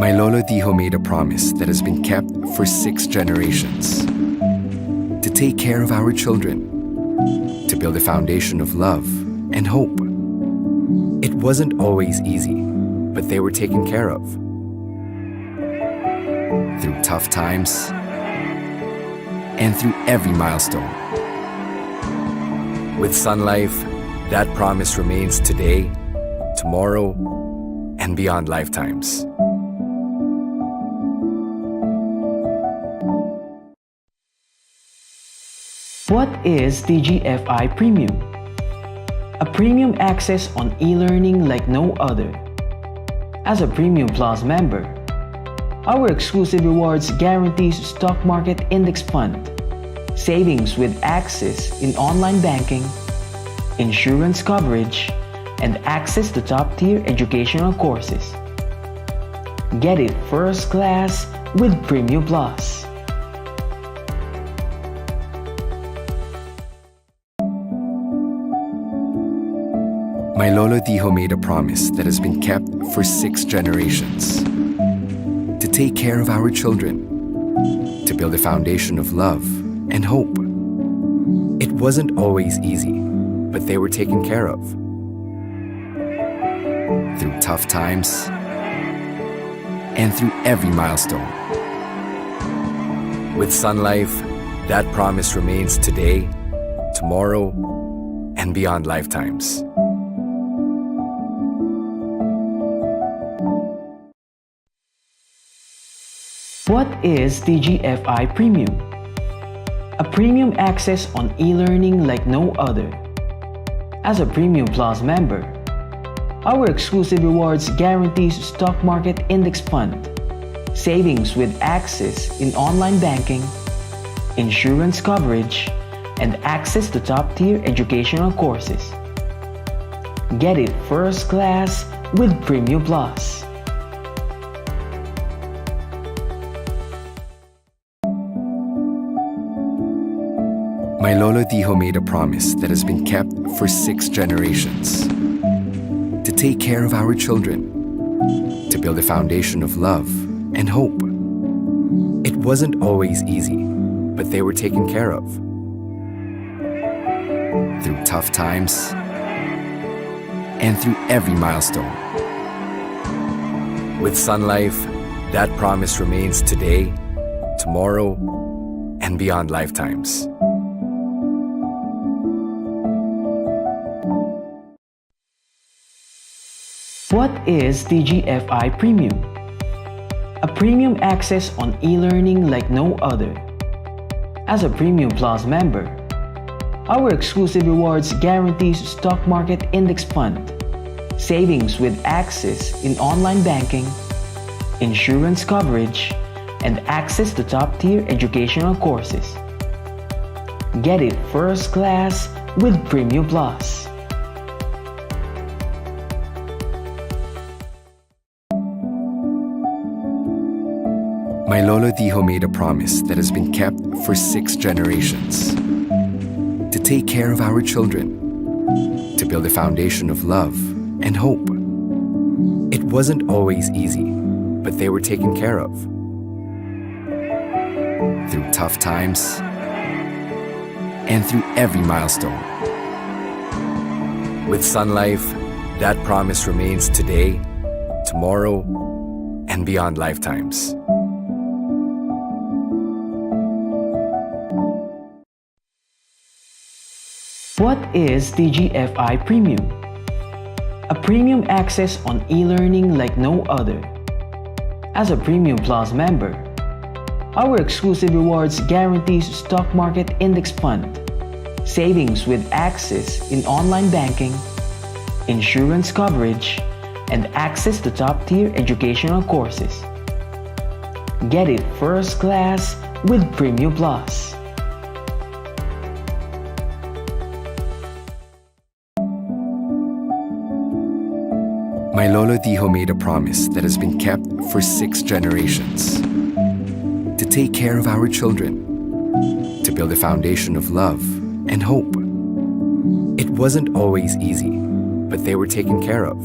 My Lolo Dijo made a promise that has been kept for 6 generations. To take care of our children, to build a foundation of love and hope. It wasn't always easy, but they were taken care of. Through tough times and through every milestone. With Sun Life, that promise remains today, tomorrow, and beyond lifetimes. What is TGFI Premium? A premium access on e-learning like no other. As a Premium Plus member, our exclusive rewards guarantees stock market index fund, savings with access in online banking, insurance coverage, and access to top-tier educational courses. Get it first class with Premium Plus. My Lolo Dijo made a promise that has been kept for 6 generations. To take care of our children, to build a foundation of love and hope. It wasn't always easy, but they were taken care of. Through tough times and through every milestone. With Sun Life, that promise remains today, tomorrow, and beyond lifetimes. What is TGFI Premium? A premium access on e-learning like no other. As a Premium Plus member, our exclusive rewards guarantees stock market index fund, savings with access in online banking, insurance coverage, and access to top-tier educational courses. Get it first class with Premium Plus. My Lolo Dijo made a promise that has been kept for 6 generations. To take care of our children, to build a foundation of love and hope. It wasn't always easy, but they were taken care of. Through tough times and through every milestone. With Sun Life, that promise remains today, tomorrow, and beyond lifetimes. What is TGFI Premium? A premium access on e-learning like no other. As a Premium Plus member, our exclusive rewards guarantees stock market index fund, savings with access in online banking, insurance coverage, and access to top-tier educational courses. Get it first class with Premium Plus. My Lolo Dijo made a promise that has been kept for 6 generations. To take care of our children, to build a foundation of love and hope. It wasn't always easy, but they were taken care of. Through tough times and through every milestone. With Sun Life, that promise remains today, tomorrow, and beyond lifetimes. What is TGFI Premium? A premium access on e-learning like no other. As a Premium Plus member, our exclusive rewards guarantees stock market index fund, savings with access in online banking, insurance coverage, and access to top-tier educational courses. Get it first class with Premium Plus. My Lolo Dijo made a promise that has been kept for 6 generations. To take care of our children, to build a foundation of love and hope. It wasn't always easy, but they were taken care of.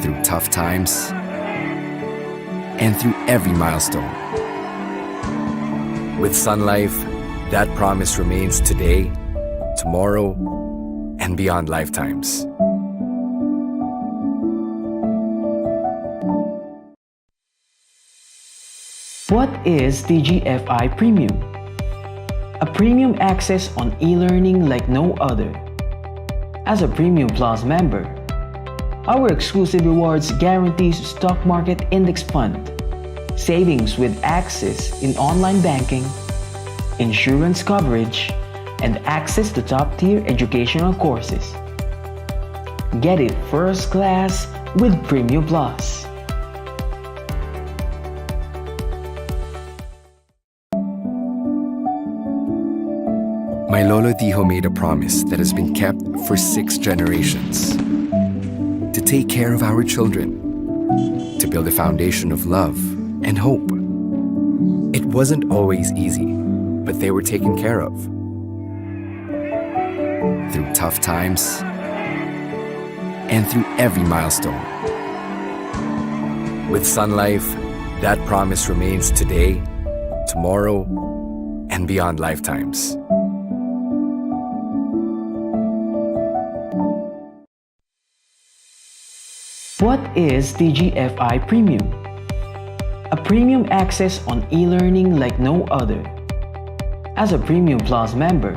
Through tough times and through every milestone. With Sun Life, that promise remains today, tomorrow, and beyond lifetimes. What is TGFI Premium? A premium access on e-learning like no other. As a Premium Plus member, our exclusive rewards guarantees stock market index fund, savings with access in online banking, insurance coverage, and access to top-tier educational courses. Get it first class with Premium Plus. My Lolo Dijo made a promise that has been kept for 6 generations. To take care of our children, to build a foundation of love and hope. It wasn't always easy, but they were taken care of. Through tough times and through every milestone. With Sun Life, that promise remains today, tomorrow, and beyond lifetimes. What is TGFI Premium? A premium access on e-learning like no other. As a Premium Plus member,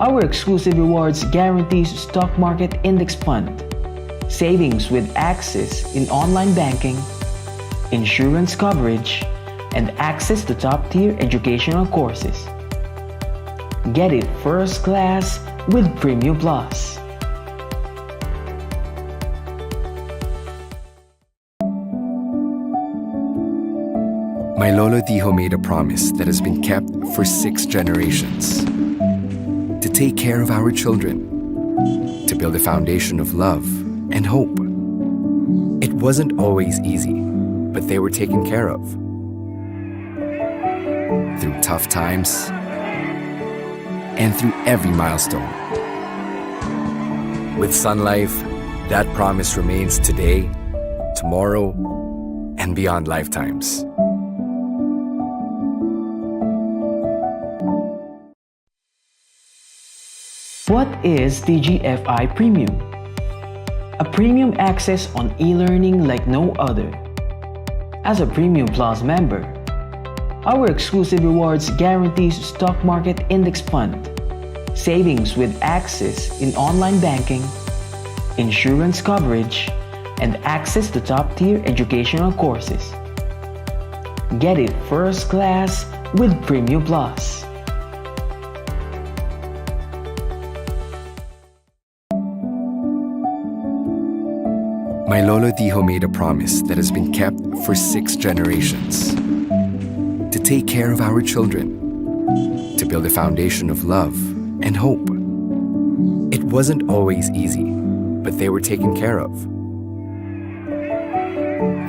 our exclusive rewards guarantees stock market index fund, savings with access in online banking, insurance coverage, and access to top-tier educational courses. Get it first class with Premium Plus. My Lolo Dijo made a promise that has been kept for 6 generations. To take care of our children, to build a foundation of love and hope. It wasn't always easy, but they were taken care of. Through tough times and through every milestone. With Sun Life, that promise remains today, tomorrow, and beyond lifetimes. What is TGFI Premium? A premium access on e-learning like no other. As a Premium Plus member, our exclusive rewards guarantees stock market index fund, savings with access in online banking, insurance coverage, and access to top-tier educational courses. Get it first class with Premium Plus. My Lolo Dijo made a promise that has been kept for 6 generations. To take care of our children, to build a foundation of love and hope. It wasn't always easy, but they were taken care of.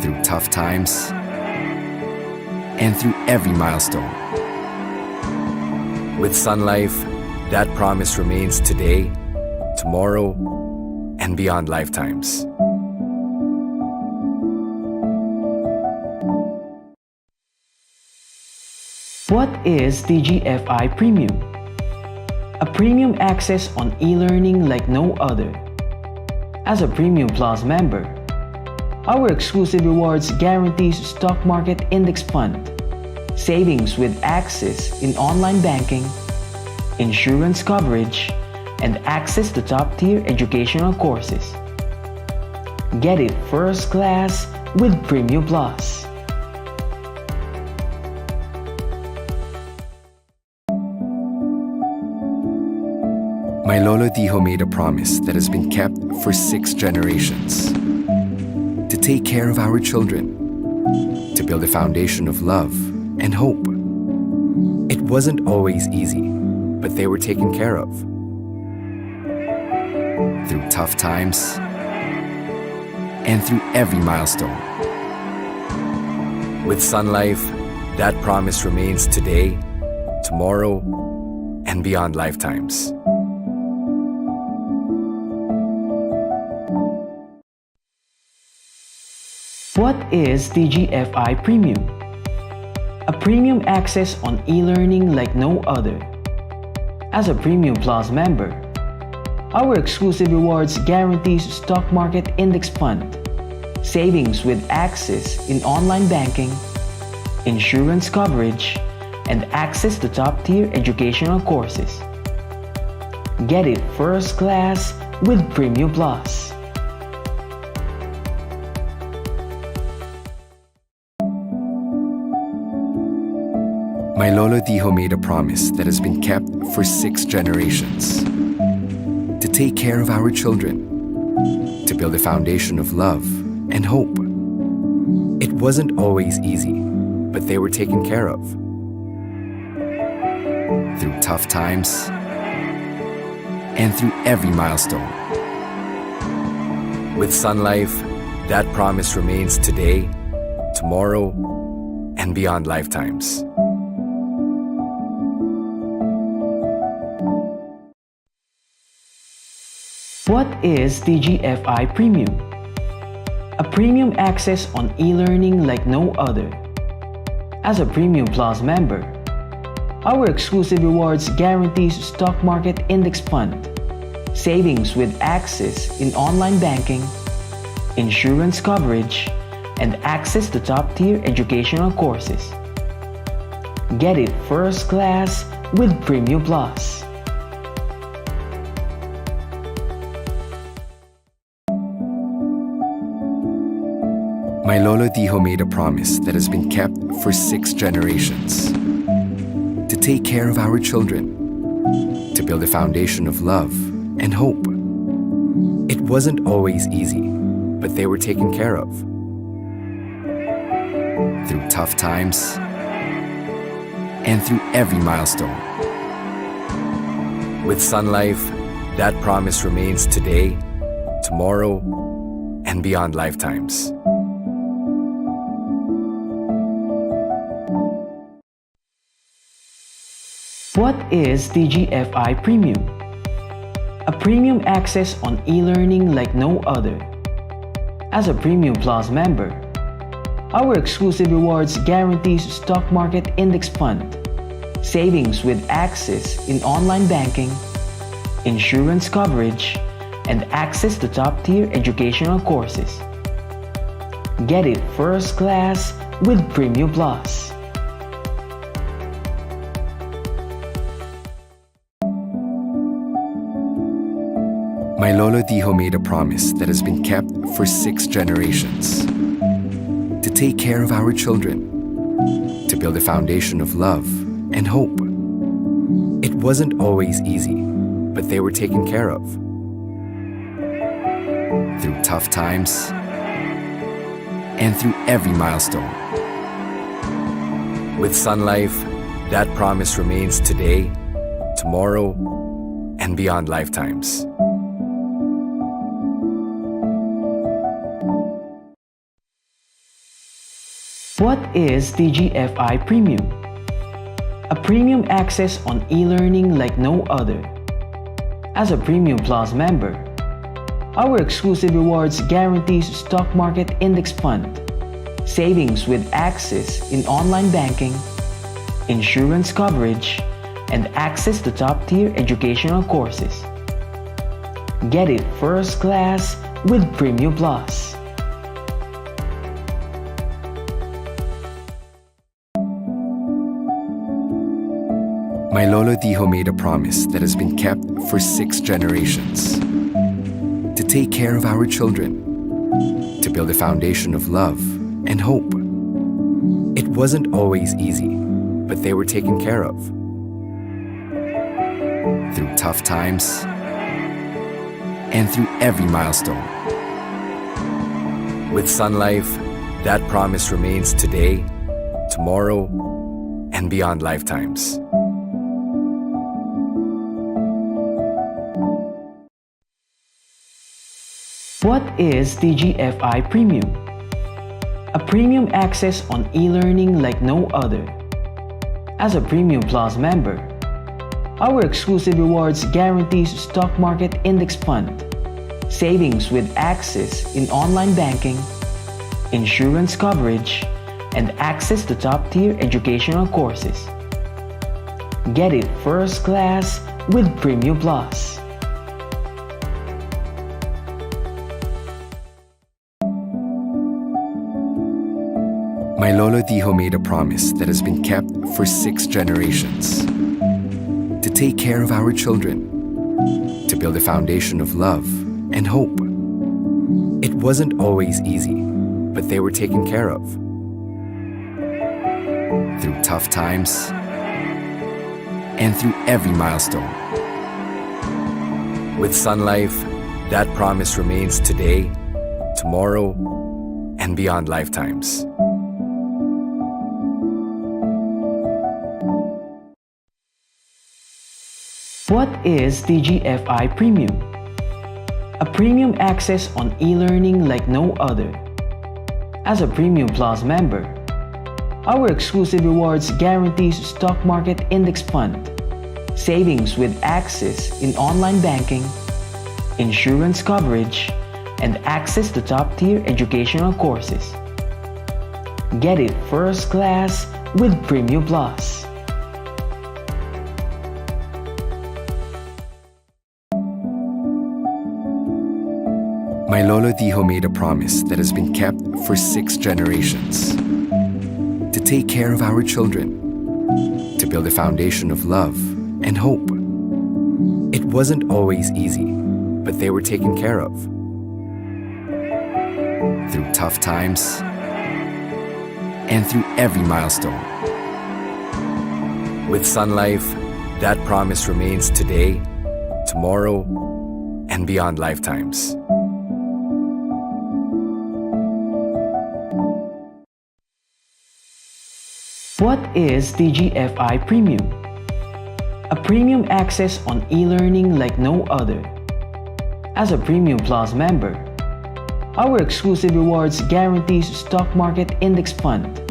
Through tough times and through every milestone. With Sun Life, that promise remains today, tomorrow, and beyond lifetimes. What is TGFI Premium? A premium access on e-learning like no other. As a Premium Plus member, our exclusive rewards guarantees stock market index fund, savings with access in online banking, insurance coverage, and access to top-tier educational courses. Get it first class with Premium Plus. My Lolo Dijo made a promise that has been kept for 6 generations. To take care of our children, to build a foundation of love and hope. It wasn't always easy, but they were taken care of. Through tough times and through every milestone. With Sun Life, that promise remains today, tomorrow, and beyond lifetimes. What is TGFI Premium? A premium access on e-learning like no other. As a Premium Plus member, our exclusive rewards guarantees stock market index fund, savings with access in online banking, insurance coverage, and access to top-tier educational courses. Get it first class with Premium Plus. My Lolo Dijo made a promise that has been kept for 6 generations. To take care of our children, to build a foundation of love and hope. It wasn't always easy, but they were taken care of. Through tough times and through every milestone. With Sun Life, that promise remains today, tomorrow, and beyond lifetimes. What is TGFI Premium? A premium access on e-learning like no other. As a Premium Plus member, our exclusive rewards guarantees stock market index fund, savings with access in online banking, insurance coverage, and access to top-tier educational courses. Get it first class with Premium Plus. My Lolo Dijo made a promise that has been kept for 6 generations. To take care of our children, to build a foundation of love and hope. It wasn't always easy, but they were taken care of. Through tough times and through every milestone. With Sun Life, that promise remains today, tomorrow, and beyond lifetimes. What is TGFI Premium? A premium access on e-learning like no other. As a Premium Plus member, our exclusive rewards guarantees stock market index fund, savings with access in online banking, insurance coverage, and access to top-tier educational courses. Get it first class with Premium Plus. My Lolo Dijo made a promise that has been kept for 6 generations. To take care of our children, to build a foundation of love and hope. It wasn't always easy, but they were taken care of. Through tough times and through every milestone. With Sun Life, that promise remains today, tomorrow, and beyond lifetimes. What is TGFI Premium? A premium access on e-learning like no other. As a Premium Plus member, our exclusive rewards guarantees stock market index fund, savings with access in online banking, insurance coverage, and access to top-tier educational courses. Get it first class with Premium Plus. My Lolo Dijo made a promise that has been kept for 6 generations. To take care of our children, to build a foundation of love and hope. It wasn't always easy, but they were taken care of. Through tough times and through every milestone. With Sun Life, that promise remains today, tomorrow, and beyond lifetimes. What is TGFI Premium? A premium access on e-learning like no other. As a Premium Plus member, our exclusive rewards guarantees stock market index fund, savings with access in online banking, insurance coverage, and access to top-tier educational courses. Get it first class with Premium Plus. My Lolo Tijo made a promise that has been kept for 6 generations. To take care of our children, to build a foundation of love and hope. It wasn't always easy, but they were taken care of. Through tough times and through every milestone. With Sun Life, that promise remains today, tomorrow, and beyond lifetimes. What is TGFI Premium? A premium access on e-learning like no other. As a Premium Plus member, our exclusive rewards guarantees stock market index fund, savings with access in online banking, insurance coverage, and access to top-tier educational courses. Get it first class with Premium Plus. My Lolo Tijo made a promise that has been kept for 6 generations. To take care of our children, to build a foundation of love and hope. It wasn't always easy, but they were taken care of. Through tough times and through every milestone. With Sun Life, that promise remains today, tomorrow, and beyond lifetimes. What is TGFI Premium? A premium access on e-learning like no other. As a Premium Plus member, our exclusive rewards guarantees stock market index fund,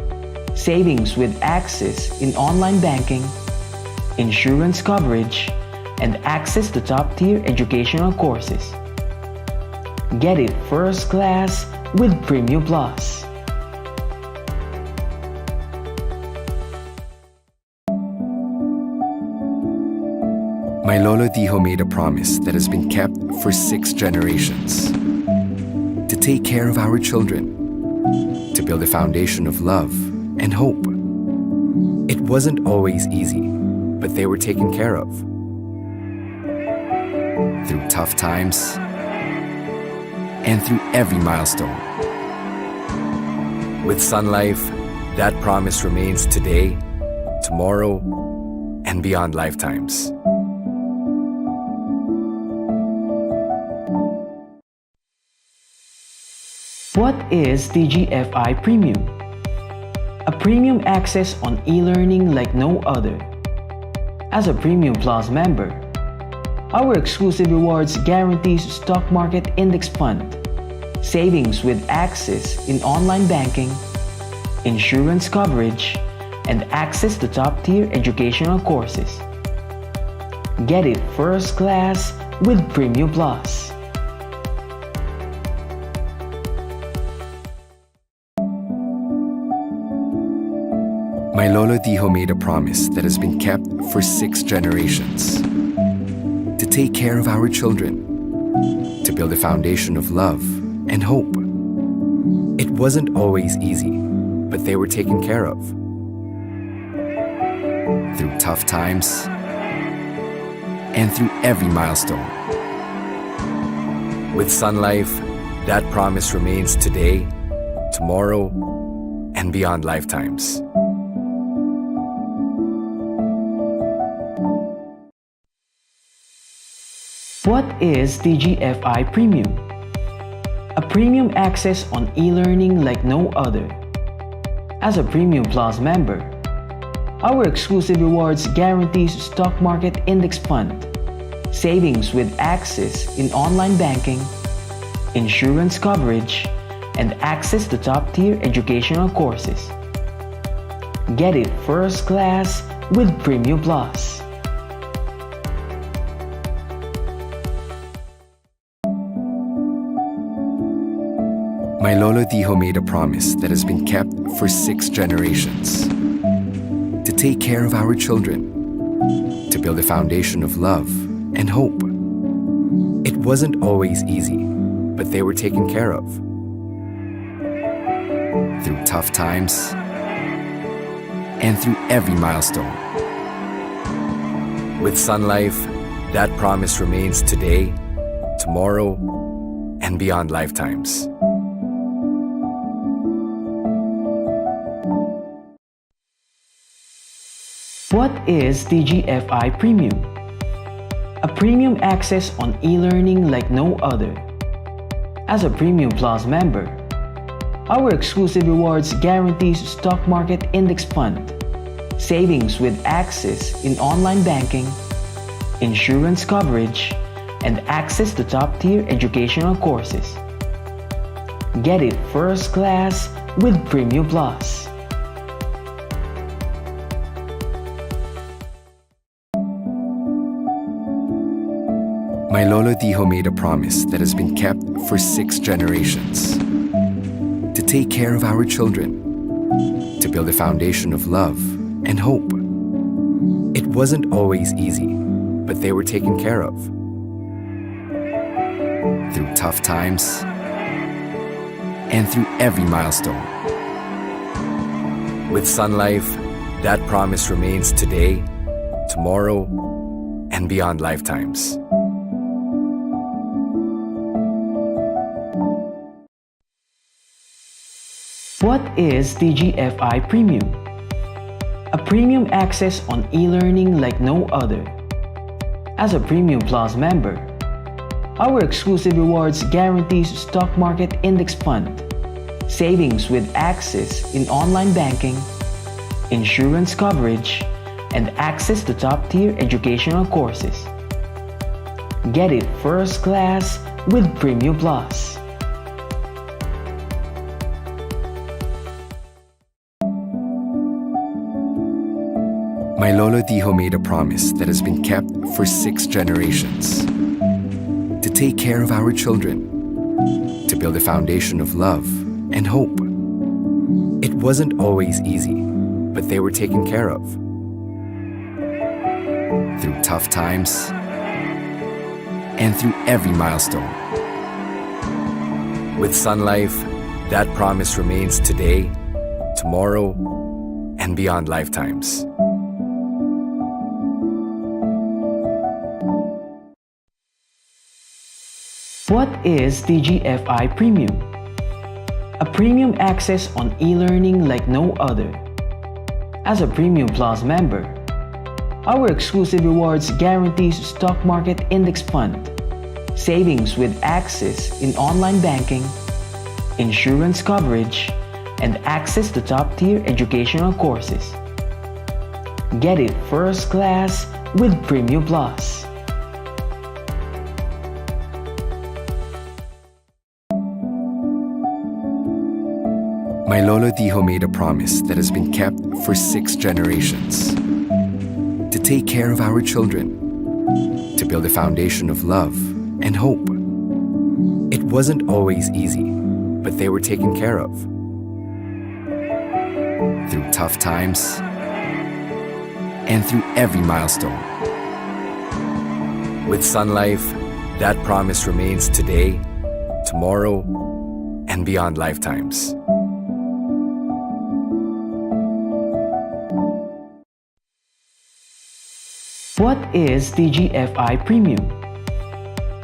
savings with access in online banking, insurance coverage, and access to top-tier educational courses. Get it first class with Premium Plus. My Lolo Tijo made a promise that has been kept for 6 generations. To take care of our children, to build a foundation of love and hope. It wasn't always easy, but they were taken care of. Through tough times and through every milestone. With Sun Life, that promise remains today, tomorrow, and beyond lifetimes. What is TGFI Premium? A premium access on e-learning like no other. As a Premium Plus member, our exclusive rewards guarantees stock market index fund, savings with access in online banking, insurance coverage, and access to top-tier educational courses. Get it first class with Premium Plus. My Lolo Tijo made a promise that has been kept for 6 generations. To take care of our children, to build a foundation of love and hope. It wasn't always easy, but they were taken care of. Through tough times and through every milestone. With Sun Life, that promise remains today, tomorrow, and beyond lifetimes. What is TGFI Premium? A premium access on e-learning like no other. As a Premium Plus member, our exclusive rewards guarantees stock market index fund, savings with access in online banking, insurance coverage, and access to top-tier educational courses. Get it first class with Premium Plus. My Lolo Dijo made a promise that has been kept for 6 generations. To take care of our children, to build a foundation of love and hope. It wasn't always easy, but they were taken care of. Through tough times and through every milestone. With Sun Life, that promise remains today, tomorrow, and beyond lifetimes. What is TGFI Premium? A premium access on e-learning like no other. As a Premium Plus member, our exclusive rewards guarantees stock market index fund, savings with access in online banking, insurance coverage, and access to top-tier educational courses. Get it first class with Premium Plus. My Lolo Dijo made a promise that has been kept for 6 generations. To take care of our children, to build a foundation of love and hope. It wasn't always easy, but they were taken care of. Through tough times and through every milestone. With Sun Life, that promise remains today, tomorrow, and beyond lifetimes. What is TGFI Premium? A premium access on e-learning like no other. As a Premium Plus member, our exclusive rewards guarantees stock market index fund, savings with access in online banking, insurance coverage, and access to top-tier educational courses. Get it first class with Premium Plus. My Lolo Dijo made a promise that has been kept for 6 generations. To take care of our children, to build a foundation of love and hope. It wasn't always easy, but they were taken care of. Through tough times and through every milestone. With Sun Life, that promise remains today, tomorrow, and beyond lifetimes. What is TGFI Premium? A premium access on e-learning like no other. As a Premium Plus member, our exclusive rewards guarantees stock market index fund, savings with access in online banking, insurance coverage, and access to top-tier educational courses. Get it first class with Premium Plus. My Lolo Dijo made a promise that has been kept for 6 generations. To take care of our children, to build a foundation of love and hope. It wasn't always easy, but they were taken care of. Through tough times and through every milestone. With Sun Life, that promise remains today, tomorrow, and beyond lifetimes. What is TGFI Premium?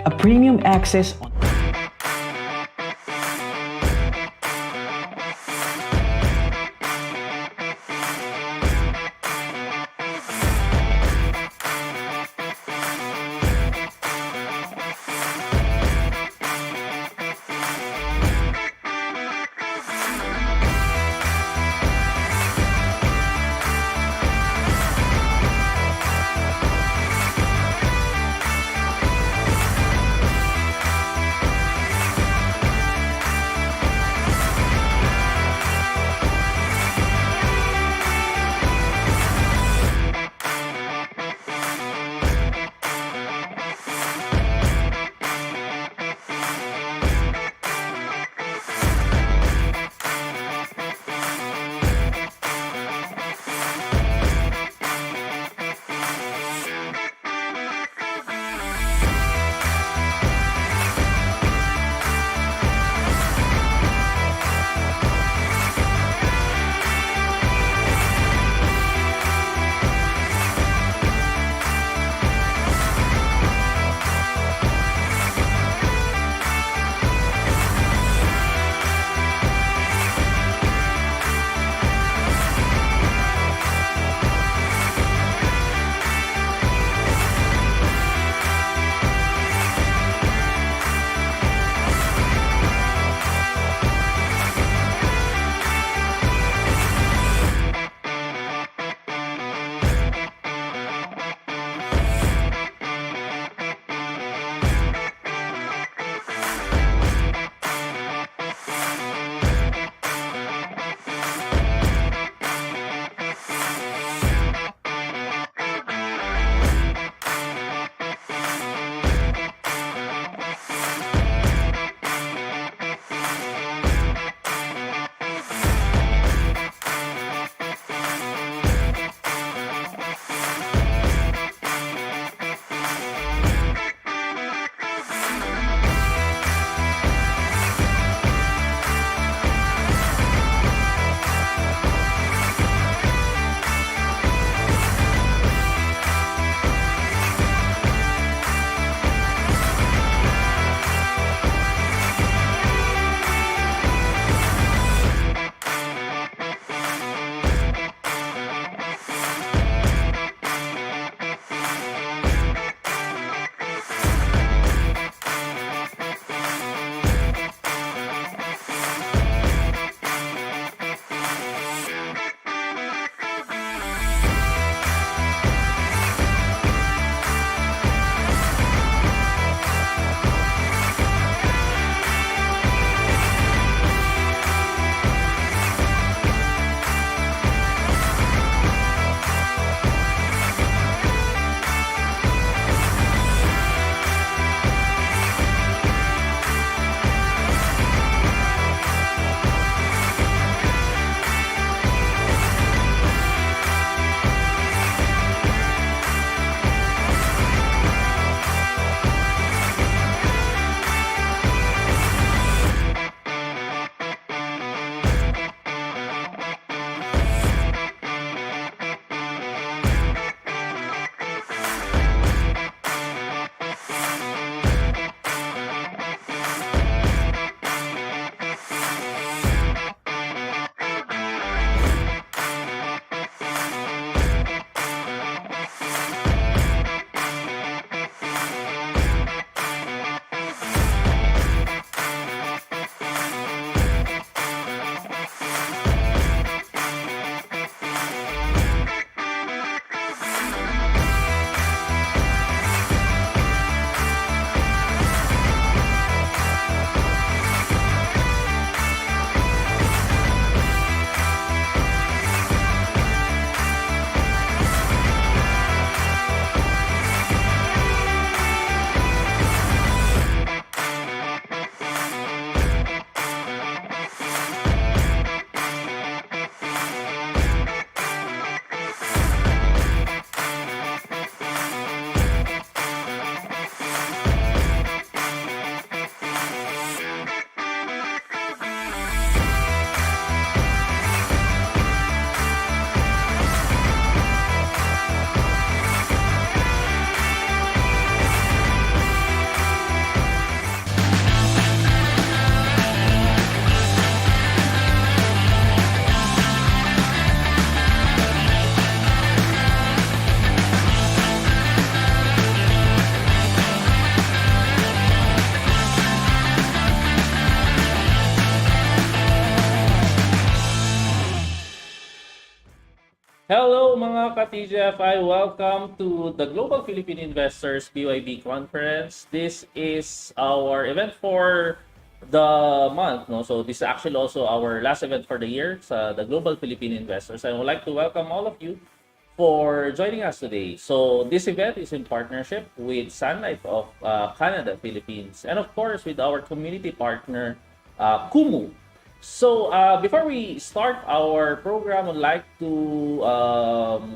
A premium access on Hello mga ka-TGFI! Welcome to the Global Philippine Investors BYB Conference. This is our event for the month. No? So this is actually also our last event for the year sa the Global Philippine Investors. I would like to welcome all of you for joining us today. So this event is in partnership with Sun Life of Canada, Philippines, and of course with our community partner, Kumu. So, before we start our program, I'd like to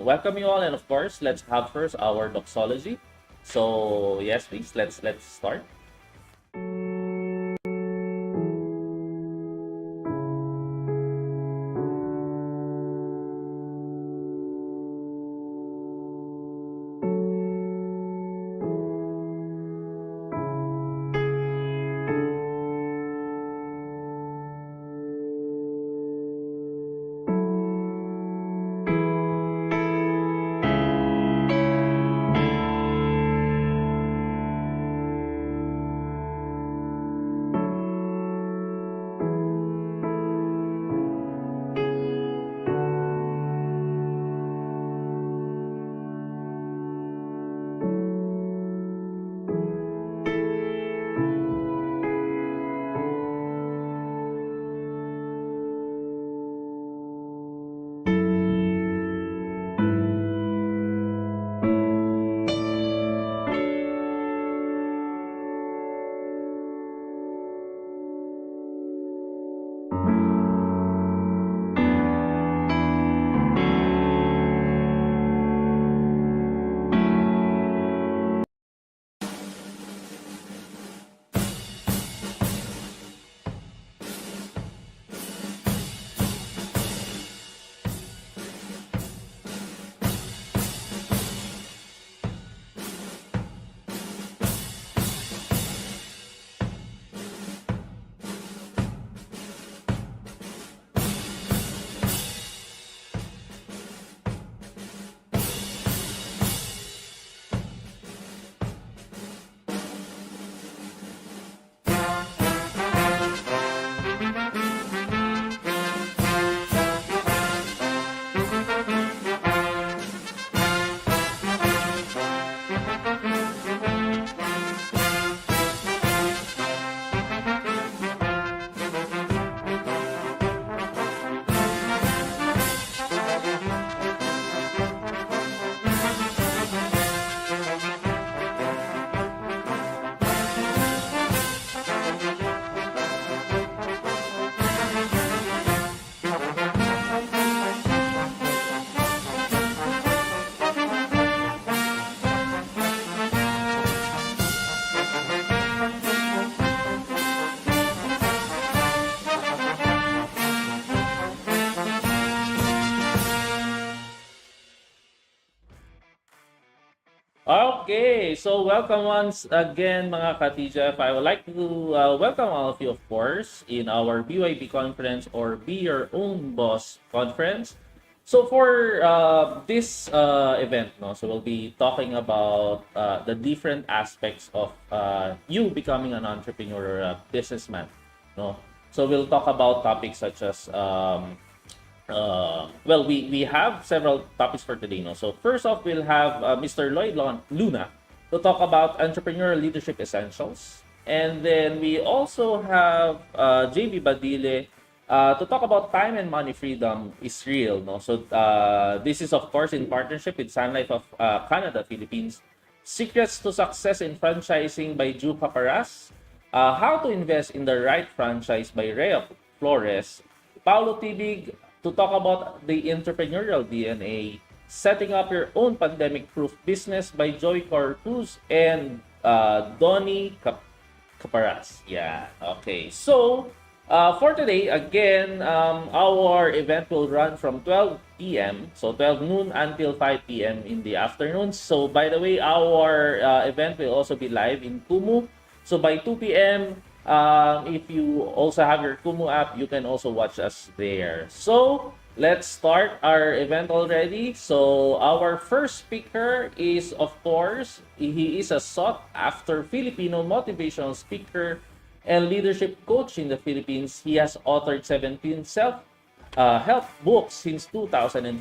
welcome you all, and of course, let's have first our doxology. So, yes, please, let's start. Okay, so welcome once again mga ka-TGF. I would like to welcome all of you, of course, in our BYB conference or Be Your Own Boss conference. So for this event, no, so we'll be talking about the different aspects of you becoming an entrepreneur or a businessman. No, so we'll talk about topics such as well, we have several topics for today. No? So first off, we'll have Mr. Luna to talk about entrepreneurial leadership essentials. And then we also have JB Badile to talk about time and money freedom is real. No? So this is, of course, in partnership with Sun Life of Canada, Philippines. Secrets to Success in Franchising by Ju Caparas. How to Invest in the Right Franchise by Rhea Flores. Paulo Tibig to talk about the entrepreneurial DNA, setting up your own pandemic-proof business by Joy Cortuz and Donnie Caparas. Yeah, okay. So, for today, again, our event will run from 12 p.m., so 12 noon until 5 p.m. in the afternoon. So, by the way, our event will also be live in Kumu. So, by 2 p.m., if you also have your Kumu app, you can also watch us there. So, let's start our event already. So, our first speaker is, of course, he is a sought-after Filipino motivational speaker and leadership coach in the Philippines. He has authored 17 self-help books since 2005.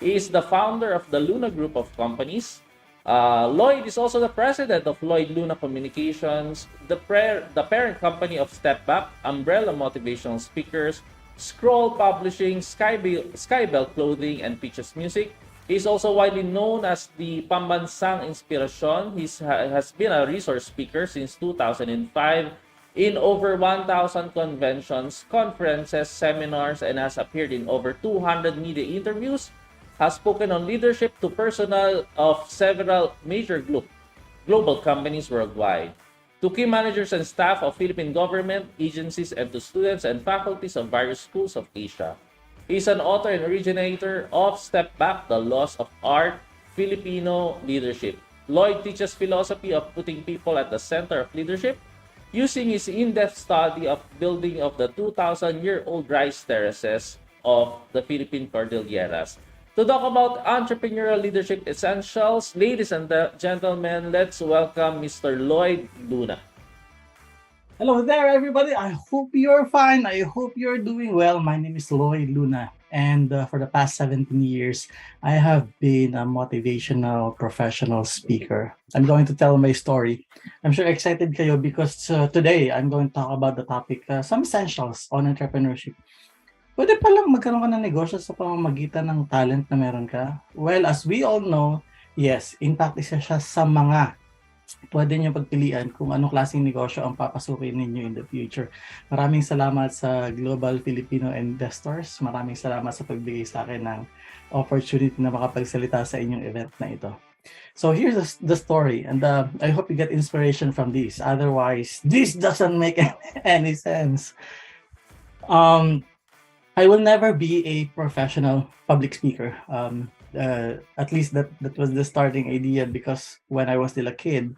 He is the founder of the Luna Group of companies. Lloyd is also the president of Lloyd Luna Communications, the parent company of Step Back, Umbrella Motivational Speakers, Scroll Publishing, Skybell Clothing, and Peaches Music. He's also widely known as the Pambansang Inspirasyon. He has been a resource speaker since 2005 in over 1,000 conventions, conferences, seminars, and has appeared in over 200 media interviews, has spoken on leadership to personnel of several major global companies worldwide, to key managers and staff of Philippine government agencies, and to students and faculties of various schools of Asia. He is an author and originator of Step Back, The Laws of Art, Filipino Leadership. Lloyd teaches philosophy of putting people at the center of leadership, using his in-depth study of building of the 2,000-year-old rice terraces of the Philippine Cordilleras. To talk about entrepreneurial leadership essentials, ladies and gentlemen, let's welcome Mr. Lloyd Luna. Hello there, everybody. I hope you're fine. I hope you're doing well. My name is Lloyd Luna, and for the past 17 years, I have been a motivational professional speaker. I'm going to tell my story. I'm sure excited kayo because today I'm going to talk about the topic, some essentials on entrepreneurship. Pwede palang magkaroon ka ng negosyo sa pamamagitan ng talent na meron ka? Well, as we all know, yes, impact isa siya sa mga pwede nyo pagpilian kung anong klaseng negosyo ang papasukin ninyo in the future. Maraming salamat sa Global Filipino Investors. Maraming salamat sa pagbigay sa akin ng opportunity na makapagsalita sa inyong event na ito. So here's the story, and I hope you get inspiration from this. Otherwise, this doesn't make any sense. I will never be a professional public speaker. At least that was the starting idea, because when I was still a kid,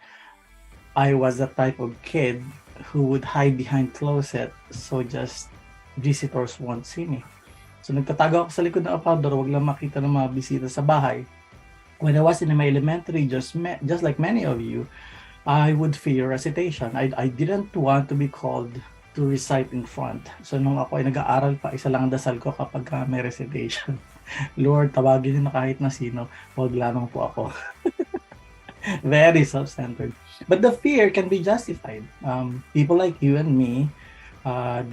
I was the type of kid who would hide behind closet so just visitors won't see me. So nagtatago ako sa likod ng aparador, wag lang makita ng mga bisita sa bahay. When I was in my elementary, just like many of you, I would fear recitation. I didn't want to be called to recite in front. So nung ako ay nag-aaral pa, isa lang ang dasal ko kapag may recitation. Lord, tawagin niyo na kahit na sino, wag lamang po ako. Very self-centered. But the fear can be justified. People like you and me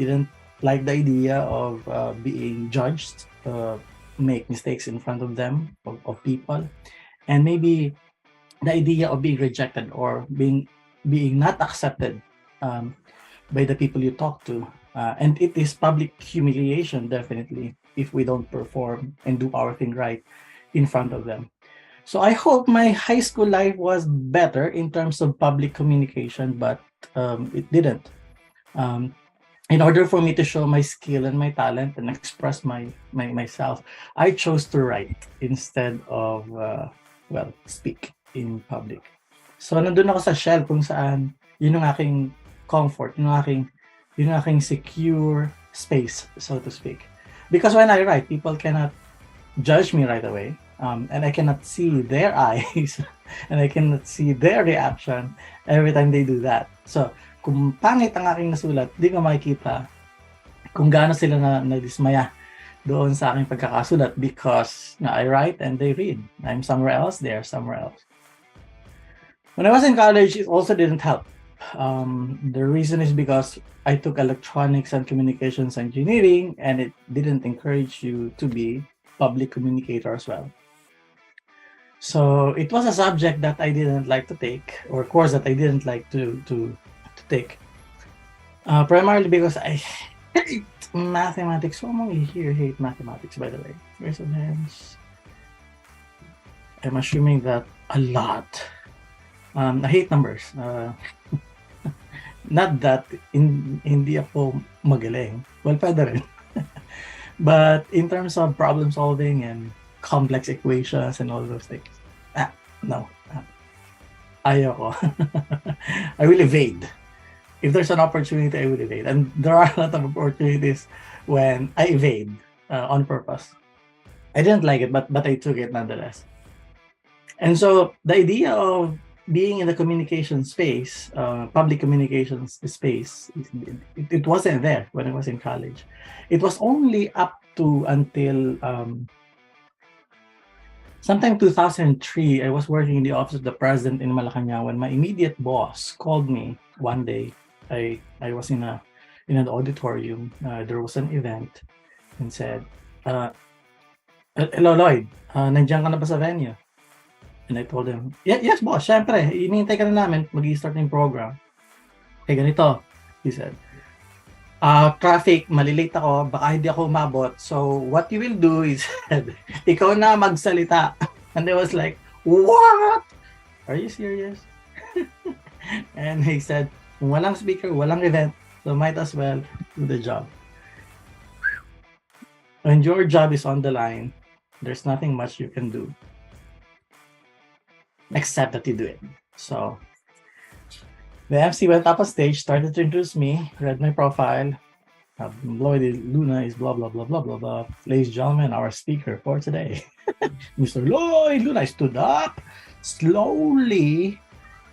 didn't like the idea of being judged, make mistakes in front of them, of people, and maybe the idea of being rejected or being not accepted by the people you talk to. And it is public humiliation, definitely, if we don't perform and do our thing right in front of them. So I hope my high school life was better in terms of public communication, but it didn't. In order for me to show my skill and my talent and express myself, I chose to write instead of, speak in public. So nandun ako sa shell kung saan yun ang aking comfort, yun ang aking secure space, so to speak. Because when I write, people cannot judge me right away, and I cannot see their eyes, and I cannot see their reaction every time they do that. So, kung pangit ang aking nasulat, di ko makikita kung gaano sila na-dismaya doon sa aking pagkakasulat, because I write and they read. I'm somewhere else, they are somewhere else. When I was in college, it also didn't help. The reason is because I took electronics and communications engineering, and it didn't encourage you to be public communicator as well. So it was a subject that I didn't like to take, or a course that I didn't like to take. Primarily because I hate mathematics. So among here hate mathematics, by the way. Raise of hands. I'm assuming that a lot. I hate numbers. Not that hindi ako magaling. Well, pwede rin. But in terms of problem solving and complex equations and all those things, no. Ayoko. I will evade. If there's an opportunity, I will evade. And there are a lot of opportunities when I evade on purpose. I didn't like it, but I took it nonetheless. And so the idea of being in the communication space, public communications space, it wasn't there when I was in college. It was only up to until sometime 2003, I was working in the office of the president in Malacanang when my immediate boss called me one day. I was in an auditorium. There was an event and said, "Hello, Lloyd. Nandiyan ka na ba sa venue?" And I told him, yes, boss. Syempre, inihintay ka na namin. Mag-i-start na yung program. Ganito, he said. Traffic, malilate ako, baka hindi ako umabot. So, what you will do is, ikaw na magsalita. And I was like, what? Are you serious? And he said, kung walang speaker, walang event, so might as well do the job. When your job is on the line, there's nothing much you can do except that you do it. So, the MC went up on stage, started to introduce me, read my profile. Lloyd Luna is blah, blah, blah, blah, blah, blah. Ladies and gentlemen, our speaker for today, Mr. Lloyd Luna. I stood up, slowly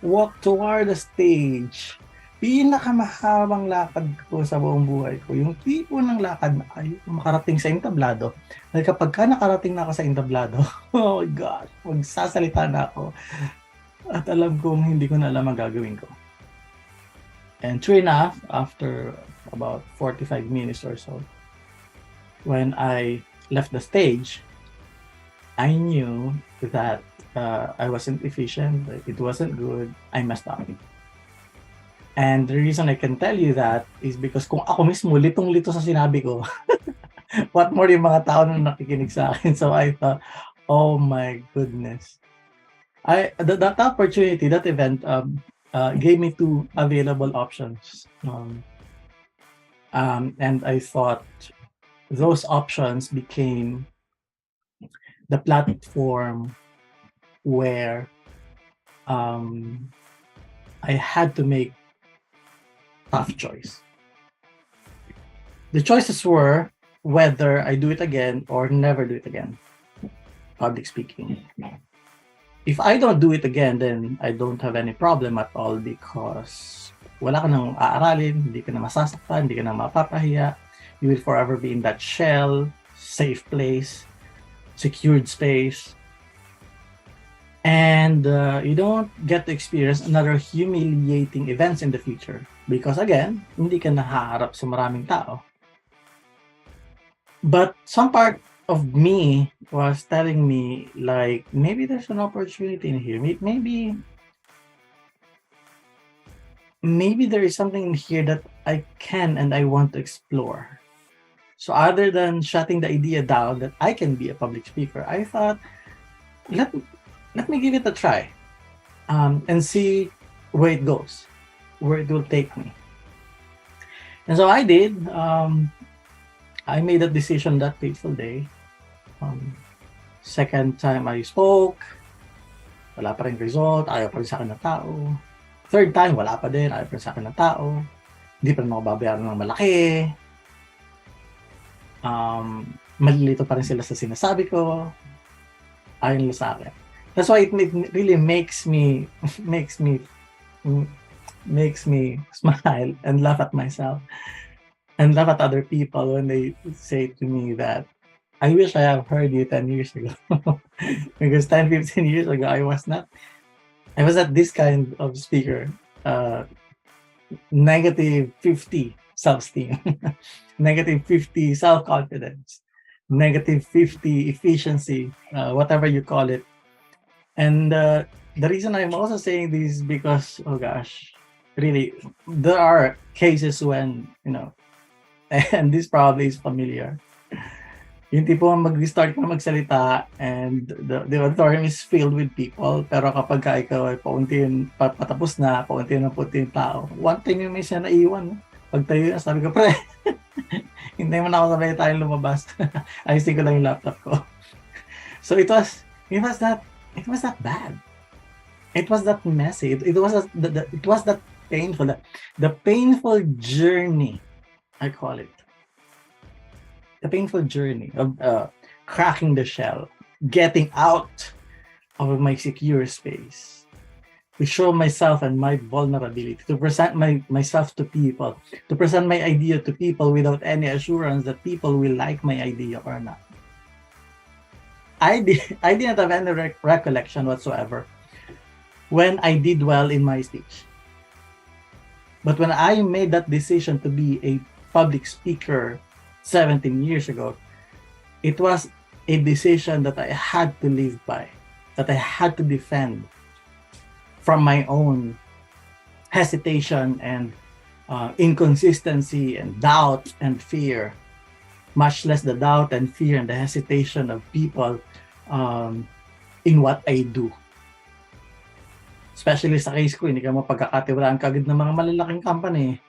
walked toward the stage. Pinakamahabang lakad ko sa buong buhay ko. Yung tipo ng lakad na ayaw makarating sa entablado. Dahil kapag ka nakarating na ako sa entablado, oh my God, magsasalita na ako. At alam kong hindi ko na alam ang gagawin ko. And true enough, after about 45 minutes or so, when I left the stage, I knew that I wasn't efficient, it wasn't good, I messed up. And the reason I can tell you that is because kung ako mismo litong-lito sa sinabi ko, what more yung mga tao na nakikinig sa akin. So I thought, oh my goodness. That opportunity, that event, gave me two available options. And I thought those options became the platform where I had to make tough choice. The choices were whether I do it again or never do it again. Public speaking. If I don't do it again, then I don't have any problem at all because wala ka nang aaralin, hindi ka na masasaktan, hindi ka na mapapahiya. You will forever be in that shell, safe place, secured space. And you don't get to experience another humiliating events in the future because again, hindi ka nahaharap sa maraming tao. But some part of me was telling me like maybe there's an opportunity in here. Maybe there is something in here that I can and I want to explore. So other than shutting the idea down that I can be a public speaker, I thought let me give it a try and see where it goes, where it will take me. And so I did. I made that decision that fateful day. Second time I spoke, wala pa rin result, ayaw pa rin sa akin ng tao. Third time, wala pa din, ayaw pa rin sa akin ng tao. Hindi pa rin ako babayaran ng malaki. Malilito pa rin sila sa sinasabi ko. Ayaw nila sa akin. That's why it really makes me smile and laugh at myself and laugh at other people when they say to me that I wish I have heard you 10 years ago. Because 10, 15 years ago, I was not this kind of speaker. Negative 50 self-esteem, negative 50 self-confidence, negative 50 efficiency, whatever you call it. And the reason I'm also saying this is because, oh gosh, really, there are cases when, and this probably is familiar. Yung tipo mag-start ka magsalita and the auditorium is filled with people, pero kapag ka ikaw ay patapos na, paunti na tao, one thing yung may siya naiwan. Pag tayo, sabi ko, pre, hindi mo na ako sabay tayong lumabas. Ayusin ko lang yung laptop ko. So it was that bad. It was that messy. It was that painful. The painful journey, I call it. The painful journey of cracking the shell, getting out of my secure space, to show myself and my vulnerability, to present myself to people, to present my idea to people without any assurance that people will like my idea or not. I didn't have any recollection whatsoever when I did well in my speech. But when I made that decision to be a public speaker 17 years ago, it was a decision that I had to live by, that I had to defend from my own hesitation and inconsistency and doubt and fear, much less the doubt and fear and the hesitation of people in what I do. Especially sa case ko, hindi ka mapagkakatiwalaan kagad ng mga malalaking company.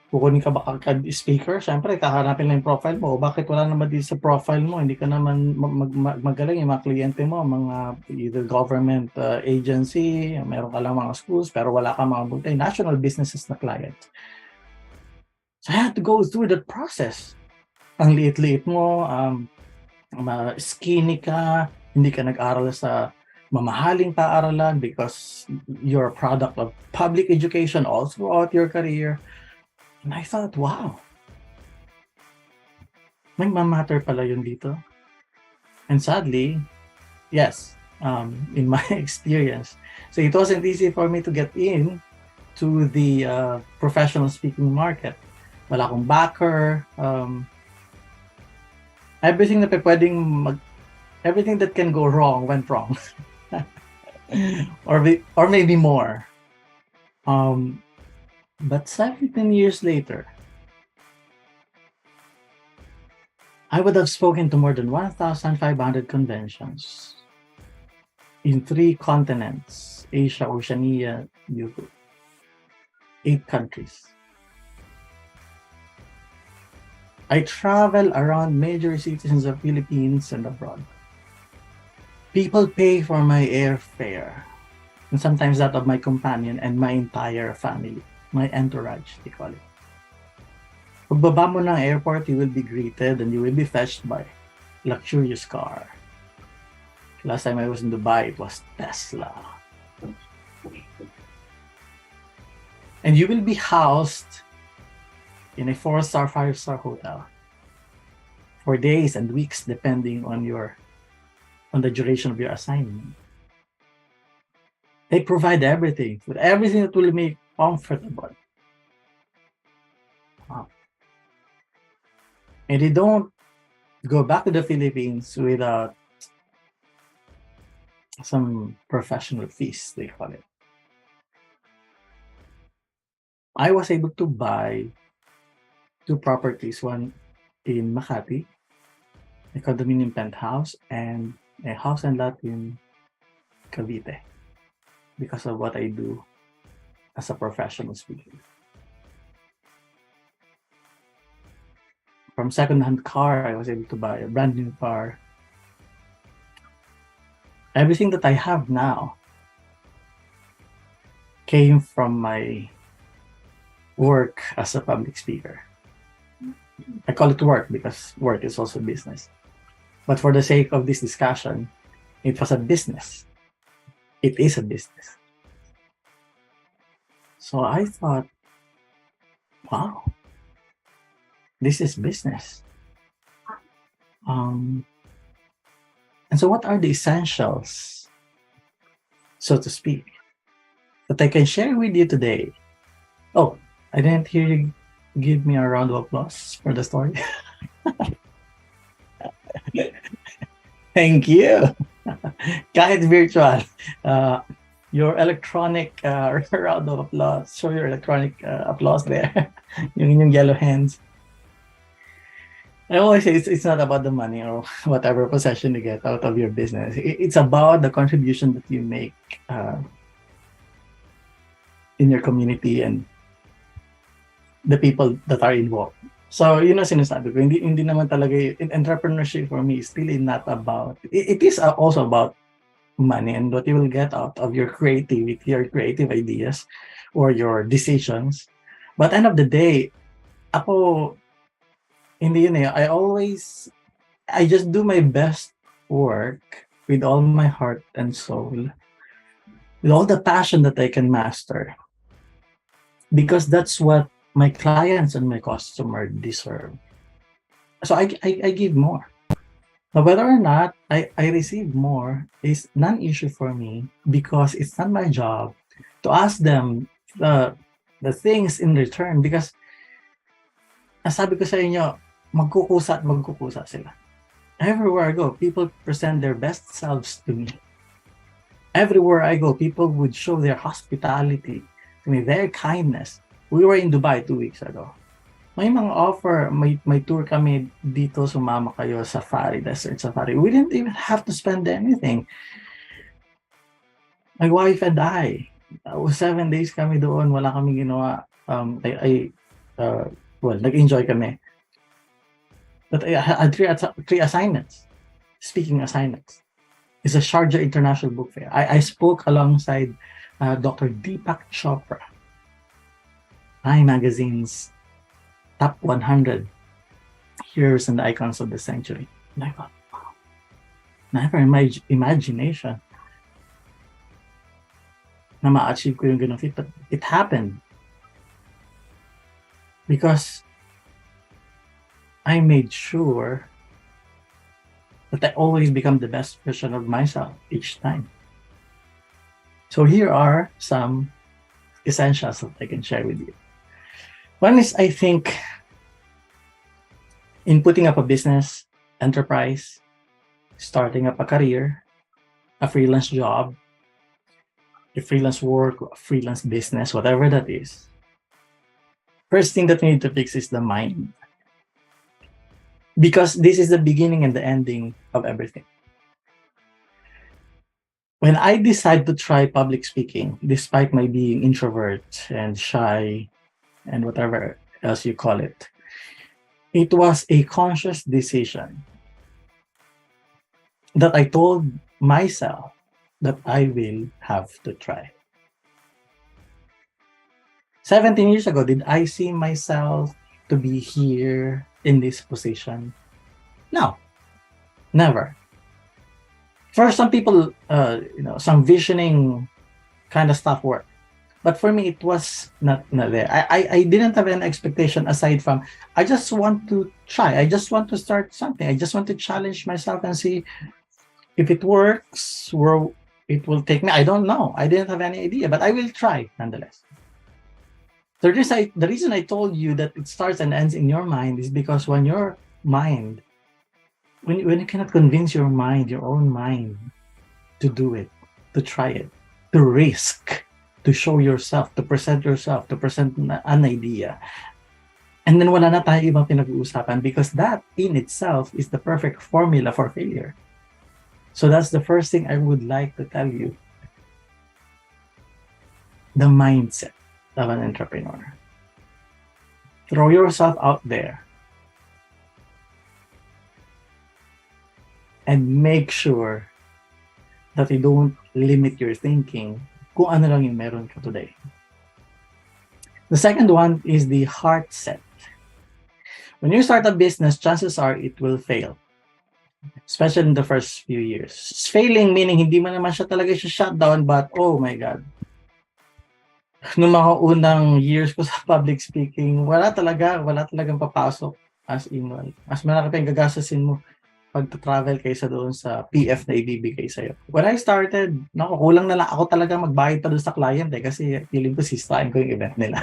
Kukunin ka ba kagad speaker? Siyempre, kahanapin lang yung profile mo. Bakit wala naman dito sa profile mo? Hindi ka naman magaling yung mga kliyente mo, mga either government agency, meron ka lang mga schools, pero wala ka mga multinational businesses na client. So I had to go through that process. Ang liit-liit mo, skinny ka, hindi ka nag-aral sa mamahaling paaralan because you're a product of public education all throughout your career. And I thought, wow, may mamatter pala yun dito. And sadly, yes, in my experience. So it wasn't easy for me to get in to the professional speaking market. Wala akong backer. Everything everything that can go wrong went wrong. or maybe more. But 17 years later, I would have spoken to more than 1,500 conventions in 3 continents, Asia, Oceania, Europe, 8 countries. I travel around major cities in the Philippines and abroad. People pay for my airfare, and sometimes that of my companion and my entire family, my entourage, they call it. Pagbaba mo ng airport, you will be greeted and you will be fetched by luxurious car. Last time I was in Dubai, it was Tesla. And you will be housed in a 4-star, 5-star hotel for days and weeks, depending on the duration of your assignment. They provide everything that will make comfortable. Wow. And they don't go back to the Philippines without some professional fees, they call it. I was able to buy 2 properties, one in Makati, a condominium penthouse, and a house and lot in Cavite because of what I do as a professional speaker. From second-hand car, I was able to buy a brand new car. Everything that I have now came from my work as a public speaker. I call it work because work is also business. But for the sake of this discussion, it was a business. It is a business. So I thought, wow, this is business. And so what are the essentials, so to speak, that I can share with you today? Oh, I didn't hear you give me a round of applause for the story. Thank you. Kahit virtual, your electronic round of applause. Show your electronic applause there. yung yellow hands. I always say it's not about the money or whatever possession you get out of your business. It's about the contribution that you make in your community and the people that are involved. So, sinasabi ko, hindi naman talaga, entrepreneurship for me is really not about, it is also about money and what you will get out of your creativity, your creative ideas, or your decisions. But end of the day, ako, hindi yun eh. I just do my best work with all my heart and soul, with all the passion that I can master. Because that's what my clients and my customer deserve. So I give more. Now, whether or not I receive more is non-issue for me because it's not my job to ask them the things in return because sabi ko sa inyo, magkukusa at magkukusa sila. Everywhere I go, people present their best selves to me. Everywhere I go, people would show their hospitality to me, their kindness. We were in Dubai 2 weeks ago. May mga offer, may tour kami dito, sumama kayo safari, desert safari. We didn't even have to spend anything. My wife and I, 7 days kami doon, wala kami ginawa. Nag-enjoy kami. But I had three assignments, speaking assignments. It's a Sharjah International Book Fair. I spoke alongside Dr. Deepak Chopra, Time Magazine's top 100 heroes and icons of the century. And I thought, wow, never in my imagination na ma-achieve ko yung ganun feat. But it happened because I made sure that I always become the best version of myself each time. So here are some essentials that I can share with you. One is, I think, in putting up a business, enterprise, starting up a career, a freelance job, a freelance work, a freelance business, whatever that is, first thing that we need to fix is the mind. Because this is the beginning and the ending of everything. When I decided to try public speaking, despite my being introvert and shy and whatever else you call it, it was a conscious decision that I told myself that I will have to try. 17 years ago, did I see myself to be here in this position? No, never. For some people, some visioning kind of stuff work. But for me, it was not there. I didn't have an expectation aside from, I just want to try. I just want to start something. I just want to challenge myself and see if it works, where it will take me. I don't know. I didn't have any idea, but I will try nonetheless. The reason I told you that it starts and ends in your mind is because when your mind, when you cannot convince your mind, your own mind, to do it, to try it, to risk, to show yourself, to present an idea, and then wala na tayo ibang pinag-uusapan because that in itself is the perfect formula for failure. So that's the first thing I would like to tell you. The mindset of an entrepreneur. Throw yourself out there and make sure that you don't limit your thinking kung ano lang yung meron ka today. The second one is the heart set. When you start a business, chances are it will fail, especially in the first few years. Failing meaning hindi mo naman siya talaga shut down, but oh my God, nung mga unang years ko sa public speaking, wala talagang papasok as in. Mas malaki pa yung gagasasin mo pag travel kaysa doon sa PF na ibibigay sa'yo. When I started, kulang na lang ako talaga magbayad pa doon sa client kasi feeling ko sisain ko yung event nila.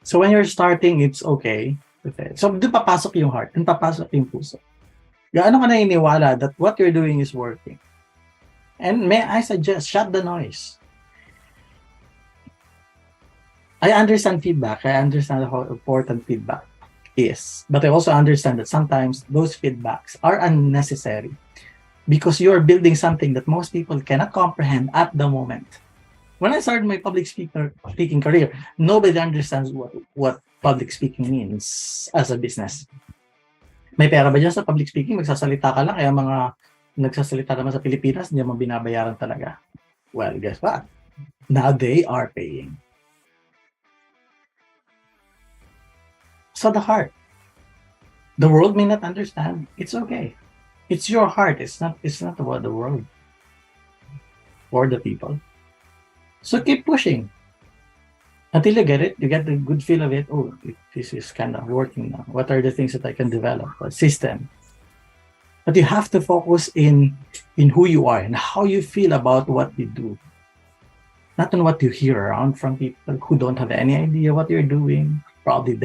So when you're starting, it's okay. So doon papasok yung heart, doon papasok yung puso. Gaano ka naniniwala that what you're doing is working? And may I suggest, shut the noise. I understand feedback. I understand how important feedback is. But I also understand that sometimes those feedbacks are unnecessary because you're building something that most people cannot comprehend at the moment. When I started my public speaking career, nobody understands what public speaking means as a business. May pera ba dyan sa public speaking? Magsasalita ka lang, kaya mga nagsasalita naman sa Pilipinas, hindi mo binabayaran talaga. Well, guess what? Now they are paying. So the heart. The world may not understand. It's okay. It's your heart. It's not about the world or the people. So keep pushing. Until you get it, you get the good feel of it. Oh, this is kind of working now. What are the things that I can develop? A system. But you have to focus in who you are and how you feel about what you do. Not on what you hear around from people who don't have any idea what you're doing. Probably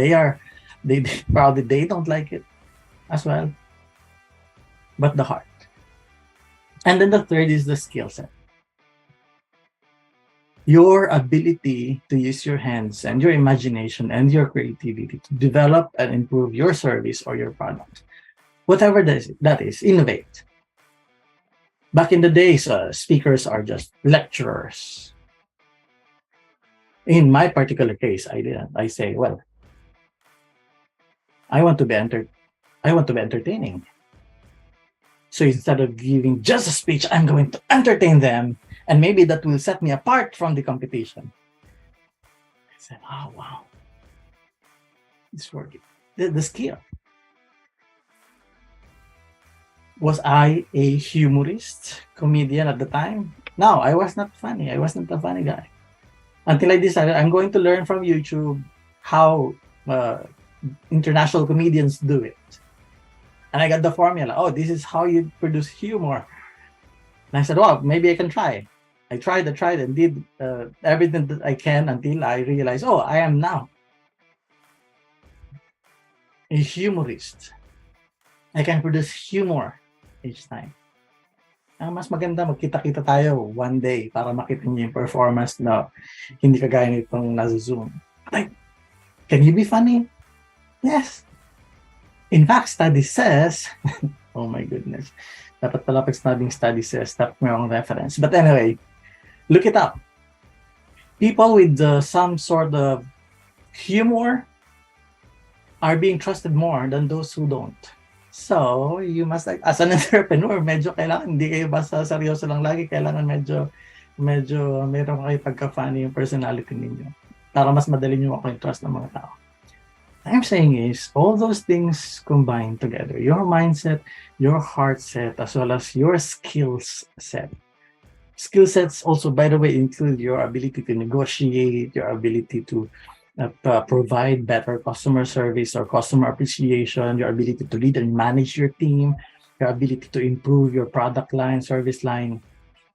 probably they don't like it as well. But the heart. And then the third is the skill set. Your ability to use your hands and your imagination and your creativity to develop and improve your service or your product. Whatever that is, innovate. Back in the days, speakers are just lecturers. In my particular case, I didn't. I say, well, I want to be entertaining. So instead of giving just a speech, I'm going to entertain them, and maybe that will set me apart from the competition. I said, oh, wow. It's working. The skill. Was I a humorist, comedian at the time? No, I was not funny. I wasn't a funny guy. Until I decided I'm going to learn from YouTube how international comedians do it. And I got the formula. Oh, this is how you produce humor. And I said, well, maybe I can try. I tried and did everything that I can until I realized, oh, I am now a humorist. I can produce humor each time. Mas maganda magkita-kita tayo one day para makita niyo yung performance na hindi kagaya nitong nasa Zoom. Like, can you be funny? Yes. In fact, study says, oh my goodness, dapat pala pag studying study says, dapat mayroong reference. But anyway, look it up. People with some sort of humor are being trusted more than those who don't. So, you must, like, as an entrepreneur, medyo kailangan, hindi kayo basta seryoso lang lagi, kailangan medyo meron kayo pagka-funny yung personality ninyo para mas madali nyo ako yung trust ng mga tao. What I'm saying is, all those things combined together, your mindset, your heart set, as well as your skills set. Skill sets also, by the way, include your ability to negotiate, your ability to provide better customer service or customer appreciation, your ability to lead and manage your team, your ability to improve your product line, service line,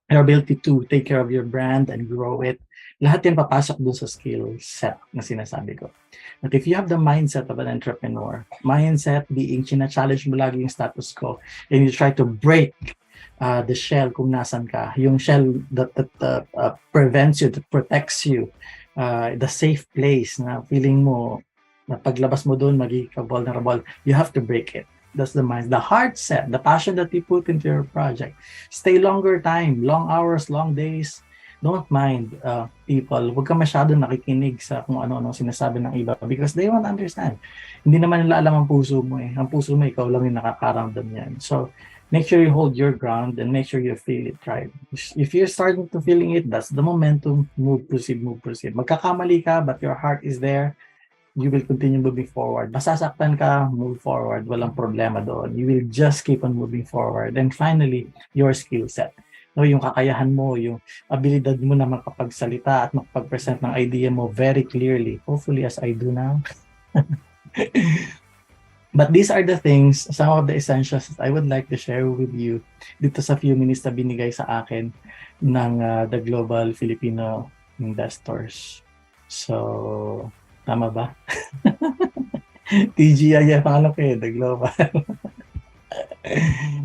your ability to take care of your brand and grow it. Lahat yan papasok dun sa skill set na sinasabi ko. But if you have the mindset of an entrepreneur, mindset being china-challenge mo lagi yung status quo, and you try to break the shell kung nasan ka, yung shell that prevents you, that protects you, the safe place na feeling mo na paglabas mo doon magiging vulnerable, you have to break it. That's the mind, the heart set, the passion that you put into your project. Stay longer time, long hours, long days. Don't mind people. Huwag ka masyado nakikinig sa kung ano-ano sinasabi ng iba because they won't understand. Hindi naman nila alam ang puso mo eh. Ang puso mo, ikaw lang yung nakakaramdam yan. So, make sure you hold your ground and make sure you feel it right. If you're starting to feeling it, that's the momentum. Move, proceed. Magkakamali ka, but your heart is there. You will continue moving forward. Masasaktan ka, move forward. Walang problema doon. You will just keep on moving forward. And finally, your skill set. No, yung kakayahan mo, yung abilidad mo na makapagsalita at makapag-present ng idea mo very clearly. Hopefully, as I do now. But these are the things, some of the essentials that I would like to share with you dito sa few minutes na binigay sa akin ng the Global Filipino Investors. So, tama ba? TGIF ang alam ko eh, the Global.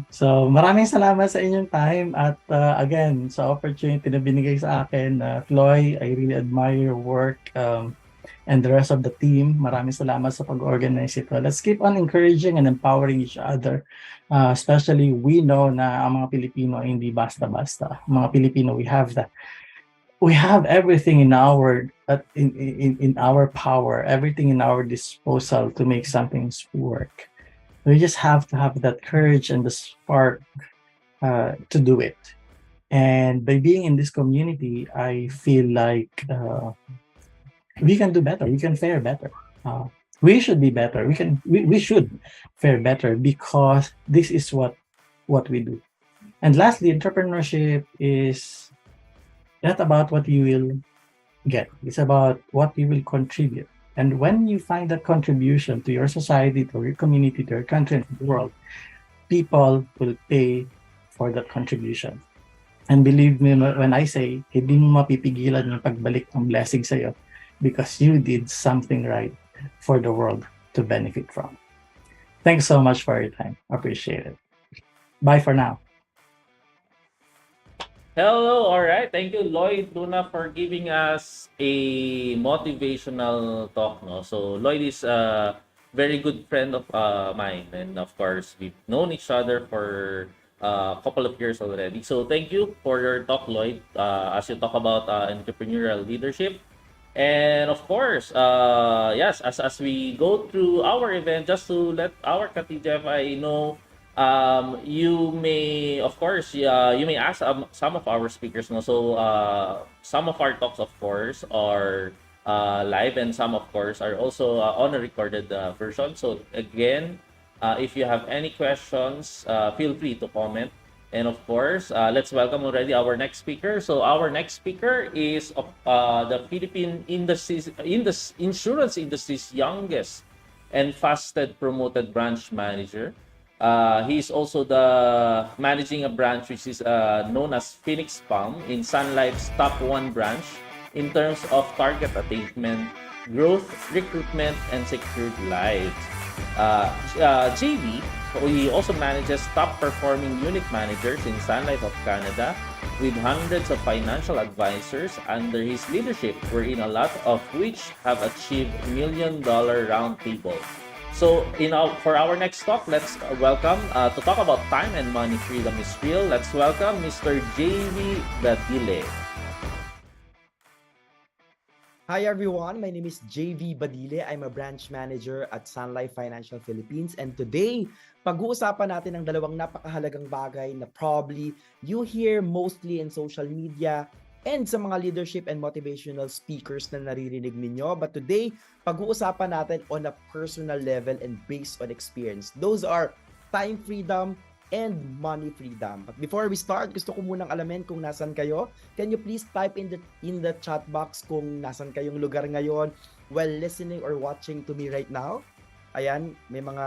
So, maraming salamat sa inyong time at again, sa opportunity na binigay sa akin. Floy, I really admire your work. And the rest of the team, maraming salamat sa pag-organize ito. Let's keep on encouraging and empowering each other. Especially, we know na ang mga Pilipino ay hindi basta-basta. Mga Pilipino, we have everything in our power, everything in our disposal to make something work. We just have to have that courage and the spark to do it. And by being in this community, I feel like we can do better. We can fare better. We should be better. We should fare better because this is what we do. And lastly, entrepreneurship is not about what you will get. It's about what you will contribute. And when you find that contribution to your society, to your community, to your country, and to the world, people will pay for that contribution. And believe me when I say, hindi mo mapipigilan yung pagbalik ng blessing sa'yo because you did something right for the world to benefit from. Thanks so much for your time. Appreciate it. Bye for now. Hello, all right. Thank you, Lloyd Luna, for giving us a motivational talk. No, so Lloyd is a very good friend of mine, and of course, we've known each other for a couple of years already. So thank you for your talk, Lloyd, as you talk about entrepreneurial leadership. And of course, yes, as we go through our event, just to let our KTJFI know, you may, of course, you may ask some of our speakers. No? So some of our talks, of course, are live, and some, of course, are also on a recorded version. So again, if you have any questions, feel free to comment. And of course, let's welcome already our next speaker. So our next speaker is the Philippine insurance industry's youngest and fastest promoted branch manager. He's also the managing a branch which is known as Phoenix Palm in Sun Life's top 1 branch in terms of target attainment, growth, recruitment, and secured lives. JV, he also manages top performing unit managers in Sun Life of Canada with hundreds of financial advisors under his leadership, wherein a lot of which have achieved $1 million round table. So for our next talk, let's welcome, to talk about time and money freedom is real, let's welcome Mr. JV Badile. Hi everyone, my name is JV Badile. I'm a branch manager at Sun Life Financial Philippines, and today, pag-uusapan natin ang dalawang napakahalagang bagay na probably you hear mostly in social media and sa mga leadership and motivational speakers na naririnig ninyo. But today, pag-uusapan natin on a personal level and based on experience. Those are time freedom and money freedom. But before we start, gusto ko munang alamin kung nasan kayo. Can you please type in the chat box kung nasan kayong lugar ngayon while listening or watching to me right now? Ayan, may mga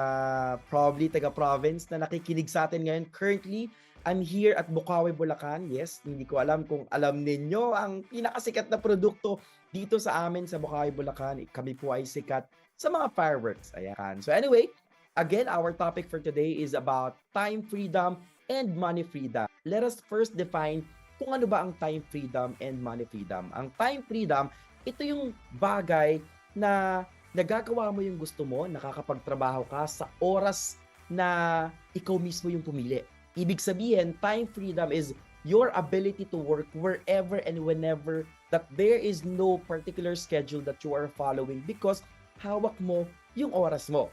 probably taga-province na nakikinig sa atin ngayon. Currently, I'm here at Bukawi, Bulacan. Yes, hindi ko alam kung alam ninyo ang pinakasikat na produkto dito sa amin sa Bukawi, Bulacan. Kami po ay sikat sa mga fireworks. Ayan. So anyway, again, our topic for today is about time freedom and money freedom. Let us first define kung ano ba ang time freedom and money freedom. Ang time freedom, ito yung bagay na nagagawa mo yung gusto mo, nakakapagtrabaho ka sa oras na ikaw mismo yung pumili. Ibig sabihin, time freedom is your ability to work wherever and whenever that there is no particular schedule that you are following because hawak mo yung oras mo.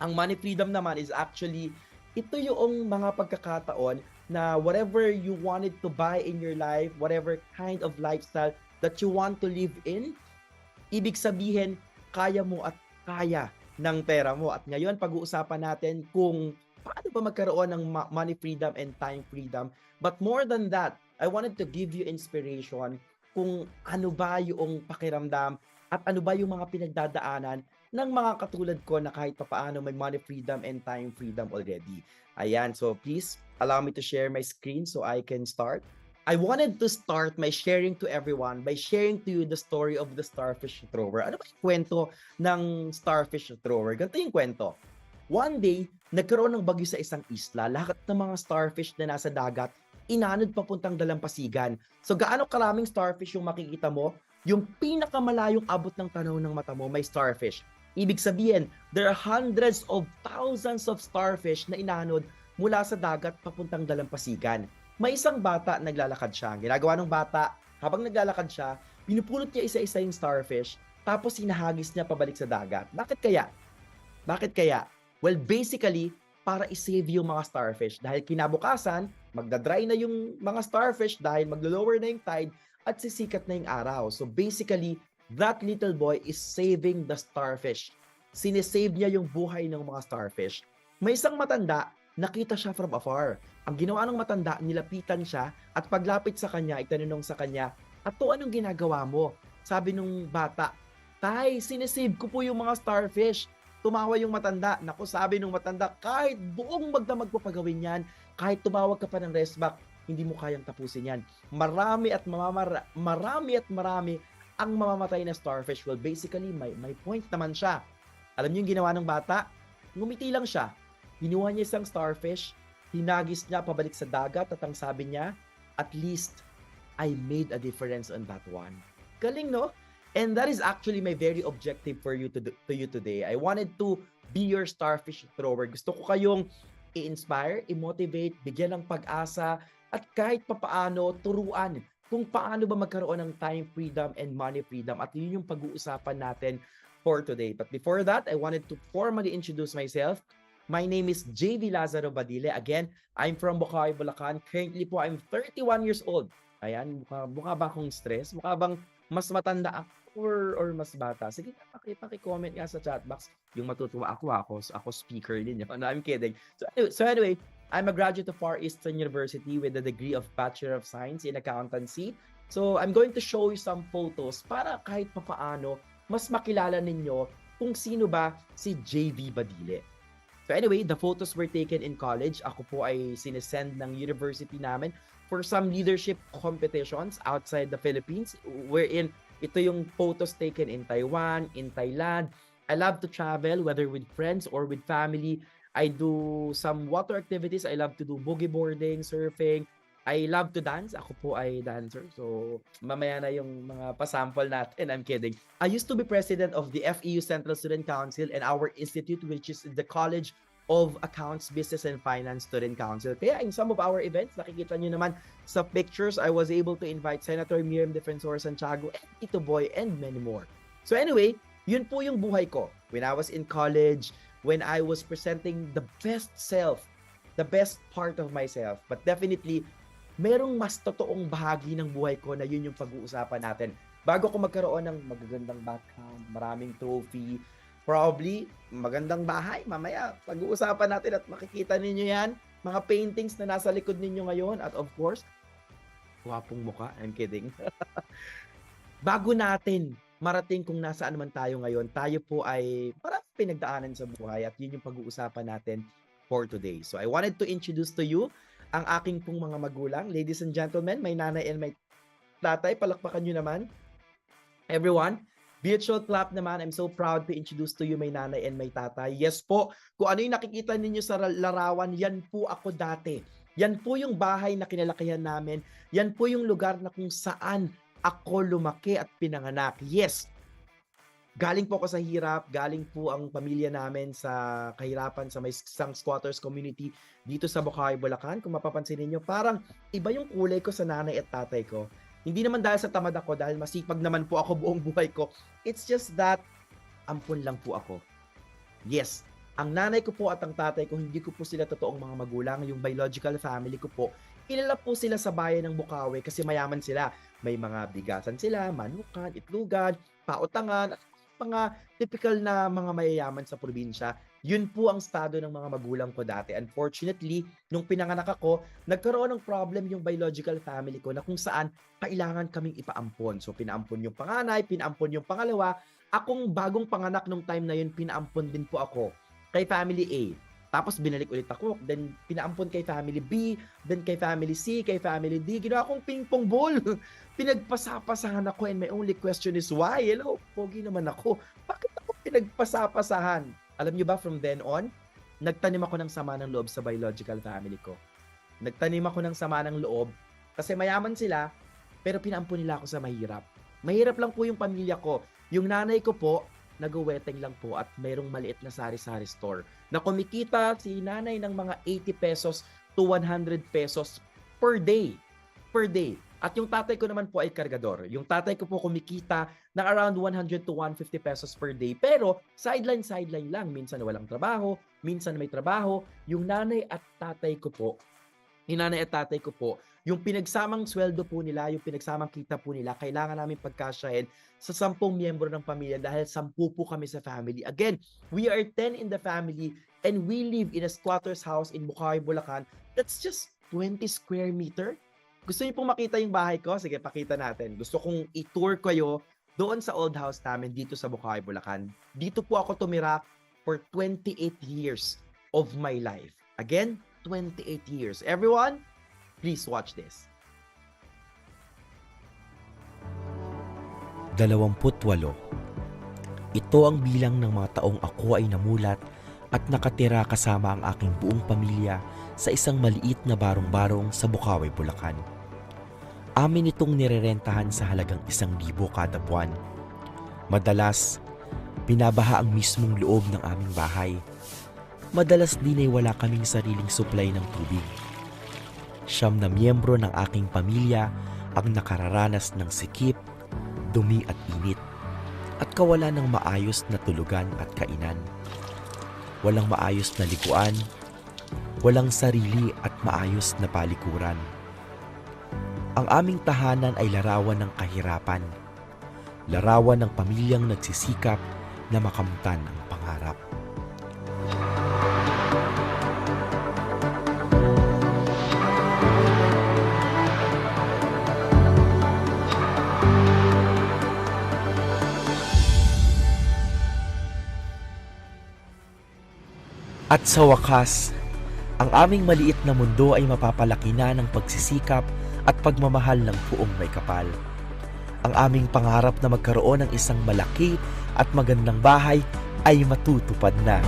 Ang money freedom naman is actually, ito yung mga pagkakataon na whatever you wanted to buy in your life, whatever kind of lifestyle that you want to live in, ibig sabihin, kaya mo at kaya ng pera mo. At ngayon, pag-uusapan natin kung paano ba magkaroon ng money freedom and time freedom. But more than that, I wanted to give you inspiration kung ano ba yung pakiramdam at ano ba yung mga pinagdadaanan ng mga katulad ko na kahit papaano may money freedom and time freedom already. Ayan, so please allow me to share my screen so I can start. I wanted to start my sharing to everyone by sharing to you the story of the starfish thrower. Ano ba yung kwento ng starfish thrower? Ganito yung kwento. One day, nagkaroon ng bagyo sa isang isla. Lahat ng mga starfish na nasa dagat, inanod papuntang dalampasigan. So gaano karaming starfish yung makikita mo? Yung pinakamalayong abot ng tanaw ng mata mo, may starfish. Ibig sabihin, there are hundreds of thousands of starfish na inanod mula sa dagat papuntang dalampasigan. May isang bata naglalakad siya. Ang ginagawa ng bata, habang naglalakad siya, pinupulot niya isa-isa yung starfish, tapos hinahagis niya pabalik sa dagat. Bakit kaya? Bakit kaya? Well, basically, para i-save yung mga starfish. Dahil kinabukasan, magdadry na yung mga starfish dahil maglo-lower na yung tide at sisikat na yung araw. So basically, that little boy is saving the starfish. Sinesave niya yung buhay ng mga starfish. May isang matanda, nakita siya from afar. Ang ginawa ng matanda, nilapitan siya at paglapit sa kanya, itanunong sa kanya, "Ato, anong ginagawa mo?" Sabi nung bata, Tay, sinesave ko po yung mga starfish. Tumawa yung matanda. Naku, sabi nung matanda, kahit buong magdamag mo pagawin yan, kahit tumawag ka pa ng restback, hindi mo kayang tapusin yan. Marami ang mamamatay na starfish. Well, basically, may point naman siya. Alam niyo yung ginawa ng bata? Ngumiti lang siya. Hinuha niya isang starfish, hinagis niya pabalik sa dagat at ang sabi niya, at least, I made a difference on that one. Galing, no? And that is actually my very objective for you to you today. I wanted to be your starfish thrower. Gusto ko kayong i-inspire, i-motivate, bigyan ng pag-asa, at kahit papaano turuan kung paano ba magkaroon ng time freedom and money freedom. At yun yung pag-uusapan natin for today. But before that, I wanted to formally introduce myself. My name is JV Lazaro Badile. Again, I'm from Bukawi, Bulacan. Currently po, I'm 31 years old. Ayan, mukha ba akong stress? Mukha bang mas matanda ako or mas bata? Sige, paki-comment nga sa chat box. Yung matutuwa ako speaker din yun. No, I'm kidding. So anyway, I'm a graduate of Far Eastern University with a degree of Bachelor of Science in Accountancy. So I'm going to show you some photos para kahit papaano mas makilala ninyo kung sino ba si JV Badile. So anyway, the photos were taken in college. Ako po ay sinesend ng university namin for some leadership competitions outside the Philippines, wherein ito yung photos taken in Taiwan, in Thailand. I love to travel, whether with friends or with family. I do some water activities. I love to do boogie boarding, surfing. I love to dance. Ako po ay dancer. So, mamaya na yung mga pasample natin. I'm kidding. I used to be president of the FEU Central Student Council and our institute, which is the College of Accounts, Business and Finance Student Council. Kaya in some of our events, nakikita nyo naman sa pictures, I was able to invite Senator Miriam Defensor Santiago and Tito Boy and many more. So anyway, yun po yung buhay ko. When I was in college, when I was presenting the best self, the best part of myself. But definitely, merong mas totoong bahagi ng buhay ko na yun yung pag-uusapan natin. Bago ko magkaroon ng magagandang background, maraming trophy, probably magandang bahay, mamaya pag-uusapan natin at makikita ninyo yan, mga paintings na nasa likod ninyo ngayon at of course, wapong mukha, I'm kidding. Bago natin marating kung nasaan man tayo ngayon, tayo po ay parang pinagdaanan sa buhay at yun yung pag-uusapan natin for today. So I wanted to introduce to you ang aking pong mga magulang. Ladies and gentlemen, may nanay and may tatay. Palakpakan nyo naman. Everyone, virtual clap naman. I'm so proud to introduce to you may nanay and may tatay. Yes po, kung ano yung nakikita ninyo sa larawan, yan po ako dati. Yan po yung bahay na kinalakihan namin. Yan po yung lugar na kung saan ako lumaki at pinanganak. Yes, galing po ako sa hirap, galing po ang pamilya namin sa kahirapan sa may isang squatters community dito sa Bukawi, Bulacan. Kung mapapansin niyo, parang iba yung kulay ko sa nanay at tatay ko. Hindi naman dahil sa tamad ako, dahil masipag naman po ako buong buhay ko. It's just that, ampun lang po ako. Yes, ang nanay ko po at ang tatay ko, hindi ko po sila totoong mga magulang. Yung biological family ko po, kilala po sila sa bayan ng Bukawi kasi mayaman sila. May mga bigasan sila, manukan, itlugan, pautangan, mga typical na mga mayayaman sa probinsya. Yun po ang estado ng mga magulang ko dati. Unfortunately, nung pinanganak ako, nagkaroon ng problem yung biological family ko na kung saan kailangan kaming ipaampon. So, pinaampon yung panganay, pinaampon yung pangalawa. Akong bagong panganak nung time na yun, pinaampon din po ako kay family A. Tapos binalik ulit ako, then pinaampon kay family B, then kay family C, kay family D. Ginawa akong ping-pong ball. Pinagpasapasahan ako and my only question is why? Hello, pogi naman ako. Bakit ako pinagpasapasahan? Alam niyo ba, from then on, nagtanim ako ng sama ng loob sa biological family ko. Nagtanim ako ng sama ng loob kasi mayaman sila, pero pinaampon nila ako sa mahirap. Mahirap lang po yung pamilya ko. Yung nanay ko po, nag-weteng lang po at mayroong maliit na sari-sari store na kumikita si nanay ng mga 80 pesos to 100 pesos per day. Per day. At yung tatay ko naman po ay kargador. Yung tatay ko po kumikita ng around 100 to 150 pesos per day. Pero sideline lang. Minsan walang trabaho, minsan may trabaho. Yung nanay at tatay ko po, yung pinagsamang sweldo po nila, yung pinagsamang kita po nila, kailangan namin pagkasyahin sa 10 miyembro ng pamilya dahil 10 po kami sa family. Again, we are 10 in the family and we live in a squatter's house in Bukawi, Bulacan. That's just 20 square meter. Gusto niyo pong makita yung bahay ko? Sige, pakita natin. Gusto kong i-tour kayo doon sa old house namin dito sa Bukawi, Bulacan. Dito po ako tumira for 28 years of my life. Again, 28 years. Everyone, please watch this. 28. Ito ang bilang ng mga taong ako ay namulat at nakatira kasama ang aking buong pamilya sa isang maliit na barong-barong sa Bukawi, Bulacan. Amin itong nirerentahan sa halagang 1,000 kada buwan. Madalas, binabaha ang mismong loob ng aming bahay. Madalas din ay wala kaming sariling supply ng tubig. 9 na miyembro ng aking pamilya ang nakararanas ng sikip, dumi at init, at kawalan ng maayos na tulugan at kainan. Walang maayos na liguan, walang sarili at maayos na palikuran. Ang aming tahanan ay larawan ng kahirapan, larawan ng pamilyang nagsisikap na makamtan ang pangarap. At sa wakas, ang aming maliit na mundo ay mapapalaki na ng pagsisikap at pagmamahal ng puong may kapal. Ang aming pangarap na magkaroon ng isang malaki at magandang bahay ay matutupad na.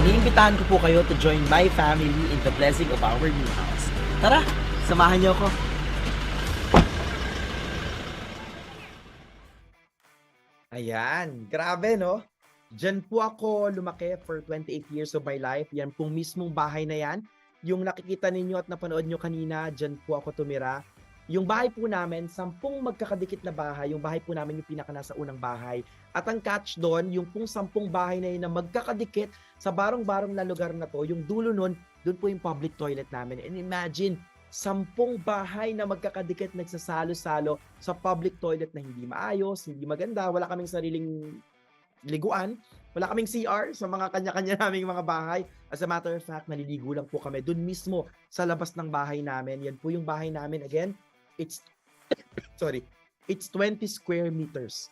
Iniimbitahan ko po kayo to join my family in the blessing of our new house. Tara, samahan niyo ako. Ayan, grabe no? Diyan po ako lumaki for 28 years of my life. Yan pong mismong bahay na yan. Yung nakikita ninyo at napanood nyo kanina, diyan po ako tumira. Yung bahay po namin, 10 magkakadikit na bahay. Yung bahay po namin yung pinaka nasa unang bahay. At ang catch doon, yung pong 10 bahay na yun na magkakadikit sa barong-barong na lugar na to, yung dulo nun, doon po yung public toilet namin. And imagine, 10 bahay na magkakadikit nagsasalo-salo sa public toilet na hindi maayos, hindi maganda, wala kaming sariling liguan, wala kaming CR sa mga kanya-kanya naming mga bahay. As a matter of fact, naliligo lang po kami doon mismo sa labas ng bahay namin. Yan po yung bahay namin. Again, it's 20 square meters.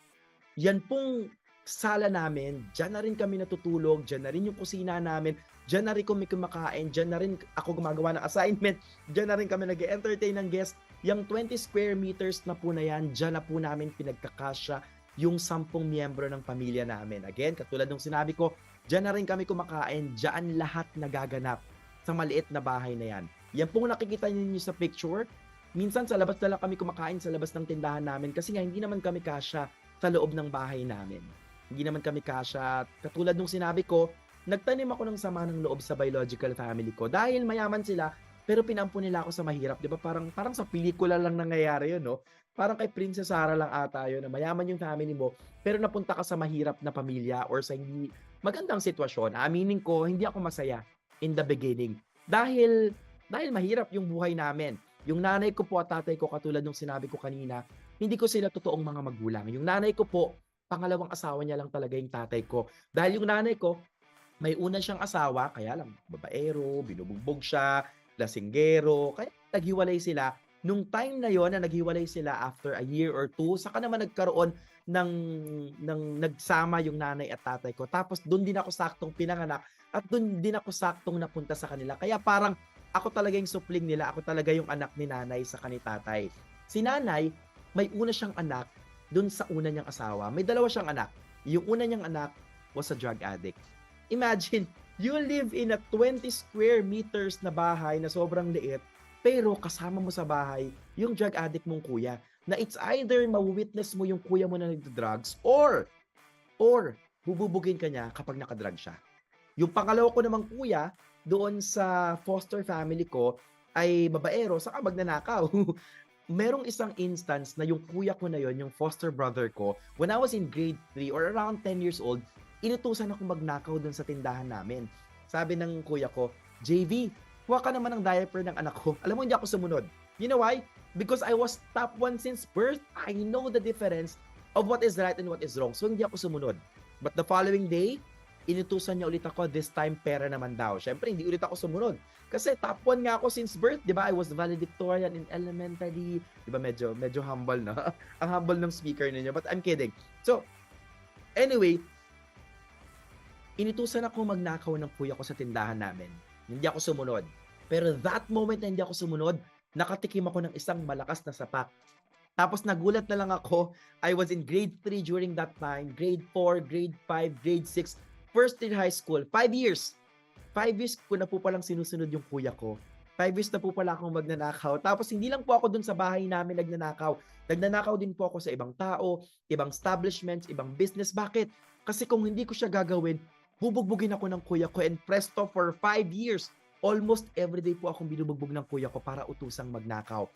Yan pong sala namin, dyan na rin kami natutulog, dyan na rin yung kusina namin, dyan na rin kami kumakain, dyan na rin ako gumagawa ng assignment, dyan na rin kami nag-entertain ng guest. Yung 20 square meters na po na yan, dyan na po namin pinagkakasya yung 10 miyembro ng pamilya namin. Again, katulad ng sinabi ko, dyan na rin kami kumakain, dyan lahat nagaganap sa maliit na bahay na yan. Yan pong nakikita niyo sa picture, minsan sa labas na lang kami kumakain sa labas ng tindahan namin kasi nga hindi naman kami kasya sa loob ng bahay namin. Hindi naman kami kasya. Katulad nung sinabi ko, nagtanim ako ng sama ng loob sa biological family ko dahil mayaman sila pero pinampo nila ako sa mahirap. Di ba? Parang sa pelikula lang nangyayari yun, no? Parang kay Princess Sarah lang ata yun na mayaman yung family mo pero napunta ka sa mahirap na pamilya or sa hindi magandang sitwasyon. Aminin ko, hindi ako masaya in the beginning. Dahil mahirap yung buhay namin. Yung nanay ko po at tatay ko, katulad nung sinabi ko kanina, hindi ko sila totoong mga magulang. Yung nanay ko po, pangalawang asawa niya lang talaga yung tatay ko. Dahil yung nanay ko, may una siyang asawa, kaya lang babaero, binubugbog siya, lasinggero, kaya naghiwalay sila. Nung time na yon na naghiwalay sila after a year or two, saka naman nagkaroon ng nagsama yung nanay at tatay ko. Tapos doon din ako saktong pinanganak at doon din ako saktong napunta sa kanila. Kaya parang ako talaga yung supling nila, ako talaga yung anak ni nanay sa kani tatay. Si nanay, may una siyang anak doon sa una niyang asawa. May dalawa siyang anak. Yung una niyang anak was a drug addict. Imagine, you live in a 20 square meters na bahay na sobrang liit, pero kasama mo sa bahay yung drug addict mong kuya. Na it's either ma-witness mo yung kuya mo na nagdo-drugs or bububugin ka niya kapag nakadrug siya. Yung pangalawa ko namang kuya, doon sa foster family ko, ay babaero, saka magnanakaw. Merong isang instance na yung kuya ko na yon, yung foster brother ko, when I was in grade 3 or around 10 years old, inutusan ako magnakaw dun sa tindahan namin. Sabi ng kuya ko, JV, kuha ka naman ng diaper ng anak ko. Alam mo, hindi ako sumunod. You know why? Because I was top 1 since birth. I know the difference of what is right and what is wrong. So, hindi ako sumunod. But the following day, inutusan niya ulit ako, this time pera naman daw. Syempre, hindi ulit ako sumunod. Kasi top 1 nga ako since birth, di ba? I was valedictorian in elementary. Di ba, medyo humble, no? Ang humble ng speaker ninyo. But I'm kidding. So, anyway, inutusan ako magnakaw ng kuya ko sa tindahan namin. Hindi ako sumunod. Pero that moment na hindi ako sumunod, nakatikim ako ng isang malakas na sapak. Tapos nagulat na lang ako, I was in grade 3 during that time, grade 4, grade 5, grade 6, first year high school, 5 years. 5 years ko na po palang sinusunod yung kuya ko. 5 years na po pala akong magnanakaw. Tapos hindi lang po ako dun sa bahay namin nagnanakaw. Nagnanakaw din po ako sa ibang tao, ibang establishments, ibang business. Bakit? Kasi kung hindi ko siya gagawin, bubugbugin ako ng kuya ko, and presto for 5 years. Almost everyday po akong binubugbog ng kuya ko para utusang magnakaw.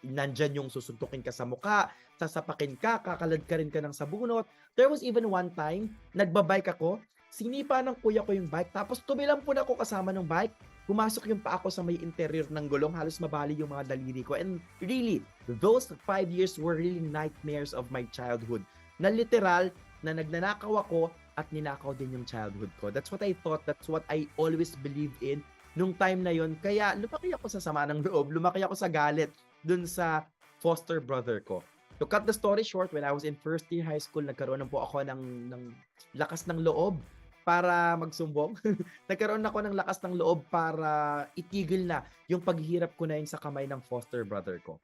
Nandyan yung susuntukin ka sa muka, sasapakin ka, kakalad ka rin ka ng sabunot. There was even one time, nagbabike ako, sinipa ng kuya ko yung bike, tapos tumilampon ako kasama ng bike, pumasok yung paa ko sa may interior ng gulong, halos mabali yung mga daliri ko. And really, those 5 years were really nightmares of my childhood. Na literal, na nagnanakaw ako at ninakaw din yung childhood ko. That's what I thought, that's what I always believed in nung time na yon. Kaya lumaki ako sa sama ng loob, lumaki ako sa galit dun sa foster brother ko. To cut the story short, when I was in first year high school, nagkaroon na po ako ng lakas ng loob para magsumbong. Nagkaroon ako ng lakas ng loob para itigil na yung paghihirap ko na yun sa kamay ng foster brother ko.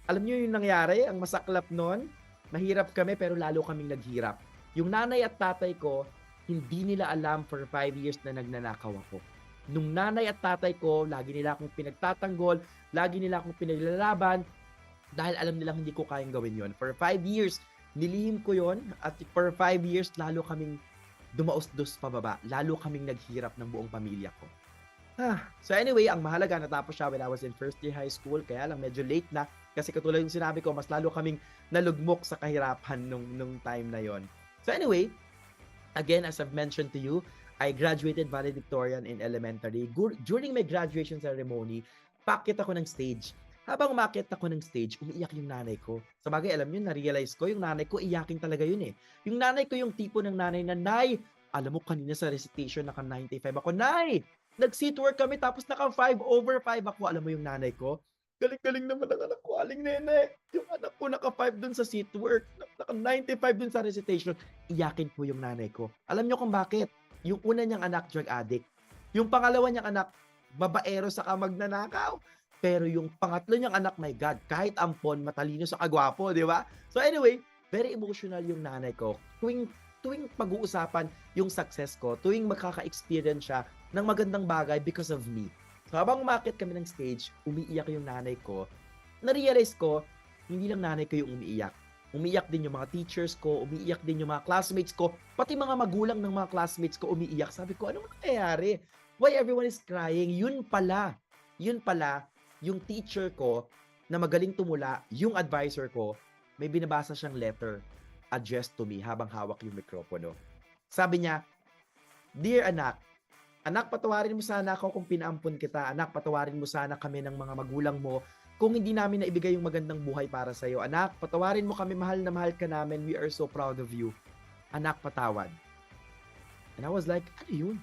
Alam niyo yung nangyari? Ang masaklap nun, mahirap kami pero lalo kaming naghirap. Yung nanay at tatay ko, hindi nila alam for 5 years na nagnanakaw ako. Nung nanay at tatay ko, lagi nila akong pinagtatanggol, lagi nila akong pinaglalaban, dahil alam nilang hindi ko kayang gawin yon. For 5 years, nilihim ko yon, at for 5 years, lalo kaming dumaos-dos pababa. Lalo kaming naghirap ng buong pamilya ko. So anyway, ang mahalaga, natapos siya when I was in first year high school, kaya lang medyo late na, kasi katulad yung sinabi ko, mas lalo kaming nalugmok sa kahirapan nung time na yon. So anyway, again, as I've mentioned to you, I graduated valedictorian in elementary. During my graduation ceremony, pakit ako ng stage. Habang umakyat ako ng stage, umiiyak yung nanay ko. Sa bagay, alam nyo, na-realize ko, yung nanay ko, iyakin talaga yun eh. Yung nanay ko, yung tipo ng nanay na, Nay, alam mo kanina sa recitation, naka 95 ako. Nay, nag-seat work kami, tapos naka 5/5 ako. Alam mo yung nanay ko? Galing-galing naman ang anak ko, aling nene. Yung anak ko naka 5 dun sa seat work, naka 95 dun sa recitation. Iyakin po yung nanay ko. Alam nyo kung bakit? Yung una niyang anak, drug addict. Yung pangalawa niyang anak, babaero saka magnanakaw. Pero yung pangatlo niyang anak, my God, kahit ampon, matalino sa kagwapo, di ba? So anyway, very emotional yung nanay ko. Tuwing pag-uusapan yung success ko, tuwing makaka-experience siya ng magandang bagay because of me. So habang umakit kami ng stage, umiiyak yung nanay ko. Na-realize ko, hindi lang nanay ko yung umiiyak. Umiiyak din yung mga teachers ko, umiiyak din yung mga classmates ko, pati mga magulang ng mga classmates ko umiiyak. Sabi ko, ano nangyayari? Why everyone is crying? Yun pala, yung teacher ko na magaling tumula, yung advisor ko, may binabasa siyang letter addressed to me habang hawak yung mikropono. Sabi niya, Dear anak, patawarin mo sana ako kung pinaampun kita. Anak, patawarin mo sana kami ng mga magulang mo kung hindi namin naibigay yung magandang buhay para sa'yo. Anak, patawarin mo kami, mahal na mahal ka namin. We are so proud of you. Anak, patawad. And I was like, ano yun?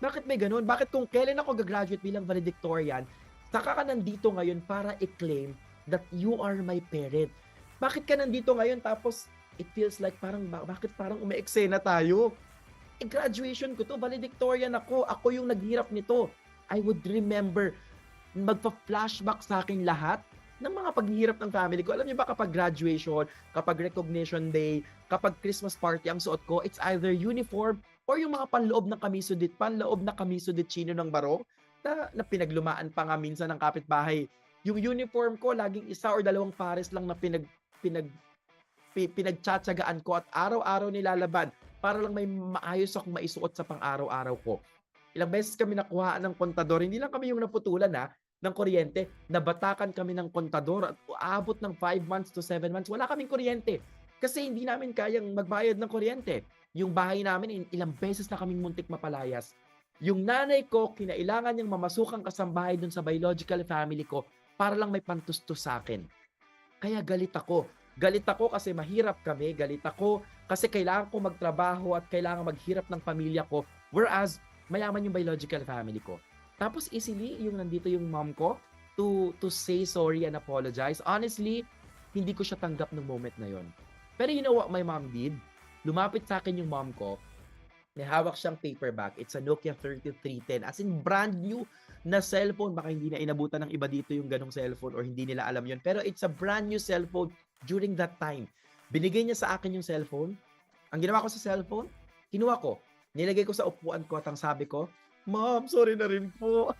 Bakit may ganun? Bakit kung kailan ako gagraduate bilang valedictorian, saka ka nandito ngayon para i-claim that you are my parent? Bakit ka nandito ngayon tapos it feels like bakit parang umeeksena tayo? Graduation ko to, valedictorian ako. Ako yung naghirap nito. I would remember, magpa-flashback sa akin lahat ng mga paghihirap ng family ko. Alam niyo ba, kapag graduation, kapag recognition day, kapag Christmas party, ang suot ko, it's either uniform or yung mga panloob na kamiso dit chino ng barong na pinaglumaan pa nga minsan ng kapitbahay. Yung uniform ko, laging isa or dalawang pares lang na pinagtsatsagaan ko at araw-araw nilalaban para lang may maayos akong maisuot sa pang-araw-araw ko. Ilang beses kami nakuhaan ng kontador, hindi lang kami yung naputulan ng kuryente, nabatakan kami ng kontador at aabot ng 5 months to 7 months, wala kaming kuryente. Kasi hindi namin kayang magbayad ng kuryente. Yung bahay namin, ilang beses na kaming muntik mapalayas. Yung nanay ko, kinailangan niyang mamasukang kasambahay dun sa biological family ko para lang may pantustos sa akin. Kaya galit ako. Galit ako kasi mahirap kami. Galit ako Kasi kailangan ko magtrabaho at kailangan maghirap ng pamilya ko. Whereas, mayaman yung biological family ko. Tapos easily, yung nandito yung mom ko to say sorry and apologize. Honestly, hindi ko siya tanggap ng moment na yon. Pero you know what my mom did? Lumapit sa akin yung mom ko, may hawak siyang paper bag. It's a Nokia 3310. As in, brand new na cellphone. Baka hindi na inabutan ng iba dito yung ganong cellphone or hindi nila alam yon. Pero it's a brand new cellphone during that time. Binigay niya sa akin yung cellphone. Ang ginawa ko sa cellphone, kinuha ko. Nilagay ko sa upuan ko at ang sabi ko, Mom, sorry na rin po.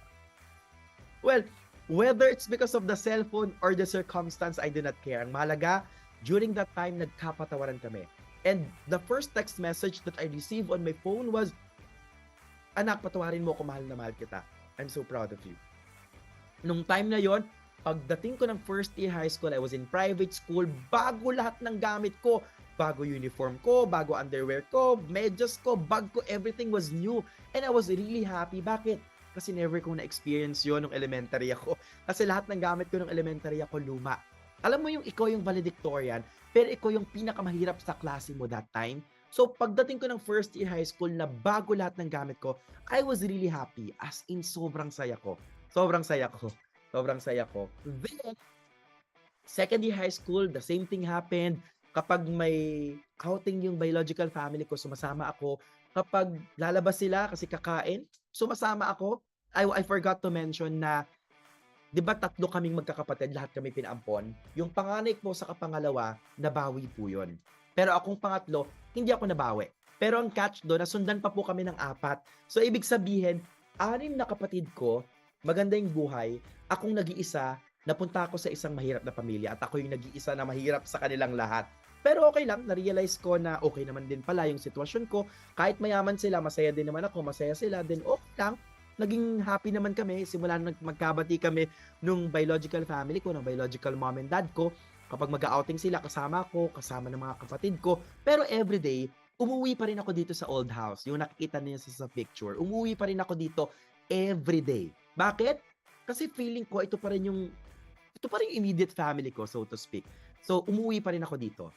Well, whether it's because of the cellphone or the circumstance, I do not care. Ang mahalaga, during that time, nagkapatawaran kami. And the first text message that I received on my phone was, Anak, patawarin mo ako, mahal na mahal kita. I'm so proud of you. Nung time na yon, pagdating ko ng first year high school, I was in private school, bago lahat ng gamit ko, bago uniform ko, bago underwear ko, medyas ko, bag ko, everything was new. And I was really happy. Bakit? Kasi never ko na-experience yun nung elementary ako. Kasi lahat ng gamit ko nung elementary ako luma. Alam mo yung ikaw yung valedictorian, pero ikaw yung pinakamahirap sa klase mo that time. So pagdating ko ng first year high school na bago lahat ng gamit ko, I was really happy. As in, sobrang saya ko. Sobrang saya ko. Sobrang saya ko. Then, second year high school, the same thing happened. Kapag may outing yung biological family ko, sumasama ako. Kapag lalabas sila kasi kakain, sumasama ako. I forgot to mention na, di ba 3 kaming magkakapatid, lahat kami pinaampon? Yung panganay ko sa kapangalawa, nabawi po yun. Pero akong pangatlo, hindi ako nabawi. Pero ang catch doon, nasundan pa po kami ng 4. So ibig sabihin, 6 na kapatid ko, maganda yung buhay, akong nag-iisa, napunta ako sa isang mahirap na pamilya at ako yung nag-iisa na mahirap sa kanilang lahat. Pero okay lang, na-realize ko na okay naman din pala yung sitwasyon ko. Kahit mayaman sila, masaya din naman ako, masaya sila, din okay lang. Naging happy naman kami, simula na magkabati kami nung biological family ko, ng biological mom and dad ko. Kapag mag-outing sila, kasama ko, kasama ng mga kapatid ko. Pero everyday, umuwi pa rin ako dito sa old house. Yung nakikita niyo sa picture, umuwi pa rin ako dito everyday. Bakit? Kasi feeling ko, ito pa rin yung immediate family ko, so to speak. So, umuwi pa rin ako dito.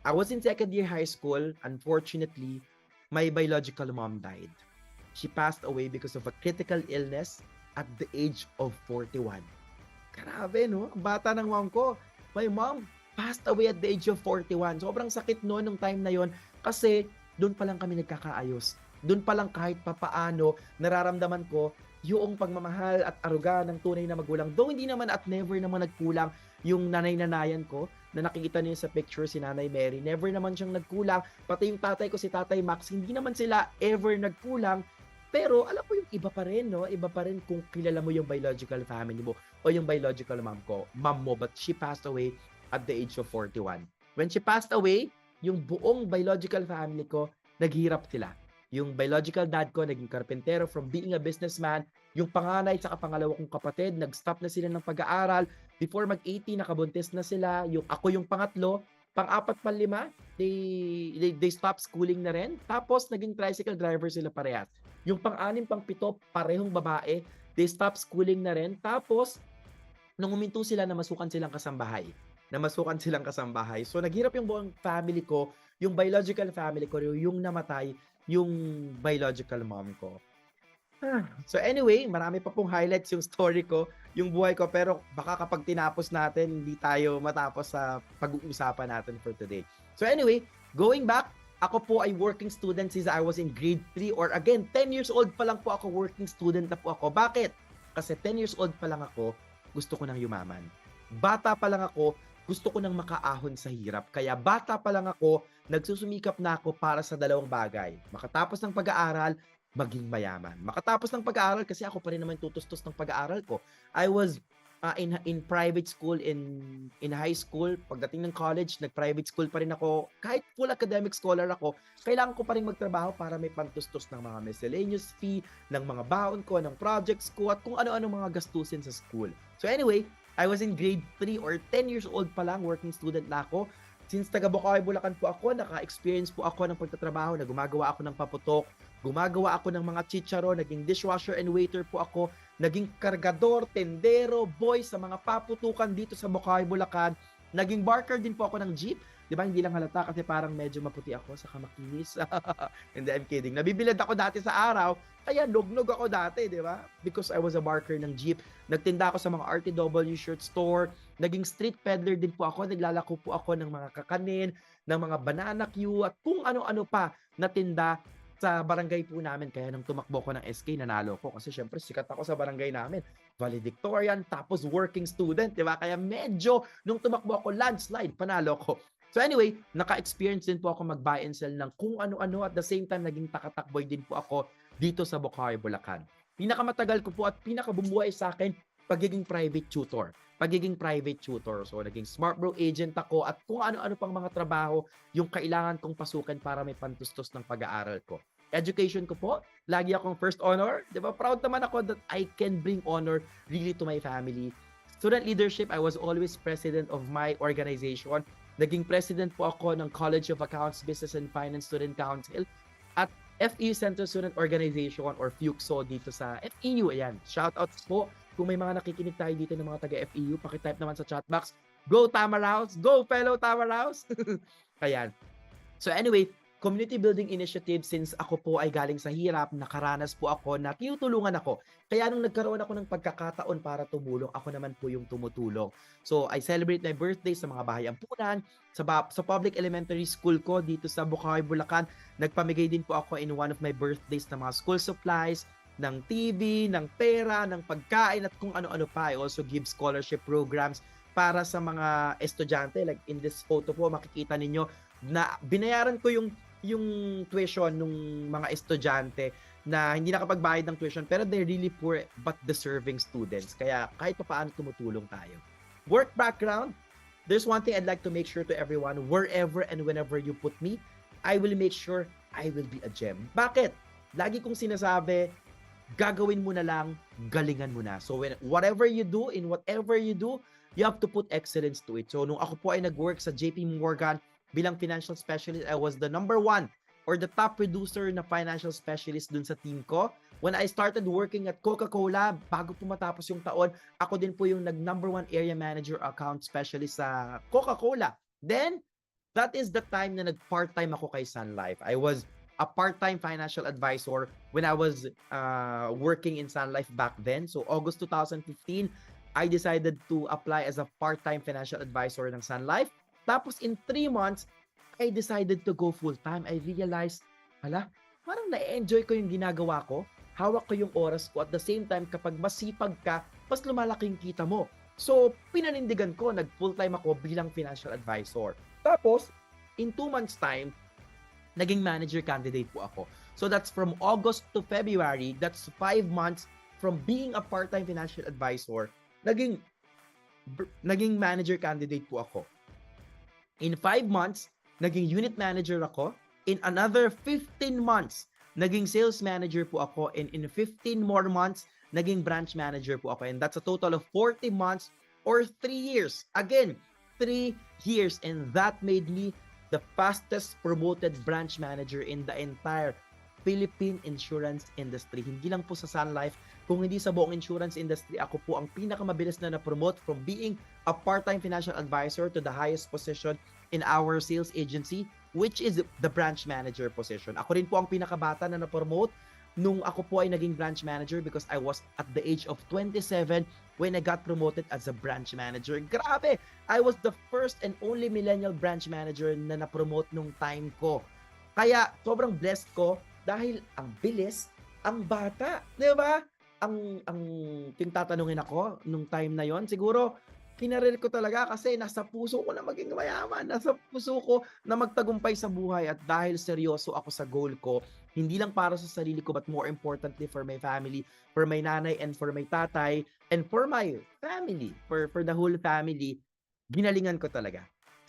I was in second year high school. Unfortunately, my biological mom died. She passed away because of a critical illness at the age of 41. Grabe, no? Ang bata ng mom ko. My mom passed away at the age of 41. Sobrang sakit no nung time na yon kasi doon pa lang kami nagkakaayos. Doon pa lang kahit papaano nararamdaman ko yung pagmamahal at aruga ng tunay na magulang. Though hindi naman at never naman nagkulang yung nanay-nanayan ko na nakikita niyo sa picture, si Nanay Mary. Never naman siyang nagkulang. Pati yung tatay ko, si Tatay Max, hindi naman sila ever nagkulang. Pero alam mo yung iba pa rin, no? Iba pa rin kung kilala mo yung biological family mo o yung biological mom mo. But she passed away at the age of 41. When she passed away, yung buong biological family ko, naghirap sila. Yung biological dad ko, naging karpentero from being a businessman. Yung panganay sa pangalawa kong kapatid, nag-stop na sila ng pag-aaral. Before mag-18, nakabuntis na sila. Ako yung pangatlo. Pang-4, pang-5, they stopped schooling na rin. Tapos, naging tricycle driver sila parehas. Yung pang-6, pang-7, parehong babae. They stopped schooling na rin. Tapos, nung uminto sila, namasukan silang kasambahay. So, naghirap yung buong family ko, yung biological family ko, yung namatay, yung biological mom ko. So anyway, marami pa pong highlights yung story ko, yung buhay ko, pero baka kapag tinapos natin, hindi tayo matapos sa pag-uusapan natin for today. So anyway, going back, ako po ay working student since I was in grade 3 or again, 10 years old pa lang po ako, working student na po ako. Bakit? Kasi 10 years old pa lang ako, gusto ko nang yumaman. Bata pa lang ako, gusto ko nang makaahon sa hirap. Kaya bata pa lang ako, nagsusumikap na ako para sa 2 bagay. Makatapos ng pag-aaral, maging mayaman. Makatapos ng pag-aaral kasi ako pa rin naman tutustos ng pag-aaral ko. I was in private school in high school. Pagdating ng college, nag-private school pa rin ako. Kahit full academic scholar ako, kailangan ko pa rin magtrabaho para may pantustos ng mga miscellaneous fee, ng mga baon ko, ng projects ko, at kung ano-ano mga gastusin sa school. So anyway, I was in grade 3 or 10 years old pa lang, working student na ako. Since taga Bukawi, Bulacan po ako, naka-experience po ako ng pagtatrabaho na gumagawa ako ng paputok, gumagawa ako ng mga chicharo, naging dishwasher and waiter po ako, naging kargador, tendero, boy sa mga paputukan dito sa Bukawi, Bulacan, naging barker din po ako ng jeep Di ba, hindi lang halata kasi parang medyo maputi ako sa kamakinis. Hindi, I'm kidding. Nabibilad ako dati sa araw, kaya nog ako dati, di ba? Because I was a barker ng jeep. Nagtinda ako sa mga RTW shirt store. Naging street peddler din po ako. Naglalako po ako ng mga kakanin, ng mga banana queue, at kung ano-ano pa na tinda sa barangay po namin. Kaya nung tumakbo ko ng SK, nanalo ko. Kasi syempre, sikat ako sa barangay namin. Valedictorian, tapos working student, di ba? Kaya medyo, nung tumakbo ako, landslide, panalo ko. So anyway, naka-experience din po ako mag-buy and sell ng kung ano-ano, at the same time, naging takatakboy din po ako dito sa Bukawi, Bulacan. Pinakamatagal ko po at pinakabumuhay sa akin, pagiging private tutor. So, naging smart bro agent ako at kung ano-ano pang mga trabaho yung kailangan kong pasukan para may pantustos ng pag-aaral ko. Education ko po, lagi akong first honor. Diba? Proud naman ako that I can bring honor really to my family. Student leadership, I was always president of my organization. Naging president po ako ng College of Accounts, Business and Finance Student Council at FEU Central Student Organization or FEUCSO dito sa FEU. Ayan, shoutouts po. Kung may mga nakikinig tayo dito ng mga taga-FEU, pakitype naman sa chat box. Go Tamaraos! Go fellow Tamaraos! Ayan. So anyway, community building initiative, since ako po ay galing sa hirap, nakaranas po ako na tinutulungan ako. Kaya nung nagkaroon ako ng pagkakataon para tumulong, ako naman po yung tumutulong. So I celebrate my birthday sa mga bahay ampunan, sa public elementary school ko dito sa Bukawi, Bulacan. Nagpamigay din po ako in one of my birthdays ng mga school supplies, ng TV, ng pera, ng pagkain at kung ano-ano pa. I also give scholarship programs para sa mga estudyante. Like in this photo po, makikita ninyo na binayaran ko yung tuition ng mga estudyante na hindi nakapagbayad ng tuition pero they're really poor but deserving students. Kaya kahit pa paano tumutulong tayo. Work background, there's one thing I'd like to make sure to everyone, wherever and whenever you put me, I will make sure I will be a gem. Bakit? Lagi kong sinasabi, gagawin mo na lang, galingan mo na. So whatever you do, you have to put excellence to it. So nung ako po ay nag-work sa JP Morgan bilang financial specialist, I was the number one or the top producer na financial specialist dun sa team ko. When I started working at Coca-Cola, bago po matapos yung taon, ako din po yung number one area manager account specialist sa Coca-Cola. Then, that is the time na nag-part-time ako kay Sun Life. I was a part-time financial advisor when I was working in Sun Life back then. So August 2015, I decided to apply as a part-time financial advisor ng Sun Life. Tapos in 3 months, I decided to go full-time. I realized, parang na-enjoy ko yung ginagawa ko. Hawak ko yung oras ko. At the same time, kapag masipag ka, mas lumalaki yung kita mo. So, pinanindigan ko, nag-full-time ako bilang financial advisor. Tapos, in 2 months' time, naging manager candidate po ako. So that's from August to February, that's 5 months from being a part-time financial advisor, naging manager candidate po ako. In 5 months, naging unit manager ako. In another 15 months, naging sales manager po ako. And in 15 more months, naging branch manager po ako. And that's a total of 40 months or 3 years. Again, 3 years. And that made me the fastest promoted branch manager in the entire Philippine insurance industry. Hindi lang po sa Sun Life, kung hindi sa buong insurance industry, ako po ang pinakamabilis na na-promote from being a part-time financial advisor to the highest position in our sales agency, which is the branch manager position. Ako rin po ang pinakabata na na-promote nung ako po ay naging branch manager because I was at the age of 27 when I got promoted as a branch manager. Grabe! I was the first and only millennial branch manager na na-promote nung time ko. Kaya sobrang blessed ko dahil ang bilis, ang bata, di ba? Ang tatanungin ako nung time na yon, siguro kinarir ko talaga kasi nasa puso ko na maging mayaman, nasa puso ko na magtagumpay sa buhay at dahil seryoso ako sa goal ko, hindi lang para sa sarili ko but more importantly for my family, for my nanay and for my tatay and for my family, for the whole family, ginalingan ko talaga.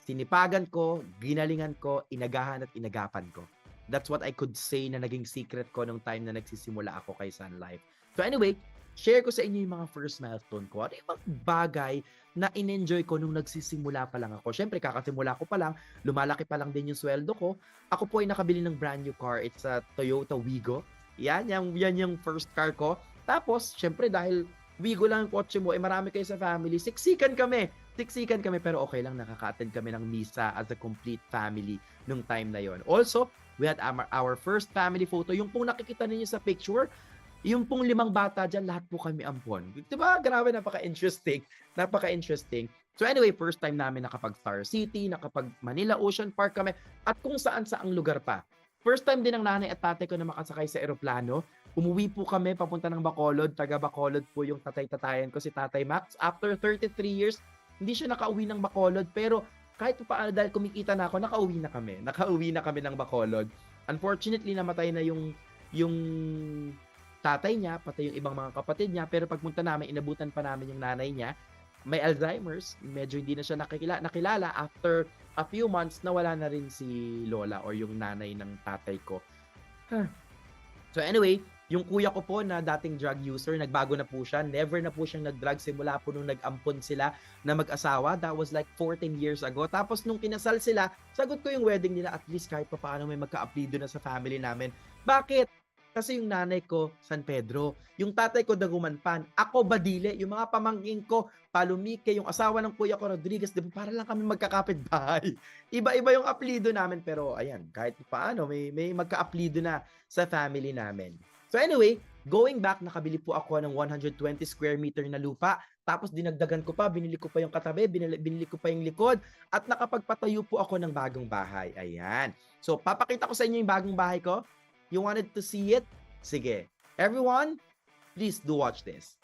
Sinipagan ko, ginalingan ko, inagahan at inagapan ko. That's what I could say na naging secret ko nung time na nagsisimula ako kay Sun Life. So anyway, share ko sa inyo yung mga first milestone ko. Ano yung mga bagay na in-enjoy ko nung nagsisimula pa lang ako. Siyempre, kakasimula ko pa lang, lumalaki pa lang din yung sweldo ko. Ako po ay nakabili ng brand new car. It's a Toyota Wigo. Yan yung first car ko. Tapos, siyempre, dahil Wigo lang ang kotse mo, marami kayo sa family, siksikan kami. siksikan kami pero okay lang, nakaka-attend kami ng misa as a complete family nung time na yon. Also, we had our first family photo. Yung pong nakikita ninyo sa picture, yung pong 5 bata dyan, lahat po kami ampon. Diba? Grabe, napaka-interesting. Napaka-interesting. So anyway, first time namin nakapag Star City, nakapag Manila Ocean Park kami, at kung saan-saang lugar pa. First time din ng nanay at tatay ko na makasakay sa eroplano. Umuwi po kami papunta ng Bacolod. Taga Bacolod po yung tatay-tatayan ko, si Tatay Max. After 33 years, hindi siya nakauwi ng Bacolod, pero kahit pa paano dahil kumikita na ako, nakauwi na kami. Nakauwi na kami ng Bacolod. Unfortunately, namatay na yung tatay niya, pati yung ibang mga kapatid niya, pero pagpunta namin, inabutan pa namin yung nanay niya. May Alzheimer's, medyo hindi na siya nakilala. After a few months, nawala na rin si Lola or yung nanay ng tatay ko. So anyway, yung kuya ko po na dating drug user, nagbago na po siya. Never na po siyang nag-drug simula po nung nag-ampon sila na mag-asawa. That was like 14 years ago. Tapos nung kinasal sila, sagot ko yung wedding nila, at least kahit pa paano may magka-apelido na sa family namin. Bakit? Kasi yung nanay ko, San Pedro. Yung tatay ko, Dagumanpan. Ako, Badile. Yung mga pamangkin ko, Palumike. Yung asawa ng kuya ko, Rodriguez. Diba? Para lang kami magkakapit-bahay. Iba-iba yung apelido namin. Pero ayan, kahit paano, may magka-apelido na sa family namin. So anyway, going back, nakabili po ako ng 120 square meter na lupa. Tapos dinagdagan ko pa, binili ko pa yung katabi, binili ko pa yung likod. At nakapagpatayo po ako ng bagong bahay. Ayan. So papakita ko sa inyo yung bagong bahay ko. You wanted to see it? Sige. Everyone, please do watch this.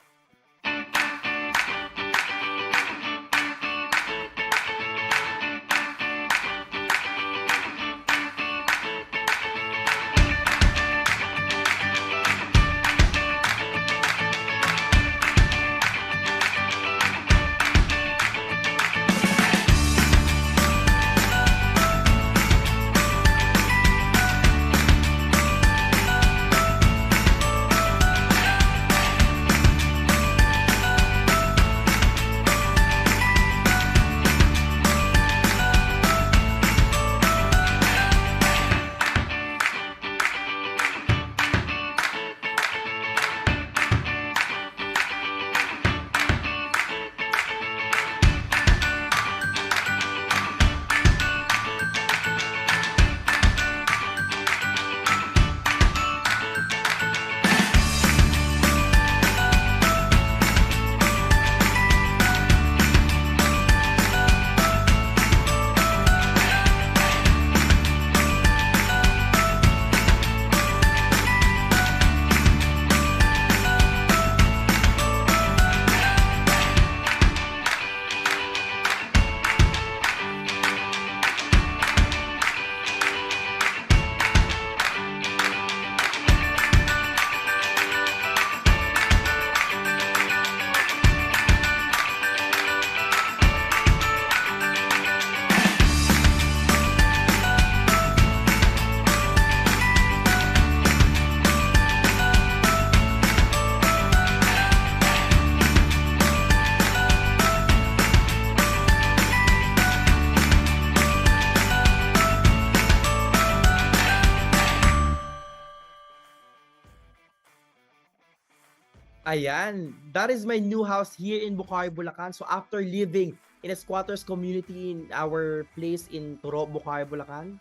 Ayan, that is my new house here in Bukawi, Bulacan. So after living in a squatters community in our place in Turo, Bukawi, Bulacan,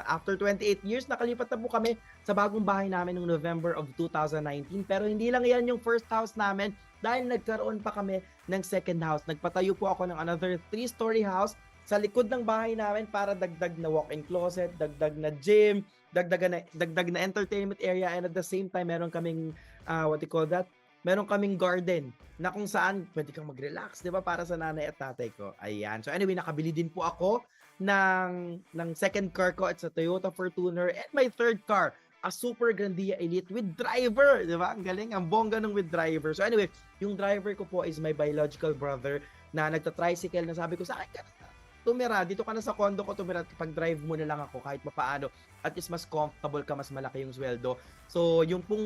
after 28 years, nakalipat na po kami sa bagong bahay namin noong November of 2019. Pero hindi lang yan yung first house namin dahil nagkaroon pa kami ng second house. Nagpatayo po ako ng another 3-story house sa likod ng bahay namin para dagdag na walk-in closet, dagdag na gym, dagdag na entertainment area, and at the same time, meron kaming, what you call that? Meron kaming garden na kung saan pwede kang mag-relax, di ba? Para sa nanay at tatay ko. Ayan. So anyway, nakabili din po ako ng second car ko. It's a Toyota Fortuner. And my third car, a Super Grandia Elite with driver. Di ba? Ang galing. Ang bongga ng with driver. So anyway, yung driver ko po is my biological brother na nagta-tricycle na sabi ko sa akin, tumira, dito ka na sa condo ko, tumira, pag-drive mo na lang ako kahit papaano. At least mas comfortable ka, mas malaki yung sweldo. So, yung pong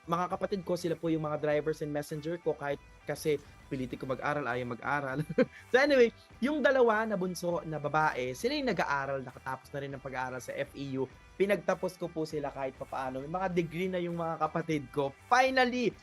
mga kapatid ko, sila po yung mga drivers and messenger ko kahit kasi piliti ko mag-aral, ayaw mag-aral. So anyway, yung dalawa na bunso na babae, sila yung nag-aaral, nakatapos na rin ng pag-aaral sa FEU. Pinagtapos ko po sila kahit papaano. May mga degree na yung mga kapatid ko. Finally!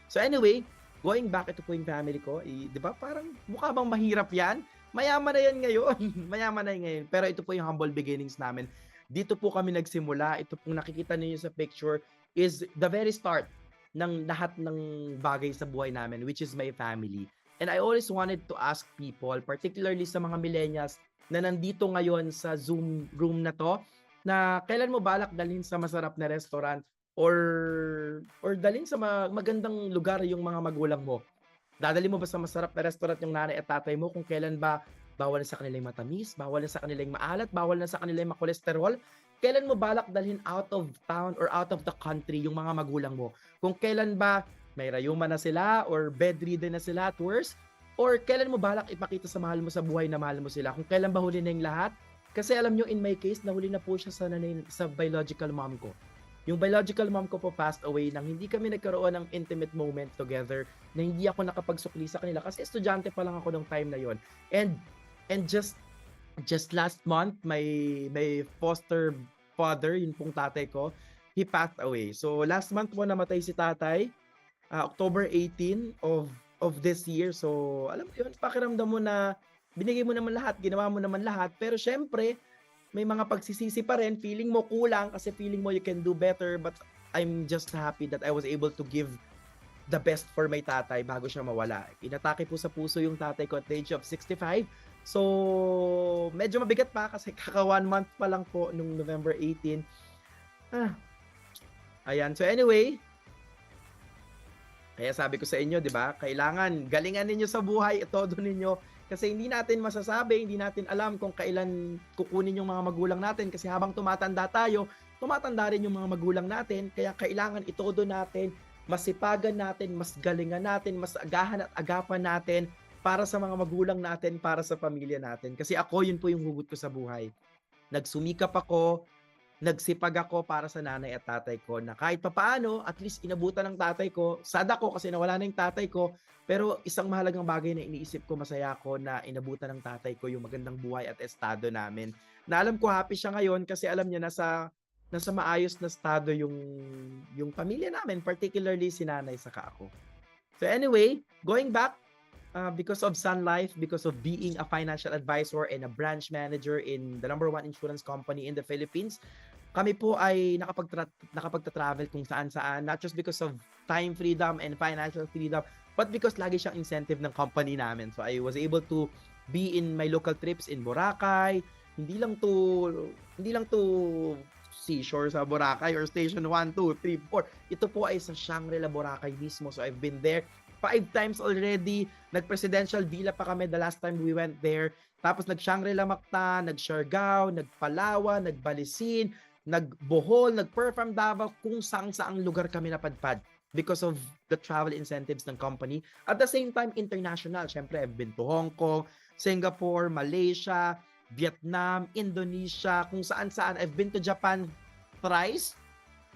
So anyway, going back, ito po yung family ko, di ba parang mukha bang mahirap yan? Mayaman na yan ngayon. Mayaman na yan ngayon. Pero ito po yung humble beginnings namin. Dito po kami nagsimula. Ito pong nakikita niyo sa picture is the very start ng lahat ng bagay sa buhay namin, which is my family. And I always wanted to ask people, particularly sa mga millennials na nandito ngayon sa Zoom room na to, na kailan mo balak dalhin sa masarap na restaurant or dalhin sa magandang lugar yung mga magulang mo. Dadali mo ba sa masarap na restaurant yung nanay at tatay mo kung kailan ba bawal na sa kanila yung matamis, bawal na sa kanila yung maalat, bawal na sa kanila yung makolesterol? Kailan mo balak dalhin out of town or out of the country yung mga magulang mo? Kung kailan ba may rayuma na sila or bedridden na sila at worst? Or kailan mo balak ipakita sa mahal mo sa buhay na mahal mo sila? Kung kailan ba huli na yung lahat? Kasi alam nyo, in my case, nahuli na po siya sa biological mom ko. Yung biological mom ko po passed away nang hindi kami nagkaroon ng intimate moment together, na hindi ako nakapagsukli sa kanila kasi estudyante pa lang ako nung time na yon. And just last month, my foster father, yun pong tatay ko, he passed away. So last month po namatay si tatay, October 18 of this year. So alam mo yun, pakiramdam mo na binigay mo naman lahat, ginawa mo naman lahat, pero syempre may mga pagsisisi pa rin, feeling mo kulang kasi feeling mo you can do better, but I'm just happy that I was able to give the best for my tatay bago siya mawala. Inatake po sa puso yung tatay ko at the age of 65. So, medyo mabigat pa kasi kaka 1 month pa lang po nung November 18. Ayan. So anyway, kaya sabi ko sa inyo, di ba, kailangan galingan ninyo sa buhay, todo ninyo. Kasi hindi natin masasabi, hindi natin alam kung kailan kukunin yung mga magulang natin. Kasi habang tumatanda tayo, tumatanda rin yung mga magulang natin. Kaya kailangan itodo natin, masipagan natin, mas galingan natin, mas agahan at agapan natin para sa mga magulang natin, para sa pamilya natin. Kasi ako, yun po yung hugot ko sa buhay. Nagsumikap ako, nagsipag ako para sa nanay at tatay ko na kahit papaano, at least inabutan ng tatay ko. Sad ako kasi nawala na yung tatay ko, pero isang mahalagang bagay na iniisip ko, masaya ako na inabutan ng tatay ko yung magandang buhay at estado namin. Na alam ko happy siya ngayon kasi alam niya nasa maayos na estado yung pamilya namin, particularly si nanay saka ako. So anyway, going back, because of Sun Life, because of being a financial advisor and a branch manager in the #1 insurance company in the Philippines, kami po ay nakapagta-travel kung saan-saan, not just because of time freedom and financial freedom, but because lagi siyang incentive ng company namin. So I was able to be in my local trips in Boracay, hindi lang to seashore sa Boracay or Station 1, 2, 3, 4. Ito po ay sa Shangri-La Boracay mismo. So I've been there 5 times already. Nag-presidential villa pa kami the last time we went there. Tapos nag-Shangri-La Mactan, nag-Siargao, nag-Palawan, nag-Balisin, nag-Bohol, nag-Perform Davao, kung saang lugar kami napadpad because of the travel incentives ng company. At the same time, international. Siyempre, I've been to Hong Kong, Singapore, Malaysia, Vietnam, Indonesia, kung saan-saan. I've been to Japan thrice.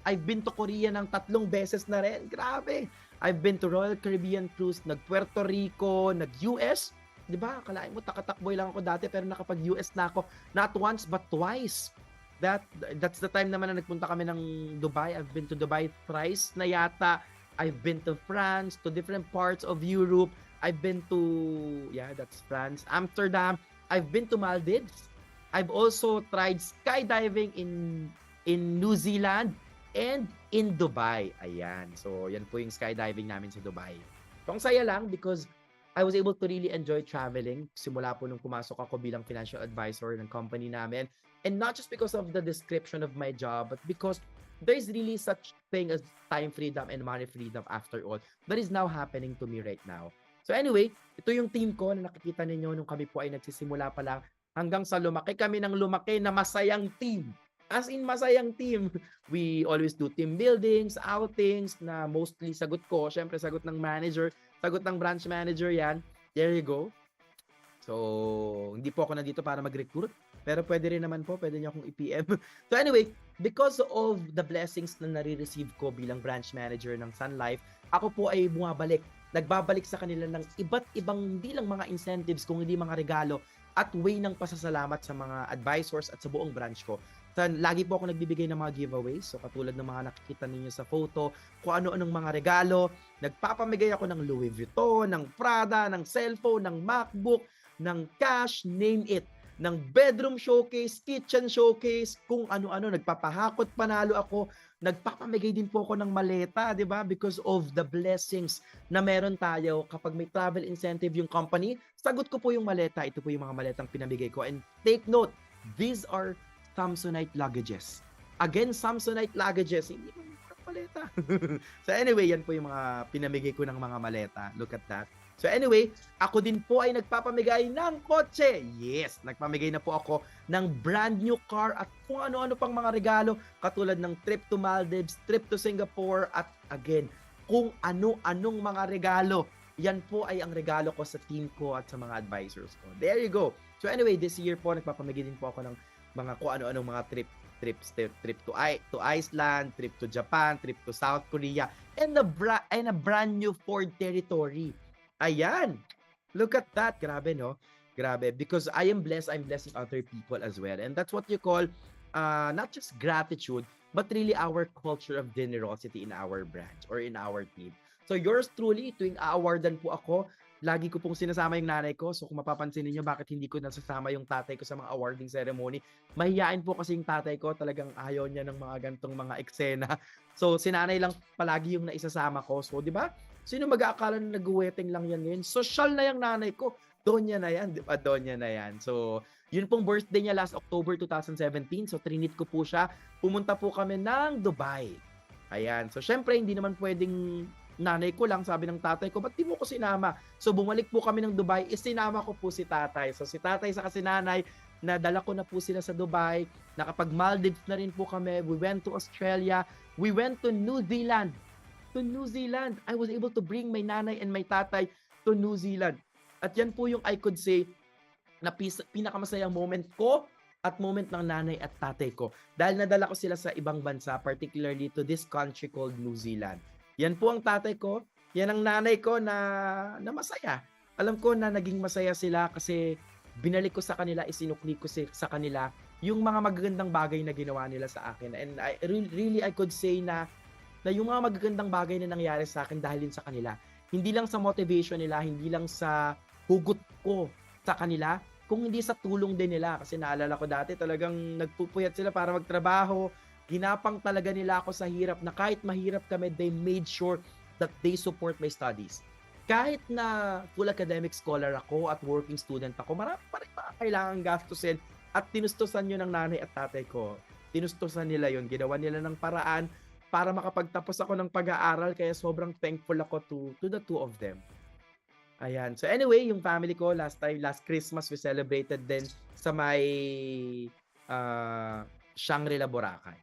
I've been to Korea ng 3 beses na rin. Grabe. I've been to Royal Caribbean Cruise, nag-Puerto Rico, nag-US. Diba? Kalain mo, takatakboy lang ako dati pero nakapag-US na ako. Not once, but twice. That's the time naman na nagpunta kami ng Dubai. I've been to Dubai thrice na yata. I've been to France, to different parts of Europe. I've been to, that's France, Amsterdam. I've been to Maldives. I've also tried skydiving in New Zealand and in Dubai. Ayan. So, yan po yung skydiving namin sa Dubai. So, ang saya lang because I was able to really enjoy traveling simula po nung pumasok ako bilang financial advisor ng company namin. And not just because of the description of my job, but because there's really such thing as time freedom and money freedom after all that is now happening to me right now. So anyway, ito yung team ko na nakikita ninyo nung kami po ay nagsisimula pa lang hanggang sa lumaki kami ng lumaki na masayang team. As in, masayang team. We always do team buildings, outings na mostly sagot ko. Siyempre, sagot ng manager, sagot ng branch manager yan. There you go. So, hindi po ako nandito para mag-recruit. Pero pwede rin naman po, pwede niyo akong i-PM. So anyway, because of the blessings na nare-receive ko bilang branch manager ng Sun Life, ako po ay nagbabalik sa kanila ng iba't ibang hindi lang mga incentives, kung hindi mga regalo at way ng pasasalamat sa mga advisors at sa buong branch ko. So, lagi po ako nagbibigay ng mga giveaways. So katulad ng mga nakikita ninyo sa photo, kung ano-anong mga regalo, Nagpapamigay ako ng Louis Vuitton, ng Prada, ng cellphone, ng MacBook, ng cash, name it. Ng bedroom showcase, kitchen showcase, kung ano-ano. Nagpapahakot panalo ako. Nagpapamigay din po ako ng maleta, di ba? Because of the blessings na meron tayo kapag may travel incentive yung company. Sagot ko po yung maleta. Ito po yung mga maletang pinamigay ko. And take note, these are Samsonite luggages. Again, Samsonite luggages. Hindi mo maleta. So anyway, yan po yung mga pinamigay ko ng mga maleta. Look at that. So anyway, ako din po ay nagpapamigay ng kotse. Yes, nagpamigay na po ako ng brand new car at kung ano-ano pang mga regalo katulad ng trip to Maldives, trip to Singapore at again, kung ano-anong mga regalo. Yan po ay ang regalo ko sa team ko at sa mga advisors ko. There you go. So anyway, this year po nagpapamigay din po ako ng mga kung ano-anong mga trip to Iceland, trip to Japan, trip to South Korea, and a brand new Ford Territory. Ayan. Look at that. Grabe, no? Grabe. Because I am blessed, I'm blessing other people as well. And that's what you call not just gratitude, but really our culture of generosity in our branch or in our team. So yours truly, tuwing a-awardan po ako, lagi ko pong sinasama yung nanay ko. So kung mapapansin niyo bakit hindi ko nasasama yung tatay ko sa mga awarding ceremony, mahihain po kasi yung tatay ko, talagang ayaw niya ng mga gantong mga eksena. So si nanay lang palagi yung naisasama ko. So di ba? Sino mag-aakala na nag-wedding lang yan ngayon? Social na yung nanay ko. Donya na yan, di ba? Donya na yan. So yun pong birthday niya last October 2017. So trinit ko po siya. Pumunta po kami ng Dubai. Ayan. So syempre hindi naman pwedeng nanay ko lang, sabi ng tatay ko, ba't di mo ko sinama? So bumalik po kami ng Dubai, isinama ko po si tatay. So si tatay sa kasi nanay, nadala ko na po sila sa Dubai, nakapag Maldives na rin po kami, we went to Australia, we went to New Zealand. To New Zealand, I was able to bring my nanay and my tatay to New Zealand. At yan po yung I could say na pinakamasayang moment ko at moment ng nanay at tatay ko. Dahil nadala ko sila sa ibang bansa, particularly to this country called New Zealand. Yan po ang tatay ko, yan ang nanay ko na masaya. Alam ko na naging masaya sila kasi binalik ko sa kanila, isinukli ko sa kanila yung mga magagandang bagay na ginawa nila sa akin. And I could say na yung mga magagandang bagay na nangyari sa akin dahil din sa kanila. Hindi lang sa motivation nila, hindi lang sa hugot ko sa kanila, kung hindi sa tulong din nila. Kasi naalala ko dati talagang nagpupuyat sila para magtrabaho. Ginapang talaga nila ako sa hirap na kahit mahirap kami, they made sure that they support my studies. Kahit na full academic scholar ako at working student ako, marami pa rin kailangan gastusin at tinustusan yun ng nanay at tatay ko. Tinustusan nila yun. Ginawa nila ng paraan para makapagtapos ako ng pag-aaral kaya sobrang thankful ako to the two of them. Ayan. So anyway, yung family ko last Christmas we celebrated din sa may Shangri-La Boracay.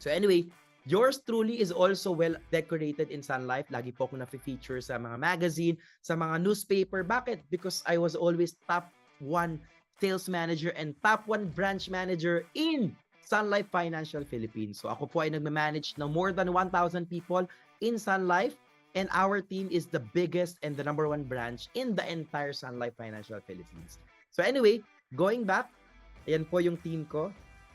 So anyway, yours truly is also well decorated in Sun Life. Lagi po ako na-feature sa mga magazine, sa mga newspaper. Bakit? Because I was always top 1 sales manager and top 1 branch manager in Sun Life Financial Philippines. So ako po ay nagma-manage ng more than 1,000 people in Sun Life and our team is the biggest and the number 1 branch in the entire Sun Life Financial Philippines. So anyway, going back, ayan po yung team ko.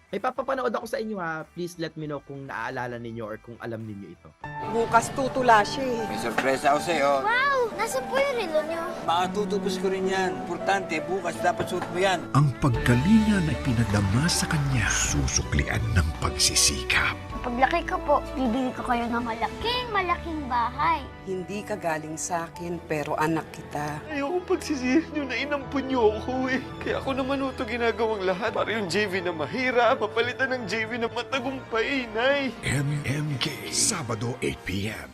May papapanood ako sa inyo ha. Please let me know kung naaalala ninyo or kung alam ninyo ito. Bukas tutula siya eh. May sorpresa ako sa'yo. Wow! Nasaan po yung relo nyo? Makatutubos ko rin yan. Importante, bukas dapat suot mo yan. Ang pagkalinga na pinadama sa kanya, susuklian ng pagsisikap. Paglaki ko po, bibili ko kayo ng malaking bahay. Hindi ka galing sa akin, pero anak kita. Ayoko pagsisihin nyo na inampun nyo ako eh. Kaya ako naman ito ginagawang lahat para yung JV na mahirap, mapalitan ng JV na matagumpay, Nay. MMK, Sabado 8 p.m.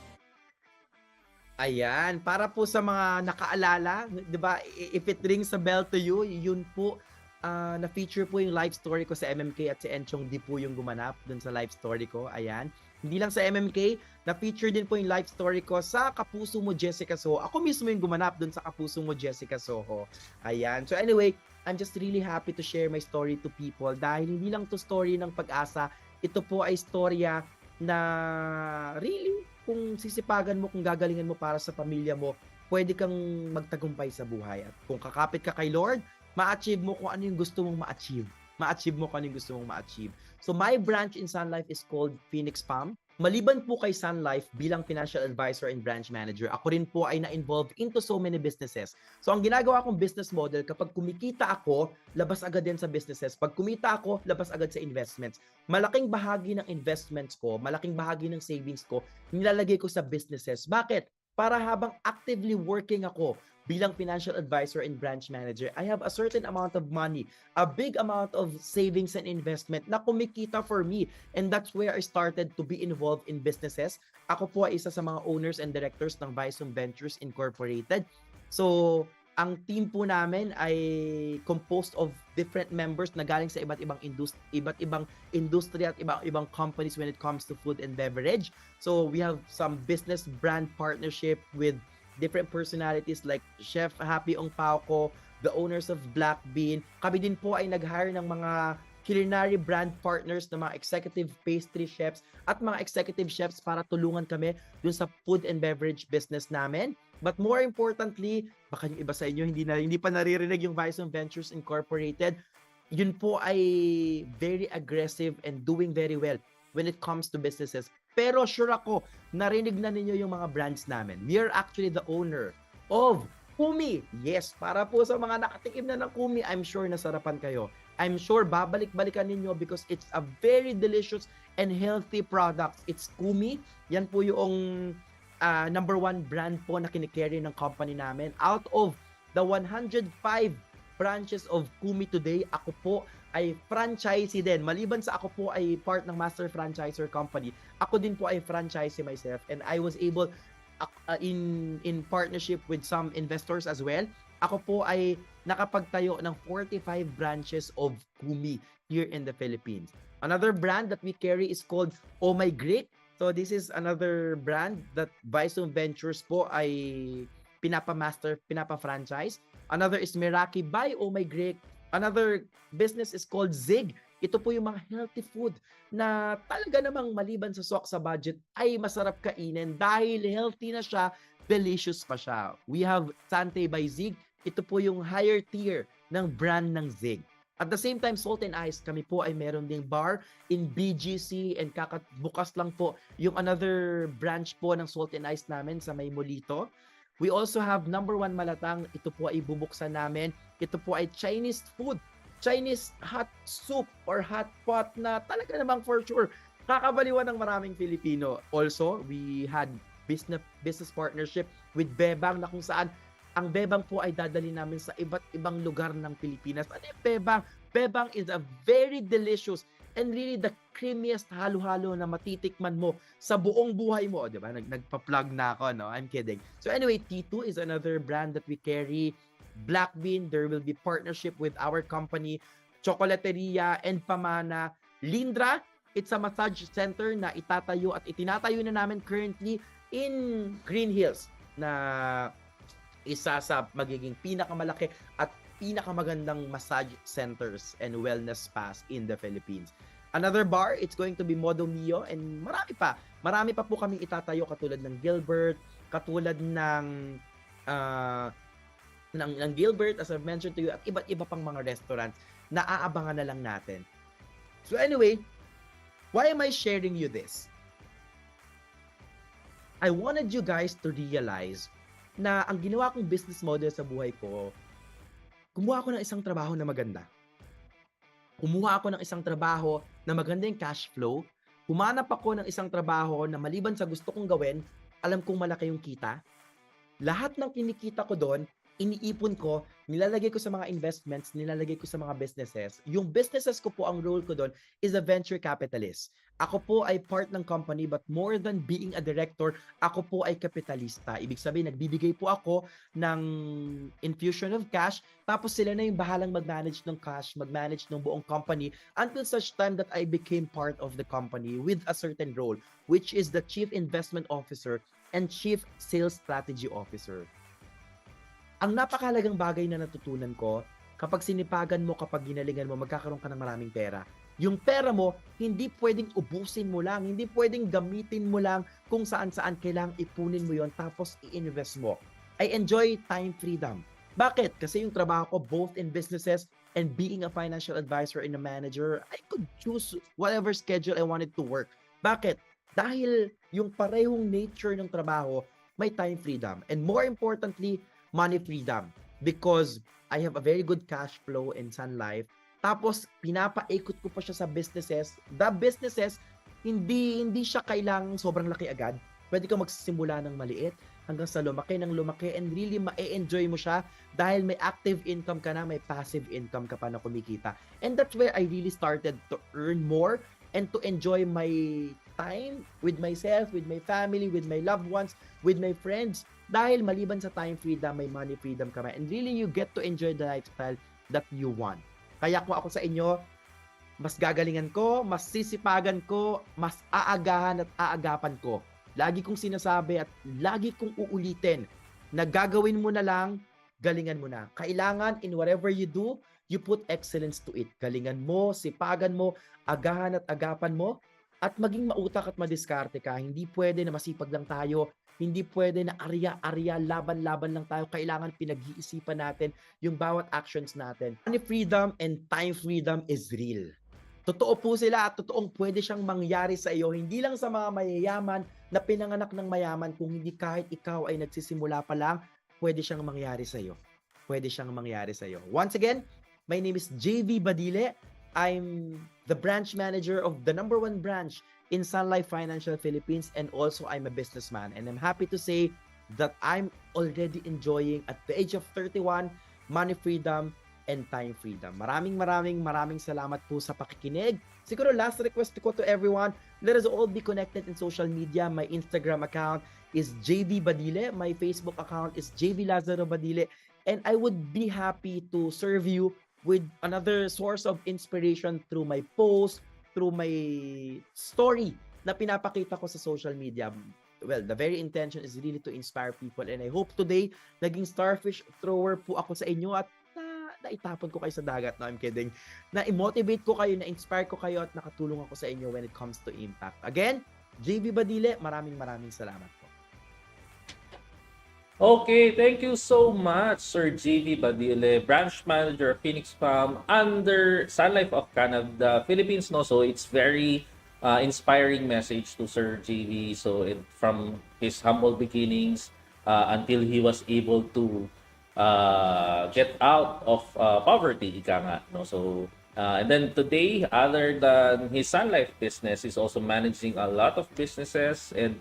Ayan, para po sa mga nakaalala, 'di ba? If it rings a bell to you, yun po na-feature po yung live story ko sa MMK at si Enchong Di po yung gumanap dun sa live story ko. Ayan. Hindi lang sa MMK, na-feature din po yung live story ko sa Kapuso Mo Jessica Soho. Ako mismo yung gumanap dun sa Kapuso Mo Jessica Soho. Ayan. So anyway, I'm just really happy to share my story to people dahil hindi lang to story ng pag-asa, ito po ay storya na really, kung sisipagan mo, kung gagalingan mo para sa pamilya mo, pwede kang magtagumpay sa buhay. At kung kakapit ka kay Lord, ma-achieve mo kung ano yung gusto mong ma-achieve. Ma-achieve mo kung ano yung gusto mong ma-achieve. So my branch in Sun Life is called Phoenix Palm. Maliban po kay Sun Life bilang financial advisor and branch manager, ako rin po ay na-involved into so many businesses. So ang ginagawa kong business model, kapag kumikita ako, labas agad din sa businesses. Pag kumita ako, labas agad sa investments. Malaking bahagi ng investments ko, malaking bahagi ng savings ko, nilalagay ko sa businesses. Bakit? Para habang actively working ako bilang financial advisor and branch manager, I have a certain amount of money, a big amount of savings and investment na kumikita for me. And that's where I started to be involved in businesses. Ako po ay isa sa mga owners and directors ng BYBCON Ventures Incorporated. So, ang team po namin ay composed of different members na galing sa iba't ibang industry at iba't ibang companies when it comes to food and beverage. So, we have some business brand partnership with different personalities like Chef Happy Ong Pauco, the owners of Black Bean. Kami din po ay nag-hire ng mga culinary brand partners ng mga executive pastry chefs at mga executive chefs para tulungan kami dun sa food and beverage business namin. But more importantly, baka yung iba sa inyo hindi pa naririnig yung BYBCON Ventures Incorporated, yun po ay very aggressive and doing very well when it comes to businesses. Pero sure ako, narinig na ninyo yung mga brands namin. We are actually the owner of Kumi. Yes, para po sa mga nakatikim na ng Kumi, I'm sure nasarapan kayo. I'm sure babalik-balikan ninyo because it's a very delicious and healthy product. It's Kumi. Yan po yung number 1 brand po na kinikerry ng company namin. Out of the 105 branches of Kumi today, ako po ay franchisee din. Maliban sa ako po ay part ng master franchisor company, ako din po ay franchisee myself, and I was able in partnership with some investors as well. Ako po ay nakapagtayo ng 45 branches of Kumi here in the Philippines. Another brand that we carry is called Oh My Greek. So this is another brand that BYBCON Ventures po ay pinapa-franchise. Another is Meraki by Oh My Greek. Another business is called Zig. Ito po yung mga healthy food na talaga namang maliban sa swak sa budget ay masarap kainin dahil healthy na siya, delicious pa siya. We have Sante by Zig. Ito po yung higher tier ng brand ng Zig. At the same time, Salt and Ice, kami po ay meron ding bar in BGC, and bukas lang po yung another branch po ng Salt and Ice namin sa May Molito. We also have number 1 Malatang. Ito po ay bubuksan namin. Ito po ay Chinese food. Chinese hot soup or hot pot na talaga namang for sure kakabaliwan ng maraming Filipino. Also, we had business partnership with Bebang na kung saan ang Bebang po ay dadali namin sa iba't ibang lugar ng Pilipinas. Ano yung Bebang? Bebang is a very delicious and really the creamiest halo-halo na matitikman mo sa buong buhay mo. Diba? Nagpa-plug na ako, no? I'm kidding. So anyway, T2 is another brand that we carry. Black Bean, there will be partnership with our company. Chocolateria and Pamana. Lindra, it's a massage center na itatayo at itinatayo na namin currently in Green Hills na isa sa magiging pinakamalaki at pinakamagandang massage centers and wellness spas in the Philippines. Another bar, it's going to be Modo Mio, and marami pa. Marami pa po kaming itatayo katulad ng Gilbert, katulad ng Gilbert, as I've mentioned to you, at iba't iba pang mga restaurants na aabangan na lang natin. So anyway, why am I sharing you this? I wanted you guys to realize na ang ginawa kong business model sa buhay ko, kumuha ako ng isang trabaho na maganda. Kumuha ako ng isang trabaho na maganda yung cash flow. Humanap ako ng isang trabaho na maliban sa gusto kong gawin, alam kong malaki yung kita. Lahat ng kinikita ko doon, iniipon ko, nilalagay ko sa mga investments, nilalagay ko sa mga businesses. Yung businesses ko po, ang role ko doon is a venture capitalist. Ako po ay part ng company, but more than being a director, ako po ay kapitalista. Ibig sabihin, nagbibigay po ako ng infusion of cash, tapos sila na yung bahalang mag-manage ng cash, mag-manage ng buong company until such time that I became part of the company with a certain role, which is the Chief Investment Officer and Chief Sales Strategy Officer. Ang napakahalagang bagay na natutunan ko, kapag sinipagan mo, kapag ginalingan mo, magkakaroon ka ng maraming pera. Yung pera mo, hindi pwedeng ubusin mo lang, hindi pwedeng gamitin mo lang kung saan-saan, kailangang ipunin mo yon tapos i-invest mo. I enjoy time freedom. Bakit? Kasi yung trabaho ko, both in businesses and being a financial advisor and a manager, I could choose whatever schedule I wanted to work. Bakit? Dahil yung parehong nature ng trabaho, may time freedom. And more importantly, money freedom. Because I have a very good cash flow in Sun Life. Tapos, pinapaikot ko pa siya sa businesses. The businesses, hindi siya kailangang sobrang laki agad. Pwede ka magsisimula ng maliit hanggang sa lumaki ng lumaki and really ma-enjoy mo siya dahil may active income ka na, may passive income ka pa na kumikita. And that's where I really started to earn more and to enjoy my time with myself, with my family, with my loved ones, with my friends. Dahil maliban sa time freedom, may money freedom ka na. And really, you get to enjoy the lifestyle that you want. Kaya kung ako sa inyo, mas gagalingan ko, mas sisipagan ko, mas aagahan at aagapan ko. Lagi kong sinasabi at lagi kong uulitin na gagawin mo na lang, galingan mo na. Kailangan in whatever you do, you put excellence to it. Galingan mo, sipagan mo, agahan at agapan mo, at maging mautak at madiskarte ka. Hindi pwede na masipag lang tayo, hindi pwede na arya-arya, laban-laban lang tayo. Kailangan pinag-iisipan natin yung bawat actions natin. Money freedom and time freedom is real. Totoo po sila at totoong pwede siyang mangyari sa iyo, hindi lang sa mga mayayaman na pinanganak ng mayaman, kung hindi kahit ikaw ay nagsisimula pa lang, pwede siyang mangyari sa iyo. Pwede siyang mangyari sa iyo. Once again, my name is JV Badile. I'm the branch manager of the #1 branch in Sun Life Financial Philippines, and also I'm a businessman. And I'm happy to say that I'm already enjoying at the age of 31, money freedom and time freedom. Maraming salamat po sa pakikinig. Siguro last request ko to everyone, let us all be connected in social media. My Instagram account is JV Badile. My Facebook account is JV Lazaro Badile. And I would be happy to serve you with another source of inspiration through my post, through my story na pinapakita ko sa social media. Well, the very intention is really to inspire people, and I hope today naging starfish thrower po ako sa inyo at naitapon ko kayo sa dagat. No, I'm kidding. Na-motivate ko kayo, na-inspire ko kayo at nakatulong ako sa inyo when it comes to impact. Again, JV Badile, maraming salamat po. Okay, thank you so much, Sir JV Badile, Branch Manager of Phoenix Farm under Sun Life of Canada, Philippines. No? So it's very inspiring message to Sir JV. So from his humble beginnings until he was able to get out of poverty, ika nga, no? So and then today, other than his Sun Life business, is also managing a lot of businesses, and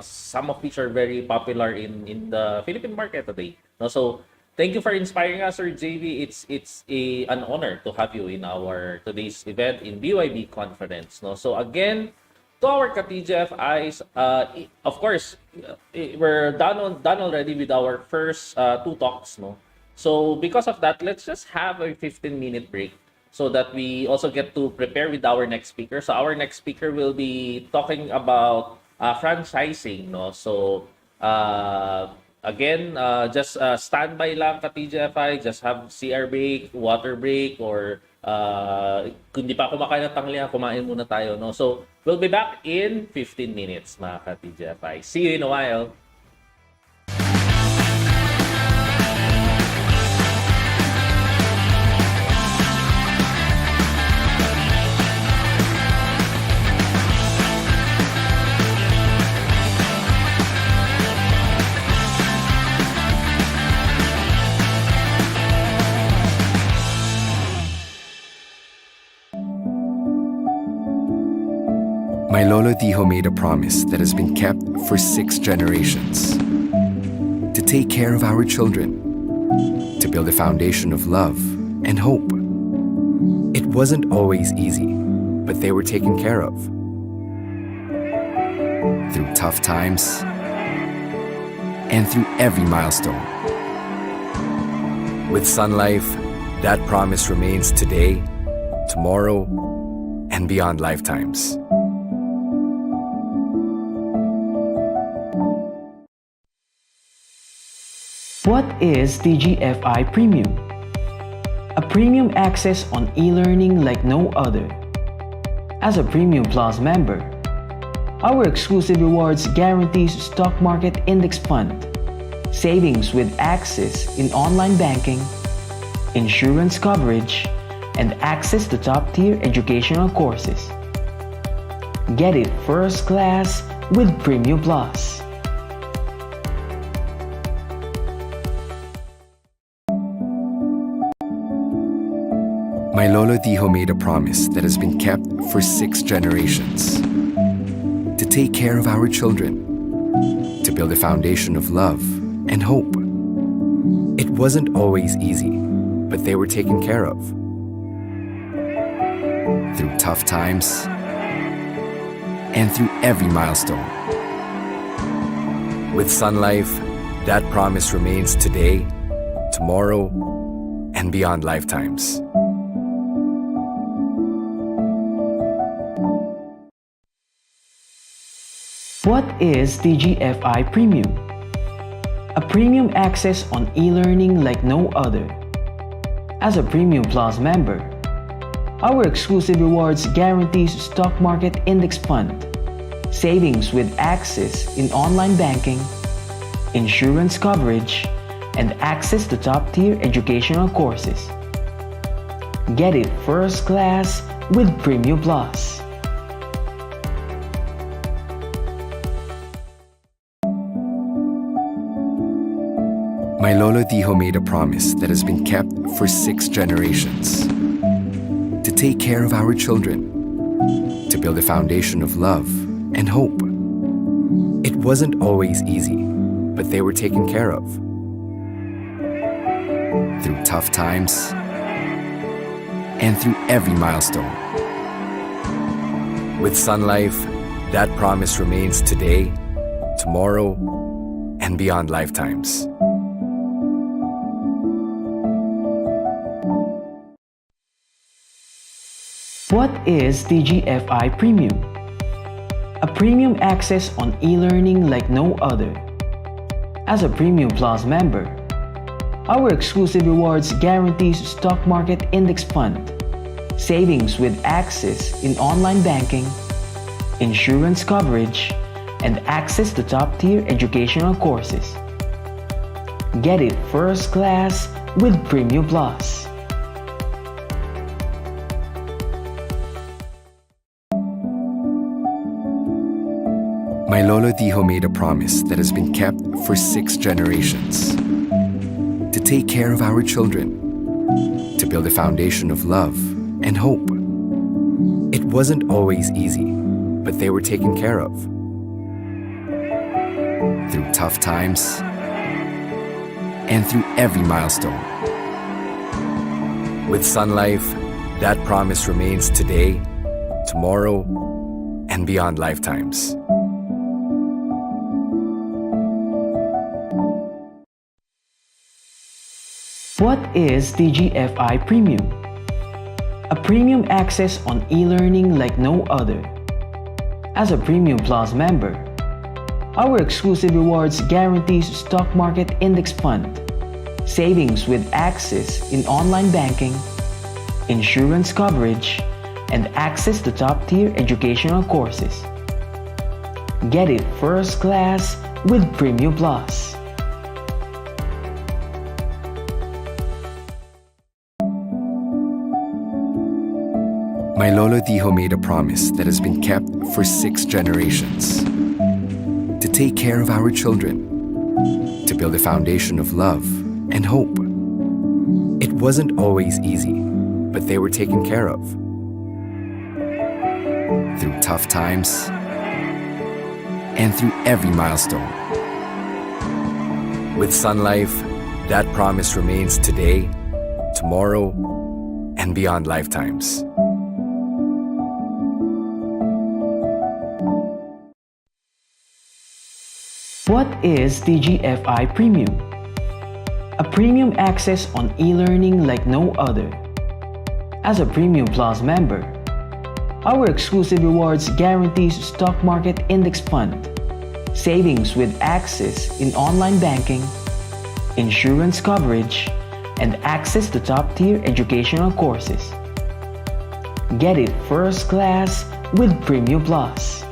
some of which are very popular in the Philippine market today, no? So thank you for inspiring us, Sir JV. It's an honor to have you in our today's event in BYB conference, no? So again, to our ka-TGFIs, of course, we're done already with our first 2 talks, no? So because of that, let's just have a 15-minute break so that we also get to prepare with our next speaker. So our next speaker will be talking about franchising, no? So again, just standby lang ka-TGFI, just have CR break, water break, or kung di pa kumakain ng tanghalian, kumain muna tayo, no? So we'll be back in 15 minutes, mga ka-TGFI. See you in a while. My Lolo Dijo made a promise that has been kept for 6 generations. To take care of our children. To build a foundation of love and hope. It wasn't always easy, but they were taken care of. Through tough times and through every milestone. With Sun Life, that promise remains today, tomorrow, and beyond lifetimes. What is TGFI Premium? A premium access on e-learning like no other. As a Premium Plus member, our exclusive rewards guarantees stock market index fund, savings with access in online banking, insurance coverage, and access to top-tier educational courses. Get it first class with Premium Plus. My Lolo Dijo made a promise that has been kept for 6 generations. To take care of our children, to build a foundation of love and hope. It wasn't always easy, but they were taken care of. Through tough times and through every milestone. With Sun Life, that promise remains today, tomorrow, and beyond lifetimes. What is TGFI Premium? A premium access on e-learning like no other. As a Premium Plus member, our exclusive rewards guarantees stock market index fund, savings with access in online banking, insurance coverage, and access to top-tier educational courses. Get it first class with Premium Plus. My Lolo Dijo made a promise that has been kept for 6 generations. To take care of our children, to build a foundation of love and hope. It wasn't always easy, but they were taken care of. Through tough times and through every milestone. With Sun Life, that promise remains today, tomorrow, and beyond lifetimes. What is TGFI Premium? A premium access on e-learning like no other. As a Premium Plus member, our exclusive rewards guarantees stock market index fund, savings with access in online banking, insurance coverage, and access to top-tier educational courses. Get it first class with Premium Plus. My Lolo Dijo made a promise that has been kept for 6 generations. To take care of our children, to build a foundation of love and hope. It wasn't always easy, but they were taken care of. Through tough times and through every milestone. With Sun Life, that promise remains today, tomorrow, and beyond lifetimes. What is TGFI Premium? A premium access on e-learning like no other. As a Premium Plus member, our exclusive rewards guarantees stock market index fund, savings with access in online banking, insurance coverage, and access to top-tier educational courses. Get it first class with Premium Plus. My Lolo Dijo made a promise that has been kept for 6 generations. To take care of our children, to build a foundation of love and hope. It wasn't always easy, but they were taken care of. Through tough times and through every milestone. With Sun Life, that promise remains today, tomorrow, and beyond lifetimes. What is TGFI Premium? A premium access on e-learning like no other. As a Premium Plus member, our exclusive rewards guarantees stock market index fund, savings with access in online banking, insurance coverage, and access to top-tier educational courses. Get it first class with Premium Plus.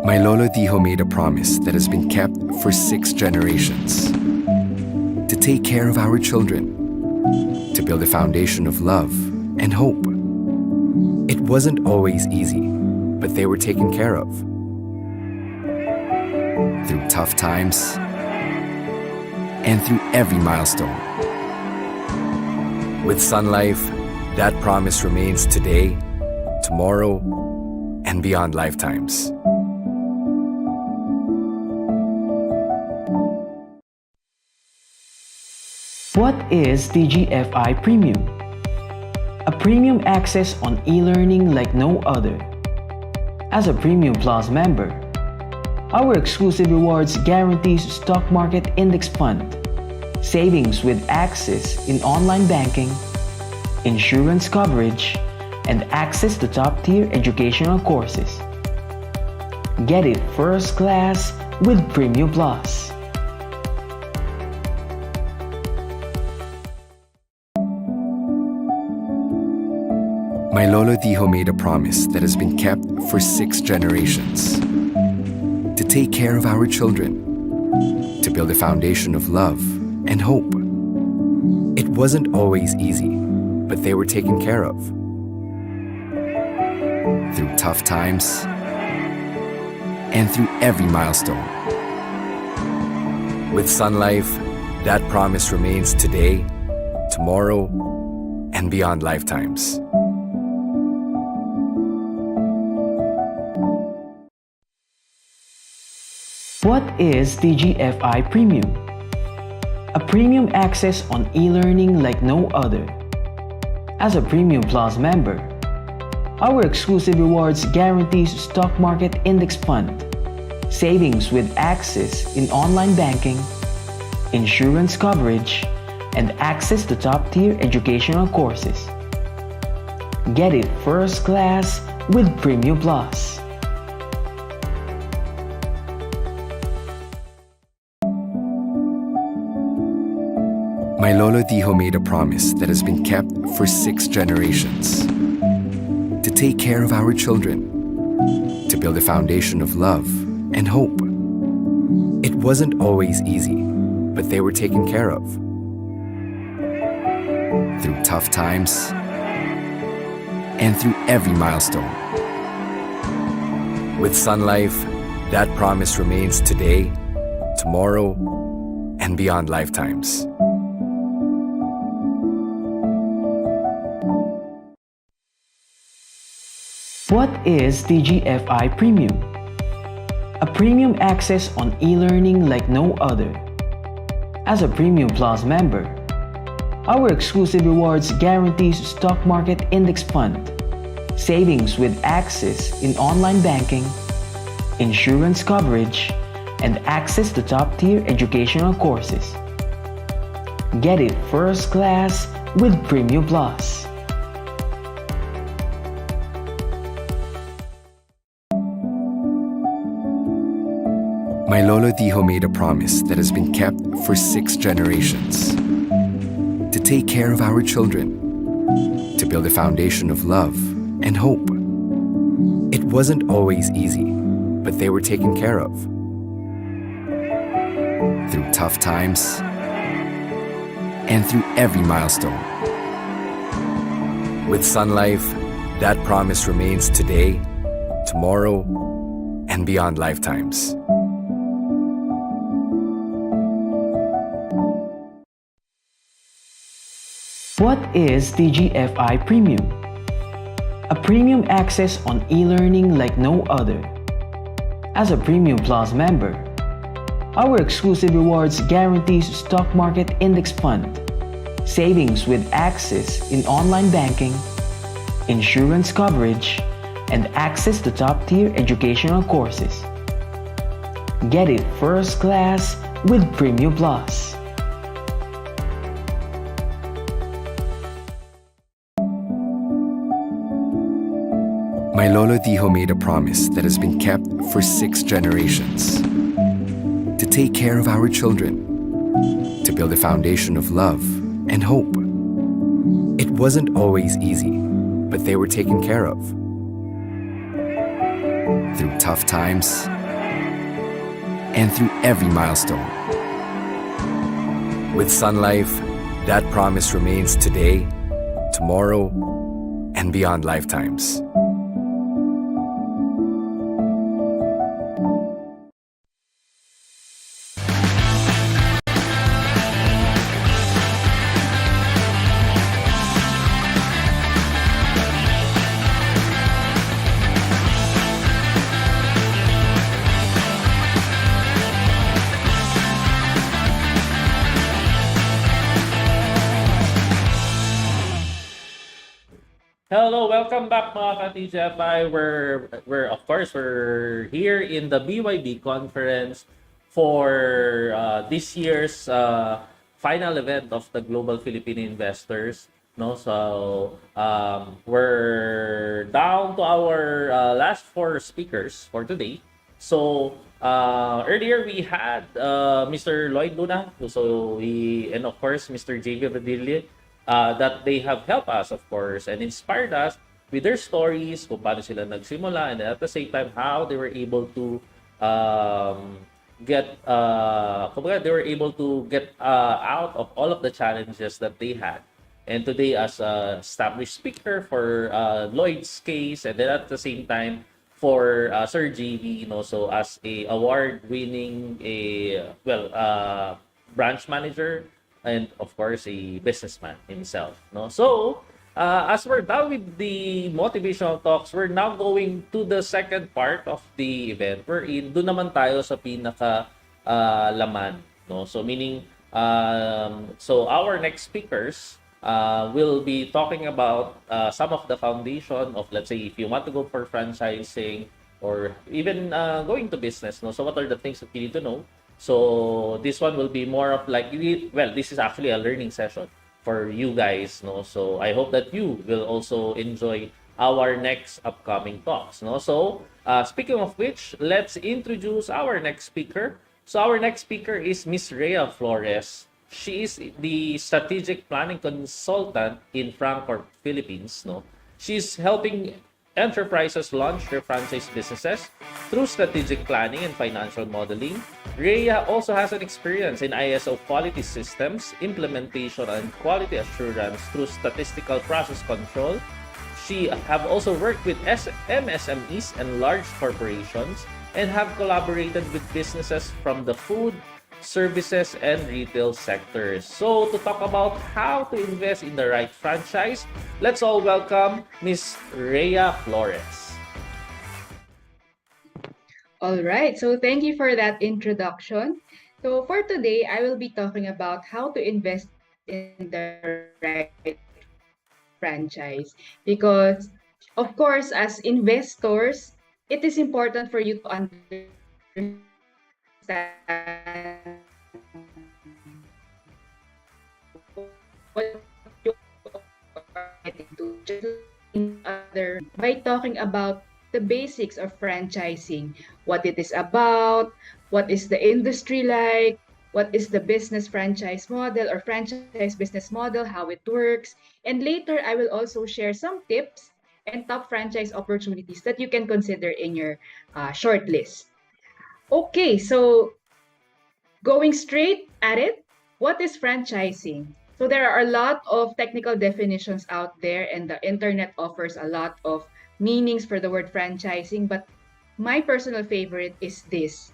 My Lolo Dijo made a promise that has been kept for 6 generations. To take care of our children, build a foundation of love and hope. It wasn't always easy, but they were taken care of. Through tough times and through every milestone. With Sun Life, that promise remains today, tomorrow, and beyond lifetimes. What is TGFI Premium? A premium access on e-learning like no other. As a Premium Plus member, our exclusive rewards guarantees stock market index fund, savings with access in online banking, insurance coverage, and access to top-tier educational courses. Get it first class with Premium Plus. My Lolo Dijo made a promise that has been kept for 6 generations. To take care of our children, to build a foundation of love and hope. It wasn't always easy, but they were taken care of. Through tough times and through every milestone. With Sun Life, that promise remains today, tomorrow, and beyond lifetimes. What is TGFI Premium? A premium access on e-learning like no other. As a Premium Plus member, our exclusive rewards guarantees stock market index fund, savings with access in online banking, insurance coverage, and access to top-tier educational courses. Get it first class with Premium Plus. My Lolo Dijo made a promise that has been kept for 6 generations. To take care of our children, to build a foundation of love and hope. It wasn't always easy, but they were taken care of. Through tough times and through every milestone. With Sun Life, that promise remains today, tomorrow, and beyond lifetimes. What is TGFI Premium? A premium access on e-learning like no other. As a Premium Plus member, our exclusive rewards guarantees stock market index fund, savings with access in online banking, insurance coverage, and access to top-tier educational courses. Get it first class with Premium Plus. My Lolo Dijo made a promise that has been kept for 6 generations. To take care of our children, to build a foundation of love and hope. It wasn't always easy, but they were taken care of. Through tough times and through every milestone. With Sun Life, that promise remains today, tomorrow, and beyond lifetimes. What is TGFI Premium? A premium access on e-learning like no other. As a Premium Plus member, our exclusive rewards guarantees stock market index fund, savings with access in online banking, insurance coverage, and access to top-tier educational courses. Get it first class with Premium Plus. My Lolo Dijo made a promise that has been kept for 6 generations. To take care of our children, to build a foundation of love and hope. It wasn't always easy, but they were taken care of. Through tough times and through every milestone. With Sun Life, That promise remains today, tomorrow, and beyond lifetimes. Hello, welcome back mga ka-TGFI. We're of course we're here in the BYB conference for this year's final event of the Global Philippine Investors. No, so we're down to our last four speakers for today. So earlier we had Mr. Lloyd Luna, and of course Mr. JV Badille. That they have helped us, of course, and inspired us with their stories, kung paano sila nagsimula, and at the same time, how they were able to get out of all of the challenges that they had. And today, as a established speaker for Lloyd's case, and then at the same time, for Sir JV, so as a award-winning branch manager, and of course a businessman himself, so as we're done with the motivational talks, we're now going to the second part of the event. Doon naman tayo sa pinaka laman, so meaning so our next speakers will be talking about some of the foundation of, let's say, if you want to go for franchising or even going to business, so what are the things that you need to know. So this one will be more of like, this is actually a learning session for you guys, so I hope that you will also enjoy our next upcoming talks, so speaking of which, let's introduce our next speaker. So our next speaker is Miss Rhea Flores. She is the strategic planning consultant in Frankfurt, Philippines. She's helping enterprises launch their franchise businesses through strategic planning and financial modeling. Rhea also has an experience in ISO quality systems, implementation, and quality assurance through statistical process control. She have also worked with MSMEs and large corporations and have collaborated with businesses from the food, services, and retail sectors. So to talk about how to invest in the right franchise, let's all welcome Miss Rhea Flores. All right, so thank you for that introduction. So for today, I will be talking about how to invest in the right franchise. Because, of course, as investors, it is important for you to understand what you are getting to. By talking about the basics of franchising, what it is about, what is the industry like, what is the business franchise model or franchise business model, how it works, and later I will also share some tips and top franchise opportunities that you can consider in your short list. Okay, so going straight at it, what is franchising? So there are a lot of technical definitions out there, and the internet offers a lot of meanings for the word franchising, but my personal favorite is this.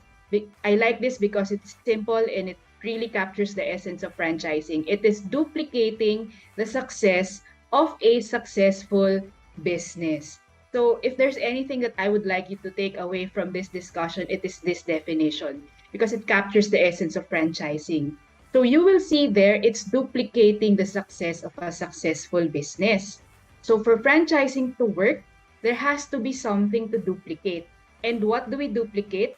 I like this because it's simple and it really captures the essence of franchising. It is duplicating the success of a successful business. So if there's anything that I would like you to take away from this discussion, it is this definition, because it captures the essence of franchising. So you will see there, it's duplicating the success of a successful business. So for franchising to work, there has to be something to duplicate. And what do we duplicate?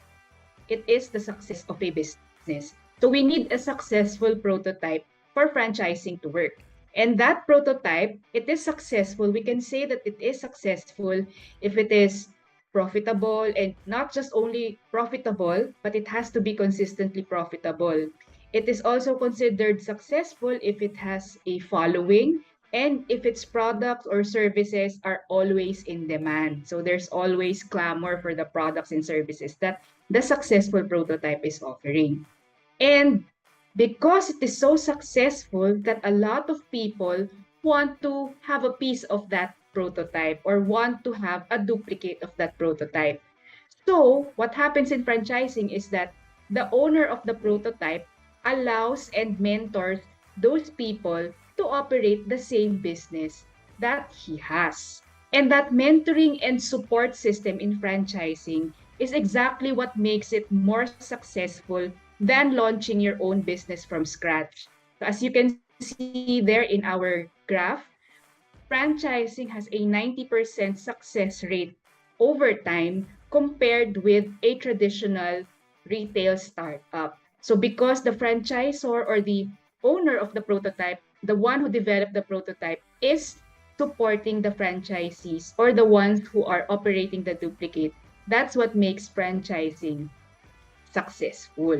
It is the success of a business. So we need a successful prototype for franchising to work. And that prototype, it is successful. We can say that it is successful if it is profitable, and not just only profitable, but it has to be consistently profitable. It is also considered successful if it has a following and if its products or services are always in demand. So there's always clamor for the products and services that the successful prototype is offering. And because it is so successful that a lot of people want to have a piece of that prototype or want to have a duplicate of that prototype. So, what happens in franchising is that the owner of the prototype allows and mentors those people to operate the same business that he has. And that mentoring and support system in franchising is exactly what makes it more successful than launching your own business from scratch. So as you can see there in our graph, franchising has a 90% success rate over time compared with a traditional retail startup. So because the franchisor or the owner of the prototype, the one who developed the prototype, is supporting the franchisees or the ones who are operating the duplicate, that's what makes franchising successful.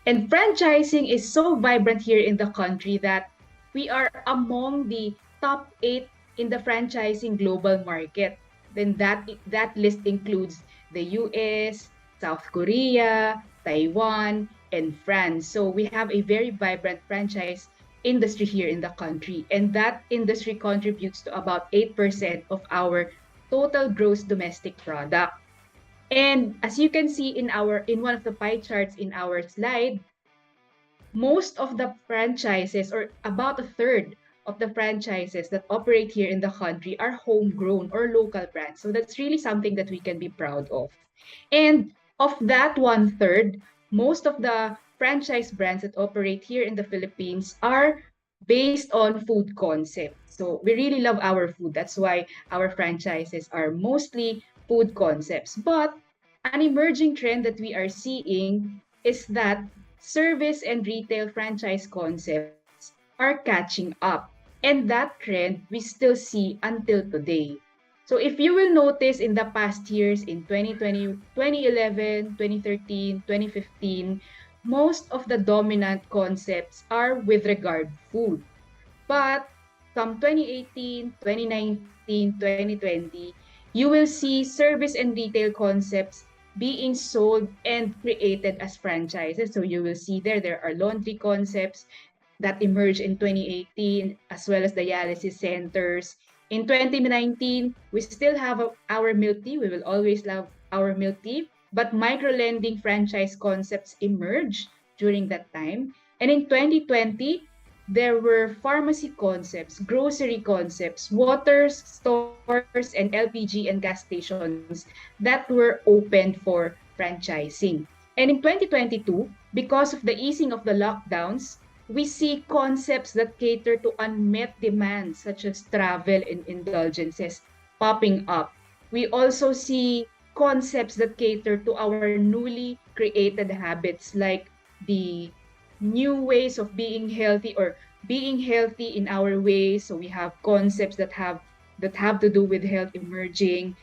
And franchising is so vibrant here in the country that we are among the top 8 in the franchising global market. Then that list includes the US, South Korea, Taiwan, and France. So we have a very vibrant franchise industry here in the country. And that industry contributes to about 8% of our total gross domestic product. And as you can see in one of the pie charts in our slide, most of the franchises, or about a third of the franchises that operate here in the country, are homegrown or local brands. So that's really something that we can be proud of. And of that one third, most of the franchise brands that operate here in the Philippines are based on food concepts. So we really love our food. That's why our franchises are mostly food concepts. But an emerging trend that we are seeing is that service and retail franchise concepts are catching up. And that trend we still see until today. So if you will notice in the past years, in 2020, 2011, 2013, 2015, most of the dominant concepts are with regard food. But from 2018, 2019, 2020, you will see service and retail concepts being sold and created as franchises. So you will see there are laundry concepts that emerged in 2018, as well as dialysis centers. In 2019, we still have our milk tea. We will always love our milk tea. But micro-lending franchise concepts emerged during that time. And in 2020, there were pharmacy concepts, grocery concepts, waters, stores, and LPG and gas stations that were opened for franchising. And in 2022, because of the easing of the lockdowns, we see concepts that cater to unmet demands, such as travel and indulgences, popping up. We also see concepts that cater to our newly created habits, like the new ways of being healthy or being healthy in our ways. So we have concepts that have to do with health emerging.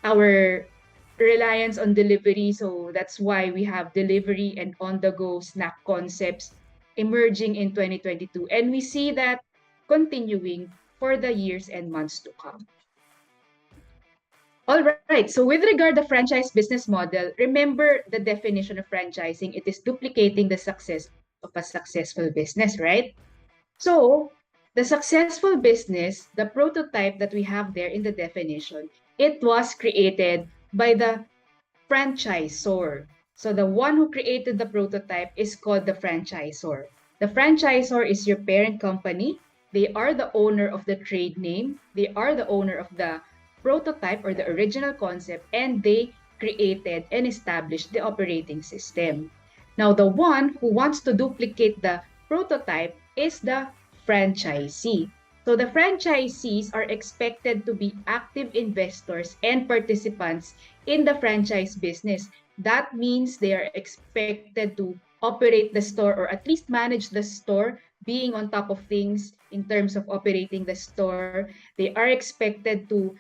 Our reliance on delivery, so that's why we have delivery and on-the-go snack concepts emerging in 2022. And we see that continuing for the years and months to come. All right, so with regard to the franchise business model, remember the definition of franchising. It is duplicating the success of a successful business, right? So the successful business, the prototype that we have there in the definition, it was created by the franchisor. So the one who created the prototype is called the franchisor. The franchisor is your parent company. They are the owner of the trade name. They are the owner of the prototype or the original concept, and they created and established the operating system. Now, the one who wants to duplicate the prototype is the franchisee. So the franchisees are expected to be active investors and participants in the franchise business. That means they are expected to operate the store, or at least manage the store, being on top of things in terms of operating the store. They are expected to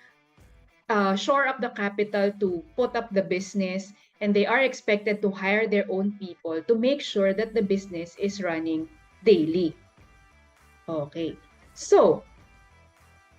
shore up the capital to put up the business, and they are expected to hire their own people to make sure that the business is running daily. Okay, so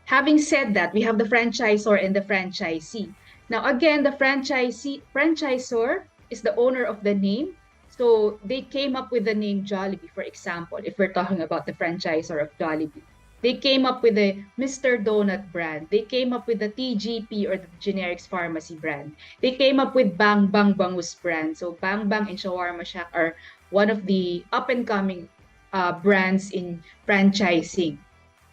having said that, we have the franchisor and the franchisee. Now again, the franchisor is the owner of the name. So they came up with the name Jollibee, for example, if we're talking about the franchisor of Jollibee. They came up with the Mr. Donut brand. They came up with the TGP or the generics pharmacy brand. They came up with Bang Bang Bangus brand. So Bang Bang and Shawarma Shack are one of the up and coming brands in franchising.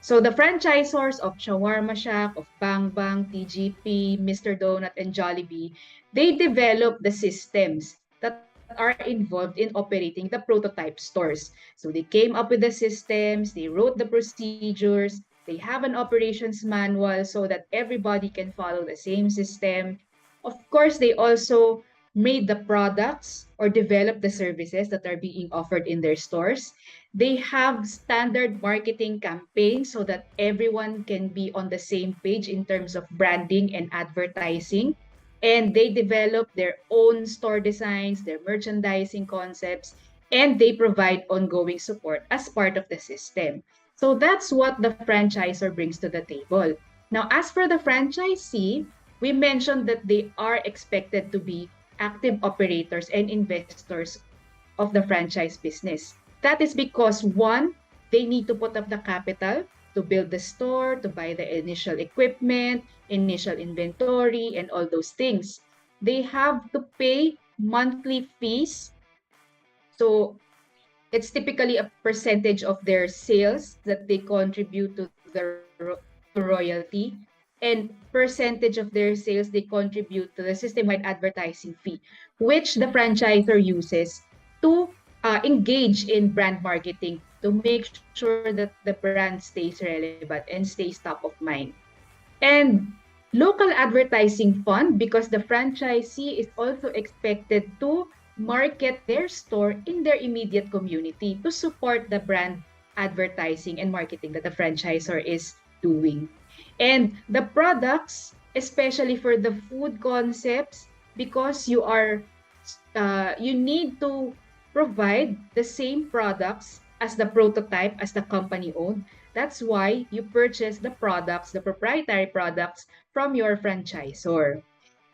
So the franchisors of Shawarma Shack, of Bang Bang, TGP, Mr. Donut, and Jollibee, they develop the systems that are involved in operating the prototype stores. So they came up with the systems, they wrote the procedures, they have an operations manual so that everybody can follow the same system. Of course, they also made the products or developed the services that are being offered in their stores. They have standard marketing campaigns so that everyone can be on the same page in terms of branding and advertising. And they develop their own store designs, their merchandising concepts, and they provide ongoing support as part of the system. So that's what the franchisor brings to the table. Now, as for the franchisee, we mentioned that they are expected to be active operators and investors of the franchise business. That is because one, they need to put up the capital to build the store, to buy the initial equipment, initial inventory, and all those things. They have to pay monthly fees. So it's typically a percentage of their sales that they contribute to the royalty, and percentage of their sales they contribute to the system-wide advertising fee, which the franchisor uses to engage in brand marketing to make sure that the brand stays relevant and stays top of mind. And local advertising fund, because the franchisee is also expected to market their store in their immediate community to support the brand advertising and marketing that the franchisor is doing. And the products, especially for the food concepts, because you need to provide the same products as the prototype, as the company owned. That's why you purchase the products, the proprietary products from your franchisor.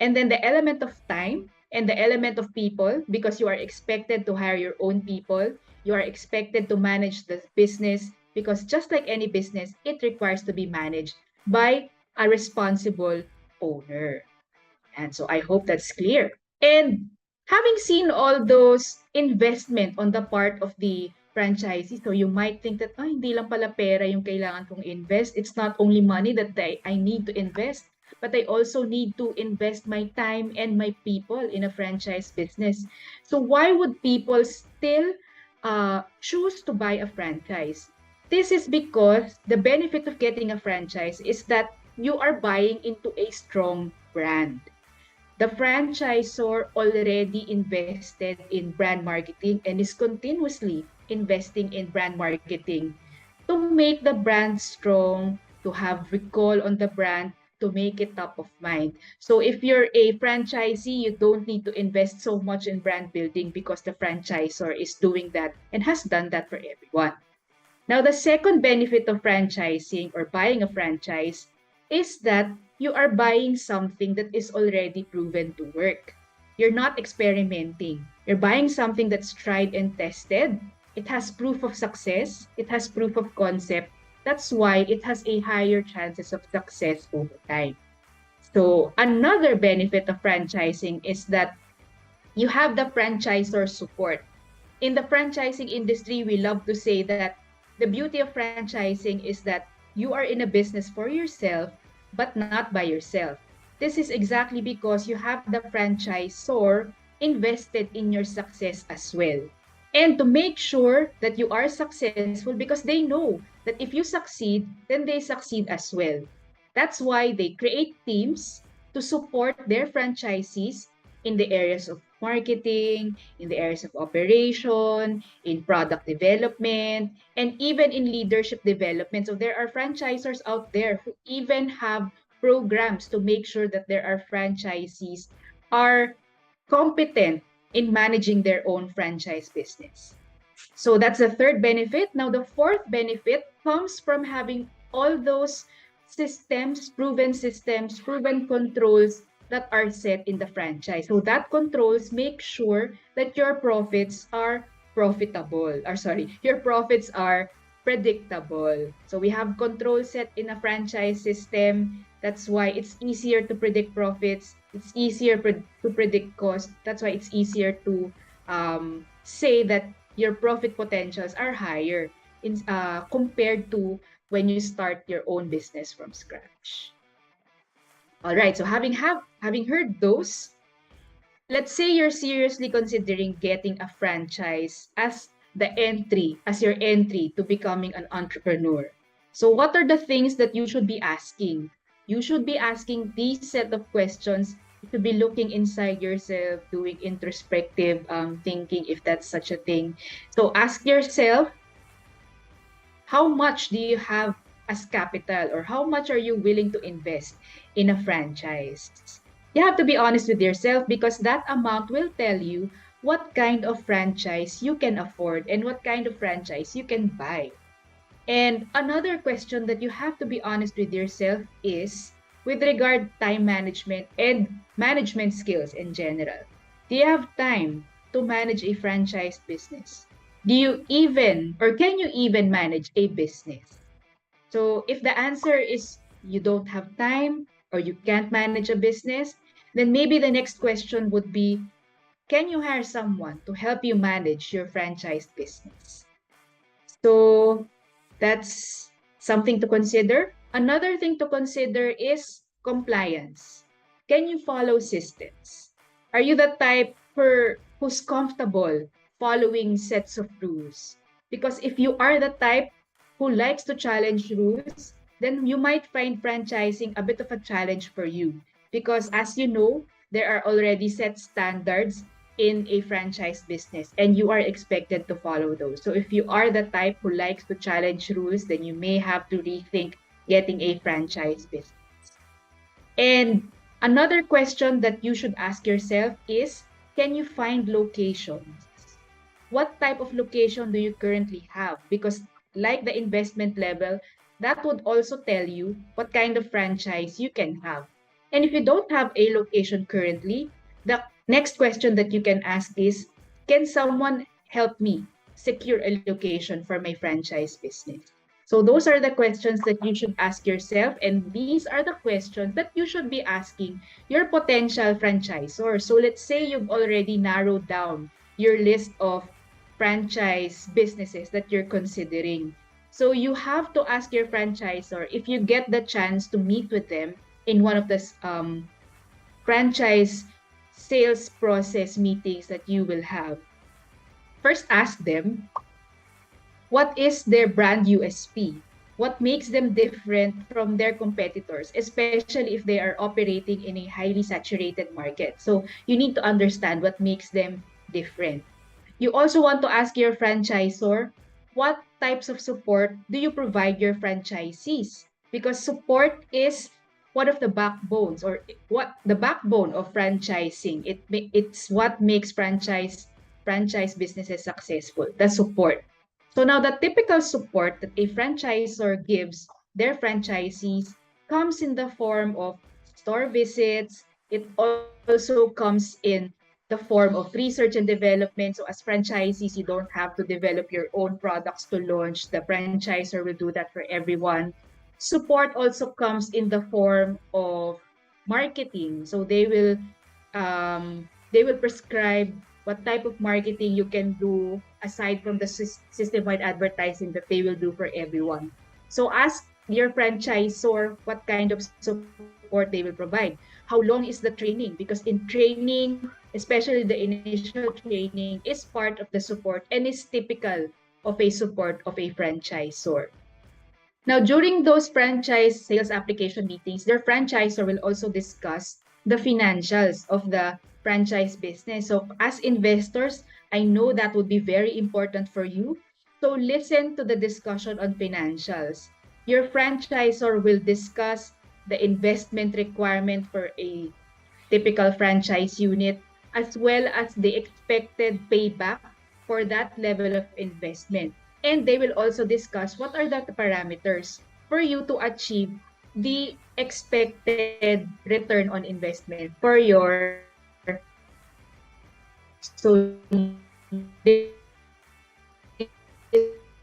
And then the element of time and the element of people, because you are expected to hire your own people, you are expected to manage the business, because just like any business, it requires to be managed by a responsible owner. And so I hope that's clear. And having seen all those investment on the part of the franchisee, so you might think that, hindi lang pala pera yung kailangan kong invest. It's not only money that I need to invest, but I also need to invest my time and my people in a franchise business. So why would people still choose to buy a franchise? This is because the benefit of getting a franchise is that you are buying into a strong brand. The franchisor already invested in brand marketing and is continuously investing in brand marketing to make the brand strong, to have recall on the brand, to make it top of mind. So if you're a franchisee, you don't need to invest so much in brand building because the franchisor is doing that and has done that for everyone. Now, the second benefit of franchising or buying a franchise is that you are buying something that is already proven to work. You're not experimenting. You're buying something that's tried and tested. It has proof of success. It has proof of concept. That's why it has a higher chances of success over time. So another benefit of franchising is that you have the franchisor support. In the franchising industry, we love to say that the beauty of franchising is that you are in a business for yourself, but not by yourself. This is exactly because you have the franchisor invested in your success as well. And to make sure that you are successful, because they know that if you succeed, then they succeed as well. That's why they create teams to support their franchisees in the areas of marketing, in the areas of operation, in product development, and even in leadership development. So there are franchisors out there who even have programs to make sure that there are franchisees are competent in managing their own franchise business. So that's the third benefit. Now, the fourth benefit comes from having all those systems, proven controls that are set in the franchise. So that controls make sure that your profits are profitable. Or sorry, your profits are predictable. So we have control set in a franchise system. That's why it's easier to predict profits. It's easier to predict cost. That's why it's easier to say that your profit potentials are higher compared to when you start your own business from scratch. All right, so having heard those, let's say you're seriously considering getting a franchise as your entry to becoming an entrepreneur. So what are the things that you should be asking? You should be asking these set of questions. You should be looking inside yourself, doing introspective thinking, if that's such a thing. So ask yourself, how much do you have as capital, or how much are you willing to invest in a franchise? You have to be honest with yourself, because that amount will tell you what kind of franchise you can afford and what kind of franchise you can buy. And another question that you have to be honest with yourself is with regard time management and management skills in general. Do you have time to manage a franchise business? Do you even, or can you even manage a business? So if the answer is you don't have time or you can't manage a business, then maybe the next question would be, can you hire someone to help you manage your franchise business? So that's something to consider. Another thing to consider is compliance. Can you follow systems? Are you the type who's comfortable following sets of rules? Because if you are the type who likes to challenge rules, then you might find franchising a bit of a challenge for you. Because as you know, there are already set standards in a franchise business and you are expected to follow those. So if you are the type who likes to challenge rules, then you may have to rethink getting a franchise business. And another question that you should ask yourself is, can you find locations? What type of location do you currently have? Because like the investment level, that would also tell you what kind of franchise you can have. And if you don't have a location currently, the next question that you can ask is, can someone help me secure a location for my franchise business? So those are the questions that you should ask yourself, and these are the questions that you should be asking your potential franchisor. So let's say you've already narrowed down your list of franchise businesses that you're considering. So you have to ask your franchisor, if you get the chance to meet with them in one of the franchise sales process meetings that you will have. First, ask them, what is their brand USP? What makes them different from their competitors, especially if they are operating in a highly saturated market? So you need to understand what makes them different. You also want to ask your franchisor, what types of support do you provide your franchisees? Because support is one of the backbones, or what the backbone of franchising. It's what makes franchise businesses successful, the support. So now the typical support that a franchisor gives their franchisees comes in the form of store visits. It also comes in the form of research and development. So as franchisees, you don't have to develop your own products to launch. The franchisor will do that for everyone. Support also comes in the form of marketing. So they will prescribe what type of marketing you can do aside from the system-wide advertising that they will do for everyone. So ask your franchisor what kind of support they will provide. How long is the training? Because in training, especially the initial training, is part of the support and is typical of a support of a franchisor. Now, during those franchise sales application meetings, their franchisor will also discuss the financials of the franchise business. So as investors, I know that would be very important for you. So listen to the discussion on financials. Your franchisor will discuss the investment requirement for a typical franchise unit, as well as the expected payback for that level of investment. And they will also discuss what are the parameters for you to achieve the expected return on investment for your so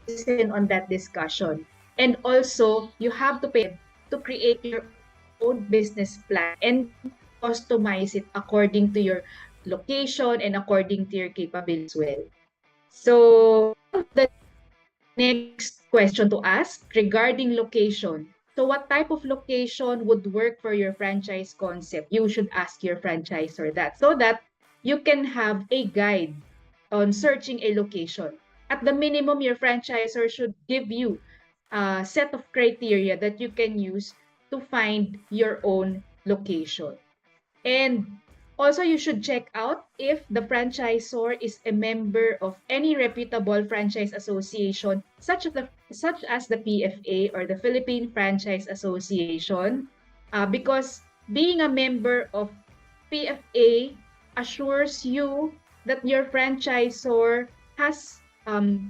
listen on that discussion. And also, you have to pay to create your own business plan and customize it according to your location and according to your capabilities as well. So, the next question to ask regarding location. So, what type of location would work for your franchise concept? You should ask your franchisor that so that you can have a guide on searching a location. At the minimum, your franchisor should give you a set of criteria that you can use to find your own location. And also, you should check out if the franchisor is a member of any reputable franchise association, such as the PFA or the Philippine Franchise Association, because being a member of PFA assures you that your franchisor has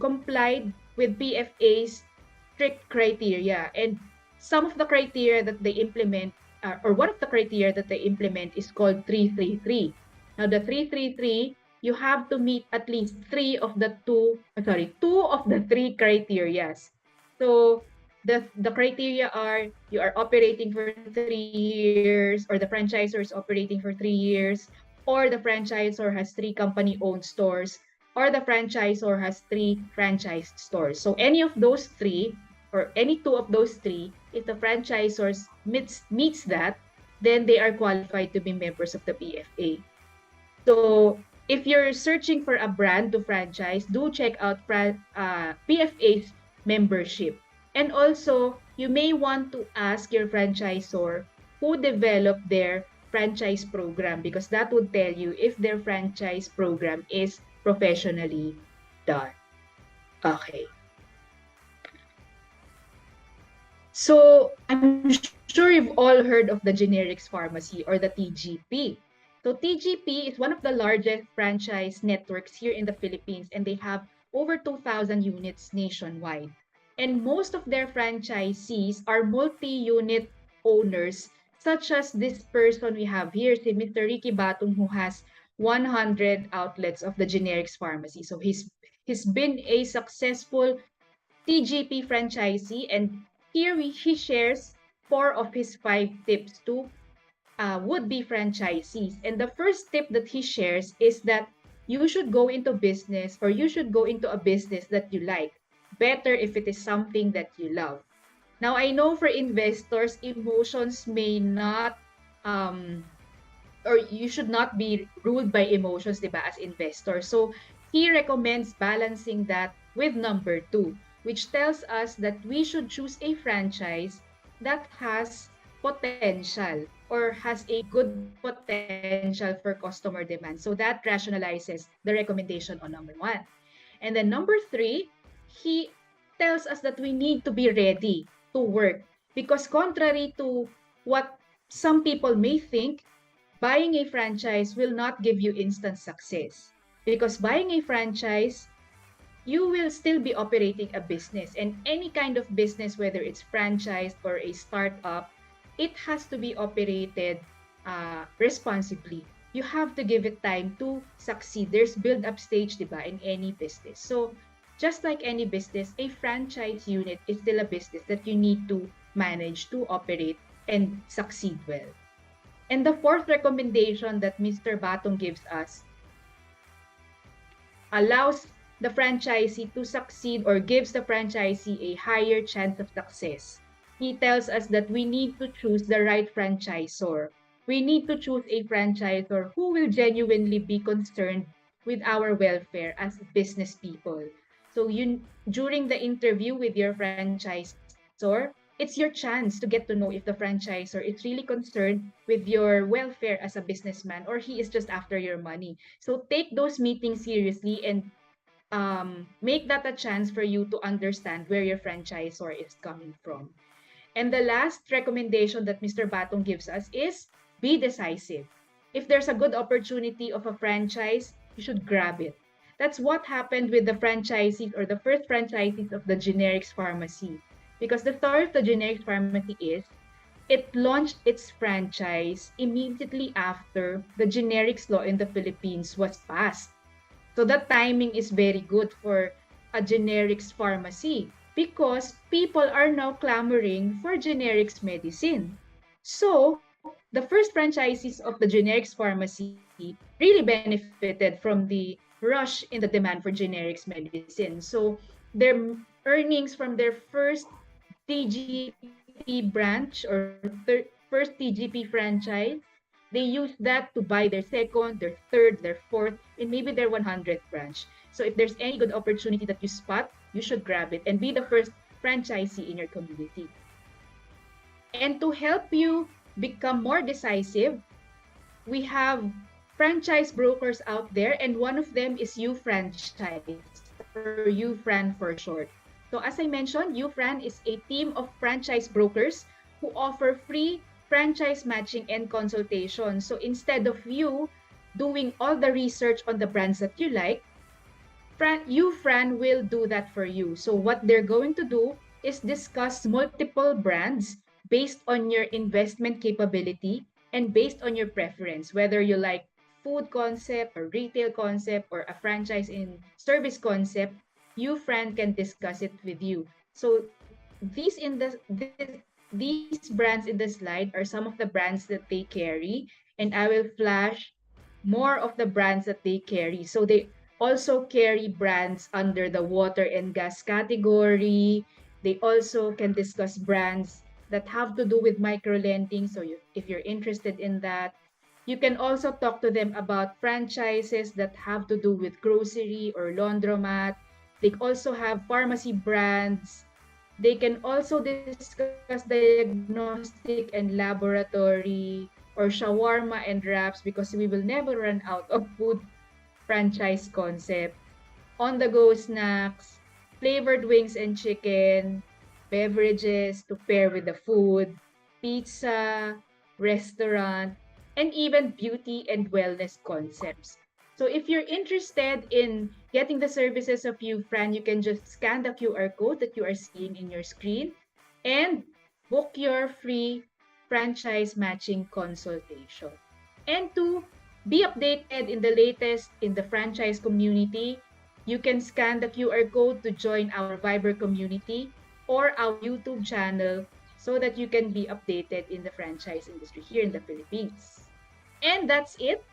complied with PFA's strict criteria. And some of the criteria that they implement or one of the criteria that they implement is called 333. Now, the 333, you have to meet at least two of the three criterias. So, the criteria are you are operating for 3 years, or the franchisor is operating for 3 years, or the franchisor has 3 company-owned stores, or the franchisor has 3 franchised stores. So, any of those three, or any two of those three, if the franchisors meets that, then they are qualified to be members of the PFA. So if you're searching for a brand to franchise, do check out PFA's membership. And also, you may want to ask your franchisor who developed their franchise program, because that would tell you if their franchise program is professionally done. Okay. So I'm sure you've all heard of the generics pharmacy, or the TGP. So TGP is one of the largest franchise networks here in the Philippines, and they have over 2,000 units nationwide. And most of their franchisees are multi-unit owners, such as this person we have here, si Mr. Ricky Batong, who has 100 outlets of the generics pharmacy. So he's been a successful TGP franchisee, and here he shares 4 of his 5 tips to would-be franchisees. And the first tip that he shares is that you should go into business, or you should go into a business that you like. Better if it is something that you love. Now, I know for investors, emotions may not, or you should not be ruled by emotions, diba, as investors. So he recommends balancing that with number 2, which tells us that we should choose a franchise that has potential, or has a good potential for customer demand. So that rationalizes the recommendation on number 1. And then number 3, he tells us that we need to be ready to work, because contrary to what some people may think, buying a franchise will not give you instant success. Because buying a franchise, you will still be operating a business, and any kind of business, whether it's franchised or a startup, it has to be operated responsibly. You have to give it time to succeed. There's build-up stage, diba, in any business. So just like any business, a franchise unit is still a business that you need to manage to operate and succeed well. And the 4th recommendation that Mr. Batong gives us allows the franchisee to succeed, or gives the franchisee a higher chance of success. He tells us that we need to choose the right franchisor. We need to choose a franchisor who will genuinely be concerned with our welfare as business people. So during the interview with your franchisor, it's your chance to get to know if the franchisor is really concerned with your welfare as a businessman, or he is just after your money. So take those meetings seriously, and make that a chance for you to understand where your franchisor is coming from. And the last recommendation that Mr. Batong gives us is be decisive. If there's a good opportunity of a franchise, you should grab it. That's what happened with the franchisees, or the first franchisees of the generics pharmacy. Because the story of the generics pharmacy is it launched its franchise immediately after the generics law in the Philippines was passed. So the timing is very good for a generics pharmacy because people are now clamoring for generics medicine. So the first franchisees of the generics pharmacy really benefited from the rush in the demand for generics medicine. So their earnings from their first TGP branch or first TGP franchise, they use that to buy their second, their third, their fourth, and maybe their 100th branch. So if there's any good opportunity that you spot, you should grab it and be the first franchisee in your community. And to help you become more decisive, we have franchise brokers out there, and one of them is UFranchise, or UFran for short. So as I mentioned, UFran is a team of franchise brokers who offer free franchise matching and consultation. So instead of you doing all the research on the brands that you like, UFran will do that for you. So what they're going to do is discuss multiple brands based on your investment capability and based on your preference, whether you like food concept or retail concept or a franchise in service concept, UFran can discuss it with you. So these brands in the slide are some of the brands that they carry, and I will flash more of the brands that they carry. So they also carry brands under the water and gas category. They also can discuss brands that have to do with micro lending. So if you're interested in that, you can also talk to them about franchises that have to do with grocery or laundromat. They also have pharmacy brands. They can also discuss diagnostic and laboratory or shawarma and wraps, because we will never run out of food franchise concept. On-the-go snacks, flavored wings and chicken, beverages to pair with the food, pizza, restaurant, and even beauty and wellness concepts. So if you're interested in getting the services of UFran, you can just scan the QR code that you are seeing in your screen and book your free franchise matching consultation. And to be updated in the latest in the franchise community, you can scan the QR code to join our Viber community or our YouTube channel so that you can be updated in the franchise industry here in the Philippines. And that's it.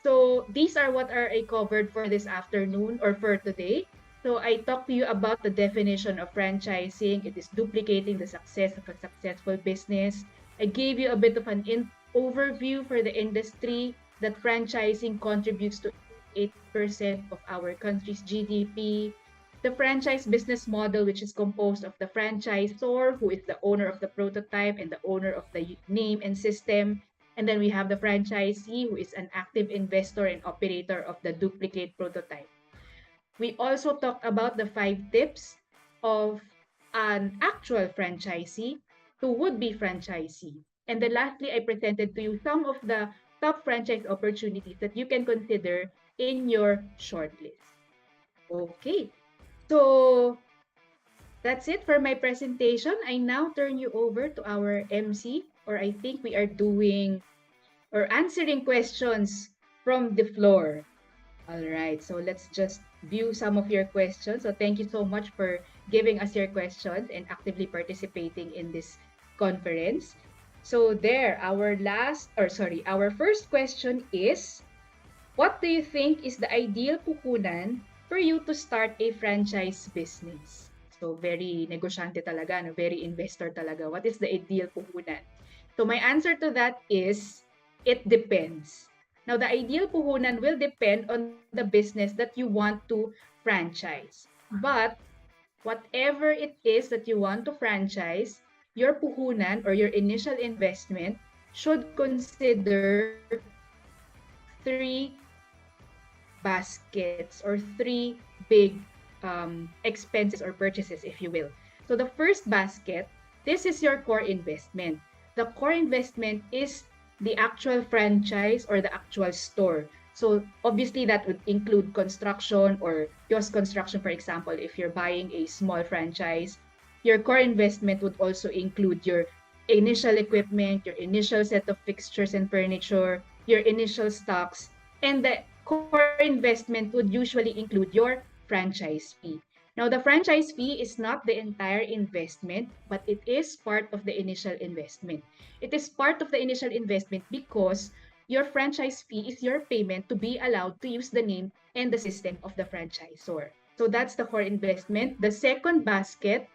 So these are what I covered for this afternoon or for today. So I talked to you about the definition of franchising. It is duplicating the success of a successful business. I gave you a bit of an overview for the industry that franchising contributes to 8% of our country's GDP. The franchise business model, which is composed of the franchisor, who is the owner of the prototype and the owner of the name and system. And then we have the franchisee, who is an active investor and operator of the duplicate prototype. We also talked about the 5 tips of an actual franchisee to would-be franchisee. And then lastly, I presented to you some of the top franchise opportunities that you can consider in your shortlist. Okay, so that's it for my presentation. I now turn you over to our MC, or I think we are doing or answering questions from the floor. All right, so let's just view some of your questions. So thank you so much for giving us your questions and actively participating in this conference. So there, our first question is, what do you think is the ideal puhunan for you to start a franchise business? So very negosyante talaga, no? Very investor talaga. What is the ideal puhunan? So my answer to that is, it depends. Now, the ideal puhunan will depend on the business that you want to franchise. But whatever it is that you want to franchise, your puhunan or your initial investment should consider 3 baskets or 3 big expenses or purchases, if you will. So the first basket, this is your core investment. The core investment is the actual franchise or the actual store. So obviously that would include construction or kiosk construction, for example. If you're buying a small franchise, your core investment would also include your initial equipment, your initial set of fixtures and furniture, your initial stocks, and the core investment would usually include your franchise fee. Now, the franchise fee is not the entire investment, but it is part of the initial investment. It is part of the initial investment because your franchise fee is your payment to be allowed to use the name and the system of the franchisor. So that's the core investment. The second basket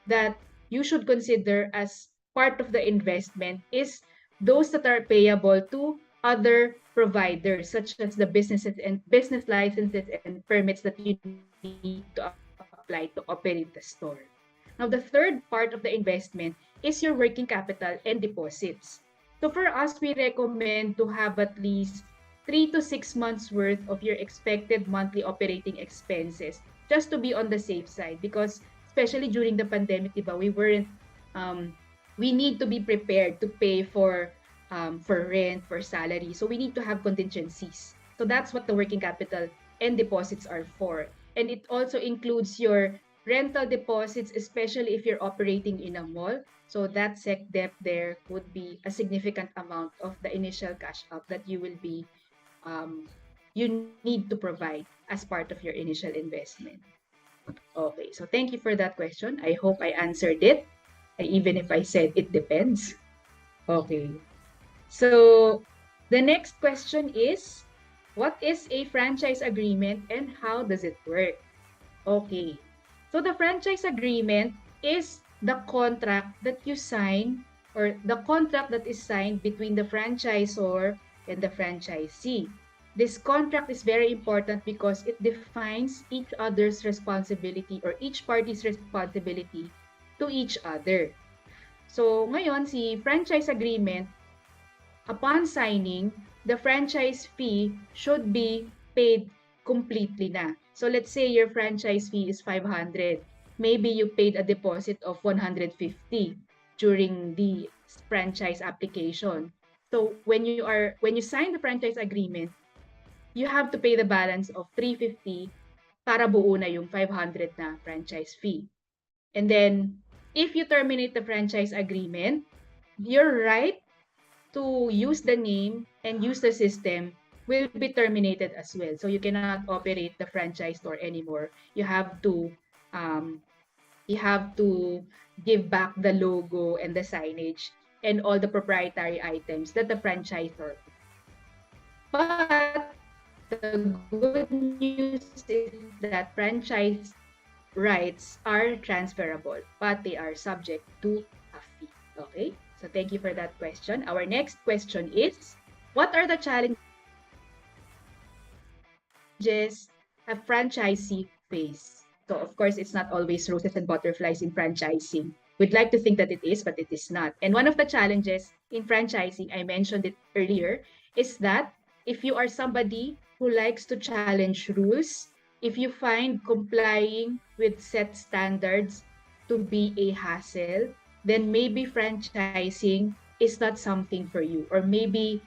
that you should consider as part of the investment is those that are payable to other providers, such as the businesses and business licenses and permits that you need to apply to operate the store. Now, the third part of the investment is your working capital and deposits. So for us, we recommend to have at least 3 to 6 months worth of your expected monthly operating expenses just to be on the safe side, because especially during the pandemic, diba, we need to be prepared to pay for rent, for salary. So we need to have contingencies. So that's what the working capital and deposits are for. And it also includes your rental deposits, especially if you're operating in a mall. So that sec debt there would be a significant amount of the initial cash out that you will be you need to provide as part of your initial investment. Okay, so thank you for that question. I hope I answered it, even if I said it depends. Okay, so the next question is, what is a franchise agreement and how does it work? Okay, so the franchise agreement is the contract that you sign, or the contract that is signed between the franchisor and the franchisee. This contract is very important because it defines each other's responsibility or each party's responsibility to each other. So ngayon, si franchise agreement, upon signing, the franchise fee should be paid completely na. So let's say your franchise fee is 500. Maybe you paid a deposit of 150 during the franchise application. So when you sign the franchise agreement, you have to pay the balance of 350 para buo na yung 500 na franchise fee. And then, if you terminate the franchise agreement, your right to use the name and use the system will be terminated as well. So you cannot operate the franchise store anymore. You have to give back the logo and the signage and all the proprietary items that the franchisor. But the good news is that franchise rights are transferable, but they are subject to a fee. Okay? So thank you for that question. Our next question is, what are the challenges a franchisee face? So of course, it's not always roses and butterflies in franchising. We'd like to think that it is, but it is not. And one of the challenges in franchising, I mentioned it earlier, is that if you are somebody who likes to challenge rules, if you find complying with set standards to be a hassle, then maybe franchising is not something for you. Or maybe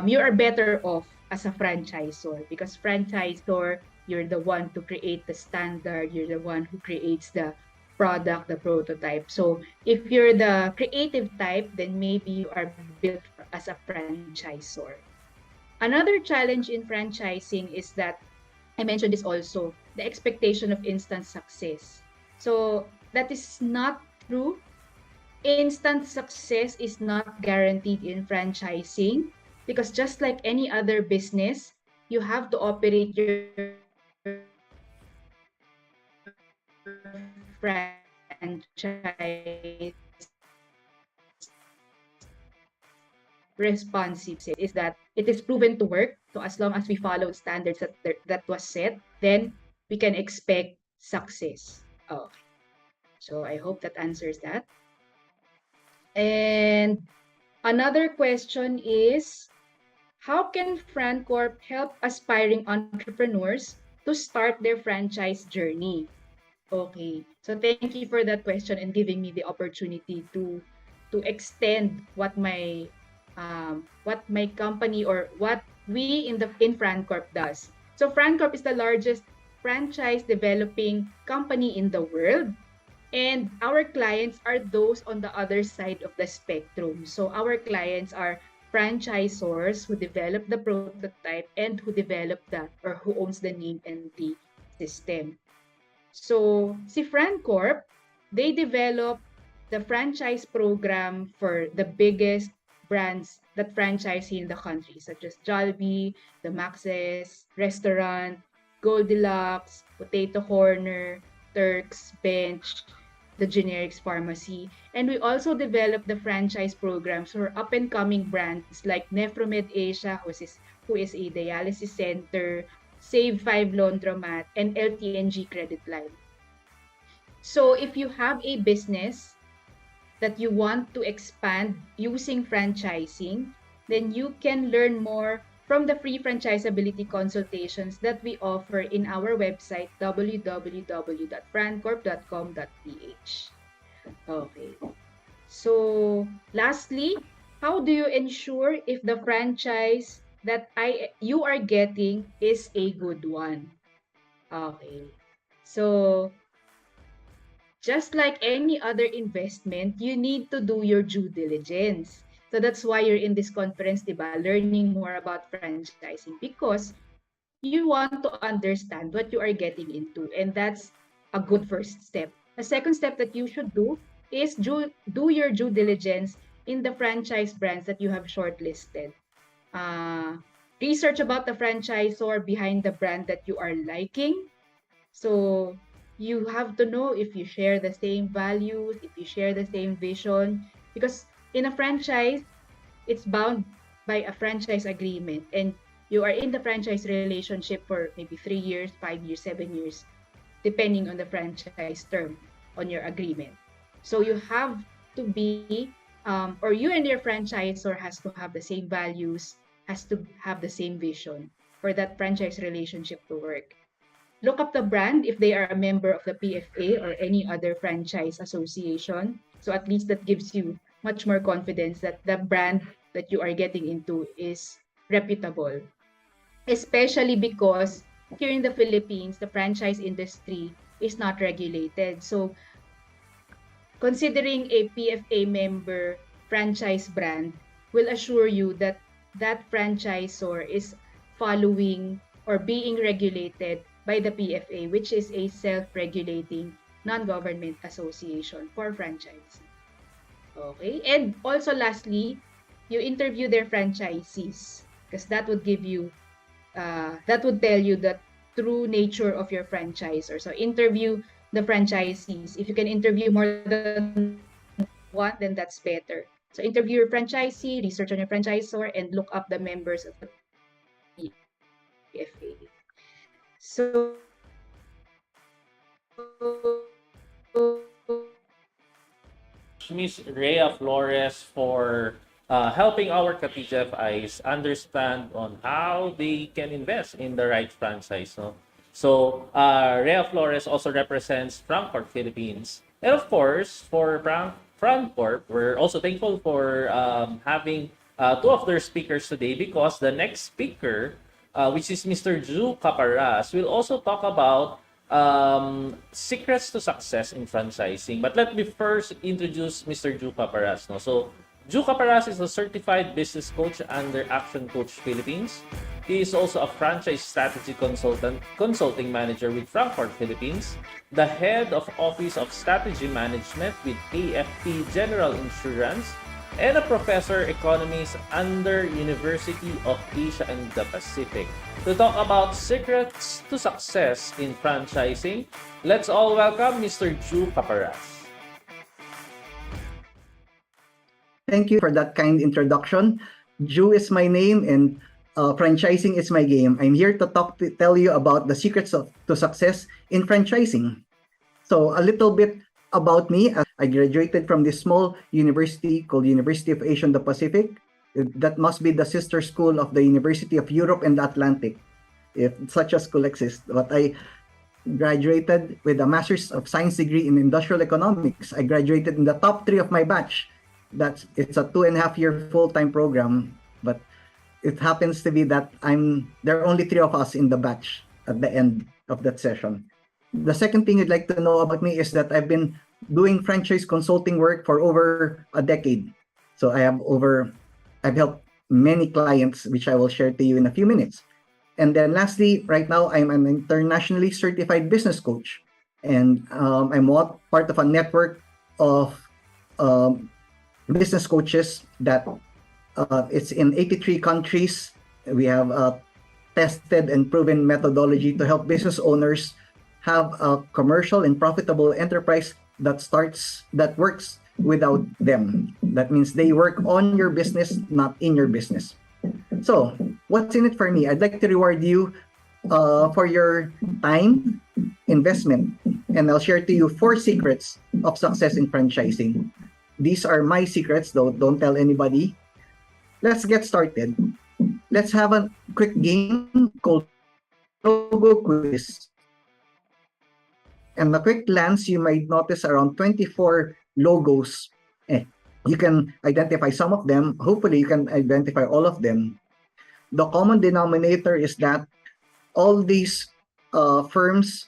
you are better off as a franchisor, because franchisor, you're the one to create the standard, you're the one who creates the product, the prototype. So if you're the creative type, then maybe you are built as a franchisor. Another challenge in franchising is that, I mentioned this also, the expectation of instant success. So that is not true. Instant success is not guaranteed in franchising, because just like any other business, you have to operate your franchise responsive is that it is proven to work. So as long as we follow standards that was set, then we can expect success. Okay. So I hope that answers that. And another question is, how can FranCorp help aspiring entrepreneurs to start their franchise journey? Okay, so thank you for that question and giving me the opportunity to extend what my company or what we in FranCorp does. So FranCorp is the largest franchise developing company in the world. And our clients are those on the other side of the spectrum. So our clients are franchisors who develop the prototype and who develop that or who owns the name and the system. So si FranCorp, they develop the franchise program for the biggest brands that franchise in the country, such as Jollibee, the Max's, Restaurant, Goldilocks, Potato Corner, Turks, Bench, the generics pharmacy. And we also develop the franchise programs for up-and-coming brands like Nefromed Asia, who is a dialysis center, Save 5 Laundromat, and LTNG Credit Line. So if you have a business that you want to expand using franchising, then you can learn more from the free franchisability consultations that we offer in our website www.francorp.com.ph. Okay. So lastly, how do you ensure if the franchise that you are getting is a good one? Okay. So just like any other investment, you need to do your due diligence. So that's why you're in this conference, diba? Learning more about franchising because you want to understand what you are getting into, and that's a good first step. The second step that you should do is do your due diligence in the franchise brands that you have shortlisted. Research about the franchisor behind the brand that you are liking. So you have to know if you share the same values, if you share the same vision, because in a franchise, it's bound by a franchise agreement, and you are in the franchise relationship for maybe 3 years, 5 years, 7 years, depending on the franchise term on your agreement. So you have to be, or you and your franchisor has to have the same values, has to have the same vision for that franchise relationship to work. Look up the brand if they are a member of the PFA or any other franchise association. So at least that gives you much more confidence that the brand that you are getting into is reputable. Especially because here in the Philippines, the franchise industry is not regulated. So considering a PFA member franchise brand will assure you that that franchisor is following or being regulated by the PFA, which is a self-regulating non-government association for franchising. Okay, and also lastly, you interview their franchisees because that would give you, that would tell you the true nature of your franchisor. So interview the franchisees. If you can interview more than one, then that's better. So interview your franchisee, research on your franchisor, and look up the members of the PFA. So Miss Rhea Flores for helping our ka-TGFIs understand on how they can invest in the right franchise. No? So Rhea Flores also represents FranCorp Philippines. And of course, for FranCorp, we're also thankful for having two of their speakers today because the next speaker, which is Mr. Ju Caparas, will also talk about secrets to success in franchising. But let me first introduce Mr. Ju Caparas. No? So Ju Caparas is a certified business coach under Action Coach Philippines. He is also a franchise strategy consulting manager with FranCorp Philippines, the head of Office of Strategy Management with AFP General Insurance, and a professor economist under University of Asia and the Pacific. To talk about secrets to success in franchising, let's all welcome Mr. Ju Caparas. Thank you for that kind introduction. Ju is my name and franchising is my game. I'm here to tell you about the secrets to success in franchising. So a little bit about me. I graduated from this small university called University of Asia and the Pacific. That must be the sister school of the University of Europe and the Atlantic, if such a school exists. But I graduated with a Master's of Science degree in Industrial Economics. I graduated in the top 3 of my batch. It's a 2.5-year full-time program, but it happens to be that there are only 3 of us in the batch at the end of that session. The second thing you'd like to know about me is that I've been doing franchise consulting work for over a decade. So I've helped many clients, which I will share to you in a few minutes. And then lastly, right now, I'm an internationally certified business coach. And I'm part of a network of business coaches that it's in 83 countries. We have a tested and proven methodology to help business owners have a commercial and profitable enterprise that works without them. That means they work on your business, not in your business. So, what's in it for me? I'd like to reward you for your time investment, and I'll share to you 4 secrets of success in franchising. These are my secrets, though. Don't tell anybody. Let's get started. Let's have a quick game called Logo Quiz. And a quick glance, you might notice around 24 logos. You can identify some of them. Hopefully, you can identify all of them. The common denominator is that all these firms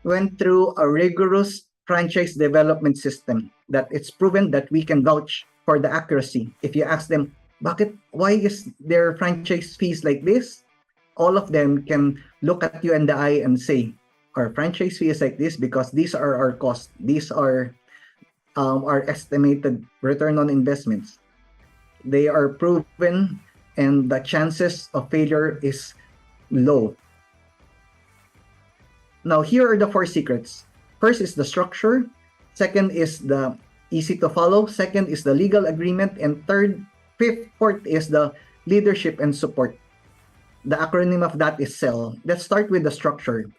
went through a rigorous franchise development system that it's proven that we can vouch for the accuracy. If you ask them, why is their franchise fees like this? All of them can look at you in the eye and say, our franchise fee is like this because these are our costs. These are our estimated return on investments. They are proven and the chances of failure is low. Now, here are the 4 secrets. First is the structure. Second is the easy to follow. Second is the legal agreement. And fourth is the leadership and support. The acronym of that is SELL. Let's start with the structure.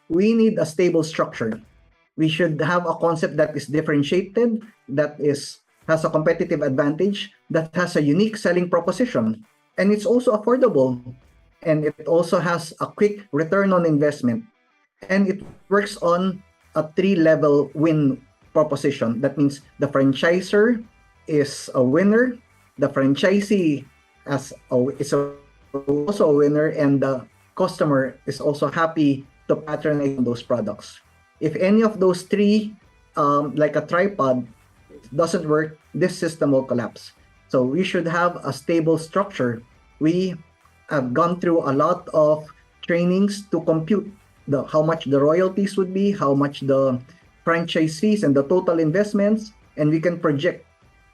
We need a stable structure. We should have a concept that is differentiated, that has a competitive advantage, that has a unique selling proposition. And it's also affordable. And it also has a quick return on investment. And it works on a 3-level win proposition. That means the franchisor is a winner, the franchisee is also a winner, and the customer is also happy to patronize those products. If any of those 3, like a tripod, doesn't work, this system will collapse. So we should have a stable structure. We have gone through a lot of trainings to compute how much the royalties would be, how much the franchise fees and the total investments, and we can project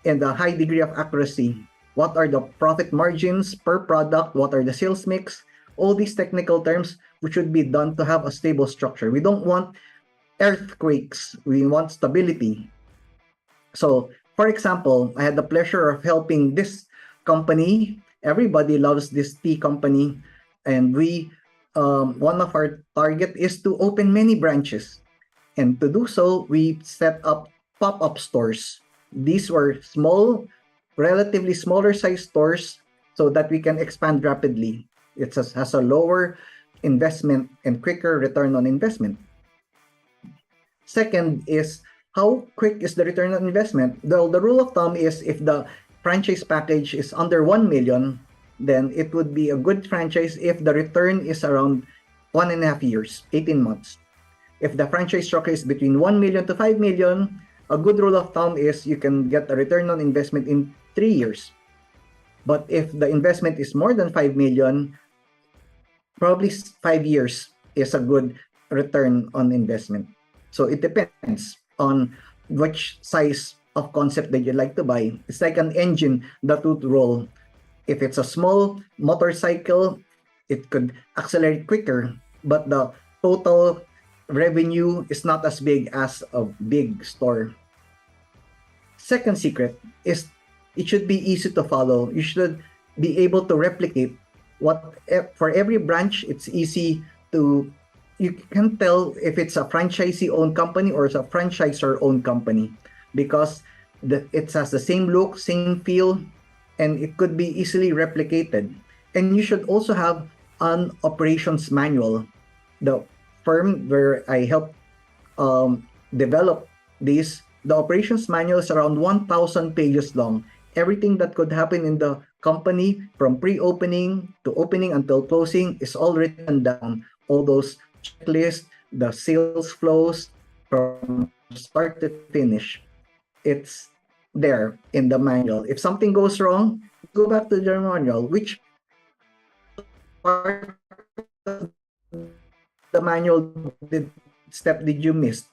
in the high degree of accuracy what are the profit margins per product, what are the sales mix, all these technical terms which should be done to have a stable structure. We don't want earthquakes, we want stability. So, for example, I had the pleasure of helping this company. Everybody loves this tea company, and one of our target is to open many branches. And to do so, we set up pop-up stores. These were small, relatively smaller size stores so that we can expand rapidly. It has a lower investment and quicker return on investment. Second is, how quick is the return on investment? The rule of thumb is if the franchise package is under 1 million, then it would be a good franchise if the return is around 1.5 years, 18 months. If the franchise structure is between 1 million to 5 million, a good rule of thumb is you can get a return on investment in 3 years. But if the investment is more than 5 million, probably 5 years is a good return on investment. So it depends on which size of concept that you like to buy. It's like an engine that would roll. If it's a small motorcycle, it could accelerate quicker, but the total revenue is not as big as a big store. Second secret is it should be easy to follow. You should be able to replicate for every branch. It's easy to, you can tell if it's a franchisee-owned company or it's a franchisor-owned company because it has the same look, same feel, and it could be easily replicated. And you should also have an operations manual. The firm where I helped develop this, the operations manual is around 1,000 pages long. Everything that could happen in the company from pre-opening to opening until closing is all written down. All those checklists, the sales flows from start to finish. It's there in the manual. If something goes wrong, go back to the manual. Which part of the manual step did you miss?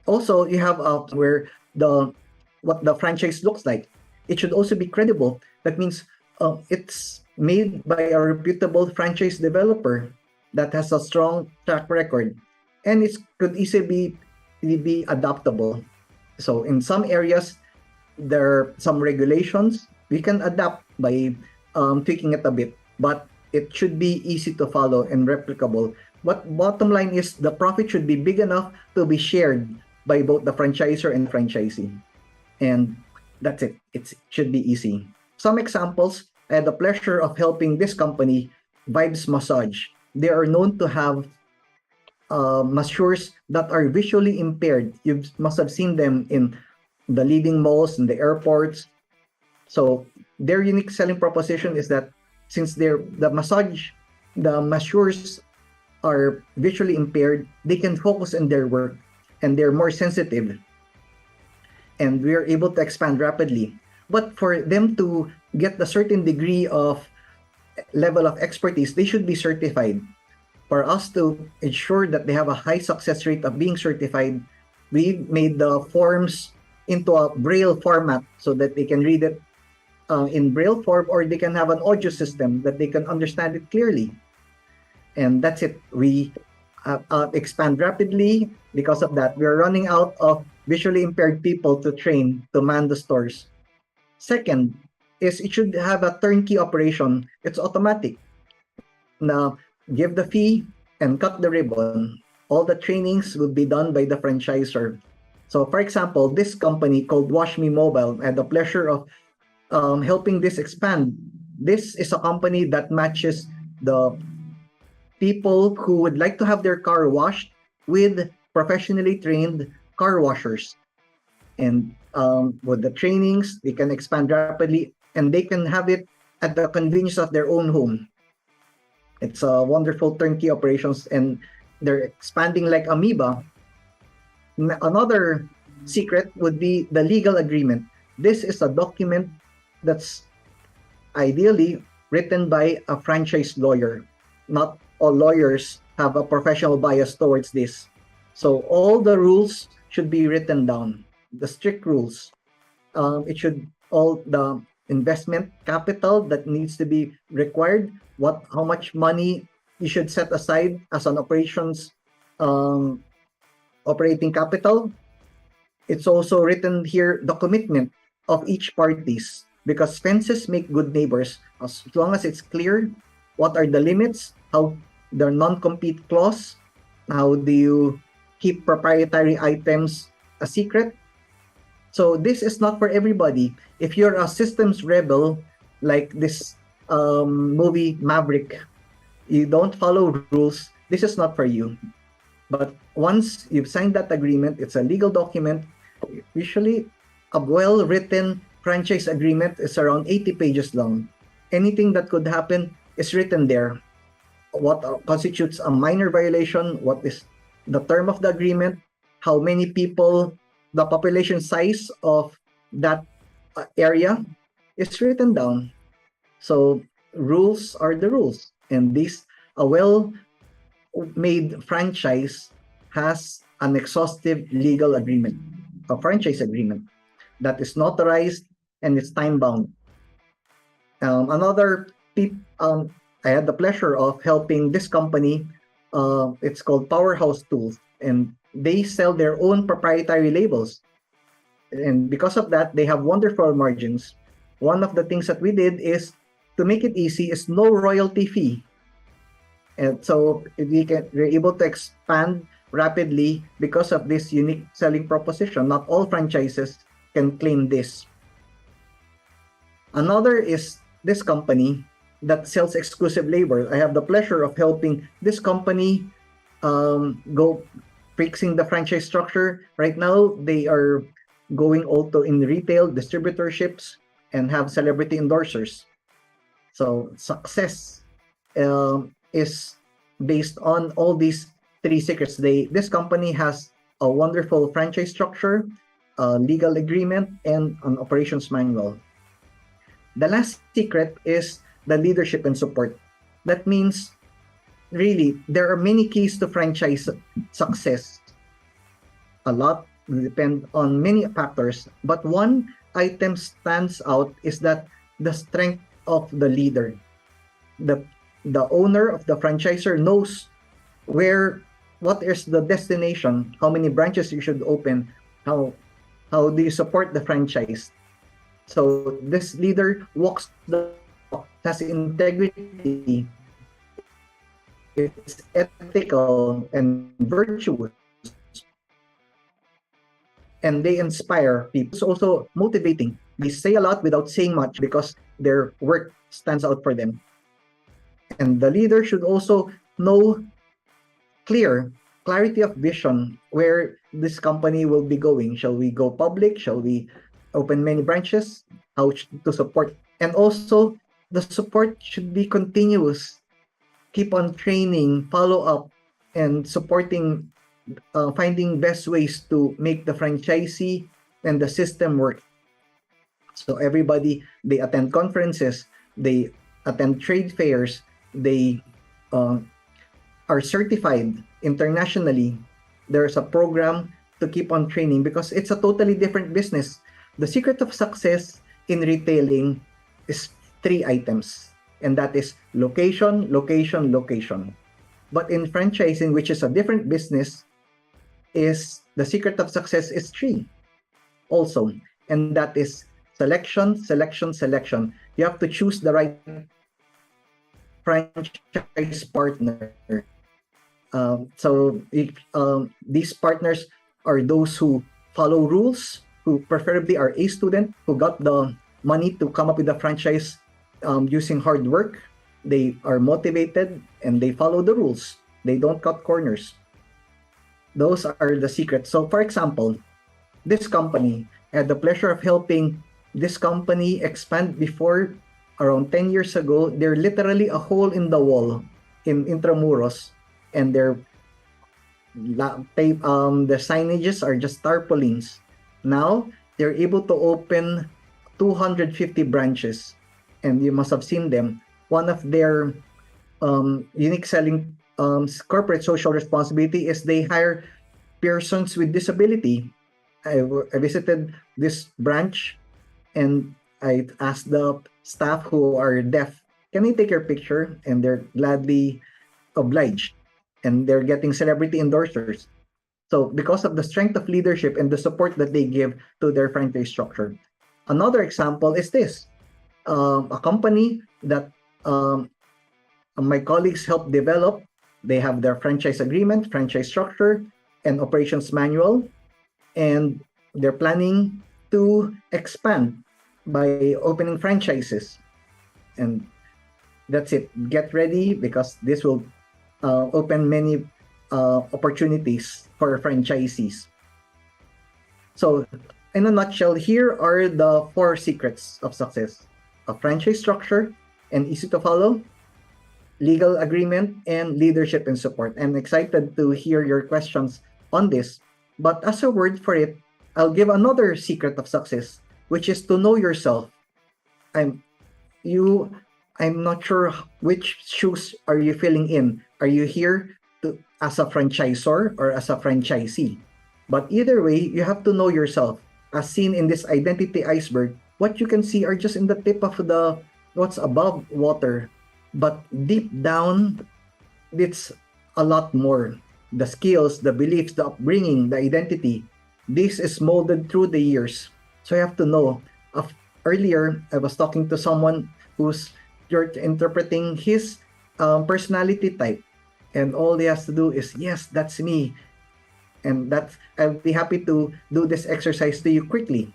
Also, you have where what the franchise looks like. It should also be credible. That means it's made by a reputable franchise developer that has a strong track record, and it could easily be adaptable. So in some areas, there are some regulations we can adapt by tweaking it a bit, but it should be easy to follow and replicable. But bottom line is the profit should be big enough to be shared by both the franchisor and franchisee. And that's it. It should be easy. Some examples, I had the pleasure of helping this company, Vibes Massage. They are known to have masseurs that are visually impaired. You must have seen them in the leading malls and the airports. So their unique selling proposition is that since the masseurs are visually impaired, they can focus on their work and they're more sensitive. And we are able to expand rapidly. But for them to get a certain degree of level of expertise, they should be certified. For us to ensure that they have a high success rate of being certified, we made the forms into a Braille format so that they can read it in Braille form, or they can have an audio system that they can understand it clearly. And that's it. We expand rapidly because of that. We're running out of visually impaired people to train to man the stores. Second is it should have a turnkey operation. It's automatic. Now, give the fee and cut the ribbon. All the trainings will be done by the franchisor. So, for example, this company called Wash Me Mobile, I had the pleasure of helping this expand. This is a company that matches the people who would like to have their car washed with professionally trained car washers. And with the trainings, they can expand rapidly and they can have it at the convenience of their own home. It's a wonderful turnkey operations and they're expanding like amoeba. Another secret would be the legal agreement. This is a document that's ideally written by a franchise lawyer. Not all lawyers have a professional bias towards this. So all the rules should be written down, the strict rules. It should all the investment capital that needs to be required, how much money you should set aside as an operations operating capital. It's also written here the commitment of each parties, because fences make good neighbors. As long as it's clear what are the limits, how the non-compete clause, how do you keep proprietary items a secret. So this is not for everybody. If you're a systems rebel like this movie Maverick, you don't follow rules, this is not for you. But once you've signed that agreement, it's a legal document. Usually a well-written franchise agreement is around 80 pages long. Anything that could happen is written there. What constitutes a minor violation, what is the term of the agreement, how many people, the population size of that area is written down. So rules are the rules. And a well-made franchise has an exhaustive legal agreement, a franchise agreement that is notarized and it's time-bound. I had the pleasure of helping this company. It's called Powerhouse Tools, and they sell their own proprietary labels. And because of that, they have wonderful margins. One of the things that we did is to make it easy is no royalty fee. And so we're able to expand rapidly because of this unique selling proposition. Not all franchises can claim this. Another is this company that sells exclusive labor. I have the pleasure of helping this company go fixing the franchise structure. Right now, they are going also in retail distributorships and have celebrity endorsers. So success is based on all these three secrets. This company has a wonderful franchise structure, a legal agreement, and an operations manual. The last secret is the leadership and support. That means really there are many keys to franchise success. A lot depend on many factors, but one item stands out is that the strength of the leader. The owner of the franchisor knows what is the destination, how many branches you should open, how do you support the franchise. So this leader walks the walk, has integrity, it's ethical and virtuous, and they inspire people. It's also motivating. They say a lot without saying much because their work stands out for them. And the leader should also know clarity of vision where this company will be going. Shall we go public? Shall we open many branches? How to support? And also, the support should be continuous. Keep on training, follow up, and supporting, finding best ways to make the franchisee and the system work. So everybody, they attend conferences, they attend trade fairs, they are certified internationally. There's a program to keep on training because it's a totally different business. The secret of success in retailing is 3 items, and that is location, location, location. But in franchising, which is a different business, is the secret of success is 3 also, and that is selection, selection, selection. You have to choose the right franchise partner. These partners are those who follow rules, who preferably are A student, who got the money to come up with a franchise using hard work. They are motivated and they follow the rules. They don't cut corners. Those are the secrets. So for example, this company, I had the pleasure of helping this company expand before. Around 10 years ago, they're literally a hole in the wall in Intramuros, and the signages are just tarpaulins. Now, they're able to open 250 branches, and you must have seen them. One of their unique selling corporate social responsibility is they hire persons with disability. I visited this branch, and I asked the staff who are deaf, can I take your picture? And they're gladly obliged. And they're getting celebrity endorsers. So because of the strength of leadership and the support that they give to their franchise structure. Another example is this. A company that my colleagues helped develop. They have their franchise agreement, franchise structure, and operations manual. And they're planning to expand by opening franchises. And that's it. Get ready because this will open many opportunities for franchisees. So in a nutshell, here are the 4 secrets of success. A franchise structure and easy to follow, legal agreement, and leadership and support. I'm excited to hear your questions on this. But as a word for it, I'll give another secret of success, which is to know yourself. I'm not sure which shoes are you filling in. Are you here as a franchisor or as a franchisee? But either way, you have to know yourself. As seen in this identity iceberg, what you can see are just in the tip of what's above water. But deep down, it's a lot more. The skills, the beliefs, the upbringing, the identity. This is molded through the years. So you have to know. Earlier, I was talking to someone who's interpreting his personality type. And all he has to do is, yes, that's me. And I'll be happy to do this exercise to you quickly.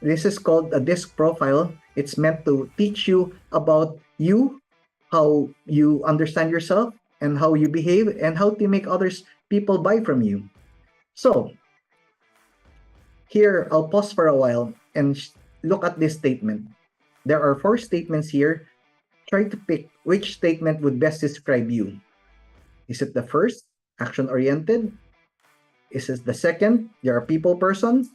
This is called a DISC profile. It's meant to teach you about you, how you understand yourself, and how you behave, and how to make people buy from you. So, here, I'll pause for a while and look at this statement. There are 4 statements here. Try to pick which statement would best describe you. Is it the first, action-oriented? Is it the second, you're a people person?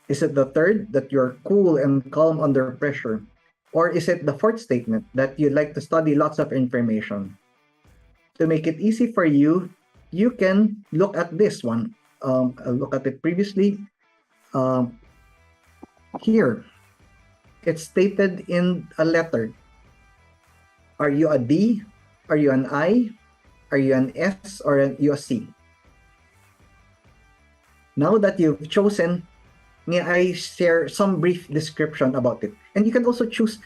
Is it the third, that you're cool and calm under pressure? Or is it the fourth statement, that you like to study lots of information? To make it easy for you, you can look at this one. Look at it previously. Here, it's stated in a letter. Are you a D? Are you an I? Are you an S or you a C? Now that you've chosen, may I share some brief description about it? And you can also choose,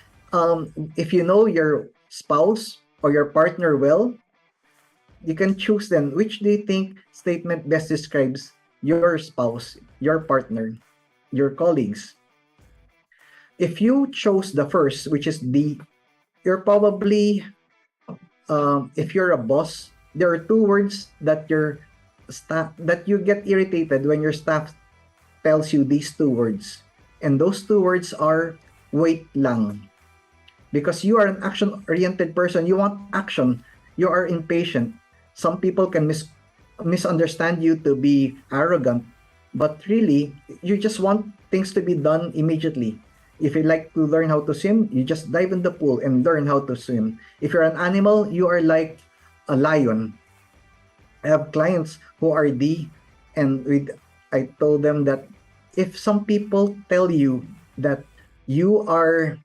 if you know your spouse or your partner well, you can choose then which do you think statement best describes your spouse, your partner, your colleagues. If you chose the first, which is D, you're probably, if you're a boss, there are two words that your staff, that you get irritated when your staff tells you these two words. And those two words are wait lang. Because you are an action-oriented person, you want action, you are impatient. Some people can misunderstand you to be arrogant, but really, you just want things to be done immediately. If you like to learn how to swim, you just dive in the pool and learn how to swim. If you're an animal, you are like a lion. I have clients who are D, and I told them that if some people tell you that you are,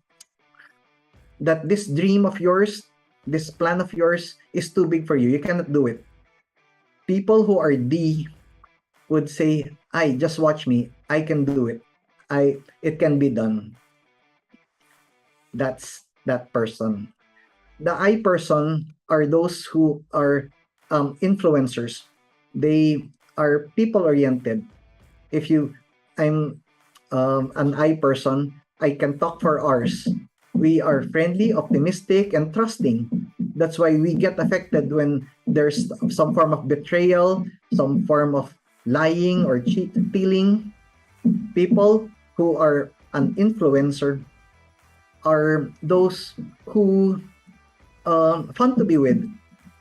that this dream of yours, this plan of yours is too big for you, you cannot do it. People who are D would say, "I just watch me, I can do it. It can be done." That's that person. The I person are those who are influencers. They are people oriented. If I'm an I person, I can talk for hours. We are friendly, optimistic, and trusting. That's why we get affected when there's some form of betrayal, some form of lying or stealing. People who are an influencer are those who fun to be with.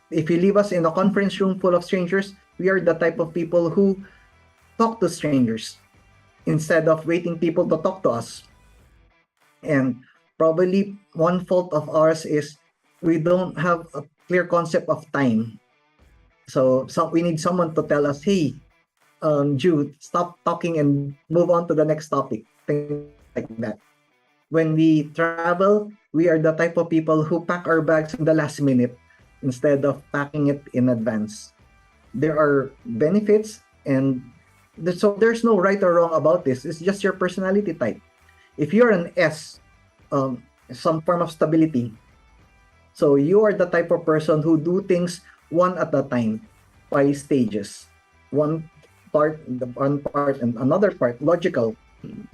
If you leave us in a conference room full of strangers, we are the type of people who talk to strangers instead of waiting people to talk to us. And probably one fault of ours is we don't have a clear concept of time. So we need someone to tell us, "Hey, Jude, stop talking and move on to the next topic." Things like that. When we travel, we are the type of people who pack our bags in the last minute instead of packing it in advance. There are benefits, and so there's no right or wrong about this. It's just your personality type. If you're an S, some form of stability, so you are the type of person who do things one at a time, by stages. One part, and another part, logical.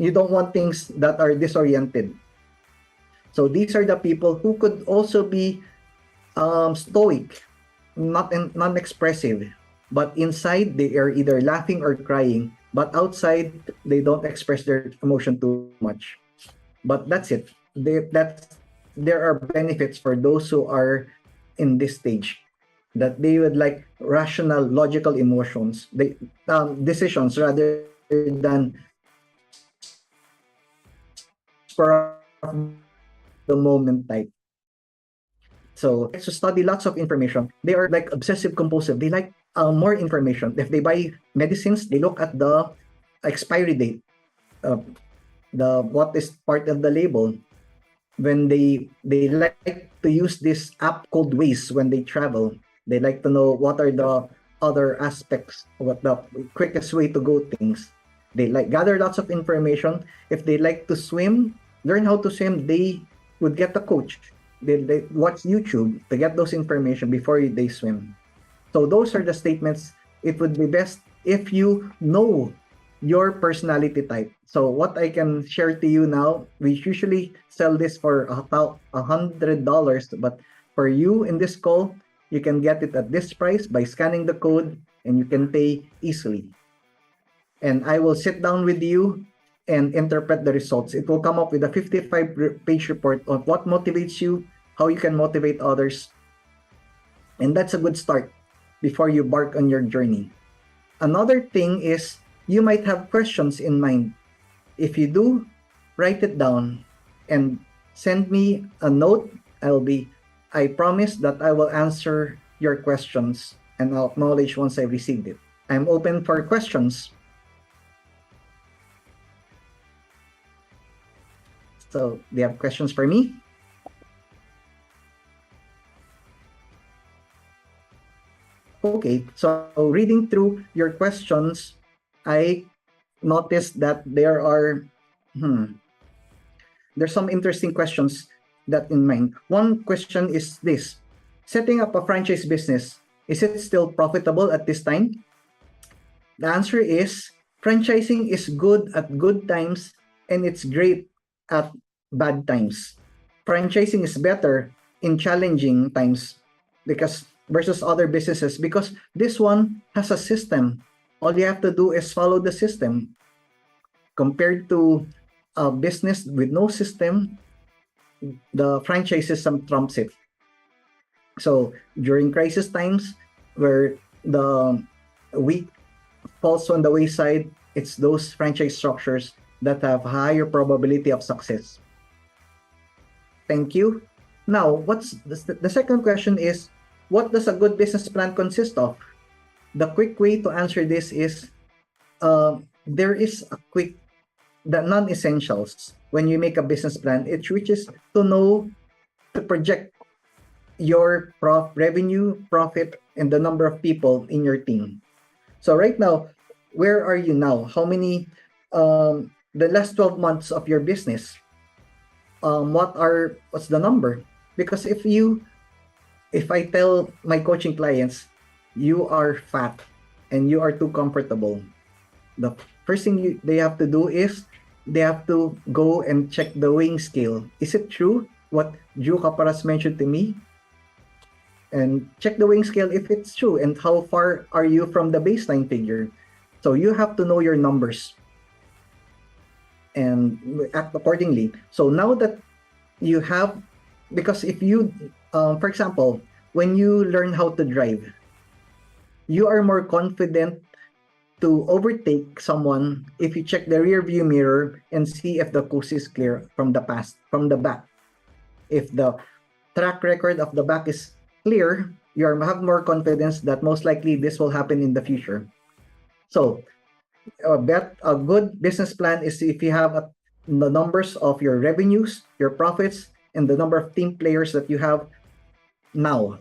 You don't want things that are disoriented. So these are the people who could also be stoic, not non-expressive, but inside they are either laughing or crying, but outside they don't express their emotion too much. But that's it. There are benefits for those who are in this stage, that they would like rational, logical emotions, decisions rather than spur of the moment type. So to study lots of information. They are like obsessive compulsive. They like more information. If they buy medicines, they look at the expiry date, the what is part of the label. When they like to use this app called Waze when they travel. They like to know what are the other aspects, what the quickest way to go things. They like gather lots of information. If they like to swim, learn how to swim, they would get a coach. They watch YouTube to get those information before they swim. So those are the statements. It would be best if you know your personality type. So what I can share to you now, we usually sell this for about $100, but for you in this call, you can get it at this price by scanning the code, and you can pay easily. And I will sit down with you and interpret the results. It will come up with a 55-page report on what motivates you, how you can motivate others. And that's a good start. before you embark on your journey. Another thing is you might have questions in mind. If you do, write it down and send me a note. I promise that I will answer your questions and I'll acknowledge once I received it. I'm open for questions. So, do you have questions for me? Okay, so reading through your questions, I noticed that there's some interesting questions that in mind. One question is this: setting up a franchise business, is it still profitable at this time? The answer is franchising is good at good times and it's great at bad times. Franchising is better in challenging times because versus other businesses because this one has a system. All you have to do is follow the system. Compared to a business with no system, the franchise system trumps it. So during crisis times where the weak falls on the wayside, it's those franchise structures that have higher probability of success. Thank you. Now, what's the second question is, what does a good business plan consist of? The quick way to answer this is there is the non-essentials when you make a business plan, which is to project your revenue, profit, and the number of people in your team. So right now, where are you now? How many, the last 12 months of your business? What's the number? Because if I tell my coaching clients, you are fat and you are too comfortable, the first thing they have to do is they have to go and check the weighing scale. Is it true what Drew Caparas mentioned to me? And check the weighing scale if it's true and how far are you from the baseline figure. So you have to know your numbers and act accordingly. So now that you have, because if you, for example, when you learn how to drive, you are more confident to overtake someone if you check the rear view mirror and see if the coast is clear from the back. If the track record of the back is clear, you have more confidence that most likely this will happen in the future. So a good business plan is if you have the numbers of your revenues, your profits, and the number of team players that you have now.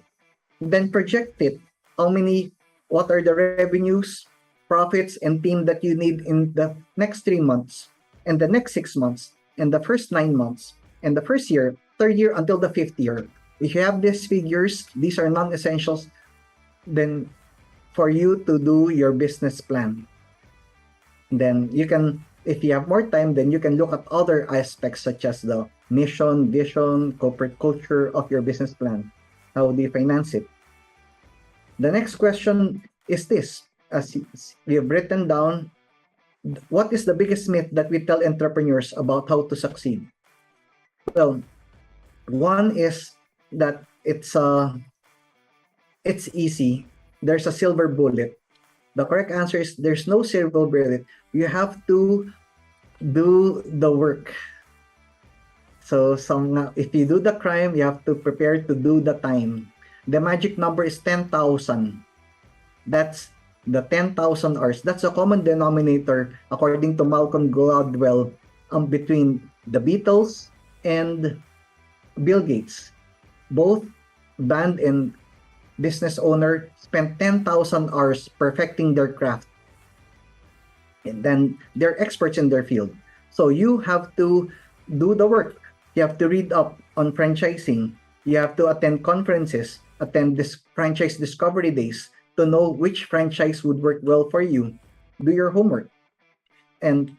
Then project it. What are the revenues, profits, and team that you need in the next 3 months, and the next 6 months, and the first 9 months, and the first year, third year until the 5th year. If you have these figures, these are non-essentials, then for you to do your business plan. Then you can, if you have more time, then you can look at other aspects such as the mission, vision, corporate culture of your business plan. How do you finance it? The next question is this. As we have written down, what is the biggest myth that we tell entrepreneurs about how to succeed? Well, one is that it's easy. There's a silver bullet. The correct answer is there's no silver bullet. You have to do the work. So if you do the crime, you have to prepare to do the time. The magic number is 10,000. That's the 10,000 hours. That's a common denominator, according to Malcolm Gladwell, between the Beatles and Bill Gates. Both band and business owner spent 10,000 hours perfecting their craft. And then they're experts in their field. So you have to do the work. You have to read up on franchising. You have to attend conferences, attend this franchise discovery days to know which franchise would work well for you. Do your homework. And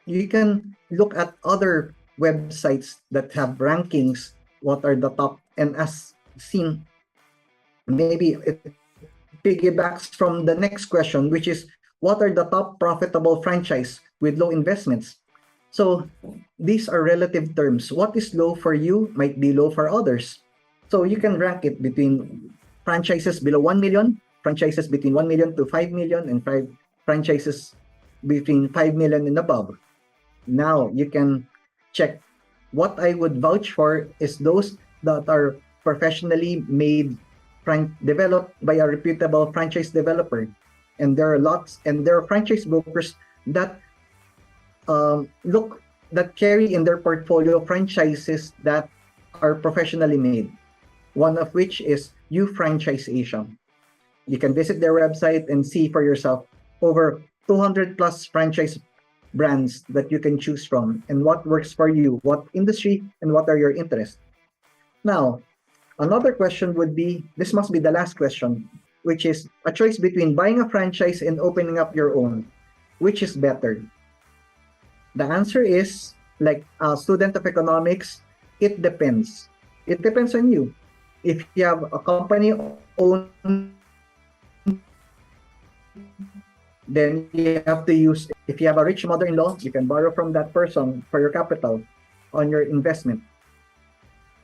you can look at other websites that have rankings, what are the top, and as seen, maybe it piggybacks from the next question, which is, what are the top profitable franchise with low investments? So these are relative terms. What is low for you might be low for others. So you can rank it between franchises below 1 million, franchises between 1 million to 5 million and 5 franchises between 5 million and above. Now you can check. What I would vouch for is those that are professionally made, developed by a reputable franchise developer. And there are lots, and there are franchise brokers that that carry in their portfolio franchises that are professionally made. One of which is You Franchise Asia. You can visit their website and see for yourself over 200 plus franchise brands that you can choose from and what works for you, what industry, and what are your interests. Now, another question would be, this must be the last question, which is a choice between buying a franchise and opening up your own. Which is better? The answer is, like a student of economics, it depends. It depends on you. If you have a company owned, then you have to use, if you have a rich mother-in-law, you can borrow from that person for your capital on your investment.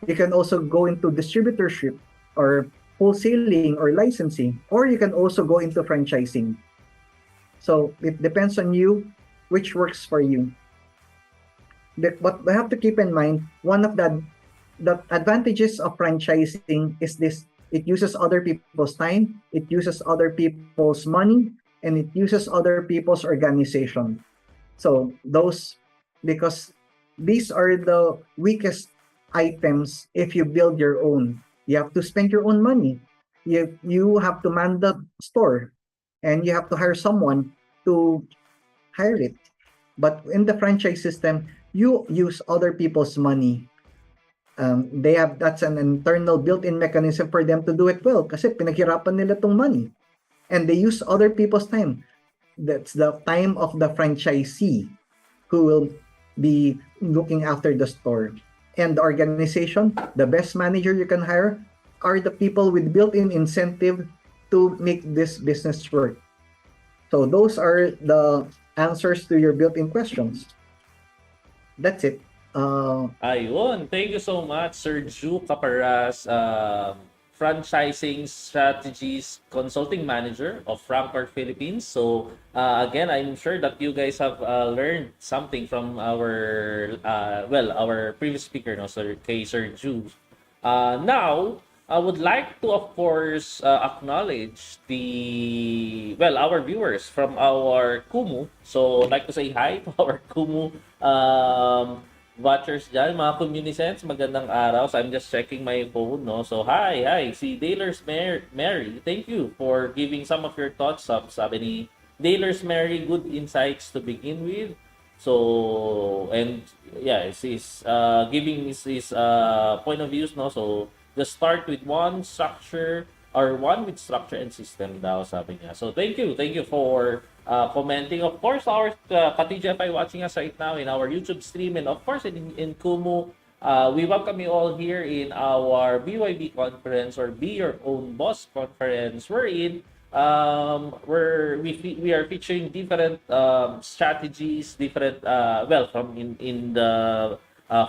You can also go into distributorship or wholesaling or licensing, or you can also go into franchising. So it depends on you which works for you. But we have to keep in mind, one of the advantages of franchising is this: it uses other people's time, it uses other people's money, and it uses other people's organization. So because these are the weakest items if you build your own. You have to spend your own money. You have to man the store, and you have to hire someone to hire it. But in the franchise system, you use other people's money. That's an internal built-in mechanism for them to do it well kasi pinaghirapan nila tong money. And they use other people's time. That's the time of the franchisee who will be looking after the store. And the organization, the best manager you can hire are the people with built-in incentive to make this business work. So those are the answers to your built-in questions. That's it. Ayun. Thank you so much, Sir Ju Caparas, Franchising Strategies Consulting Manager of Frankfurt, Philippines. So, again, I'm sure that you guys have learned something from our previous speaker, no, Sir Ju. Now, I would like to, of course, acknowledge our viewers from our Kumu. So, I'd like to say hi to our Kumu watchers dyan, mga communicants, magandang araw. So, I'm just checking my phone, no? So, hi, si Dailers Mary, thank you for giving some of your thoughts. Sabi ni Dailers Mary, good insights to begin with. So, and yeah, he's giving his point of views, no? So, just start with one with structure and system daw, sabi niya. So, thank you for commenting. Of course, our ka-TGFI watching us right now in our YouTube stream, and of course in Kumu. We welcome you all here in our BYB conference, or Be Your Own Boss conference. We are featuring different strategies, different from in the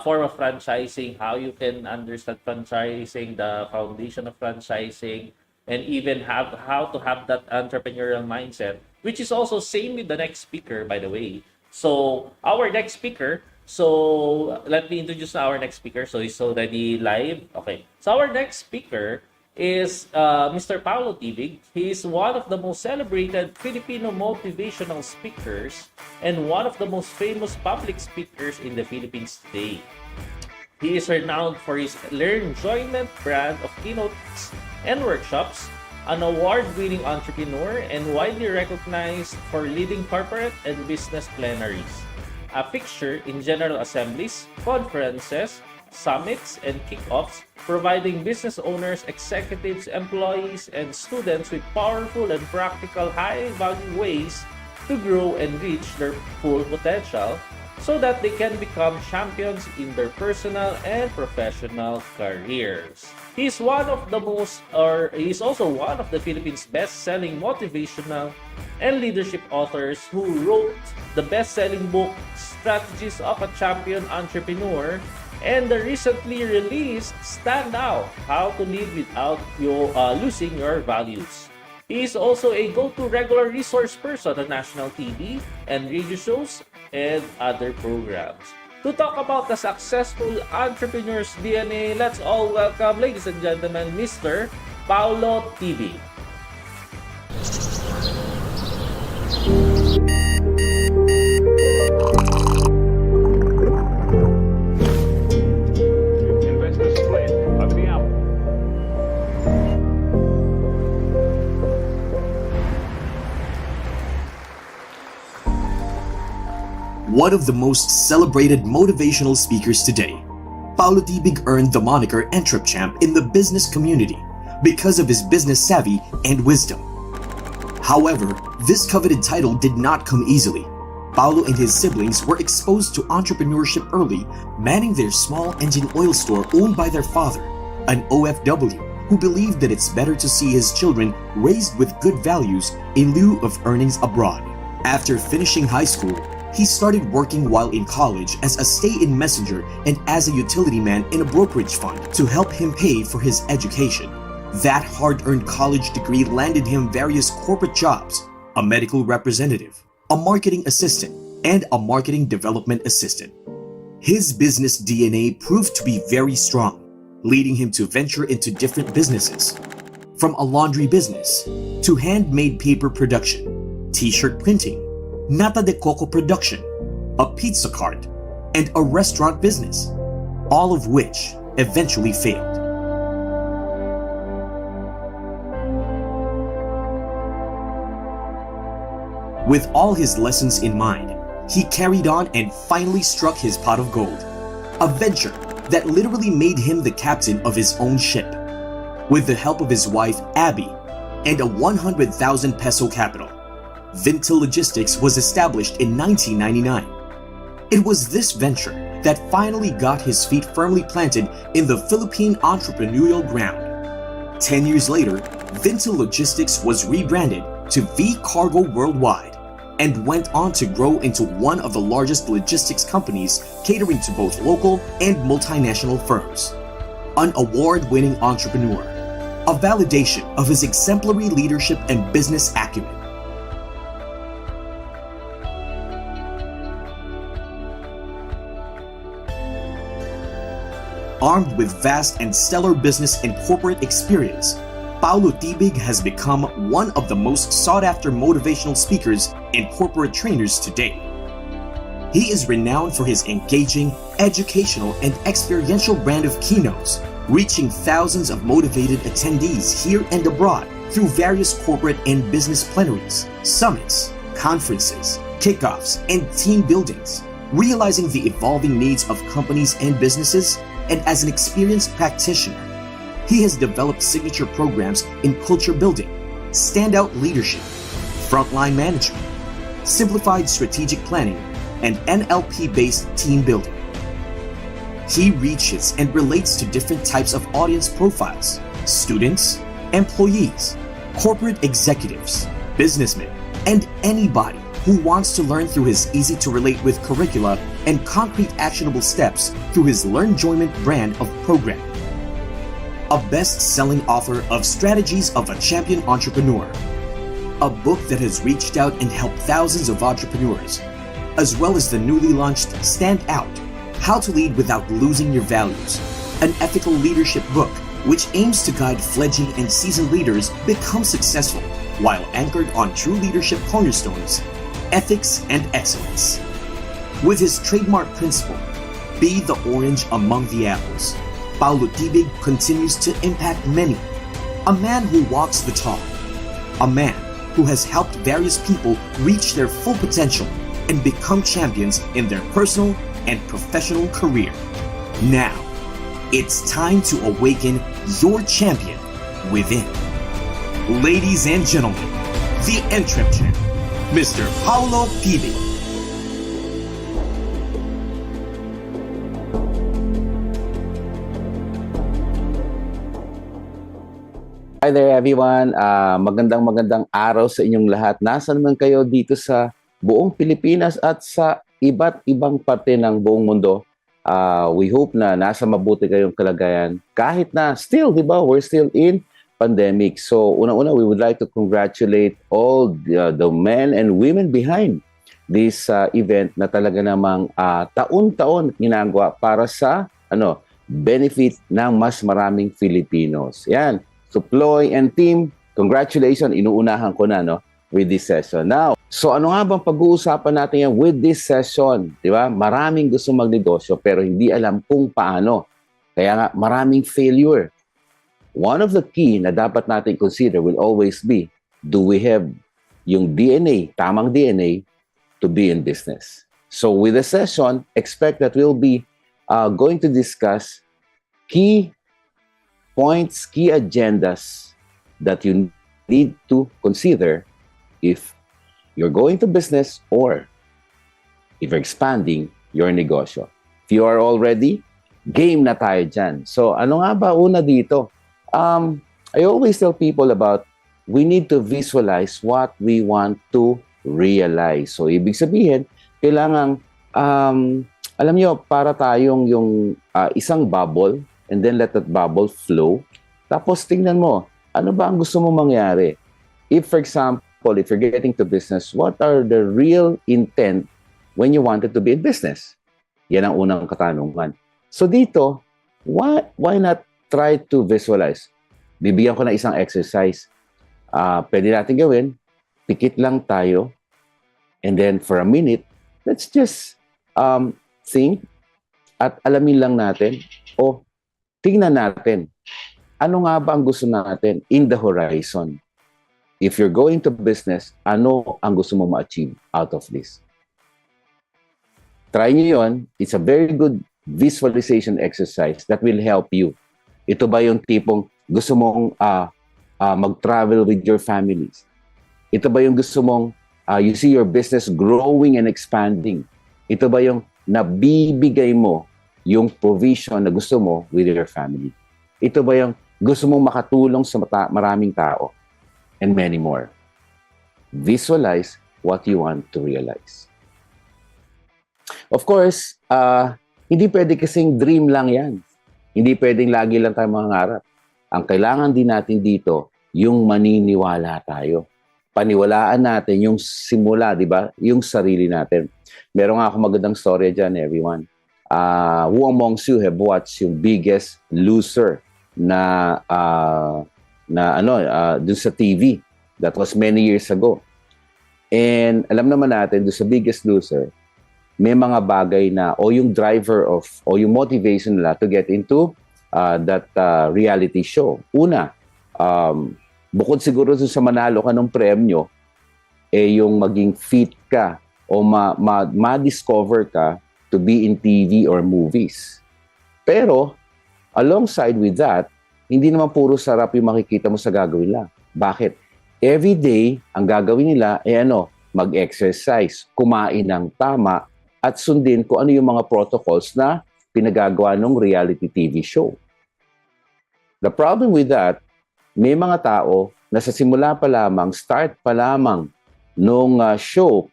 form of franchising, how you can understand franchising, the foundation of franchising, and even how to have that entrepreneurial mindset, which is also same with the next speaker, by the way. So our next speaker, so let me introduce our next speaker. So he's already live. Okay. So our next speaker is Mr. Paulo Tibig. He is one of the most celebrated Filipino motivational speakers and one of the most famous public speakers in the Philippines today. He is renowned for his learn-joyment brand of keynotes and workshops, an award-winning entrepreneur, and widely recognized for leading corporate and business plenaries, a fixture in general assemblies, conferences, summits, and kickoffs, providing business owners, executives, employees, and students with powerful and practical high-value ways to grow and reach their full potential so that they can become champions in their personal and professional careers. He's also one of the Philippines' best-selling motivational and leadership authors who wrote the best-selling book, Strategies of a Champion Entrepreneur, and the recently released Stand Out, How to Live Without Losing Your Values. He is also a go-to regular resource person on national TV and radio shows and other programs. To talk about the successful entrepreneur's DNA, let's all welcome, ladies and gentlemen, Mr. Paulo TV. One of the most celebrated motivational speakers today, Paulo Tibig earned the moniker Entrepchamp in the business community because of his business savvy and wisdom. However, this coveted title did not come easily. Paulo and his siblings were exposed to entrepreneurship early, manning their small engine oil store owned by their father, an OFW who believed that it's better to see his children raised with good values in lieu of earnings abroad. After finishing high school, he started working while in college as a stay-in messenger and as a utility man in a brokerage fund to help him pay for his education. That hard-earned college degree landed him various corporate jobs, a medical representative, a marketing assistant, and a marketing development assistant. His business DNA proved to be very strong, leading him to venture into different businesses, from a laundry business to handmade paper production, t-shirt printing, nata de coco production, a pizza cart, and a restaurant business, all of which eventually failed. With all his lessons in mind, he carried on and finally struck his pot of gold, a venture that literally made him the captain of his own ship. With the help of his wife, Abby, and a 100,000 peso capital, Vintil Logistics was established in 1999. It was this venture that finally got his feet firmly planted in the Philippine entrepreneurial ground. 10 years later, Vintil Logistics was rebranded to V Cargo Worldwide and went on to grow into one of the largest logistics companies catering to both local and multinational firms. An award-winning entrepreneur, a validation of his exemplary leadership and business acumen. Armed with vast and stellar business and corporate experience, Paulo Tibig has become one of the most sought-after motivational speakers and corporate trainers today. He is renowned for his engaging, educational, and experiential brand of keynotes, reaching thousands of motivated attendees here and abroad through various corporate and business plenaries, summits, conferences, kickoffs, and team buildings, realizing the evolving needs of companies and businesses. And as an experienced practitioner, he has developed signature programs in culture building, standout leadership, frontline management, simplified strategic planning, and NLP-based team building. He reaches and relates to different types of audience profiles: students, employees, corporate executives, businessmen, and anybody who wants to learn through his easy-to-relate with curricula and concrete actionable steps through his Learnjoyment brand of programming. A best-selling author of Strategies of a Champion Entrepreneur, a book that has reached out and helped thousands of entrepreneurs, as well as the newly launched Stand Out, How to Lead Without Losing Your Values, an ethical leadership book which aims to guide fledgling and seasoned leaders become successful while anchored on true leadership cornerstones, ethics, and excellence. With his trademark principle, be the orange among the apples, Paulo Tibig continues to impact many. A man who walks the talk, a man who has helped various people reach their full potential and become champions in their personal and professional career. Now, it's time to awaken your champion within. Ladies and gentlemen, the Entrepreneur, Mr. Paulo Tibig. Hi there everyone. Magandang araw sa inyong lahat. Nasaan man kayo dito sa buong Pilipinas at sa iba't ibang parte ng buong mundo. We hope na nasa mabuti kayong kalagayan. Kahit na still, di ba, we're still in pandemic. So, una-una, we would like to congratulate all the men and women behind this event na talaga namang taon-taon ginagawa para sa benefit ng mas maraming Filipinos. Yan. So, Ploy and team, congratulations. Inuunahan ko na with this session. Now, so ano nga bang pag-uusapan natin yan with this session? Di ba? Maraming gusto magnegosyo pero hindi alam kung paano. Kaya nga, maraming failure. One of the key na dapat natin consider will always be, do we have yung DNA, tamang DNA, to be in business? So with the session, expect that we'll be going to discuss key points, key agendas that you need to consider if you're going to business or if you're expanding your negosyo. If you are already, game na tayo dyan. So ano nga ba una dito? I always tell people about we need to visualize what we want to realize. So ibig sabihin, kailangan, alam nyo, para tayong yung isang bubble and then let that bubble flow. Tapos tingnan mo, ano ba ang gusto mo mangyari? If for example, if you're getting to business, what are the real intent when you wanted to be in business? Yan ang unang katanungan. So dito, why not try to visualize? Bibigyan ko na isang exercise. Pwede natin gawin, pikit lang tayo, and then for a minute, let's just think at alamin lang natin o tingnan natin ano nga ba ang gusto natin in the horizon. If you're going to business, ano ang gusto mo ma-achieve out of this? Try nyo yun. It's a very good visualization exercise that will help you. Ito ba yung tipong gusto mong mag-travel with your families? Ito ba yung gusto mong you see your business growing and expanding? Ito ba yung nabibigay mo yung provision na gusto mo with your family? Ito ba yung gusto mong makatulong sa maraming tao? And many more. Visualize what you want to realize. Of course, hindi pwede kasing dream lang yan. Hindi pwedeng lagi lang tayo mangarap. Ang kailangan din natin dito, yung maniniwala tayo. Paniwalaan natin yung simula, di ba? Yung sarili natin. Meron nga ako magandang story dyan, everyone. Who amongst you have watched yung Biggest Loser na dun sa TV? That was many years ago. And alam naman natin, dun sa Biggest Loser, may mga bagay na, o yung driver of, o yung motivation nila to get into that reality show. Una, bukod siguro sa manalo ka ng premyo, yung maging fit ka o ma-discover ka to be in TV or movies. Pero, alongside with that, hindi naman puro sarap yung makikita mo sa gagawin nila. Bakit? Every day, ang gagawin nila mag-exercise, kumain ng tama, at sundin kung ano yung mga protocols na pinagagawa ng reality TV show. The problem with that, may mga tao na sa simula pa lamang, start pa lamang nung show,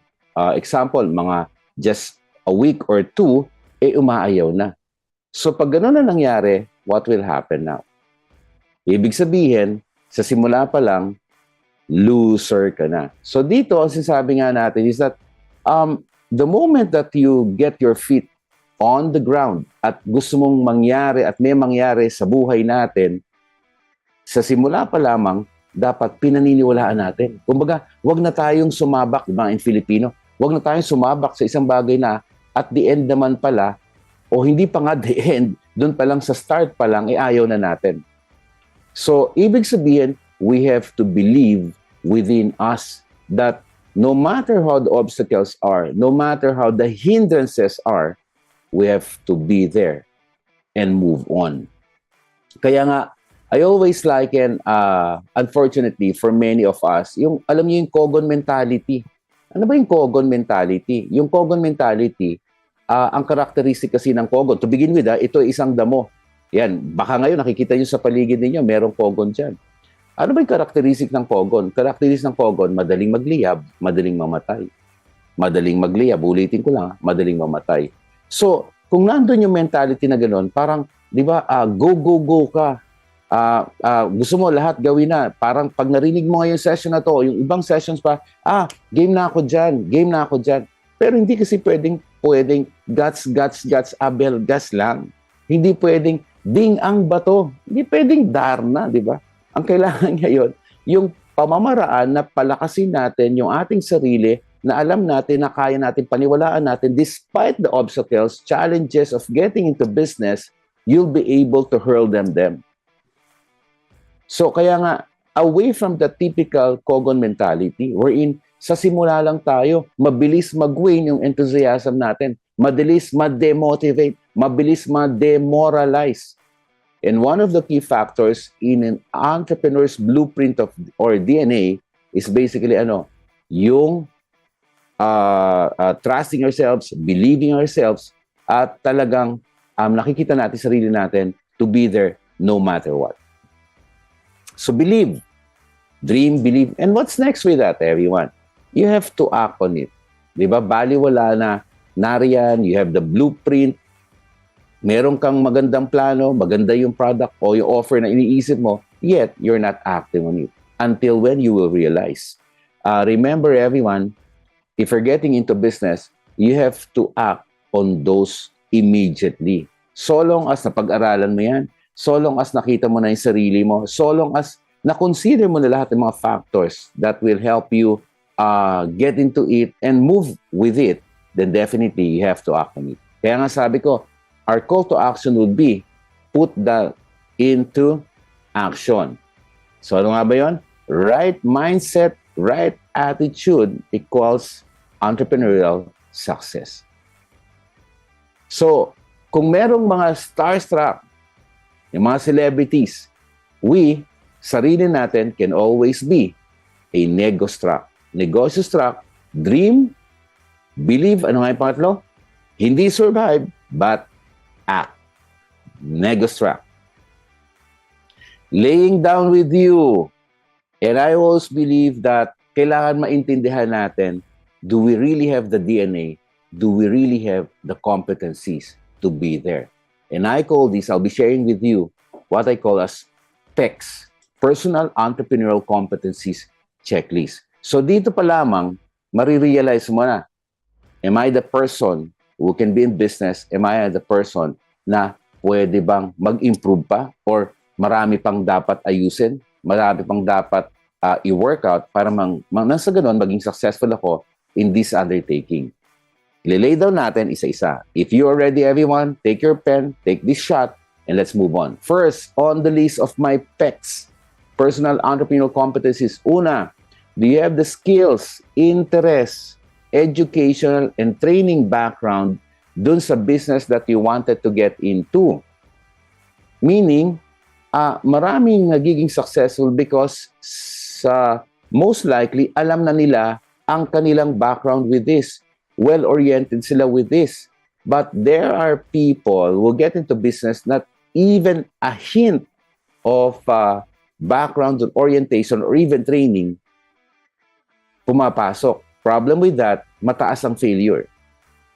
example, mga just a week or two, umaayaw na. So pag gano'n na nangyari, what will happen now? Ibig sabihin, sa simula pa lang, loser ka na. So dito, ang sinasabi nga natin is that the moment that you get your feet on the ground at gusto mong mangyari at may mangyari sa buhay natin, sa simula pa lamang, dapat pinaniniwalaan natin. Kumbaga, wag na tayong sumabak, diba, in Filipino, wag na tayong sumabak sa isang bagay na at the end naman pala, o hindi pa nga the end, doon pa lang sa start pa lang, ayaw na natin. So, ibig sabihin, we have to believe within us that no matter how the obstacles are, no matter how the hindrances are, we have to be there and move on. Kaya nga, I always liken, unfortunately, for many of us, yung, alam niyo yung Kogon mentality. Ano ba yung Kogon mentality? Yung Kogon mentality, ang characteristic kasi ng Kogon, to begin with, ito ay isang damo. Yan, baka ngayon nakikita nyo sa paligid ninyo, merong Kogon dyan. Ano ba yung characteristic ng Kogon? Characteristic ng Kogon, madaling magliyab, madaling mamatay. Madaling magliyab, ulitin ko lang, madaling mamatay. So, kung nandun yung mentality na gano'n, parang, di ba, go, go, go ka. Gusto mo lahat gawin na. Parang pag narinig mo ngayong session na to, yung ibang sessions pa, game na ako dyan, game na ako dyan. Pero hindi kasi pwedeng guts, abel, gas lang. Hindi pwedeng ding ang bato. Hindi pwedeng darna, di ba? Ang kailangan ngayon, yung pamamaraan na palakasin natin yung ating sarili, na alam natin na kaya natin, paniwalaan natin, despite the obstacles, challenges of getting into business, you'll be able to hurl them. So kaya nga, away from the typical Kogon mentality, wherein sa simula lang tayo, mabilis mag-wane yung enthusiasm natin, mabilis ma-demotivate, mabilis ma-demoralize. And one of the key factors in an entrepreneur's blueprint or DNA is basically yung trusting ourselves, believing ourselves, at talagang nakikita natin sarili natin to be there no matter what. So believe, dream, believe. And what's next with that, everyone? You have to act on it. Diba? Baliwala na, nariyan, you have the blueprint, meron kang magandang plano, maganda yung product o yung offer na iniisip mo, yet you're not acting on it. Until when you will realize. Remember, everyone, if you're getting into business, you have to act on those immediately. So long as napag-aralan mo yan, so long as nakita mo na yung sarili mo, so long as na-consider mo na lahat ng mga factors that will help you get into it and move with it, then definitely you have to act on it. Kaya nga sabi ko, our call to action would be, put that into action. So ano nga ba yun? Right mindset, right attitude equals entrepreneurial success. So, kung merong mga starstruck, yung mga celebrities, we, sarili natin, can always be a nego-struck. Negosyo-struck, dream, believe, ano nga yung pangatlo? Hindi survive, but act. Nego-struck. Laying down with you. And I always believe that kailangan maintindihan natin, do we really have the DNA? Do we really have the competencies to be there? And I call this, I'll be sharing with you what I call as PECs, Personal Entrepreneurial Competencies Checklist. So dito pa lamang, marirealize mo na, am I the person who can be in business? Am I the person na pwede bang mag-improve pa? Or marami pang dapat ayusin? Marami pang dapat i-workout para nasa ganon maging successful ako in this undertaking. Ililay down natin isa-isa. If you are ready, everyone, take your pen, take this shot, and let's move on. First, on the list of my PECs, Personal Entrepreneurial Competencies. Una, do you have the skills, interests, educational, and training background dun sa business that you wanted to get into? Meaning, maraming nagiging successful because most likely, alam na nila ang kanilang background with this. Well-oriented sila with this. But there are people who get into business not even a hint of background or orientation or even training pumapasok. Problem with that, mataas ang failure.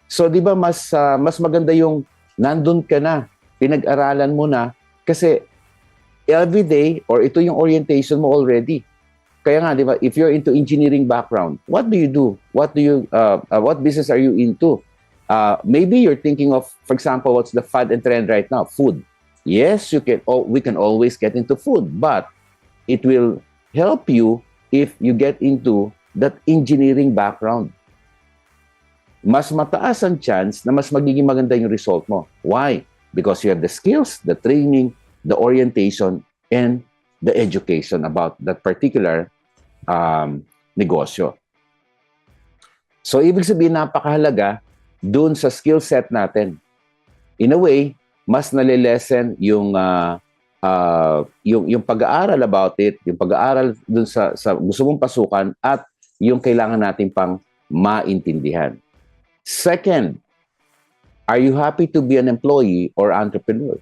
So, di ba mas maganda yung nandun ka na, pinag-aralan mo na, kasi every day, or ito yung orientation mo already. Kaya nga, di ba, if you're into engineering background, what do you do? What business are you into? Maybe you're thinking of, for example, what's the fad and trend right now? Food. Yes, we can always get into food, but it will help you if you get into that engineering background. Mas mataas ang chance na mas magiging maganda yung result mo. Why? Because you have the skills, the training, the orientation, and the education about that particular negosyo. So, ibig sabihin, napakahalaga dun sa skill set natin. In a way, mas nalilesen yung pag-aaral about it, yung pag-aaral dun sa gusto mong pasukan at yung kailangan natin pang maintindihan. Second, are you happy to be an employee or entrepreneur?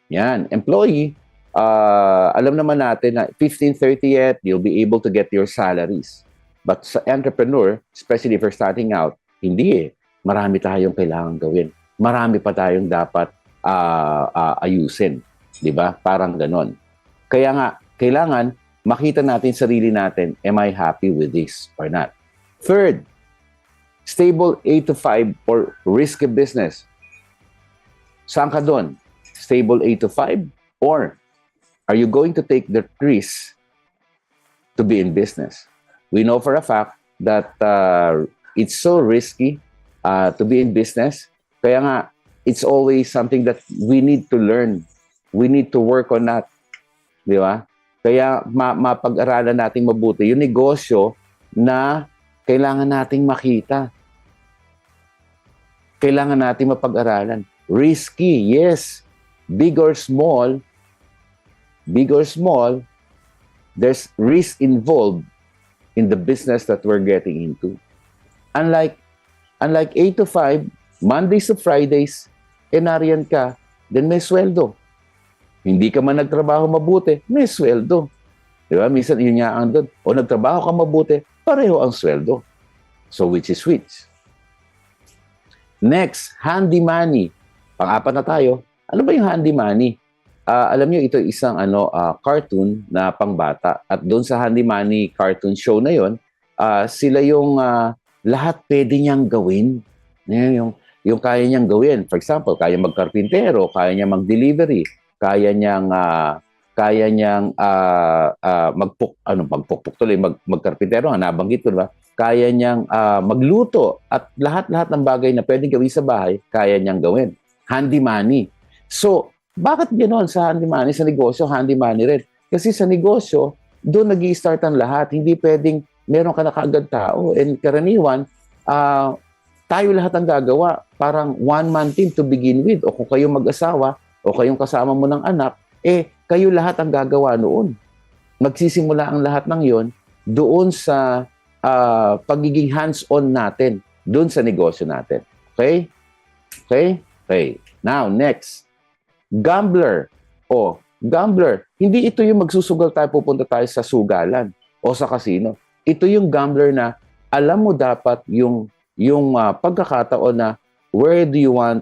Yan, employee, alam naman natin na 15, 30th, you'll be able to get your salaries. But sa entrepreneur, especially if you're starting out, hindi eh. Marami tayong kailangan gawin. Marami pa tayong dapat ayusin. Di ba? Parang ganon. Kaya nga, kailangan makita natin sarili natin, am I happy with this or not? Third, stable 8 to 5 or risky business. Saan ka doon? Stable 8 to 5? Or are you going to take the risk to be in business? We know for a fact that it's so risky to be in business. Kaya nga, it's always something that we need to learn. We need to work on that. Di ba? Kaya mapag-aralan natin mabuti yung negosyo na kailangan nating makita. Kailangan nating mapag-aralan. Risky, yes. Big or small, there's risk involved in the business that we're getting into. Unlike 8 to 5, Mondays to Fridays, nariyan ka, then may sweldo. Hindi ka man nagtrabaho mabuti, may sweldo. Di ba? Minsan yun nga ang doon. O nagtrabaho ka mabuti, pareho ang sweldo. So which is which? Next, handy money. Pang-apat na tayo. Ano ba yung handy money? Alam niyo, ito isang cartoon na pangbata. At doon sa handy money cartoon show na yon, sila yung lahat pwede niyang gawin. Yung kaya niyang gawin. For example, kaya magkarpintero, kaya niya mag-delivery, kaya niyang magpukpuk tuloy, magkarpintero, nabanggit ko ba? Kaya niyang magluto at lahat-lahat ng bagay na pwedeng gawin sa bahay, kaya niyang gawin. Handy money. So, bakit ganoon sa handy money? Sa negosyo, handy money rin. Kasi sa negosyo, doon nag-i-start ang lahat. Hindi pwedeng meron ka na kaagad tao. And karaniwan, tayo lahat ang gagawa. Parang one-man team to begin with. O kung kayong mag-asawa, o kayong kasama mo ng anak, kayo lahat ang gagawa noon. Magsisimula ang lahat ng yon doon sa pagiging hands-on natin, doon sa negosyo natin. Okay? Okay? Okay. Now, next. Gambler. Gambler. Hindi ito yung magsusugal tayo, pupunta tayo sa sugalan o sa casino. Ito yung gambler na alam mo dapat yung pagkakataon na where do you want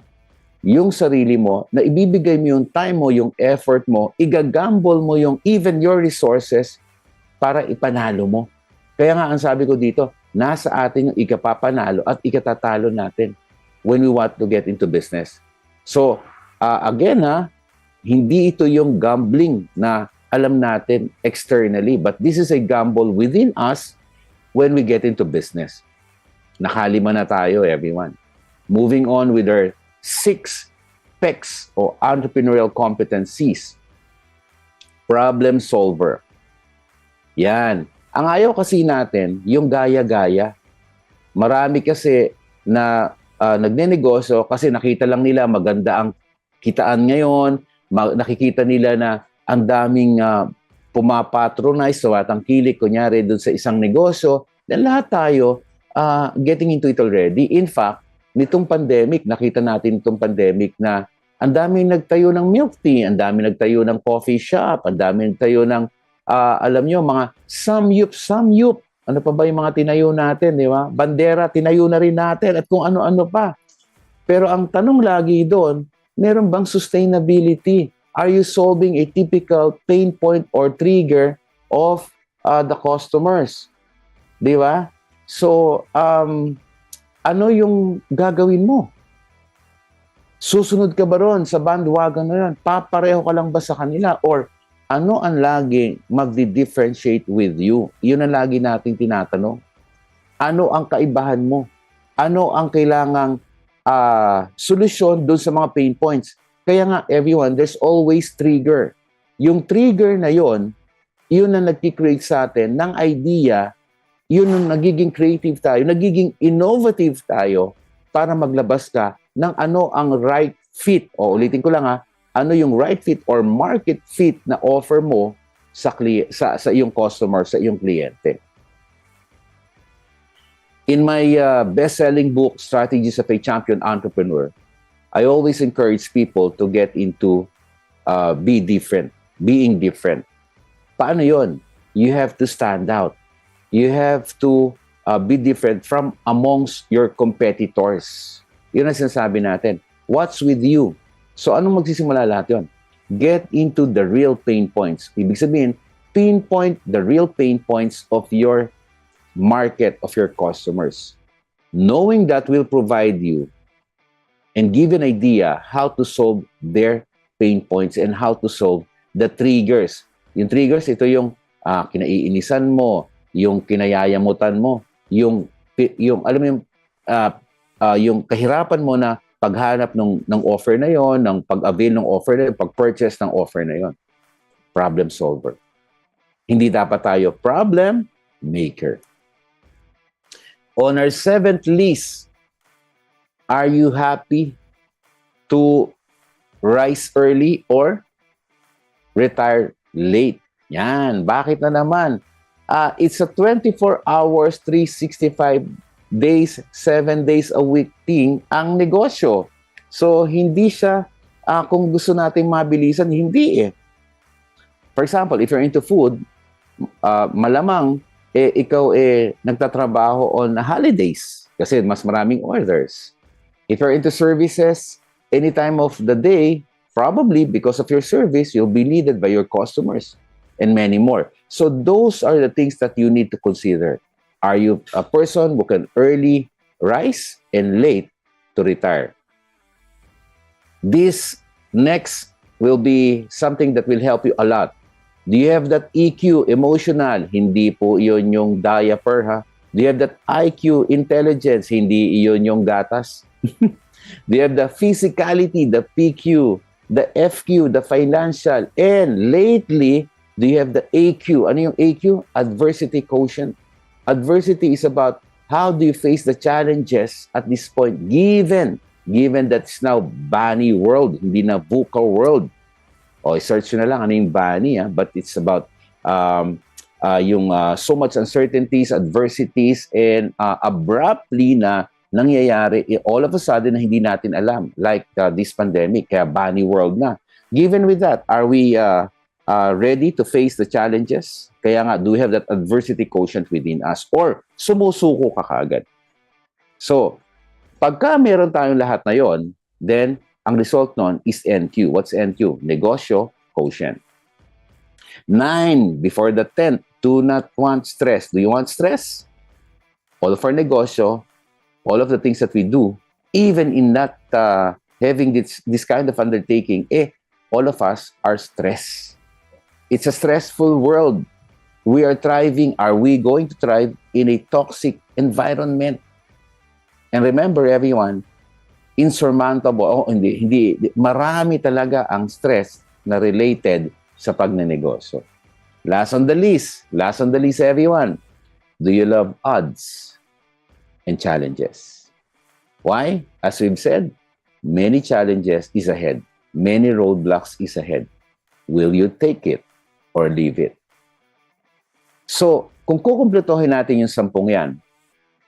yung sarili mo, na ibibigay mo yung time mo, yung effort mo, igagamble mo yung even your resources para ipanalo mo. Kaya nga ang sabi ko dito, nasa atin yung ikapapanalo at ikatatalo natin when we want to get into business. So, again hindi ito yung gambling na alam natin externally, but this is a gamble within us when we get into business. Nakalima na tayo, everyone. Moving on with our 6 PECs o entrepreneurial competencies. Problem solver. Yan. Ang ayaw kasi natin, yung gaya-gaya. Marami kasi na nagnenegosyo kasi nakita lang nila maganda ang kitaan ngayon, nakikita nila na ang daming pumapatronize, tumatangkilik, kunyari doon sa isang negosyo, then lahat tayo getting into it already. In fact, nitong pandemic, nakita natin itong pandemic na ang daming nagtayo ng milk tea, ang daming nagtayo ng coffee shop, ang daming nagtayo ng, alam nyo, mga samyup. Ano pa ba yung mga tinayo natin, di ba? Bandera, tinayo na rin natin at kung ano-ano pa. Pero ang tanong lagi doon, meron bang sustainability? Are you solving a typical pain point or trigger of the customers? Di ba? So, ano yung gagawin mo? Susunod ka ba ron sa bandwagon na yan? Papareho ka lang ba sa kanila? Or ano ang lagi magdi-differentiate with you? Yun ang lagi nating tinatanong. Ano ang kaibahan mo? Ano ang kailangang solusyon doon sa mga pain points? Kaya nga, everyone, there's always trigger. Yung trigger na yon, yun ang nag-create sa atin ng idea, yun ang nagiging creative tayo, nagiging innovative tayo para maglabas ka ng ano ang right fit. O ulitin ko lang ano yung right fit or market fit na offer mo sa iyong customer, sa iyong kliyente. In my best-selling book, Strategies of a Champion Entrepreneur, I always encourage people to get into being different. Paano yon? You have to stand out. You have to be different from amongst your competitors. Yun ang sinasabi natin. What's with you? So, anong magsisimula lahat yun? get into the real pain points. Ibig sabihin, pinpoint the real pain points of your market, of your customers. Knowing that will provide you and give an idea how to solve their pain points and how to solve the triggers. Yung triggers, ito yung kinaiinisan mo, yung kinayayamutan mo, yung alam mo yung kahirapan mo na paghanap ng offer na yon, ng pag-avail ng offer na yon, pag-purchase ng offer na yon. Problem solver. Hindi dapat tayo problem maker. On our 7th list, are you happy to rise early or retire late? Yan. Bakit na naman? It's a 24 hours, 365 days, 7 days a week thing ang negosyo. So, hindi siya, kung gusto natin mabilisan, hindi eh. For example, if you're into food, malamang ikaw nagtatrabaho on holidays kasi mas maraming orders. If you're into services, any time of the day, probably because of your service, you'll be needed by your customers and many more. So those are the things that you need to consider. Are you a person who can early rise and late to retire? This next will be something that will help you a lot. Do you have that EQ, emotional? Hindi po iyon yung diaper, ha? Do you have that IQ, intelligence? Hindi iyon yung gatas. Do you have the physicality, the PQ, the FQ, the financial? And lately, do you have the AQ? Ano yung AQ? Adversity quotient. Adversity is about how do you face the challenges at this point, given that it's now bunny world, hindi na VUCA world. O, search na lang ano yung bunny, but it's about so much uncertainties, adversities, and abruptly na nangyayari all of a sudden na hindi natin alam, like this pandemic, kaya bunny world na. Given with that, are we ready to face the challenges? Kaya nga, do we have that adversity quotient within us? Or sumusuko ka kaagad? So, pagka meron tayong lahat na yon, then ang result nun is NQ. What's NQ? Negosyo quotient. 9, before the 10th, do not want stress. Do you want stress? All of our negosyo, all of the things that we do, even in not having this kind of undertaking, all of us are stressed. It's a stressful world. We are thriving. Are we going to thrive in a toxic environment? And remember, everyone, insurmountable, hindi, marami talaga ang stress na related sa pagnenegosyo. Last on the list, everyone, do you love odds and challenges? Why? As we've said, many challenges is ahead. Many roadblocks is ahead. Will you take it or leave it? So, kung kukumpletohin natin yung 10 yan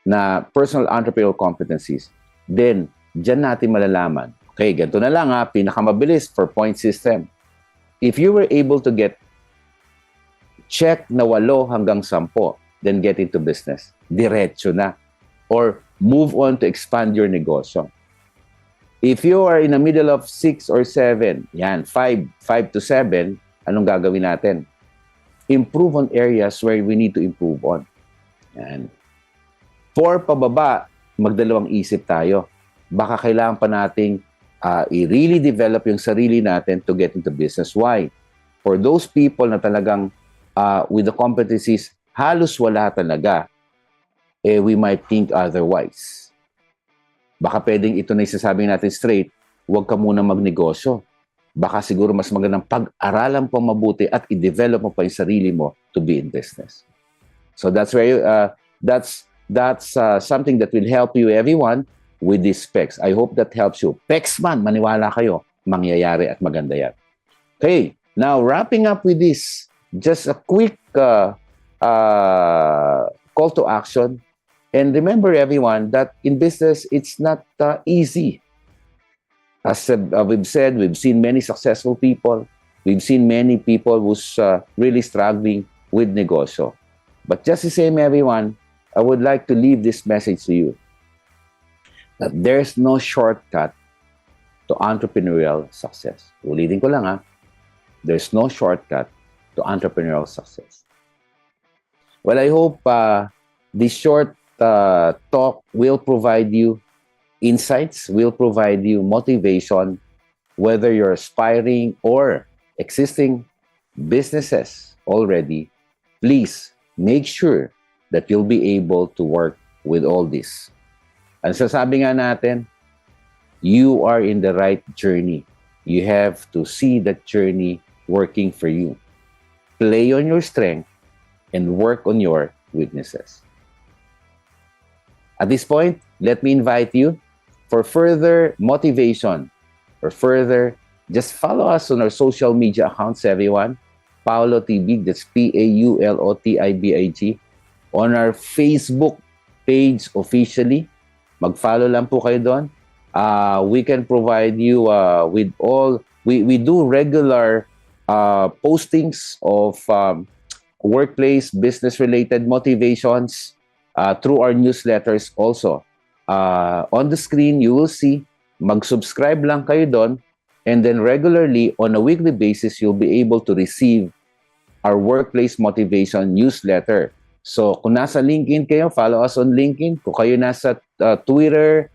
na personal entrepreneurial competencies, then diyan natin malalaman. Okay, ganito na lang pinakamabilis for point system. If you were able to get check na 8 hanggang 10, then get into business. Diretso na. Or move on to expand your negosyo. If you are in the middle of 6 or 7, yan, 5 to 7, anong gagawin natin? Improve on areas where we need to improve on. Yan. 4 pababa, magdalawang isip tayo. Baka kailangan pa nating i-really develop yung sarili natin to get into business. Why? For those people na talagang with the competencies, halos wala talaga, we might think otherwise. Baka pwedeng ito na isasabi natin straight, huwag ka muna magnegosyo. Baka siguro mas magandang pag-aralan pa mabuti at i-develop mo pa yung sarili mo to be in business. So that's where that's something that will help you, everyone, with these specs. I hope that helps you. Specs man, maniwala kayo, mangyayari at maganda yan. Okay, now wrapping up with this, just a quick call to action. And remember, everyone, that in business, it's not easy. As we've said, we've seen many successful people. We've seen many people who's really struggling with negosyo. But just the same, everyone, I would like to leave this message to you. That there's no shortcut to entrepreneurial success. Ulitin ko lang there's no shortcut to entrepreneurial success. Well, I hope this short talk will provide you insights, will provide you motivation, whether you're aspiring or existing businesses already. Please make sure that you'll be able to work with all this. Ang sasabi nga natin, you are in the right journey. You have to see that journey working for you. Play on your strength and work on your weaknesses. At this point, let me invite you for further motivation or further, just follow us on our social media accounts, everyone. Paulo Tibig, that's PAULOTIBIG. On our Facebook page officially, mag-follow lang po kayo doon. We can provide you with all, we do regular postings of workplace, business-related motivations through our newsletters also. On the screen, you will see, mag-subscribe lang kayo doon, and then regularly, on a weekly basis, you'll be able to receive our workplace motivation newsletter. So, kung nasa LinkedIn kayo, follow us on LinkedIn. Kung kayo nasa Twitter,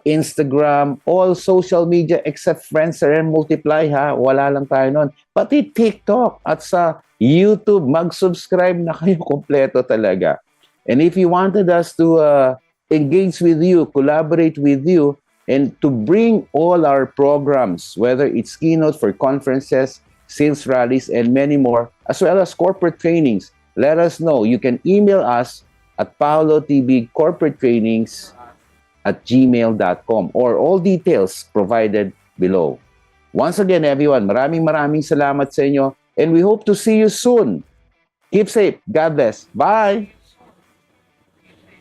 Instagram, all social media except Friendster and Multiply, ha? Wala lang tayo nun. Pati TikTok at sa YouTube, mag-subscribe na kayo kompleto talaga. And if you wanted us to engage with you, collaborate with you, and to bring all our programs, whether it's keynote for conferences, sales rallies, and many more, as well as corporate trainings, let us know. You can email us at paolotbcorporatetrainings@gmail.com or all details provided below. Once again, everyone, maraming salamat sa inyo, and we hope to see you soon. Keep safe. God bless. Bye!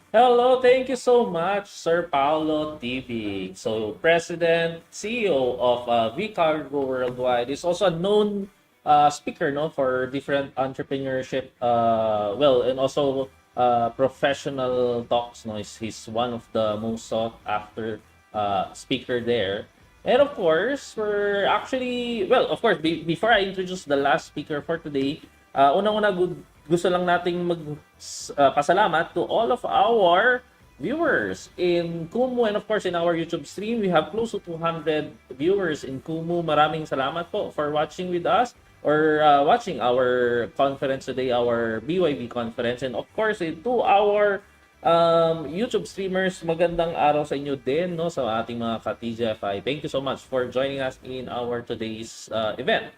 Hello, thank you so much, Sir Paulo TV. So, President, CEO of VCargo Worldwide, is also a known speaker, no, for different entrepreneurship, and also professional talks. No, he's one of the most sought after speaker there. And of course, we're actually, of course, before I introduce the last speaker for today, unang-una, gusto lang nating pasalamat to all of our viewers in Kumu, and of course in our YouTube stream. We have close to 200 viewers in Kumu. Maraming salamat po for watching with us or watching our conference today, our BYB conference. And of course, to our YouTube streamers, magandang araw sa inyo din, no, sa ating mga ka-TGFI. Thank you so much for joining us in our today's event.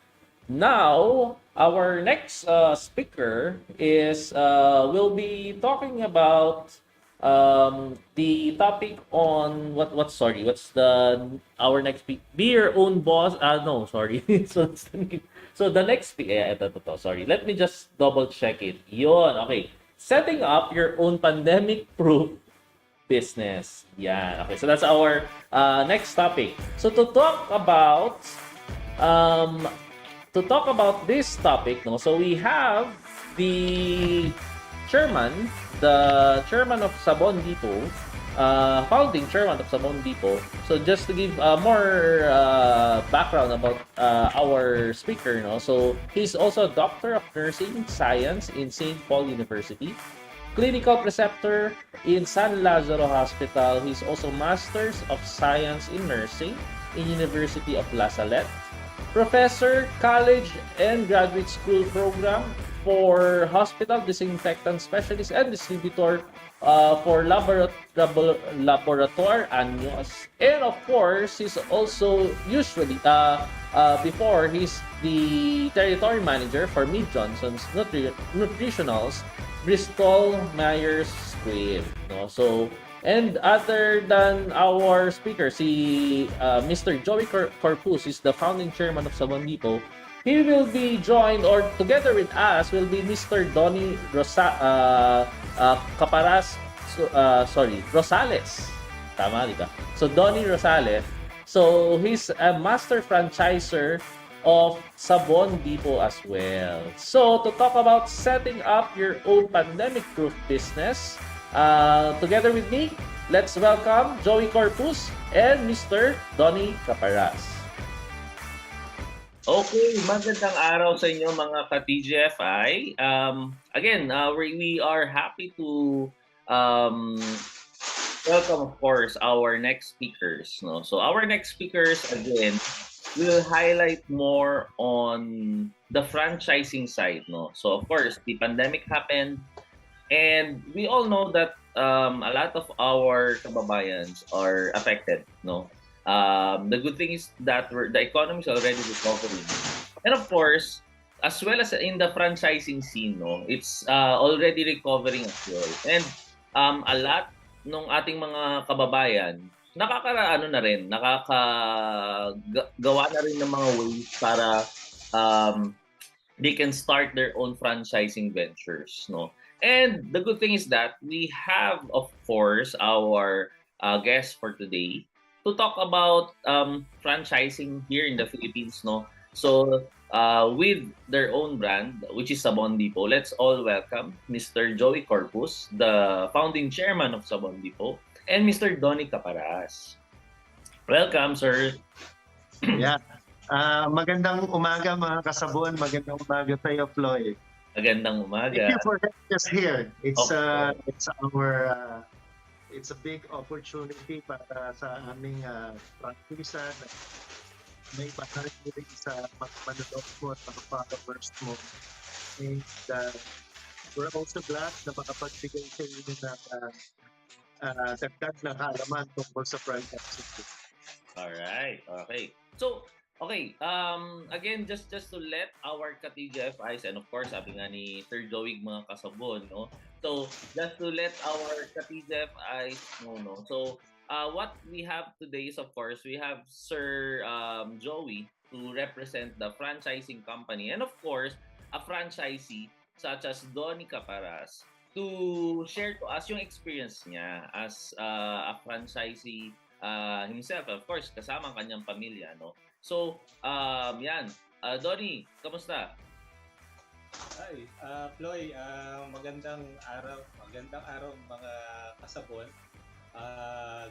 Now, our next speaker is will be talking about the topic on what's our next speaker? Be your own boss. No, sorry. So the next speaker, sorry. Let me just double check it. Yon, okay. Setting up your own pandemic-proof business. Yeah, okay. So that's our next topic. So to talk about this topic, no, so we have the chairman of Sabon Depot, founding chairman of Sabon Depot. So just to give more background about our speaker, no, so he's also a doctor of nursing science in St. Paul University, clinical preceptor in San Lazaro Hospital. He's also Masters of Science in Nursing in University of La Salette, professor, college and graduate school program for hospital disinfectant specialist and distributor for laboratoire Anyos. And of course, he's also usually before he's the territory manager for Mead Johnson's Nutritionals Bristol Myers Squibb, no? So, and other than our speaker, Mr. Joey Corpus is the founding chairman of Sabon Depot. He will be joined, or together with us, will be Mr. Donny Rosales. Tama, di ba? So, Donny Rosales. So, he's a master franchiser of Sabon Depot as well. So, to talk about setting up your own pandemic-proof business, together with me, let's welcome Joey Corpus and Mr. Donny Caparas. Okay, magandang araw sa inyo mga ka-TGFI. Again, we are happy to um, welcome, of course, our next speakers. No? So our next speakers, again, will highlight more on the franchising side. No? So, of course, the pandemic happened, and we all know that a lot of our kababayans are affected. No, the good thing is that the economy is already recovering, and of course, as well as in the franchising scene, no, it's already recovering as well. And a lot nung ating mga kababayan nakakaano na rin, nakakagawa na rin ng mga ways para um, they can start their own franchising ventures, no? And the good thing is that we have, of course, our guest for today to talk about franchising here in the Philippines, no? So, with their own brand, which is Sabon Depot, let's all welcome Mr. Joey Corpus, the founding chairman of Sabon Depot, and Mr. Donny Caparas. Welcome, sir. Yeah. Magandang umaga mga kasabon, magandang umaga sa iyo, Floyd. Magandang umaga. Thank you for having us here. It's a big opportunity para sa aming practice na may bahagi rin sa mga manonood mo at mga followers mo. And we're also glad na makapagbigay sa inyo ng dagdag na kaalaman tungkol sa franchising. Alright, okay. So, okay, again, just to let our ka-TGFIs, and of course, sabi nga ni Sir Joey mga kasabon, no? So, just to let our ka-TGFIs know, no? So, what we have today is, of course, we have Sir Joey to represent the franchising company, and of course, a franchisee such as Donny Caparas to share to us yung experience niya as a franchisee himself, of course, kasama ang kanyang pamilya, no? So, yan. Donny, kamusta? Hi, Floy, magandang araw mga kasabon.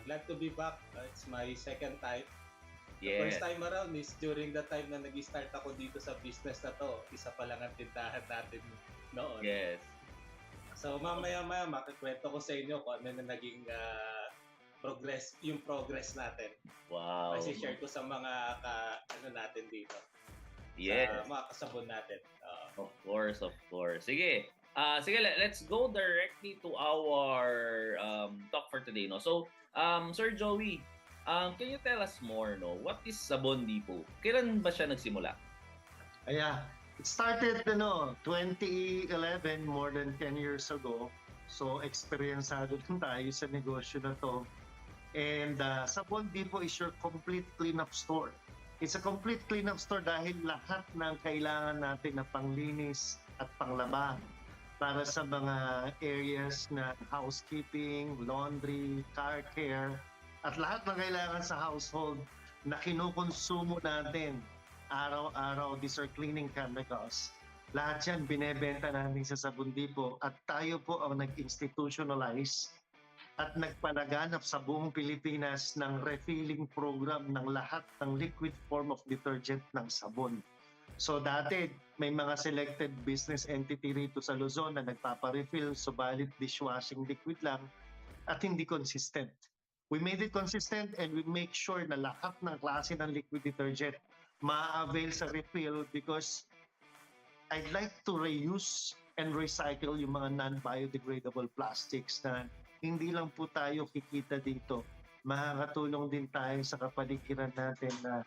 Glad to be back. It's my second time. The first time around is during the time na nag-start ako dito sa business na to. Isa pa lang ang tindahan natin noon. Yes. So mamaya-maya makikwento ko sa inyo kung ano na naging progress natin. Wow. Kasi share ko sa mga natin dito. Yes. Sa mga kasabon natin. Of course. Sige. Let's go directly to our talk for today, no? So, Sir Joey, can you tell us more, no? What is Sabon Depot? Kailan ba siya nagsimula? It started 2011, more than 10 years ago. So, experienceado din tayo sa negosyo na to. And Sabon Depot is your complete cleanup store. It's a complete cleanup store dahil lahat ng kailangan natin na panglinis at panglaba para sa mga areas na housekeeping, laundry, car care, at lahat ng kailangan sa household na kinukonsumo natin araw-araw. These are cleaning chemicals. Lahat yan binebenta namin sa Sabon Depot at tayo po ang nag-institutionalize at nagpanaganap sa buong Pilipinas ng refilling program ng lahat ng liquid form of detergent ng sabon. So dati may mga selected business entity rito sa Luzon na nagpapa-refill, subalit dishwashing liquid lang at hindi consistent. We made it consistent and we make sure na lahat ng klase ng liquid detergent ma-avail sa refill because I'd like to reuse and recycle yung mga non-biodegradable plastics na hindi lang po tayo kikita dito. Makakatulong din tayo sa kapaligiran natin na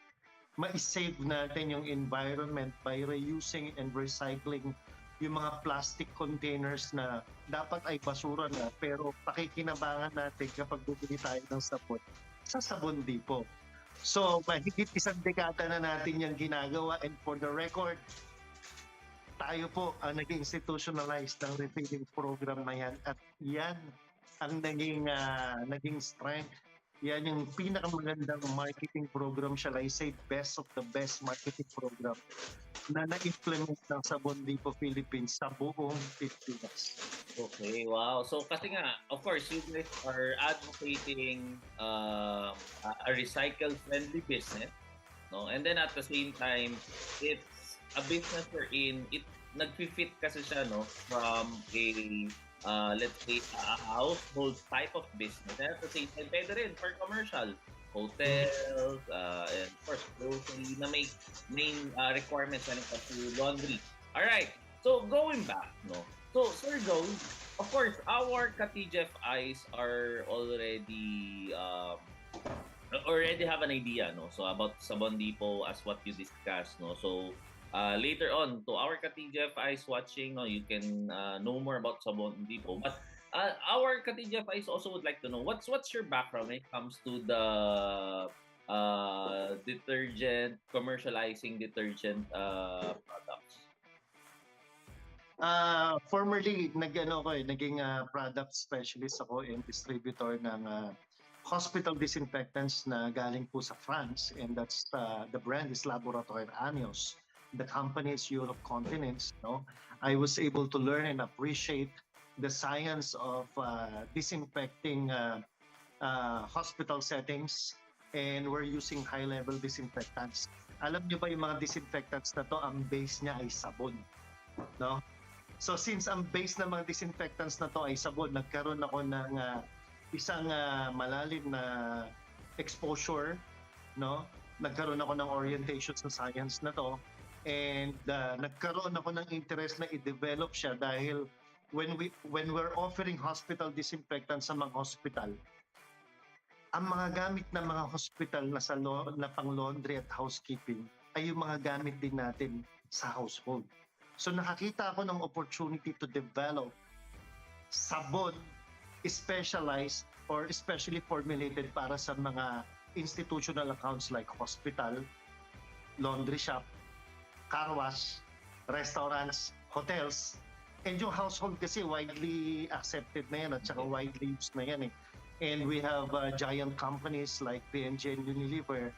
ma-save natin yung environment by reusing and recycling yung mga plastic containers na dapat ay basura na pero pakikinabangan natin kapag bumili tayo ng sabon sa Sabon Depot. So, mahigit isang dekada na natin yung ginagawa and for the record, tayo po ang nag-institutionalize ng refilling program na yan at yan ang naging strength. Yan yung pinakamagandang marketing program, shall I say, best of the best marketing program na na-implement ng Sabon Depot Philippines sa buong Pilipinas. Okay, wow. So kasi nga, of course, you guys are advocating a recycle-friendly business no? And then at the same time, it's a business wherein it nag-fit kasi siya, no, from a let's say a household type of business. And at the same time, pwede rin for commercial, hotels, and of course grocery na may main requirements when it comes to laundry. All right. So going back, no. So Sir Joe, of course, our ka-TGF eyes are already have an idea, no? So about Sabon Depot as what you discussed, no? So later on, to our ka-TGF eyes watching, no, you can know more about Sabon Depot. But our ka-TGF eyes also would like to know what's your background when it comes to the detergent, commercializing detergent products. Formerly, naging product specialist ako and distributor ng hospital disinfectants na galing po sa France, and that's the brand is Laboratoire Anios. The company is Europe Continents. No, I was able to learn and appreciate the science of disinfecting hospital settings, and we're using high-level disinfectants. Alam niyo ba yung mga disinfectants na to, ang base niya ay sabon, no? So since ang base ng mga disinfectants na to ay sabon, nagkaroon ako ng isang malalim na exposure, no? Nagkaroon ako ng orientation sa science na to, and nagkaroon ako ng interest na i-develop siya dahil when we're offering hospital disinfectants sa mga hospital, ang mga gamit ng mga hospital na pang laundry at housekeeping ay yung mga gamit din natin sa household. So nakakita ako ng opportunity to develop sabon specialized or especially formulated para sa mga institutional accounts like hospital, laundry shop, car wash, restaurants, hotels. And yung household kasi widely accepted na yan at saka widely used na yan eh. And we have giant companies like P&G and Unilever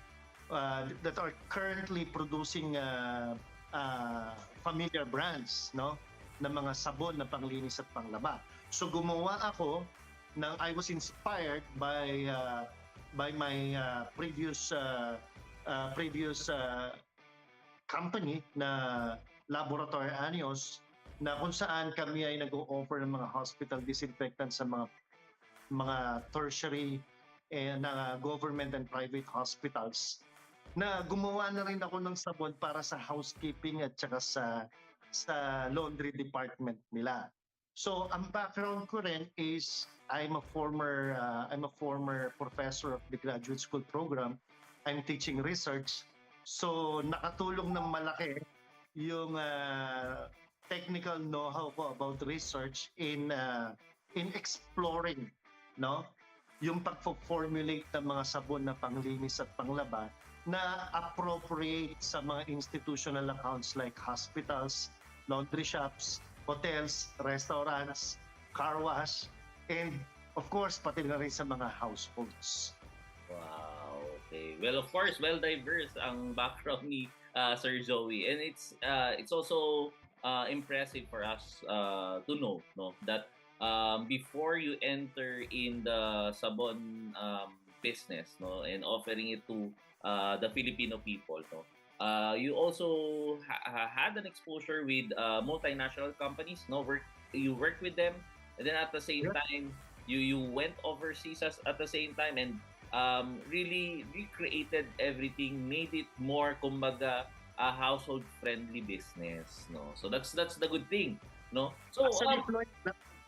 that are currently producing familiar brands, no, na mga sabon na panglinis at panglaba. So gumawa ako I was inspired by my previous company na Laboratoire Anios, na kung saan kami ay nag-o-offer ng mga hospital disinfectants sa mga tertiary na government and private hospitals, na gumawa na rin ako ng sabon para sa housekeeping at saka sa laundry department nila. So ang background ko rin is I'm a former professor of the graduate school program. I'm teaching research. So nakatulong ng malaki yung technical know-how ko about research in exploring, no, yung pag-formulate ng mga sabon na panglinis at panglaba na appropriate sa mga institutional accounts like hospitals, laundry shops, hotels, restaurants, car wash, and of course, pati na rin sa mga households. Wow, okay. Well, of course, well diverse ang background ni Sir Joey, and it's also impressive for us to know, no, that before you enter in the sabon business, no, and offering it to the Filipino people, no, you also had an exposure with multinational companies, no, you worked with them, and then at the same time you went overseas at the same time, and really recreated everything, made it more kumbaga a household friendly business, no. So that's the good thing, no. So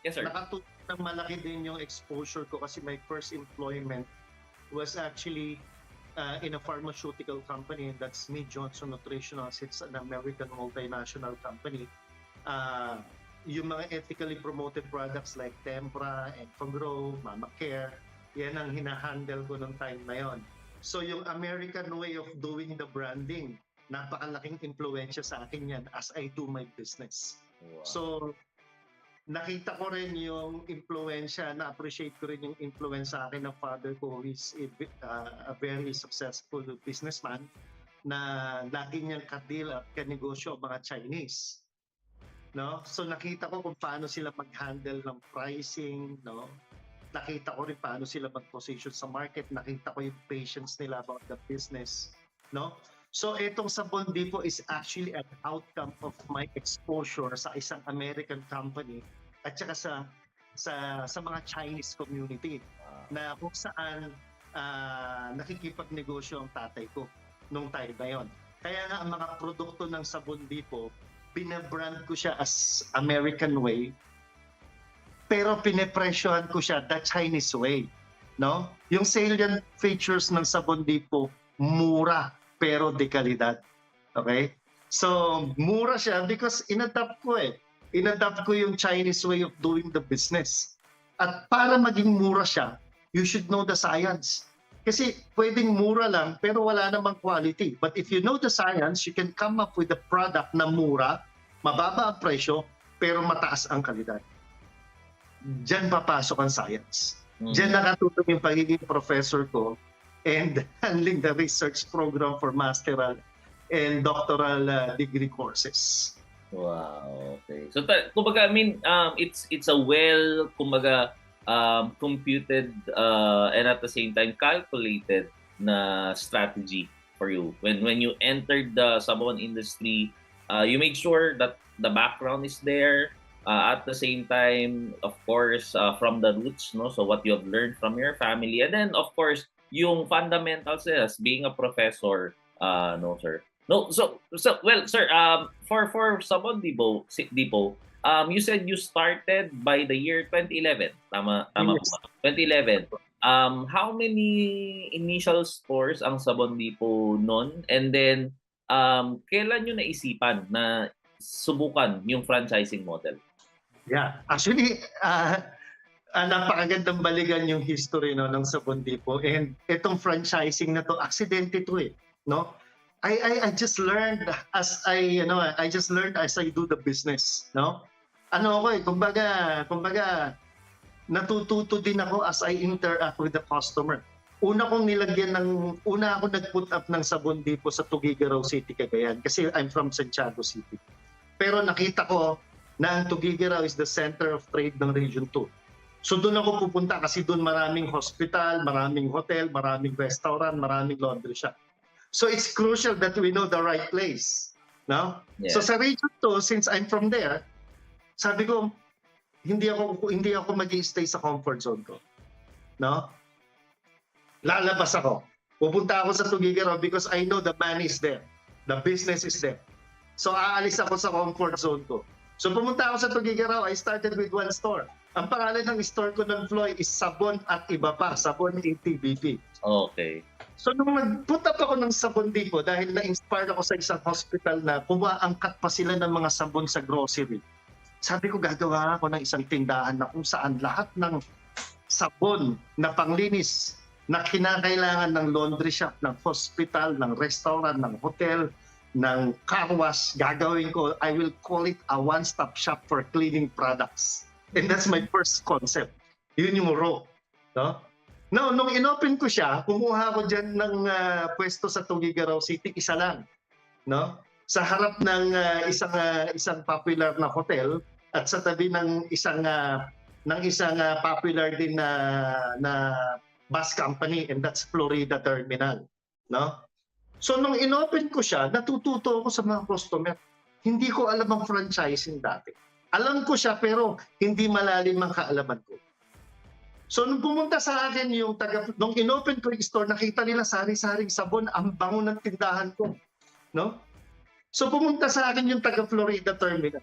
yes sir, nakatulong ng malaki din yung exposure ko kasi my first employment was actually in a pharmaceutical company, and that's Mead Johnson Nutritionals. It's an American multinational company. Yung mga ethically promoted products like Tempra, Enfagrow, Mama Care, yan ang hinahandle ko ng time na yon. So yung American way of doing the branding, napakalaking impluensya sa akin yan as I do my business. Wow. So nakita ko rin yung impluensya, na-appreciate ko rin yung influence sa akin ng father ko, who is a very successful businessman na lagi niyang kadil at kanegosyo mga Chinese. No? So nakita ko kung paano sila mag-handle ng pricing, no? Nakita ko rin paano sila mag-position sa market, nakita ko yung patience nila about the business, no? So itong sabon Dipo is actually an outcome of my exposure sa isang American company at saka sa mga Chinese community na kung saan nakikipagnegosyo ang tatay ko nung time na yon. Kaya nga ang mga produkto ng sabon Dipo, binabrand ko siya as American way, pero pinepresyohan ko siya the Chinese way. No? Yung salient features ng sabon Dipo, mura pero de kalidad. Okay? So, mura siya because inadapt ko eh. Inadapt ko yung Chinese way of doing the business. At para maging mura siya, you should know the science. Kasi pwedeng mura lang pero wala namang quality. But if you know the science, you can come up with a product na mura, mababa ang presyo, pero mataas ang kalidad. Diyan papasok ang science. Diyan nakatutong yung pagiging professor ko and handling the research program for masteral and doctoral degree courses. Wow, okay. So kumbaga, I mean, it's a well, kumbaga, computed and at the same time calculated na strategy for you. When you entered the sabon industry, you made sure that the background is there. At the same time, of course, from the roots, no? So what you have learned from your family, and then of course, yung fundamentals as being a professor, no sir. No, so well, sir, for Sabon Dipo, you said you started by the year 2011. Tama Yes. po ba? 2011. How many initial stores ang Sabon Dipo noon? And then kailan niyo naisipan na subukan yung franchising model? Yeah, actually, napakagandang balikan yung history no ng Sabon Dipo, and itong franchising na to aksidente to eh, no? I just learned as I do the business, no? Ano ako eh, kumbaga natututo din ako as I interact with the customer. Una ako nag-put up ng Sabon Dipo sa Tuguegarao City, Cagayan, kasi I'm from Santiago City. Pero nakita ko na ang Tuguegarao is the center of trade ng Region 2. So doon ako pupunta kasi doon maraming hospital, maraming hotel, maraming restaurant, maraming laundry shop. So it's crucial that we know the right place. No? Yeah. So sa Region 2, since I'm from there, sabi ko, hindi ako mag-i-stay sa comfort zone ko. No? Lalabas ako. Pupunta ako sa Tuguegarao because I know the money is there. The business is there. So aalis ako sa comfort zone ko. So pumunta ako sa Tuguegarao, I started with one store. Ang pangalan ng store ko ng Floyd is Sabon at Iba Pa, Sabon ATBP. Okay. So nung nag-put up ako ng Sabon Dipo, dahil na-inspired ako sa isang hospital na kumaangkat pa sila ng mga sabon sa grocery, sabi ko gagawa ako ng isang tindahan na kung saan lahat ng sabon na panglinis na kinakailangan ng laundry shop, ng hospital, ng restaurant, ng hotel, ng car wash, gagawin ko, I will call it a one-stop shop for cleaning products. And that's my first concept. Yun yung raw. No? No, nung inopen ko siya, kumuha ko dyan ng pwesto sa Tuguegarao City, isa lang. No? Sa harap ng isang popular na hotel at sa tabi ng isang popular din na bus company, and that's Florida Terminal. No? So nung inopen ko siya, natututo ako sa mga customer. Hindi ko alam ang franchising dati. Alam ko siya pero hindi malalim ang kaalaman ko. So nung pumunta sa akin nung inopen ko yung store, nakita nila sari-saring sabon, ang bango ng tindahan ko. No? So pumunta sa akin yung taga Florida Terminal.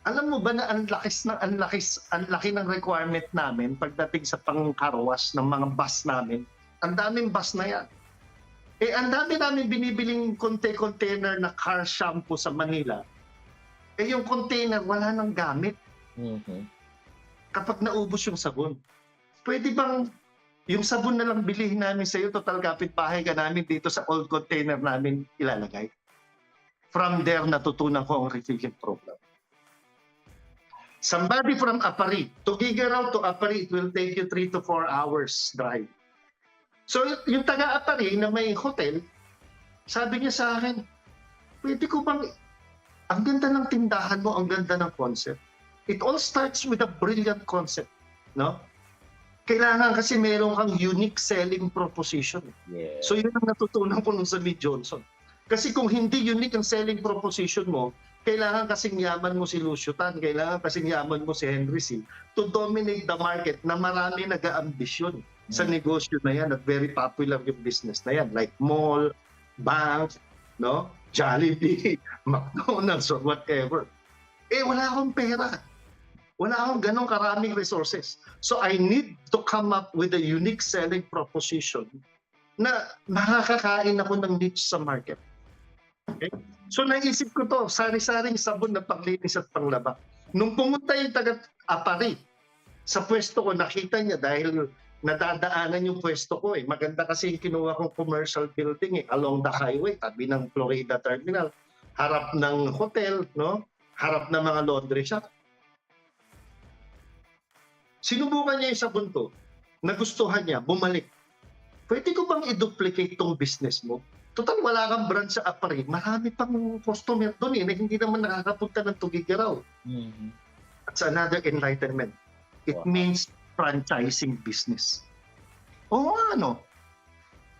Alam mo ba na ang laki ng requirement namin pagdating sa pang-carwash ng mga bus namin? Ang daming bus na yan. Eh, ang dami namin binibiling container na car shampoo sa Manila. Eh, yung container, wala nang gamit. Mm-hmm. Kapag naubos yung sabon. Pwede bang yung sabon na lang bilihin namin sa iyo, total kapitbahay ka namin dito sa old container namin ilalagay? From there, natutunan ko ang refilling program. Somebody from Apari, Tuguegarao to Apari, it will take you 3 to 4 hours drive. So yung taga-Apari na may hotel, sabi niya sa akin, pwede ko bang, ang ganda ng tindahan mo, ang ganda ng concept. It all starts with a brilliant concept. No? Kailangan kasi meron kang unique selling proposition. Yeah. So yun ang natutunan ko nung sa Lee Johnson. Kasi kung hindi unique ang selling proposition mo, kailangan kasing yaman mo si Lucio Tan, kailangan kasing yaman mo si Henry C. to dominate the market na marami nag-aambisyon sa negosyo na yan at very popular yung business na yan. Like mall, bank, no? Jollibee, McDonald's, or whatever. Wala akong pera. Wala akong ganong karaming resources. So I need to come up with a unique selling proposition na makakakain ako ng niche sa market. Okay? So naisip ko to, sari-saring sabon na panglinis at panglaba. Nung pumunta yung taga-apari sa pwesto ko, nakita niya dahil nadadaanan yung pwesto ko eh. Maganda kasi yung kinuha kong commercial building along the highway, tabi ng Florida Terminal, harap ng hotel, no? Harap ng mga laundry shop. Sinubukan niya yung sabon ko, nagustuhan niya, bumalik. Pwede ko bang i-duplicate tong business mo? Total, wala kang brand sa apari. Marami pang customer doon na hindi naman nakakapunta ng Tugigaraw. That's another enlightenment. It means franchising business. Oo, ano?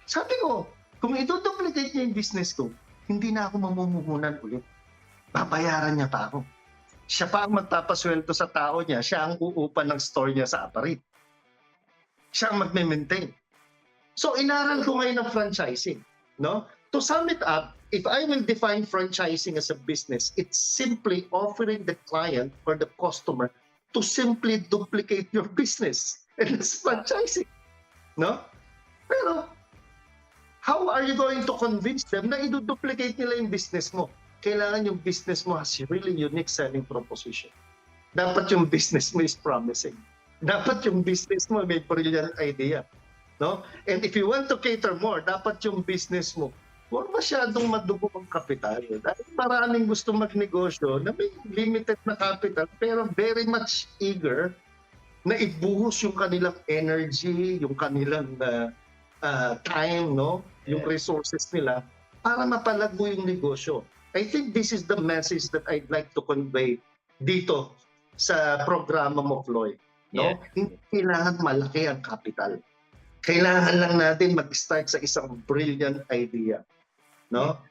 Sabi ko, kung i-duplicate niya yung business ko, hindi na ako mamumuhunan ulit. Babayaran niya pa ako. Siya pa ang magpapasweldo sa tao niya. Siya ang uupan ng store niya sa apari. Siya ang magme-maintain. So, inaral ko ngayon ng franchising. No? To sum it up, if I will define franchising as a business, it's simply offering the client or the customer to simply duplicate your business. And it's franchising. No? Pero, how are you going to convince them na i-duplicate nila yung business mo? Kailangan yung business mo has a really unique selling proposition. Dapat yung business mo is promising. Dapat yung business mo may brilliant idea. No? And if you want to cater more, dapat yung business mo, huwag masyadong madugo ang kapital. Dahil maraming gusto magnegosyo na may limited na capital pero very much eager na ibuhos yung kanilang energy, yung kanilang time, no? Yung resources nila para mapalago yung negosyo. I think this is the message that I'd like to convey dito sa programa mo, Floyd. No? Hindi kailangan malaki ang capital. Kailangan lang natin mag-start sa isang brilliant idea. No?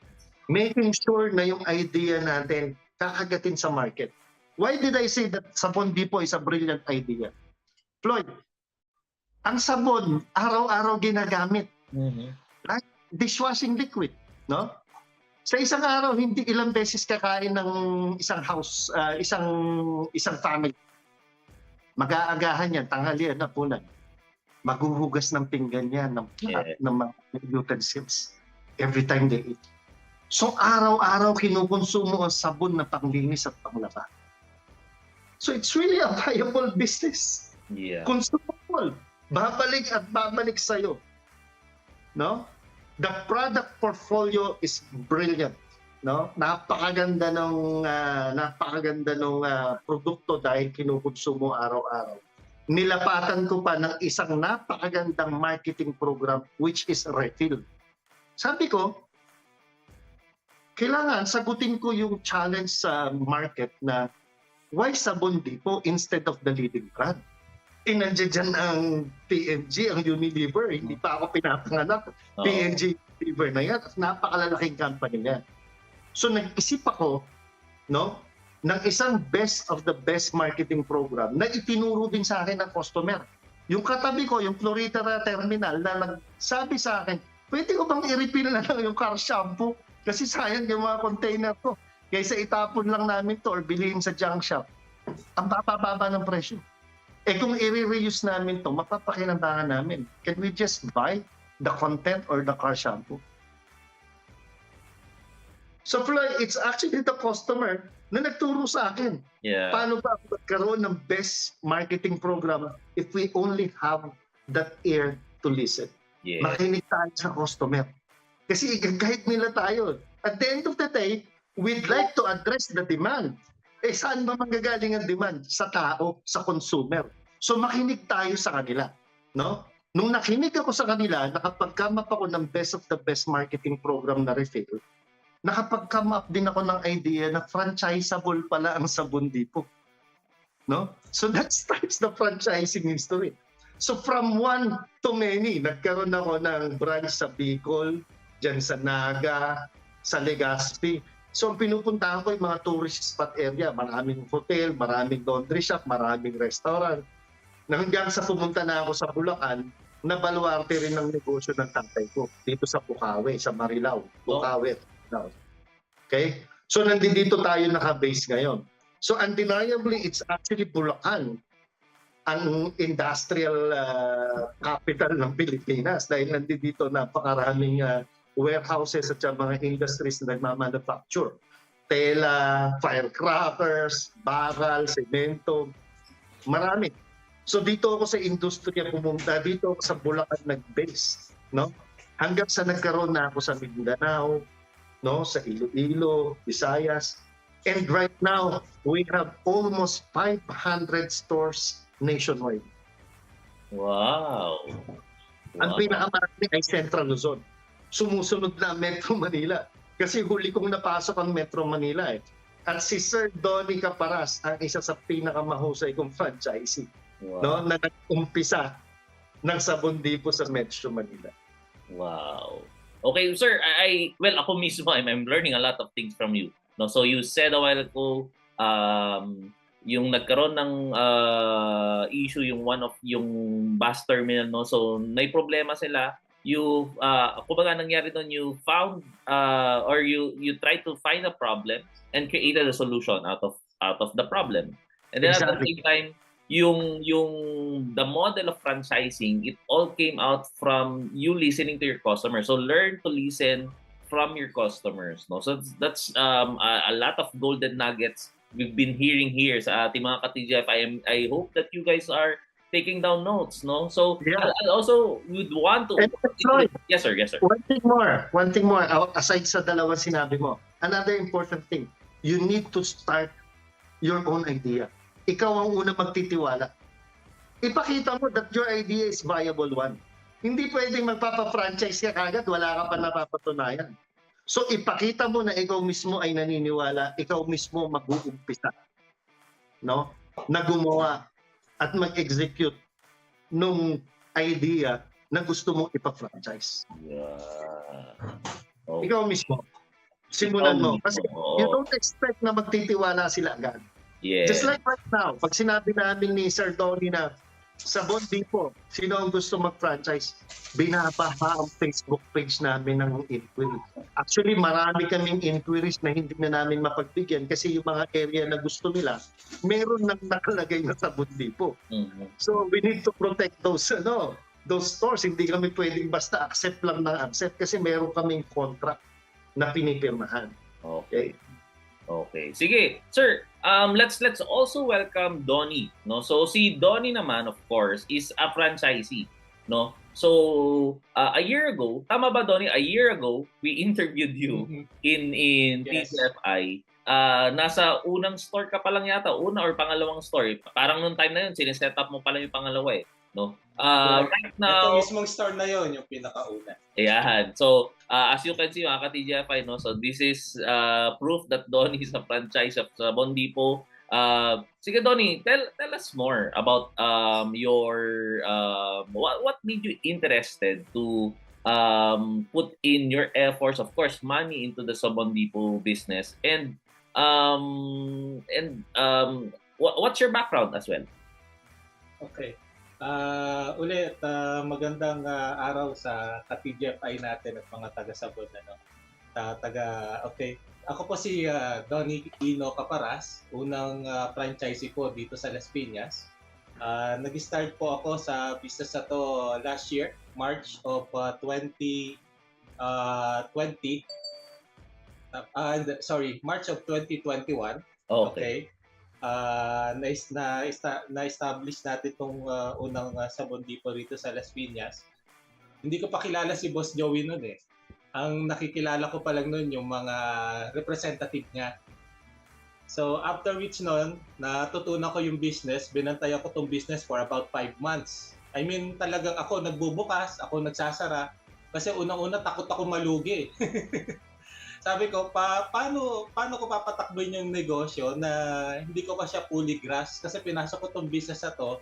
Making sure na yung idea natin kakagatin sa market. Why did I say that Sabon Depot is a brilliant idea? Floyd, ang sabon, araw-araw ginagamit. Like dishwashing liquid. No? Sa isang araw, hindi ilang beses kakain ng isang house, isang family. Mag-aagahan yan, tanghalian, hapunan. Maghuhugas ng pinggan yan, ng mga utensils every time they eat. So araw-araw kinukonsumo ang sabon na panglinis at panglaba. So it's really a viable business. Consumable. Babalik at babalik sa'yo. No? The product portfolio is brilliant. No? Napakaganda ng produkto dahil kinukonsumo araw-araw. Nilapatan ko pa ng isang napakagandang marketing program which is refill. Sabi ko, kailangan sagutin ko yung challenge sa market na why Sabon Depot instead of the leading brand? Nandiyan dyan ang P&G, ang Unilever. Hindi pa ako pinapanganak. P&G Unilever na yan. At napakalalaking company yan. So nag-isip ako, no, ng isang best of the best marketing program na itinuro din sa akin ng customer. Yung katabi ko, yung Florida Terminal, na nagsabi sa akin, pwede ko bang i-refill na lang yung car shampoo? Kasi sayang yung mga container ko. Kaysa itapon lang namin to or bilhin sa junk shop. Ang bababa ng presyo. Kung i-reuse namin to, mapapakinantangan namin. Can we just buy the content or the car shampoo? So Floyd, it's actually the customer na nagturo sa akin. Paano ba magkaroon ng best marketing program if we only have that ear to listen? Makinig tayo sa customer. Kasi i-guide nila tayo. At the end of the day, we'd like to address the demand. Saan ba manggagaling ang demand? Sa tao, sa consumer. So makinig tayo sa kanila. No? Nung nakinig ako sa kanila, nakapag-come up ako ng best of the best marketing program na refill, nakapag-come up din ako ng idea na franchisable pala ang Sabon Depot. No? So that starts the franchising history. So from one to many, nagkaroon ako ng branch sa Bicol, dyan sa Naga, sa Legazpi. So ang pinupuntahan ko yung mga tourist spot area. Maraming hotel, maraming laundry shop, maraming restaurant. Na hanggang sa pumunta na ako sa Bulacan, nabaluarte rin ng negosyo ng tatay ko dito sa Bukawi, sa Marilao. Bukawi. Okay? So nandito tayo naka-base ngayon. So undeniably, it's actually Bulacan ang industrial capital ng Pilipinas dahil nandito napakaraming warehouses at mga industries na nagmamanufacture. Tela, firecrackers, bakal, semento, marami. So dito ako sa industriya pumunta, dito ako sa Bulacan nag-base, no? Hanggang sa nagkaroon na ako sa Mindanao, no, sa Iloilo, Visayas. And right now, we have almost 500 stores nationwide. Wow. Ang pinakamarami ay Central Luzon. Sumusunod na Metro Manila. Kasi huli kong napasok ang Metro Manila eh. At si Sir Donnie Caparas ang isa sa pinakamahusay kong franchisee. Wow. No, na nag-umpisa ng Sabon Depot sa Metro Manila. Wow. Okay, sir, well, ako mismo, I'm learning a lot of things from you. No, so you said a while ago, yung nagkaroon ng issue yung yung bus terminal, no, so may problema sila. You kumbaga nangyari doon, you found or you try to find a problem and created a solution out of the problem. And then at the same time, yung the model of franchising, it all came out from you listening to your customers. So learn to listen from your customers, no? So that's a lot of golden nuggets we've been hearing here sa ating mga ka-TGF. I hope that you guys are taking down notes, no? So yeah. I also would want to yes sir. One thing more aside sa dalawang sinabi mo. Another important thing, you need to start your own idea. Ikaw ang una magtitiwala. Ipakita mo that your idea is viable one. Hindi pwedeng magpapa-franchise ka kagad, wala ka pa napapatunayan. So ipakita mo na ikaw mismo ay naniniwala, ikaw mismo mag-uumpisa, no? Na gumawa at mag-execute nung idea na gusto mong ipa-franchise. Yeah. Oh. Ikaw mismo. Simulan mo. Kasi you don't expect na magtitiwala sila agad. Yeah. Just like right now, pag sinabi namin ni Sir Donnie na sa Sabon Depot, sino ang gusto mag-franchise, binabaha ang Facebook page namin ng inquiry. Actually, marami kaming inquiries na hindi na namin mapagbigyan kasi yung mga area na gusto nila, meron nang nakalagay na sa Sabon Depot. Mm-hmm. So we need to protect those stores. Hindi kami pwedeng basta accept lang ng accept kasi meron kaming contract na pinipirmahan. Okay. Okay. Sige, sir, let's also welcome Donnie, no? So si Donnie naman, of course, is a franchisee, no? So a year ago, tama ba Donnie? A year ago, we interviewed you in Yes. TCFI. Nasa unang store ka pa lang yata, una or pangalawang store. Parang noong time na yun, siniset up mo pa lang yung pangalawa eh, no? Right now, ito mismong store na yon yung pinakauna. Ayan. So, as you can see, mga ka-TGFI, no? So, this is proof that Donnie is a franchise of Sabon Depot. Sige, Donnie, tell us more about your what made you interested to put in your efforts, of course, money into the Sabon Depot business, and what's your background as well? Okay. Ulit, magandang araw sa ka-TGFI natin at mga taga-Sabon. Okay. Ako po si Donnie Ino Caparas, unang franchisee ko dito sa Las Piñas. Nag-start po ako sa business na to last year, March of 2020. March of 2021. Okay. Na-establish natin itong unang Sabon Depot rito sa Las Piñas. Hindi ko pa kilala si Boss Joey noon eh. Ang nakikilala ko pa lang noon yung mga representative niya. So after which noon, natutunan ko yung business, binantay ako itong business for about 5 months. I mean talagang ako nagbubukas, ako nagsasara. Kasi unang-una takot ako malugi. Sabi ko, paano ko papatakboy yung negosyo na hindi ko pa siya fully grasp kasi pinasok ko tong business na to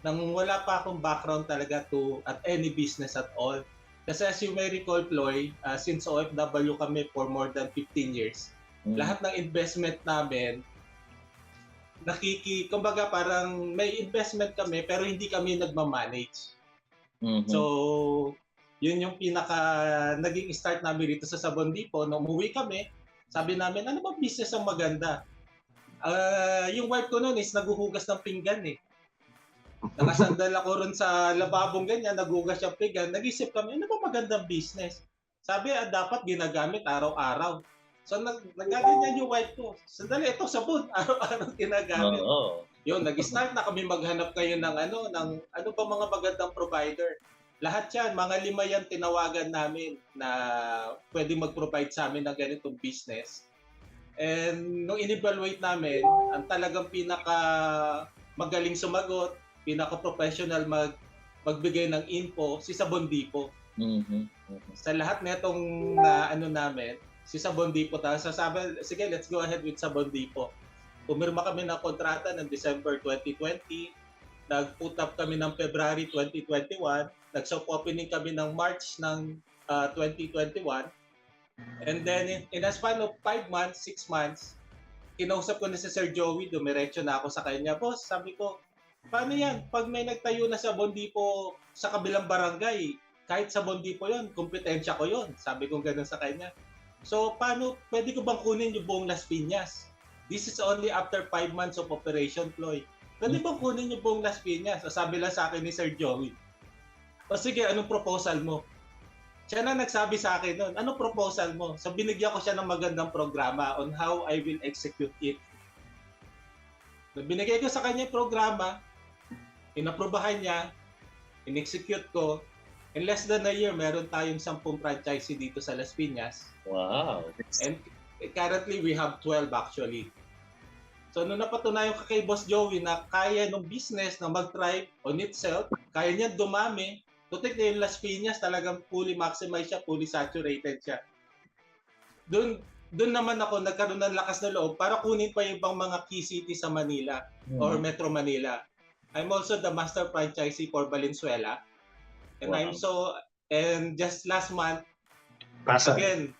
nang wala pa akong background talaga at any business at all. Kasi as you may recall, Ploy, since OFW kami for more than 15 years, lahat ng investment namin, kumbaga parang may investment kami pero hindi kami nagmamanage. So, yun yung naging start namin dito sa Sabon Depot. Nung umuwi kami, sabi namin, ano ba business ang maganda? Yung wife ko noon is naghuhugas ng pinggan eh. Nakasandal ako ron sa lababong ganyan, naghugas yung pinggan. Nag-isip kami, ano ba magandang business? Sabi, dapat ginagamit araw-araw. So, nagaganyan yung wife ko. Sandali, ito sabon. Araw-araw ginagamit. Yun, nag-start na kami maghanap kayo ng ano ba mga magandang provider. Lahat yan, mga 5 yan tinawagan namin na pwede mag-provide sa amin ng ganitong business. And nung in-evaluate namin, ang talagang pinaka magaling sumagot, pinaka-professional magbigay ng info, si Sabon Depot. Sa lahat netong namin, si Sabon Depot. Sabi, sige, let's go ahead with Sabon Depot. Pumirma kami ng kontrata ng December 2020. Nag-put up kami ng February 2021. Nag-soft opening kami ng March ng 2021. And then, in a span of 5 months, 6 months, kinausap ko na si Sir Joey, dumiretso na ako sa kanya. Boss, sabi ko, paano yan? Pag may nagtayo na sa Sabon Depot sa kabilang barangay, kahit sa Sabon Depot yun, kompetensya ko yun. Sabi ko gano'n sa kanya. So, paano, pwede ko bang kunin yung buong Las Piñas? This is only after 5 months of operation, Ploy. Pwede bang kunin yung buong Las Piñas? So, sabi lang sa akin ni Sir Joey. O sige, anong proposal mo? Siya na nagsabi sa akin noon, anong proposal mo? So, binigyan ko siya ng magandang programa on how I will execute it. So, binigay ko sa kanya yung programa, inaprobahan niya, in-execute ko. In less than a year, meron tayong 10 franchisee dito sa Las Piñas. Wow. And currently, we have 12 actually. So, nung napatunayan ko kay Boss Joey na kaya ng business na mag-thrive on itself, kaya niya dumami, tutik na yung Las Piñas, talagang fully maximized siya, fully saturated siya. Doon naman ako nagkaroon ng lakas na loob para kunin pa yung ibang mga key cities sa Manila or Metro Manila. I'm also the master franchisee for Valenzuela. And wow. And just last month, again,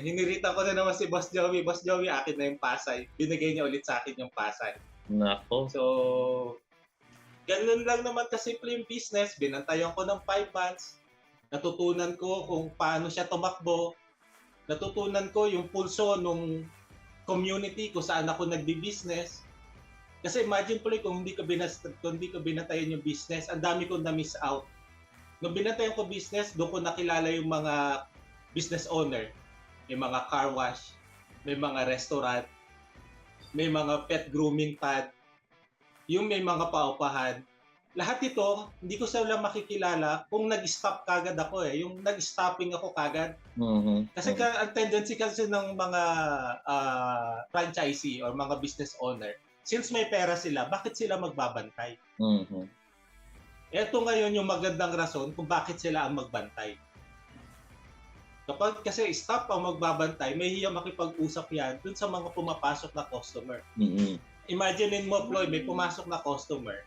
hinirita ko na naman si Boss Joey. Boss Joey, akin na yung Pasay. Binigay niya ulit sa akin yung Pasay. Nako. So, ganun lang naman kasimple yung business. Binantayan ko ng 5 months. Natutunan ko kung paano siya tumakbo. Natutunan ko yung pulso nung community kung saan ako nagbi-business. Kasi imagine po kung hindi ko binantayan yung business, ang dami kong na-miss out. Nung binantayan ko business, doon ko nakilala yung mga business owner. May mga car wash, may mga restaurant, may mga pet grooming pad, yung may mga paupahan. Lahat ito, hindi ko sila makikilala kung nag-stop kagad ako eh. Yung nag-stopping ako kagad. Kasi ang tendency kasi ng mga franchisee or mga business owner, since may pera sila, bakit sila magbabantay? Ito ngayon yung magandang rason kung bakit sila ang magbantay. Kapag kasi stop ang magbabantay, may hiya makipag-usap yan dun sa mga pumapasok na customer. Imagine mo, Ploy, may pumasok na customer,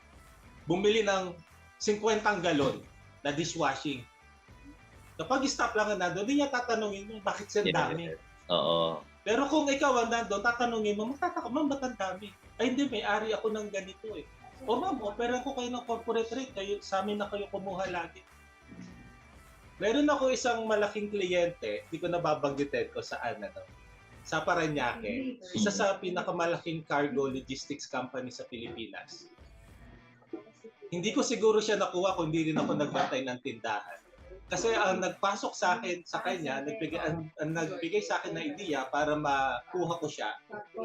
bumili ng 50 galon na dishwashing. Kapag stop lang na nandun, hindi niya tatanungin mo, bakit sila dami? Oo. Pero kung ikaw ang nandun, tatanungin mo, magtataka, ma'am, ba't ang dami? Ay, hindi, may-ari ako ng ganito eh. O ma'am, operan ko kayo ng corporate rate, kayo, sa amin na kayo kumuha lagi. Meron ako isang malaking kliyente, hindi ko nababanggitin ko saan sa Parañaque, isa sa pinakamalaking cargo logistics company sa Pilipinas. Hindi ko siguro siya nakuha kung hindi rin ako nagbantay ng tindahan. Kasi ang nagpasok sa akin, sa kanya, nagbigay sa akin na idea para makuha ko siya,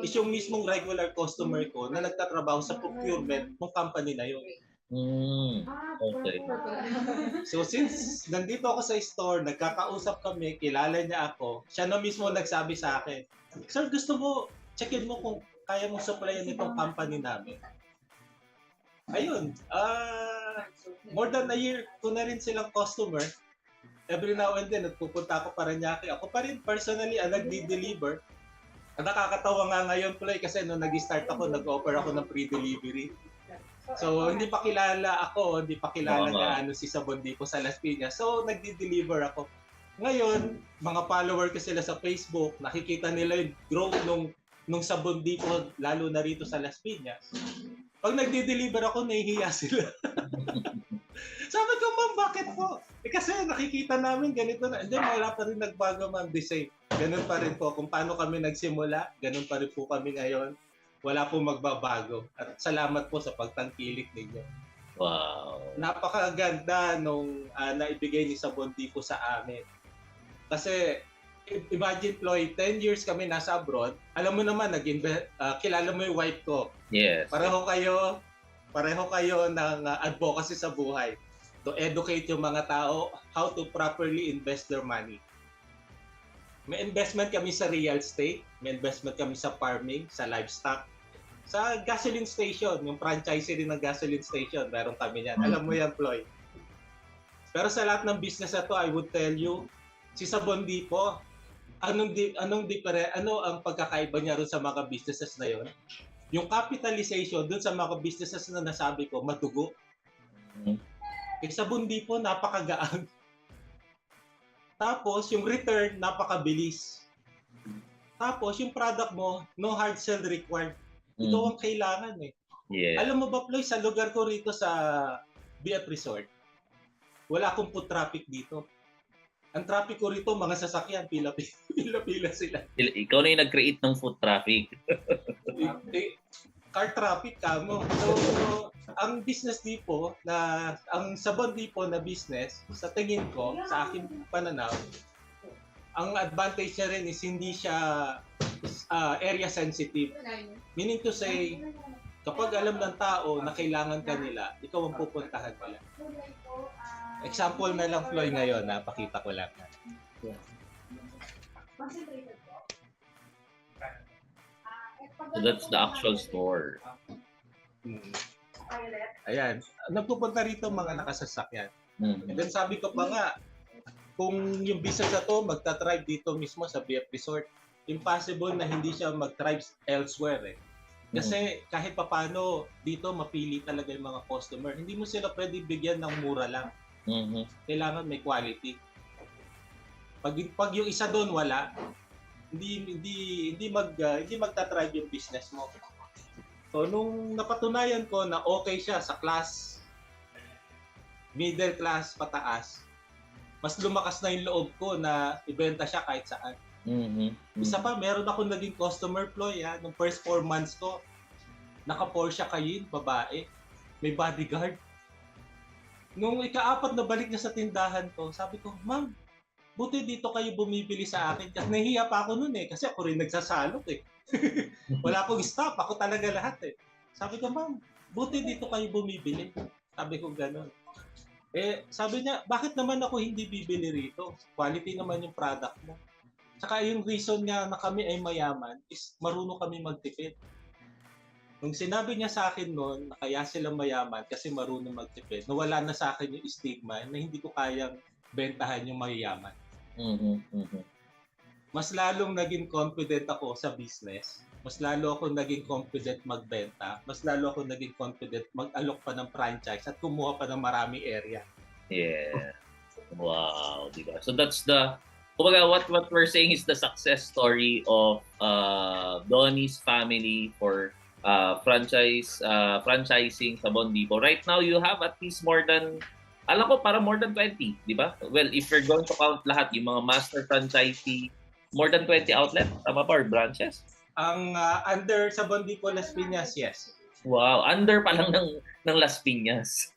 is yung mismong regular customer ko na nagtatrabaho sa procurement ng company na yun. Okay. So since nandito ako sa store, nagkakausap kami, kilala niya ako, siya na mismo nagsabi sa akin, "Sir, gusto mo, checkin mo kung kaya mong supplyan itong company namin." Ayun, more than a year ko na rin silang customer. Every now and then, nagpupunta ako Parañaque. Ako pa rin personally ang nagdi-deliver. Ang nakakatawa nga ngayon, Ploy, kasi nung nag-start ako, nag-offer ako ng free delivery. So, hindi pa kilala ako, hindi pa kilala Oo. gaano si Sabon Dipo sa Las Piñas. So, nagdi-deliver ako. Ngayon, mga follower ko sila sa Facebook, nakikita nila yung growth nung Sabon Dipo, lalo na rito sa Las Piñas. Pag nagdi-deliver ako, nahihiya sila. Sabi ko, ma'am, bakit po? Kasi nakikita namin ganito na. Hindi, wala pa rin nagbago, ma'am. The same. Ganun pa rin po. Kung paano kami nagsimula, ganun pa rin po kami ngayon. Wala po magbabago. At salamat po sa pagtangkilik ninyo. Wow. Napakaganda nung naibigay ni Sabon Dipo sa amin. Kasi, imagine, Ploy, 10 years kami nasa abroad. Alam mo naman, kilala mo yung wife ko. Yes. Pareho kayo ng advocacy sa buhay to educate yung mga tao how to properly invest their money. May investment kami sa real estate, may investment kami sa farming, sa livestock, sa gasoline station, yung franchisee rin ng gasoline station, meron kami yan. Alam mo yan, Ploy. Pero sa lahat ng business na to, I would tell you, si Sabon Dipo, ano ang pagkakaiba niya rin sa mga businesses na yon? Yung capitalization dun sa mga businesses na nasabi ko, madugo. Sa Bundi po, napakagaan. Tapos, yung return, napakabilis. Tapos, yung product mo, no hard sell required. Ito ang kailangan eh. Yeah. Alam mo ba, Ploy, sa lugar ko rito sa BF Resort, wala akong foot traffic dito. Ang traffic ko rito, mga sasakyan, pila-pila sila. Ikaw na yung nag-create ng foot traffic. Car traffic kamo. So, ang business depot ang Sabon Depot na business, sa tingin ko, sa aking pananaw, ang advantage niya rin is hindi siya area sensitive. Meaning to say, kapag alam ng tao na kailangan ka nila, ikaw ang pupuntahan nila. Example na lang, Floy, ngayon, napakita ko lang. So that's the actual store. Ayan. Nagpupunta rito mga nakasasakyan. And then sabi ko pa nga, kung yung business na to magta-thrive dito mismo sa BF Resort, impossible na hindi siya mag-thrive elsewhere eh. Kasi kahit papano dito mapili talaga yung mga customer. Hindi mo sila pwede bigyan ng mura lang. Kailangan may quality. Pag yung isa doon wala, hindi magta-thrive yung business mo. So nung napatunayan ko na okay siya sa class middle class pataas, mas lumakas na yung loob ko na ibenta siya kahit saan. Isa pa, meron ako naging customer, Ploy, nung first 4 months ko, naka-Porsche Cayenne, babae, may bodyguard. Nung ika-4 na balik niya sa tindahan ko, sabi ko, ma'am, buti dito kayo bumibili sa akin. Kasi nahihiya pa ako noon kasi ako rin nagsasalok eh. Wala akong staff, ako talaga lahat eh. Sabi ko, ma'am, buti dito kayo bumibili. Sabi ko gano'n. Sabi niya, bakit naman ako hindi bibili rito? Quality naman yung product mo. Saka yung reason nga na kami ay mayaman is marunong kami magtipid. Nung sinabi niya sa akin noon na kaya sila mayaman kasi marunong magtipid, nawala na sa akin yung stigma na hindi ko kayang bentahan yung mayayaman. Mas lalong naging confident ako sa business. Mas lalo ako naging confident magbenta. Mas lalo ako naging confident mag-alok pa ng franchise at kumuha pa ng maraming area. Yeah. Wow, diba? So that's kumbaga, what we're saying is the success story of Donnie's family for franchising sa Sabon Dipo. Right now, you have at least more than 20, di ba? Well, if you're going to count lahat, yung mga master franchisee, more than 20 outlets, tama ba, or branches? Ang under Sabon Dipo Las Piñas, yes. Wow, under pa lang ng Las Piñas.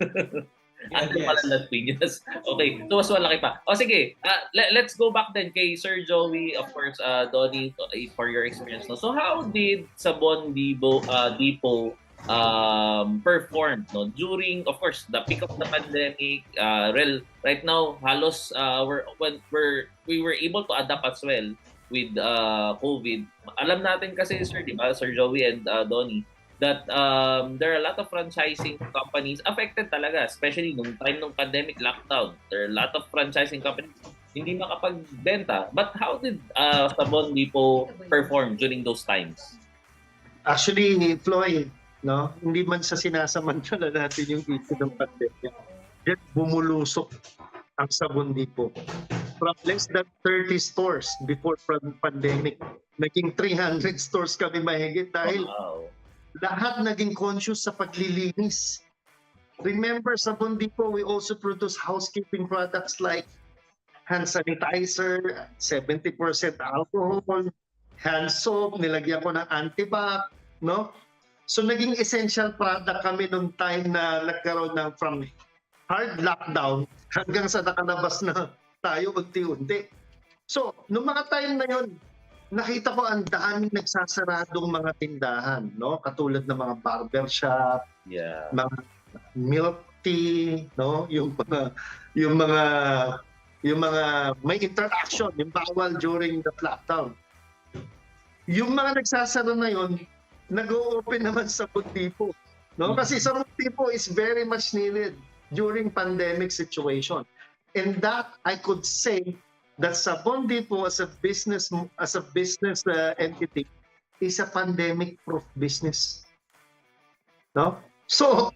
Under pa lang Las Piñas. Okay, so mas malaki pa. O sige, let's go back then kay Sir Joey, of course, Donnie, for your experience. So how did Sabon Dipo perform during, of course, the peak of the pandemic? Right now, halos we were able to adapt as well with COVID. Alam natin kasi, sir, di ba, Sir Joey and Donnie, that there are a lot of franchising companies affected talaga, especially nung time ng pandemic lockdown. There are a lot of franchising companies hindi makapagbenta. But how did Sabon Dipo perform during those times? Actually, Floyd, no? Hindi man sa sinasamantala natin yung issue ng pandemya. Yan bumulusok ang Sabon Depot. From less than 30 stores before pandemic, naging 300 stores kami mahigit dahil lahat naging conscious sa paglilinis. Remember, Sabon Depot, we also produce housekeeping products like hand sanitizer, 70% alcohol, hand soap, nilagyan ko ng antibac, no? So naging essential product kami nung time na nagkaroon ng from hard lockdown hanggang sa nakalabas na tayo unti-unti. So, nung mga time na yon, nakita ko ang daming nagsasaradong mga tindahan, no? Katulad ng mga barbershop, mga milk tea, no? Yung mga may interaction, yung bawal during the lockdown. Yung mga nagsasara na yon, nag-o-open naman sa Sabon Depot, no? Kasi Sabon Depot is very much needed during pandemic situation. And that I could say that Sabon Depot as a business entity is a pandemic-proof business. No? So,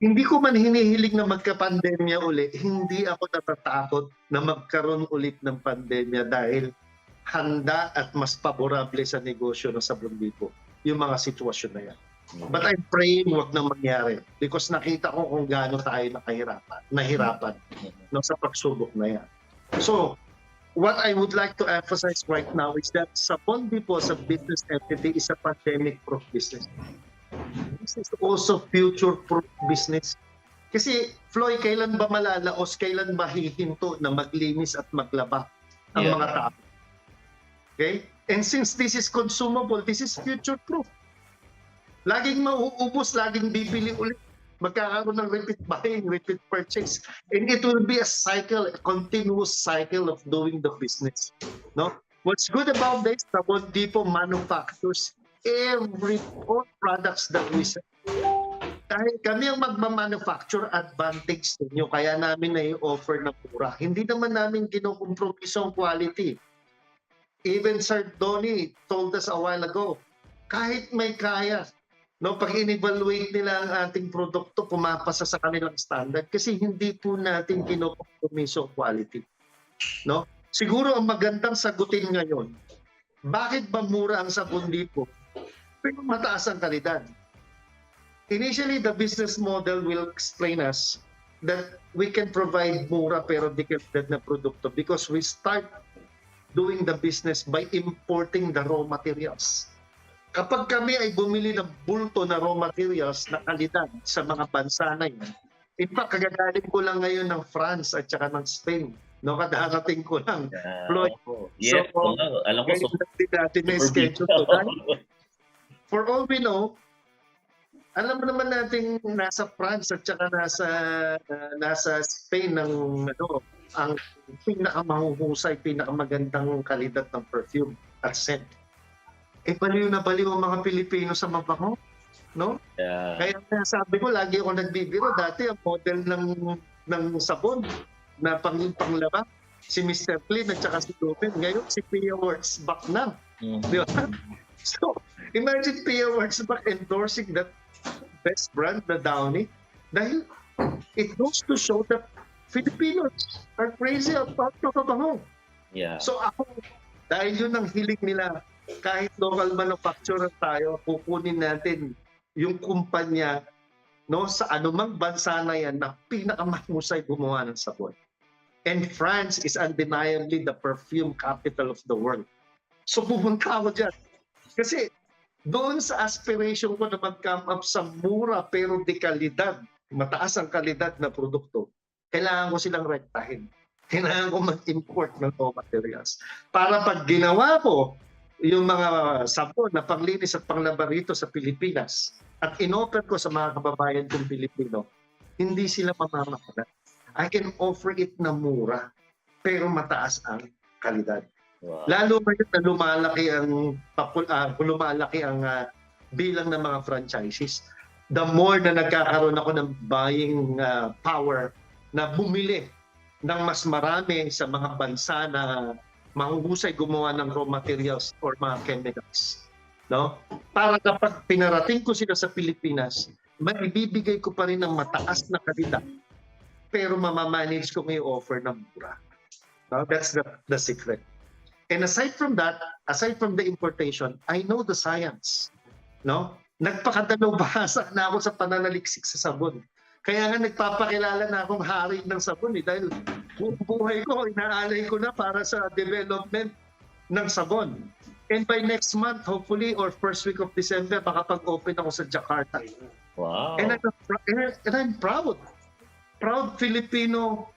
hindi ko man hinihiling na magka-pandemya ulit, hindi ako natatakot na magkaroon ulit ng pandemya dahil handa at mas paborable sa negosyo ng Sabon Depot yung mga sitwasyon na yan. But I'm praying wag nang mangyari because nakita ko kung gaano tayo nahirapan no, sa pagsubok na yan. So, what I would like to emphasize right now is that Sabon Depot as a business entity is a pandemic-proof business. This is also future-proof business. Kasi, Floy, kailan ba malalaos, kailan mahihinto na maglinis at maglaba ang mga tao? Okay? And since this is consumable, this is future-proof. Laging mauubos, laging bibili ulit. Magkakaroon ng repeat buying, repeat purchase. And it will be a cycle, a continuous cycle of doing the business. No? What's good about this, Sabon Depot manufactures all products that we sell. Dahil kami ang magmamanufacture, advantage ninyo. Kaya namin na-offer na mura. Hindi naman namin kinukompromiso ang quality. Even Sir Donnie told us a while ago, kahit may kaya, no, pag in-evaluate nila ang ating produkto, pumapasa sa kanilang standard kasi hindi po natin kinokompromiso ang quality. No? Siguro ang magandang sagutin ngayon, bakit ba mura ang Sabon Depot pero mataas ang kalidad? Initially, the business model will explain us that we can provide mura pero di kalidad na produkto because we start doing the business by importing the raw materials. Kapag kami ay bumili ng bulto na raw materials na kalidad sa mga bansa na yun, in fact, kagagaling ko lang ngayon ng France at saka ng Spain. No, kadarating ko lang. Floyd. Yeah, so, alam ko, natin na schedule to. For all we know, alam mo naman natin nasa France at saka nasa Spain ng ang pinakamahuhusay, pinakamagandang kalidad ng perfume at scent. Baliw na baliw ang mga Pilipino sa mabango, no? Kaya sabi ko, lagi ako nagbibiro. Dati ang model ng sabon na panglaba, si Mr. Clean at saka si Ruben. Ngayon, si Pia Wurzbach na. Di ba? So, imagine Pia Wurzbach endorsing that best brand, the Downy. Dahil it goes to show that Filipinos are crazy about mabango. So ako, dahil yun ang hiling nila, kahit local manufacturer tayo, kukunin natin yung kumpanya, no, sa anumang bansa na yan na pinakamahusay gumawa ng sabon. And France is undeniably the perfume capital of the world. So pumunta ako dyan. Kasi doon sa aspiration ko na mag-come up sa mura pero di kalidad, mataas ang kalidad na produkto, kailangan ko silang rektahin. Kailangan ko mag-import ng raw materials. Para pag ginawa ko yung mga sabon na panglinis at panglaba rito sa Pilipinas at in-offer ko sa mga kababayan kong Pilipino, hindi sila mamamakalat. I can offer it na mura pero mataas ang kalidad. Wow. Lalo ngayon na lumalaki ang bilang ng mga franchises, the more na nagkakaroon ako ng buying power na bumili ng mas marami sa mga bansa na mahuhusay gumawa ng raw materials or mga chemicals. no? Para kapag pinarating ko sila sa Pilipinas, maibibigay ko pa rin ng mataas na kalidad, pero mamamanage ko may offer ng mura. No? That's the secret. And aside from that, aside from the importation, I know the science. No? Nagpakadalaw bahasa na ako sa pananaliksik sa sabon. Kaya nga nagpapakilala na akong hari ng sabon dahil buong buhay ko, inaalay ko na para sa development ng sabon. And by next month, hopefully, or first week of December, makapag-open ako sa Jakarta. Wow. And I'm proud. Proud Filipino.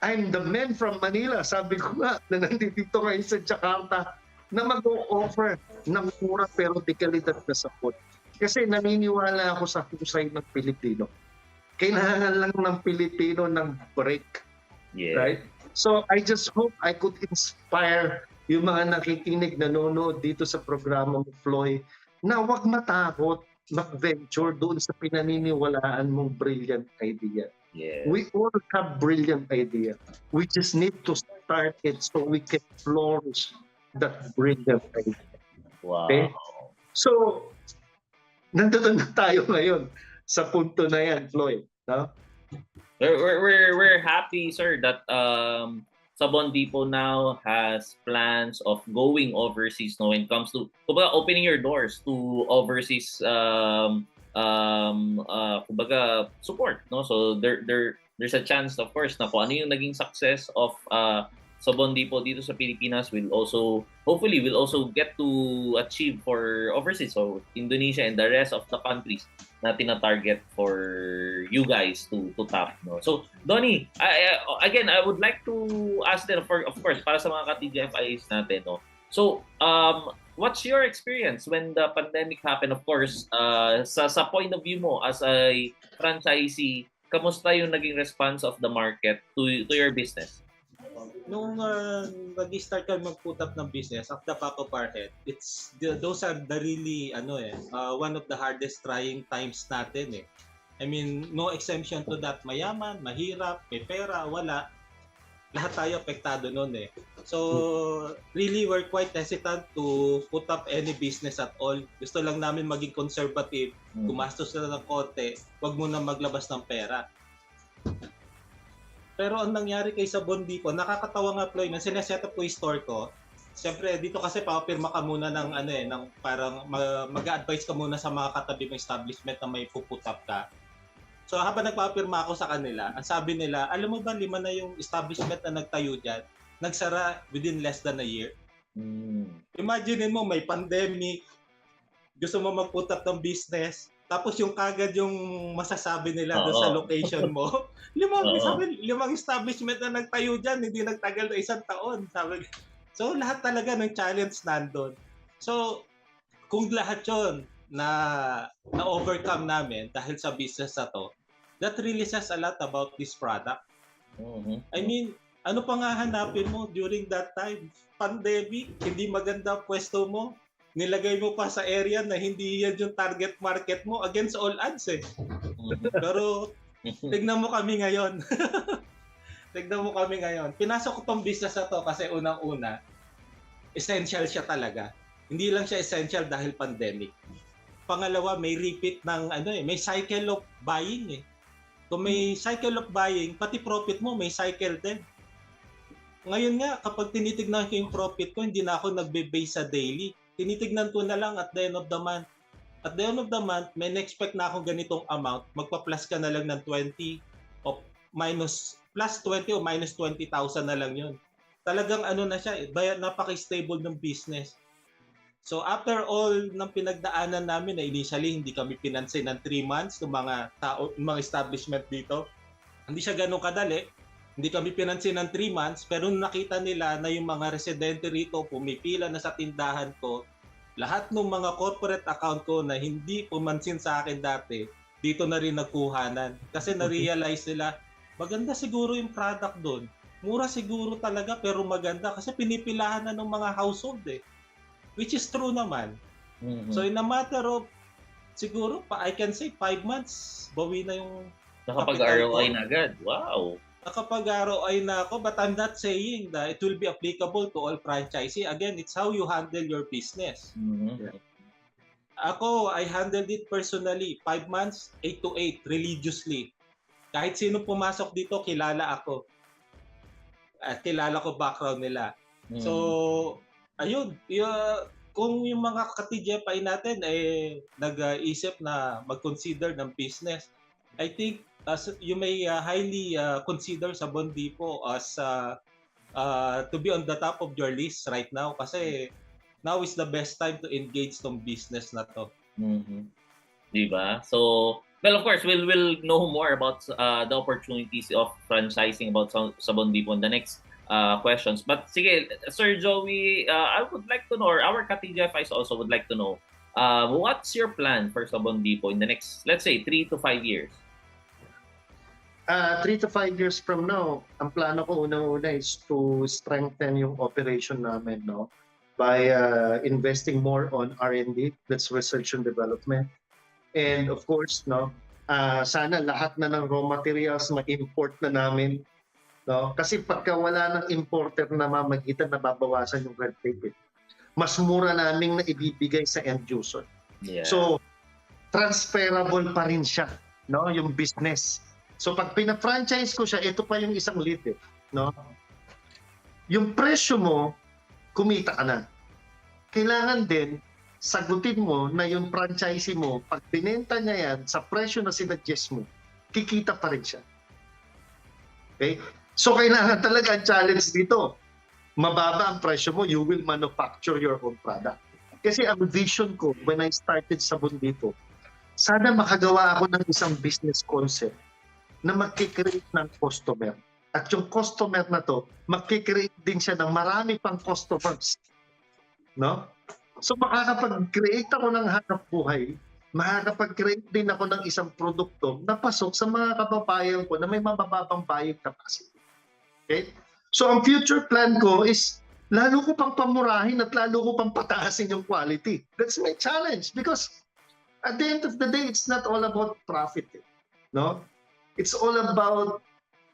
I'm the man from Manila. Sabi ko nga na nandito ngayon sa Jakarta na mag-o-offer ng mura pero di kalidad na sabon. Kasi naniniwala ako sa husay ng Pilipino. Kailangan lang ng Pilipino ng break. Yeah. Right? So I just hope I could inspire yung mga nakikinig, nanonood dito sa programa mo, Floy, na huwag matakot mag-venture doon sa pinaniniwalaan mong brilliant idea. Yeah. We all have brilliant idea. We just need to start it so we can flourish that brilliant idea. Wow. Okay? So, nandito na tayo ngayon sa punto na yan, Floyd. No? We're happy, sir, that Sabon Depot now has plans of going overseas when it comes to opening your doors to overseas support, no? So there's a chance, of course, na kung ano yung naging success of Sabon Depot dito sa Pilipinas will also get to achieve for overseas, so Indonesia and the rest of the countries na tina-target for you guys to tap, no? So Donnie, I would like to ask them, of course, para sa mga ka-TGFIs natin, no? So what's your experience when the pandemic happened? Of course, sa point of view mo as a franchisee, kamusta yung naging response of the market to your business? Nung nag-start kami mag-put up ng business, off the back of our head, those are the really one of the hardest trying times natin. I mean, no exemption to that. Mayaman, mahirap, may pera, wala. Lahat tayo apektado noon. So, really, we're quite hesitant to put up any business at all. Gusto lang namin maging conservative, gumastos na ng konti, wag muna maglabas ng pera. Pero ang nangyari kay Sabon Depot, nakakatawa nga, Ploy, nang sineset up ko yung store ko, siyempre, dito kasi papirma ka muna ng ng parang mag-a-advise ka muna sa mga katabi mong establishment na may puput up ka. So habang nagpapirma ako sa kanila, ang sabi nila, alam mo ba, 5 na yung establishment na nagtayo dyan, nagsara within less than a year. Imagine mo, may pandemic, gusto mo mag-put up ng business, tapos yung kagad yung masasabi nila doon sa location mo, 5 establishment na nagtayo dyan, hindi nagtagal na 1 taon. Sabi. So lahat talaga ng challenge nandun. So kung lahat yun na overcome namin dahil sa business na to, that really says a lot about this product. I mean, ano pa nga hanapin mo during that time? Pandemic, hindi maganda pwesto mo, nilagay mo pa sa area na hindi yan yung target market mo against all odds Pero tignan mo kami ngayon. Pinasok ko tong business na to kasi unang-una, essential siya talaga. Hindi lang siya essential dahil pandemic. Pangalawa, may repeat ng may cycle of buying Kung may cycle of buying, pati profit mo may cycle din. Ngayon nga, kapag tinitignan ko yung profit ko, hindi na ako nagbe-base sa daily. Tinitignan ko na lang at the end of the month. At the end of the month, may na-expect na akong ganitong amount, magpa-plus ka na lang ng 20 o minus, plus 20 o minus 20,000 na lang yun. Talagang na siya, napaka-stable ng business. So after all ng pinagdaanan namin na initially hindi kami pinansin ng 3 months ng mga tao, mga establishment dito, hindi siya ganun kadali. Hindi kami pinansin ng 3 months, pero nakita nila na yung mga residente rito pumipila na sa tindahan ko, lahat ng mga corporate account ko na hindi pumansin sa akin dati, dito na rin nagkuhanan. Kasi na-realize nila, maganda siguro yung product doon. Mura siguro talaga pero maganda kasi pinipilahan na ng mga household Which is true naman. So in a matter of, siguro, I can say 5 months, bawi na yung nakapag-ROI na agad. Wow! Nakapag-ROI na ako, but I'm not saying that it will be applicable to all franchisee. Again, it's how you handle your business. Ako, I handled it personally. 5 months, 8 to 8, religiously. Kahit sino pumasok dito, kilala ako. At kilala ko background nila. So, ayun. Kung yung mga ka-TGFI natin nag-isip na mag-consider ng business, I think you may highly consider sa Bondipo as to be on the top of your list right now kasi now is the best time to engage tong business na to. Diba? So, well, of course, we'll know more about the opportunities of franchising about sa Bondipo in the next questions. But sige, Sir Joey, I would like to know, or our ka-TGFIs also would like to know, what's your plan for Sabon Depot in the next, let's say, 3 to 5 years? 3 to 5 years from now, ang plano ko una-una is to strengthen yung operation namin, no? By investing more on R&D, that's research and development. And of course, no, sana lahat na ng raw materials ma-import na namin, no? Kasi pagka wala ng importer na mamagitan, nababawasan yung red tape. Mas mura naming na ibibigay sa end user. Yeah. So, transferable pa rin siya, no, yung business. So pag pina-franchise ko siya, ito pa yung isang lead, no? Yung presyo mo, kumita ka na. Kailangan din sagutin mo na yung franchisee mo, pag binenta niya yan sa presyo na sinuggest mo, kikita pa rin siya. Okay? So kailangan talaga ang challenge dito. Mababa ang presyo mo, you will manufacture your own product. Kasi ang vision ko when I started Sabon dito, sana makagawa ako ng isang business concept na magkikreate ng customer. At yung customer na to, magkikreate din siya ng marami pang customers. No? So makakapag-create ako ng hanap buhay, makakapag-create din ako ng isang produkto na pasok sa mga kababayan ko na may mabababang buying capacity. Okay? So ang future plan ko is lalo ko pang pamurahin at lalo ko pang pataasin yung quality. That's my challenge because at the end of the day, it's not all about profit. No? It's all about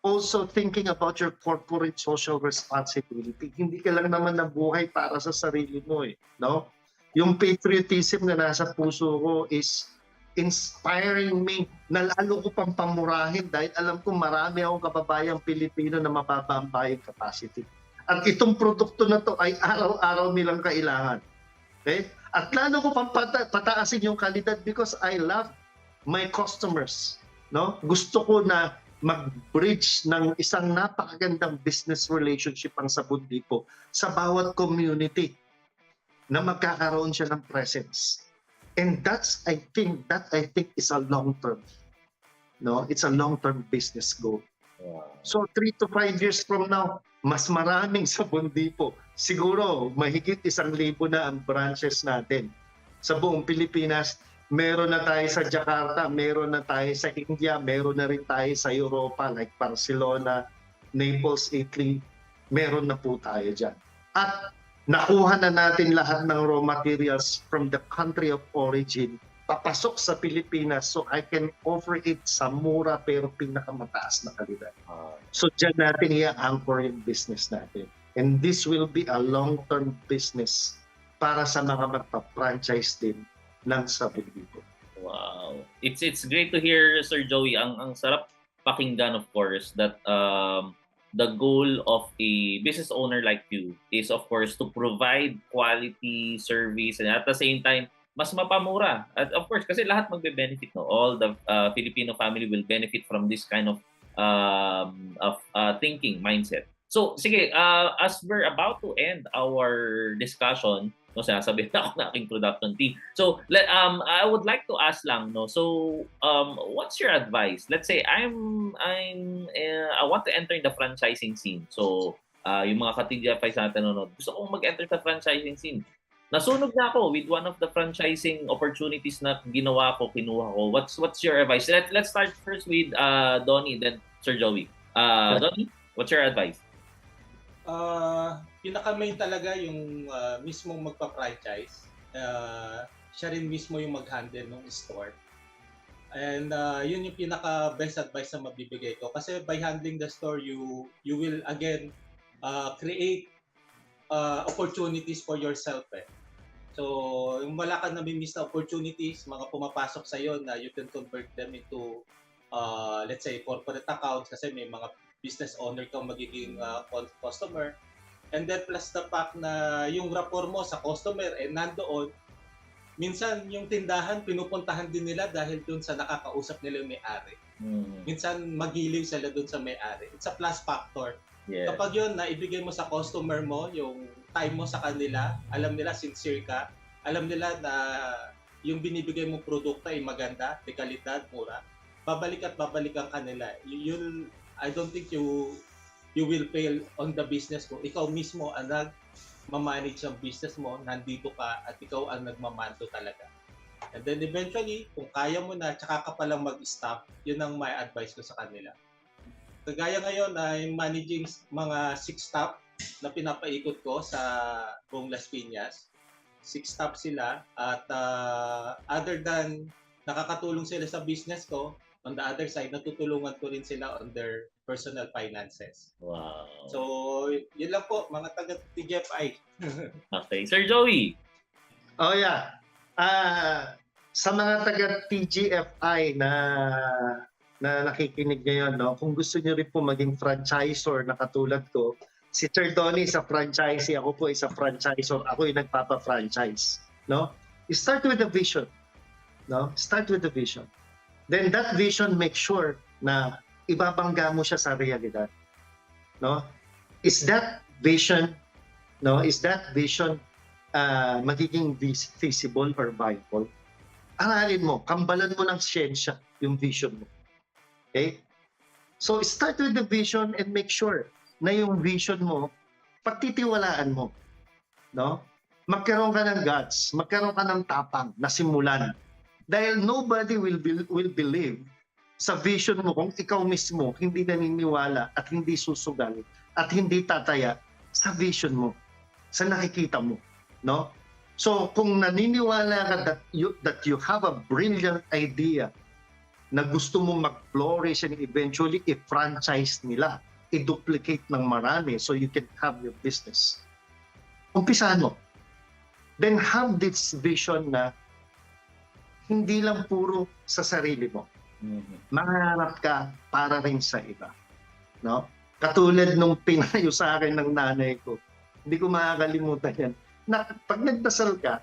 also thinking about your corporate social responsibility. Hindi ka lang naman nabuhay para sa sarili mo, no? Yung patriotism na nasa puso ko is inspiring me na lalo ko pang pamurahin dahil alam ko marami akong kababayang Pilipino na mababa ang buying capacity. At itong produkto na to ay araw-araw nilang kailangan. Okay? At lalo ko pang pataasin yung kalidad because I love my customers. No? Gusto ko na mag-bridge ng isang napakagandang business relationship ang Sabon Depot sa bawat community na magkakaroon siya ng presence. And that's I think is a long-term. No, it's a long-term business goal. Wow. So 3 to 5 years from now, mas maraming Sabon Depot. Siguro mahigit 1,000 na ang branches natin sa buong Pilipinas. Meron na tayo sa Jakarta, meron na tayo sa India, meron na rin tayo sa Europa like Barcelona, Naples, Italy. Meron na po tayo dyan. At nakuha na natin lahat ng raw materials from the country of origin, papasok sa Pilipinas so I can offer it sa mura pero pinakamataas na kalidad. So dyan natin i-anchor yung business natin. And this will be a long-term business para sa mga magpa-franchise din ng Sabon Depot. Wow. It's great to hear, Sir Joey. Ang sarap pakinggan, of course, that the goal of a business owner like you is, of course, to provide quality service and at the same time, mas mapamura. At of course, kasi lahat magbe-benefit, no? All the Filipino family will benefit from this kind of thinking, mindset. So, sige, as we're about to end our discussion, no, sinasabi na ako na aking production team. So, I would like to ask lang, no. So, what's your advice? Let's say I want to enter the franchising scene. So, yung mga ka-TGFIs natin nanonood, gusto kong mag-enter sa franchising scene. Nasunog na ako with one of the franchising opportunities na ginawa ko, kinuha ko. What's your advice? Let's start first with Donnie, then Sir Joey. Donnie, what's your advice? Pinaka-main talaga yung mismong magpa-franchise. Siya rin mismo yung mag-handle ng store. And yun yung pinaka-best advice na mabibigay ko. Kasi by handling the store, you will again create opportunities for yourself. So, yung wala kang nami-miss na opportunities, mga pumapasok sa iyo na you can convert them into, let's say, corporate accounts kasi may mga business owner kang magiging customer. And then plus the fact na yung rapport mo sa customer nandoon, minsan yung tindahan pinupuntahan din nila dahil dun sa nakakausap nila yung may-ari. Minsan magiliw sila dun sa may-ari. It's a plus factor. Yes. Kapag yun, naibigay mo sa customer mo, yung time mo sa kanila, alam nila sincere ka, alam nila na yung binibigay mong produkto ay maganda, de kalidad, mura, babalik at babalikan ka nila. I don't think you will fail on the business mo. Ikaw mismo ang nag-manage ang business mo, nandito ka at ikaw ang nagmamando talaga. And then eventually, kung kaya mo na, tsaka ka palang mag-stop, yun ang may advice ko sa kanila. Kagaya ngayon, I'm managing mga 6 stop na pinapaikot ko sa buong Las Piñas. 6 stop sila at other than nakakatulong sila sa business ko, on the other side, natutulungan ko rin sila on their personal finances. Wow. So, yun lang po, mga taga-TGFI. Okay. Sir Joey. Oh yeah. Sa mga taga-TGFI na nakikinig ngayon, no, kung gusto niyo rin po maging franchisor na katulad ko, si Sir Donnie sa franchisee, ako po isa franchisor, ako yung nagpapa-franchise, no? You start with a vision, no? Start with a vision. Then that vision, make sure na ibabangga mo siya sa realidad, no? Is that vision, no? Is that vision magiging feasible or viable? Aralin mo, kambalan mo ng siyensya yung vision mo. Okay? So start with the vision and make sure na yung vision mo, pagtitiwalaan mo. No? Magkaroon ka ng guts, magkaroon ka ng tapang na simulan. Dahil nobody will believe sa vision mo kung ikaw mismo hindi naniniwala at hindi susugal at hindi tataya sa vision mo, sa nakikita mo. No? So kung naniniwala ka that you have a brilliant idea na gusto mong mag-flourish and eventually i-franchise nila, i-duplicate ng marami so you can have your business. Umpisahan mo. Then have this vision na hindi lang puro sa sarili mo. Mangarap ka para rin sa iba. No? Katulad nung pinayo sa akin ng nanay ko, hindi ko makakalimutan yan. Na, pag nagdasal ka,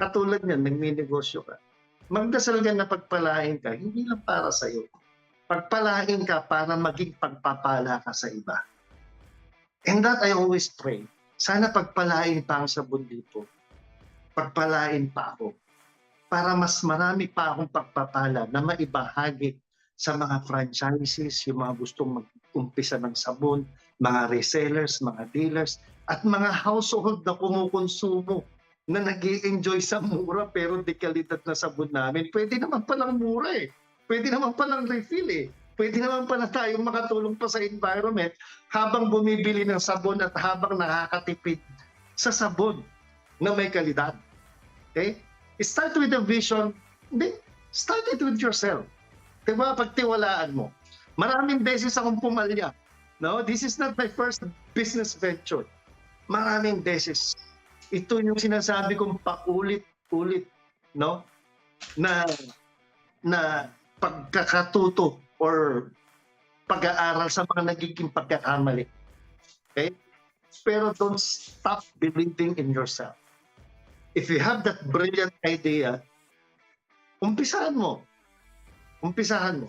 katulad yan, nagminegosyo ka, magdasal ka na pagpalain ka, hindi lang para sa iyo. Pagpalain ka para maging pagpapala ka sa iba. And that I always pray. Sana pagpalain pa ang sabon dito. Pagpalain pa ako. Para mas marami pa akong pagpapala na maibahagi sa mga franchises, yung mga gustong mag-umpisa ng sabon, mga resellers, mga dealers, at mga household na kumukonsumo na nag-i-enjoy sa mura pero di kalidad na sabon namin. Pwede naman palang mura eh. Pwede naman palang refill eh. Pwede naman pala tayong makatulong pa sa environment habang bumibili ng sabon at habang nakakatipid sa sabon na may kalidad. Okay? Start with a vision, then start it with yourself. Diba? Pagtiwalaan mo. Maraming beses akong pumalya. No? This is not my first business venture. Maraming beses. Ito yung sinasabi kong paulit-ulit, no? Na pagkakatuto or pag-aaral sa mga nagiging pagkakamali. Okay? Pero don't stop believing in yourself. If you have that brilliant idea, umpisahan mo. Umpisahan mo.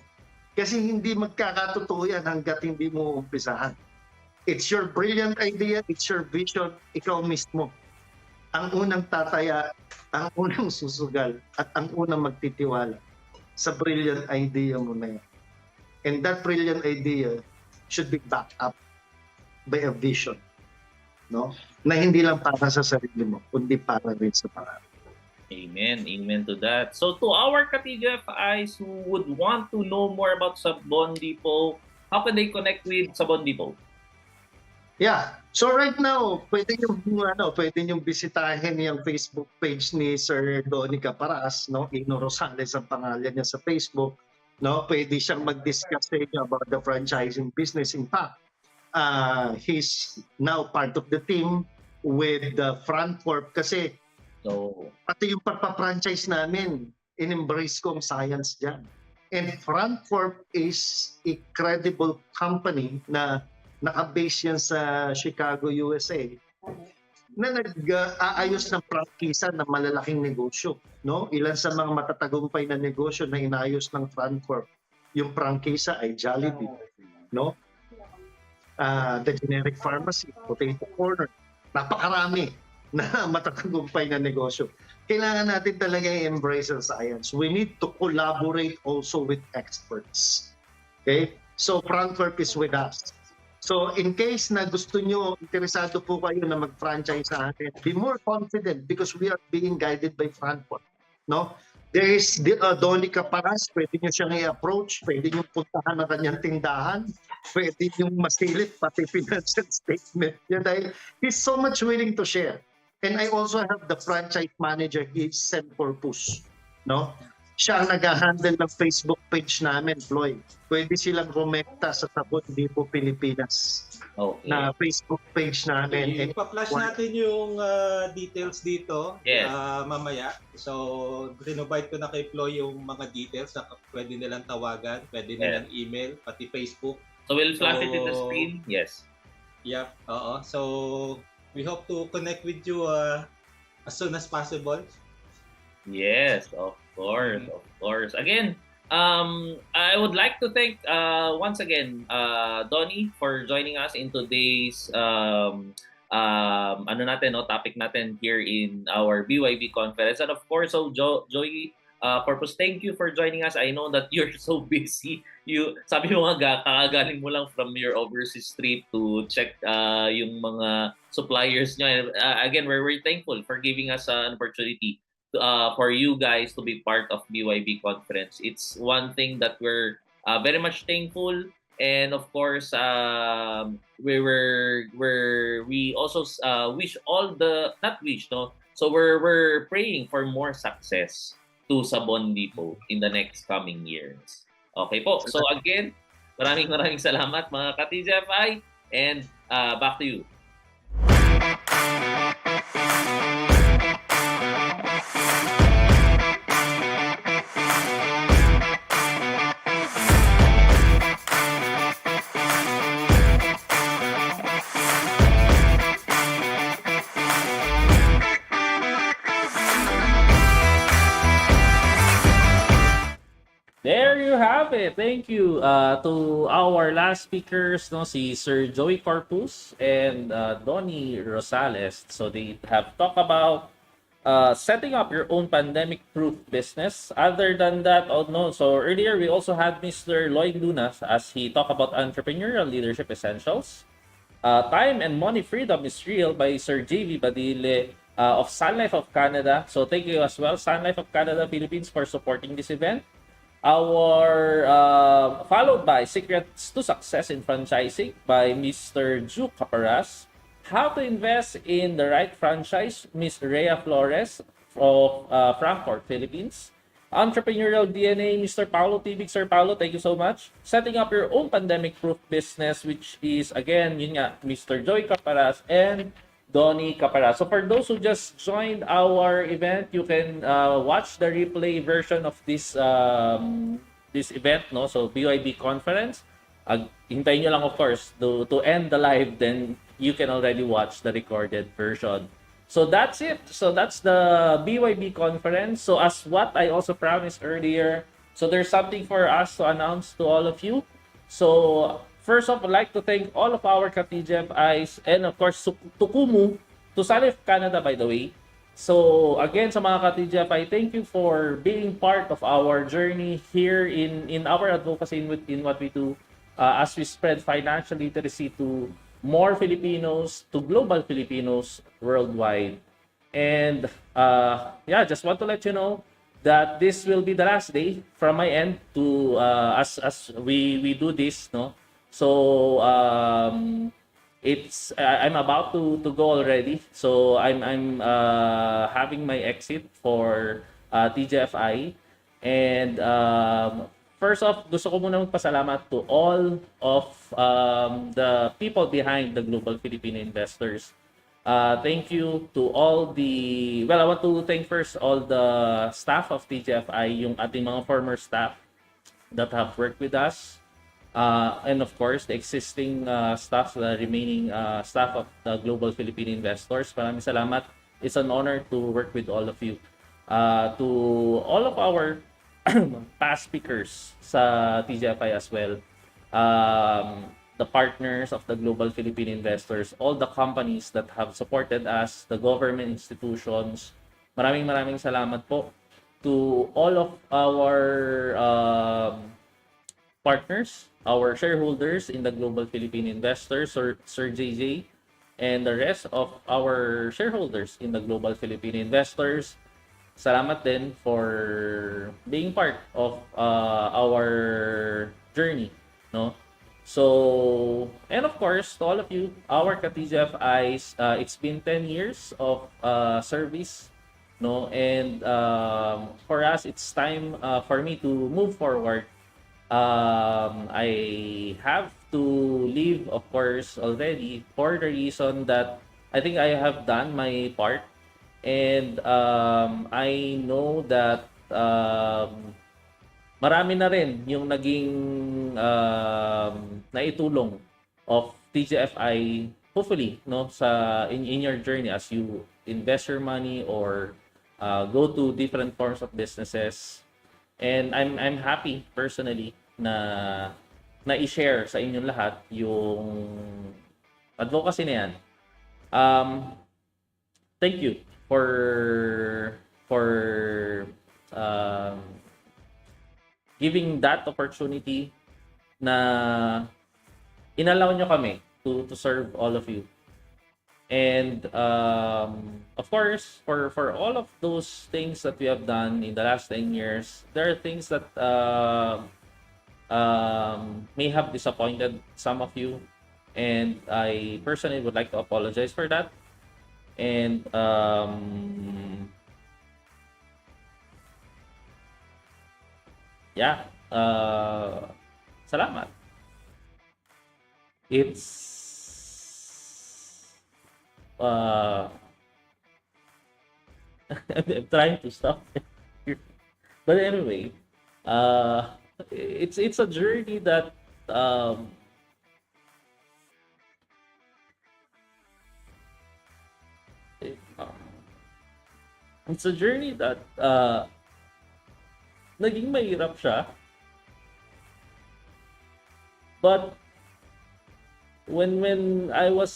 Kasi hindi magkakatotoo yan hanggat hindi mo umpisahan. It's your brilliant idea, it's your vision, ikaw mismo. Ang unang tataya, ang unang susugal, at ang unang magtitiwala sa brilliant idea mo na yan. And that brilliant idea should be backed up by a vision. No? Na hindi lang para sa sarili mo, kundi para rin sa marami. Amen. Amen to that. So to our ka-TGFIs who would want to know more about Sabon Depot, how can they connect with Sabon Depot? Yeah. So right now, pwede nyo bisitahin yung Facebook page ni Sir Donnie Caparas, no? Ino Rosales ang pangalan niya sa Facebook, no? Pwede siyang mag-discuss sa inyo about the franchising business. In fact, he's now part of the team with the Front Corp kasi So, pati yung pagpa-franchise namin, in-embrace ko ang science dyan. And Frankfurt is a credible company na naka-base yan sa Chicago, USA, na nag-aayos ng prangkisa ng malalaking negosyo. No? Ilan sa mga matatagumpay na negosyo na inayos ng Frankfurt, yung prangkisa ay Jollibee. No? The generic pharmacy, potato corner. Napakarami na matatagumpay na negosyo. Kailangan natin talaga i-embrace ang science. We need to collaborate also with experts. Okay? So Frankfurt is with us. So in case na gusto nyo, interesado po kayo na mag-franchise sa atin, be more confident because we are being guided by Frankfurt. No? There is Donnie Caparas, pwede nyo siyang i-approach, pwede nyo puntahan ng kanyang tindahan, pwede nyo masilip pati financial statement. Yan dahil he's so much willing to share. And I also have the franchise manager, he's Sen Purpose. No? Siya ang nag-handle ng Facebook page namin, Floyd. Pwede silang rumekta sa Sabon Depot, Pilipinas. Okay. Na Facebook page namin. Okay. Ipa-flash natin yung details dito mamaya. So, rinobite ko na kay Flo yung mga details na pwede nilang tawagan, pwede nilang email, pati Facebook. So, we'll flash it in the screen? Yes. Yep. So, we hope to connect with you as soon as possible. Yes, of course, of course. Again, I would like to thank once again Donnie for joining us in today's topic natin here in our BYB conference. And of course, so Joey Purpose, thank you for joining us. I know that you're so busy. Sabi mo nga, kakagaling mo lang from your overseas trip to check yung mga suppliers nyo. Again, we're thankful for giving us an opportunity for you guys to be part of BYB conference. It's one thing that we're very much thankful, and of course, we also wish all the So we're praying for more success to Sabon Depot in the next coming years. Okay po. So again, maraming salamat mga ka-TGFI, and back to you. There you have it. Thank you to our last speakers, si Sir Joey Corpus and Donnie Rosales. So they have talked about setting up your own pandemic-proof business. Other than that, so earlier we also had Mr. Lloyd Luna as he talked about entrepreneurial leadership essentials. Time and Money Freedom is Real by Sir J.V. Badile of Sun Life of Canada. So thank you as well, Sun Life of Canada Philippines, for supporting this event. Followed by Secrets to Success in Franchising by Mr. Ju Caparas. How to Invest in the Right Franchise, Ms. Rhea Flores of Frankfurt, Philippines. Entrepreneurial DNA, Mr. Paulo Tibig. Sir Paulo, thank you so much. Setting up your own pandemic-proof business, which is, again, Mr. Joy Caparas and Donnie Caparas. So for those who just joined our event, you can watch the replay version of this event, So BYB conference. Hintayin nyo lang, of course, to end the live, then you can already watch the recorded version. So that's it. So that's the BYB conference. So as what I also promised earlier, so there's something for us to announce to all of you. So first off, I'd like to thank all of our ka-TGFIs and of course to Kumu, to Salif Canada, by the way. So again, sa mga ka-TGFI, thank you for being part of our journey here in our advocacy in what we do as we spread financial literacy to more Filipinos, to global Filipinos worldwide. And just want to let you know that this will be the last day from my end to as we do this, So I'm about to go already. So I'm having my exit for TGFI, and first off, gusto ko muna magpasalamat to all of the people behind the Global Filipino Investors. Thank you to all the... Well, I want to thank first all the staff of TGFI, yung ating mga former staff that have worked with us. And of course, the existing staff, the remaining staff of the Global Philippine Investors. Maraming salamat. It's an honor to work with all of you. To all of our past speakers sa TGFI as well. The partners of the Global Philippine Investors, all the companies that have supported us, the government institutions. Maraming salamat po to all of our partners, our shareholders in the Global Philippine Investors, Sir JJ, and the rest of our shareholders in the Global Philippine Investors. Salamat din for being part of our journey, no? So, and of course, to all of you, our ka-TGFIs, it's been 10 years of service, no? And for us, it's time for me to move forward. I have to leave, of course, already for the reason that I think I have done my part. And I know that marami na rin yung naging naitulong of TGFI, hopefully, no, in your journey as you invest your money or go to different forms of businesses. And I'm happy personally na i-share sa inyong lahat yung advocacy na yan. Thank you for giving that opportunity na inallow nyo kami to serve all of you. And of course, for all of those things that we have done in the last 10 years, there are things that may have disappointed some of you. And I personally would like to apologize for that. And yeah, salamat. It's I'm trying to stop here. But anyway, it's a journey that it's a journey that naging mahirap siya. But when I was,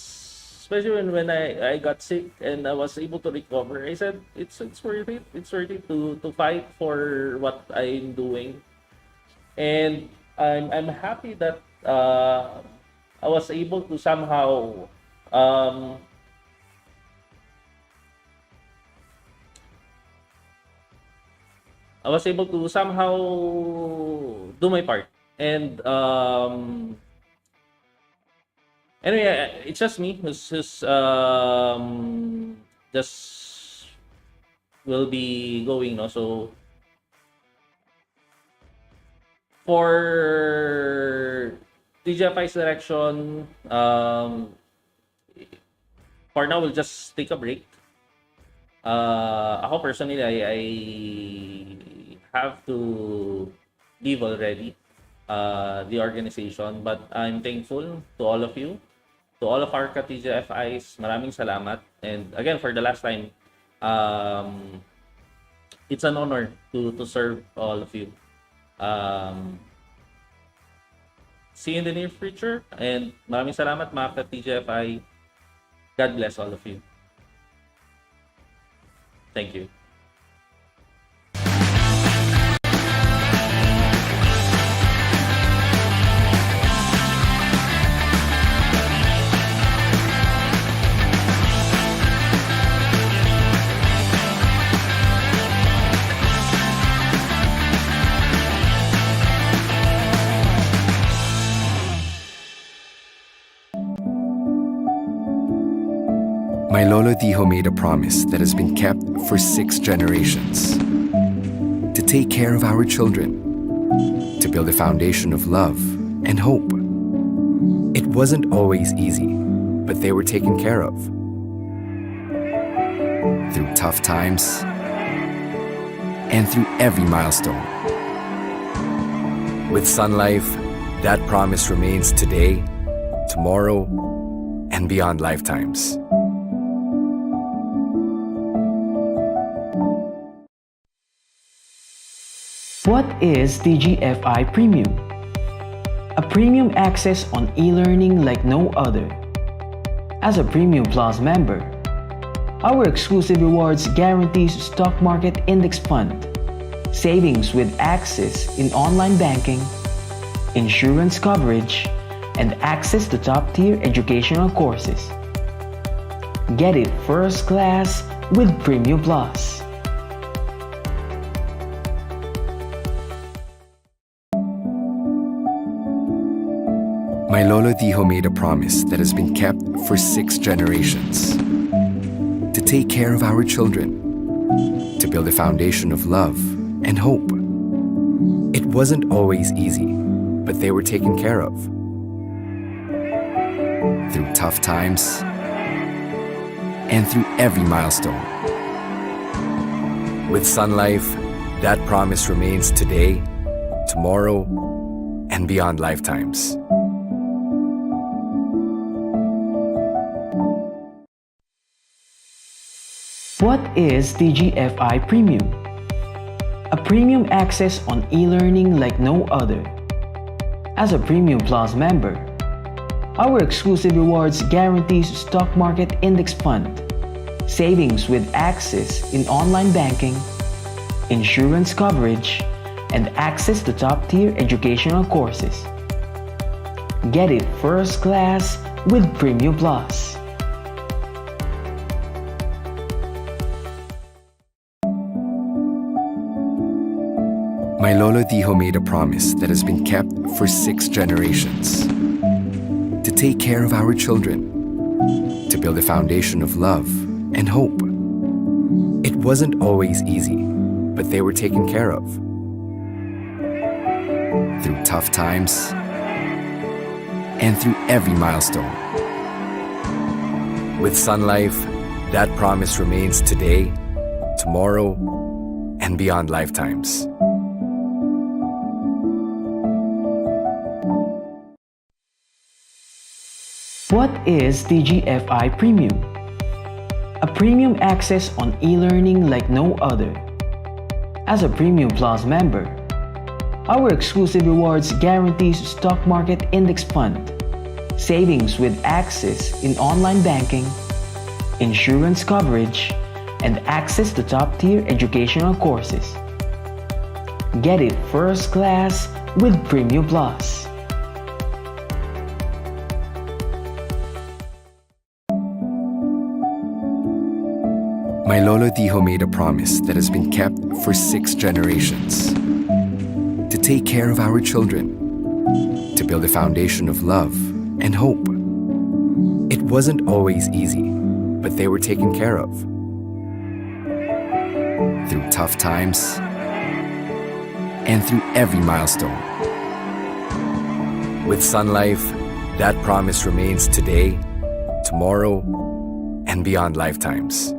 especially when I got sick and I was able to recover, I said it's worth it. It's worth it to fight for what I'm doing. And I'm happy that I was able to somehow do my part. And anyway, it's just me who's just will be going, no? So for TGFI's direction, for now we'll just take a break. Ako personally, I have to leave already the organization, but I'm thankful to all of you, to all of our ka-TGFIs. Maraming salamat. And again, for the last time, it's an honor to serve all of you. See you in the near future, and maraming salamat mga ka-TGFI. God bless all of you. Thank you. My Lolo Dijo made a promise that has been kept for 6 generations. To take care of our children. To build a foundation of love and hope. It wasn't always easy, but they were taken care of. through tough times, and through every milestone. With Sun Life, that promise remains today, tomorrow, and beyond lifetimes. What is TGFI Premium? A premium access on e-learning like no other. As a Premium Plus member, our exclusive rewards guarantees stock market index fund, savings with access in online banking, insurance coverage, and access to top-tier educational courses. Get it first class with Premium Plus. My Lolo Dijo made a promise that has been kept for 6 generations. To take care of our children, to build a foundation of love and hope. It wasn't always easy, but they were taken care of. Through tough times, and through every milestone. With Sun Life, that promise remains today, tomorrow, and beyond lifetimes. What is TGFI Premium? A premium access on e-learning like no other. As a Premium Plus member, our exclusive rewards guarantees stock market index fund, savings with access in online banking, insurance coverage, and access to top-tier educational courses. Get it first class with Premium Plus. My Lolo Dijo made a promise that has been kept for 6 generations. To take care of our children, to build a foundation of love and hope. It wasn't always easy, but they were taken care of. Through tough times, and through every milestone. With Sun Life, that promise remains today, tomorrow, and beyond lifetimes. What is TGFI Premium? A premium access on e-learning like no other. As a Premium Plus member, our exclusive rewards guarantees stock market index fund, savings with access in online banking, insurance coverage, and access to top-tier educational courses. Get it first class with Premium Plus. My Lolo Dijo made a promise that has been kept for 6 generations. To take care of our children, to build a foundation of love and hope. It wasn't always easy, but they were taken care of. Through tough times, and through every milestone. With Sun Life, that promise remains today, tomorrow, and beyond lifetimes.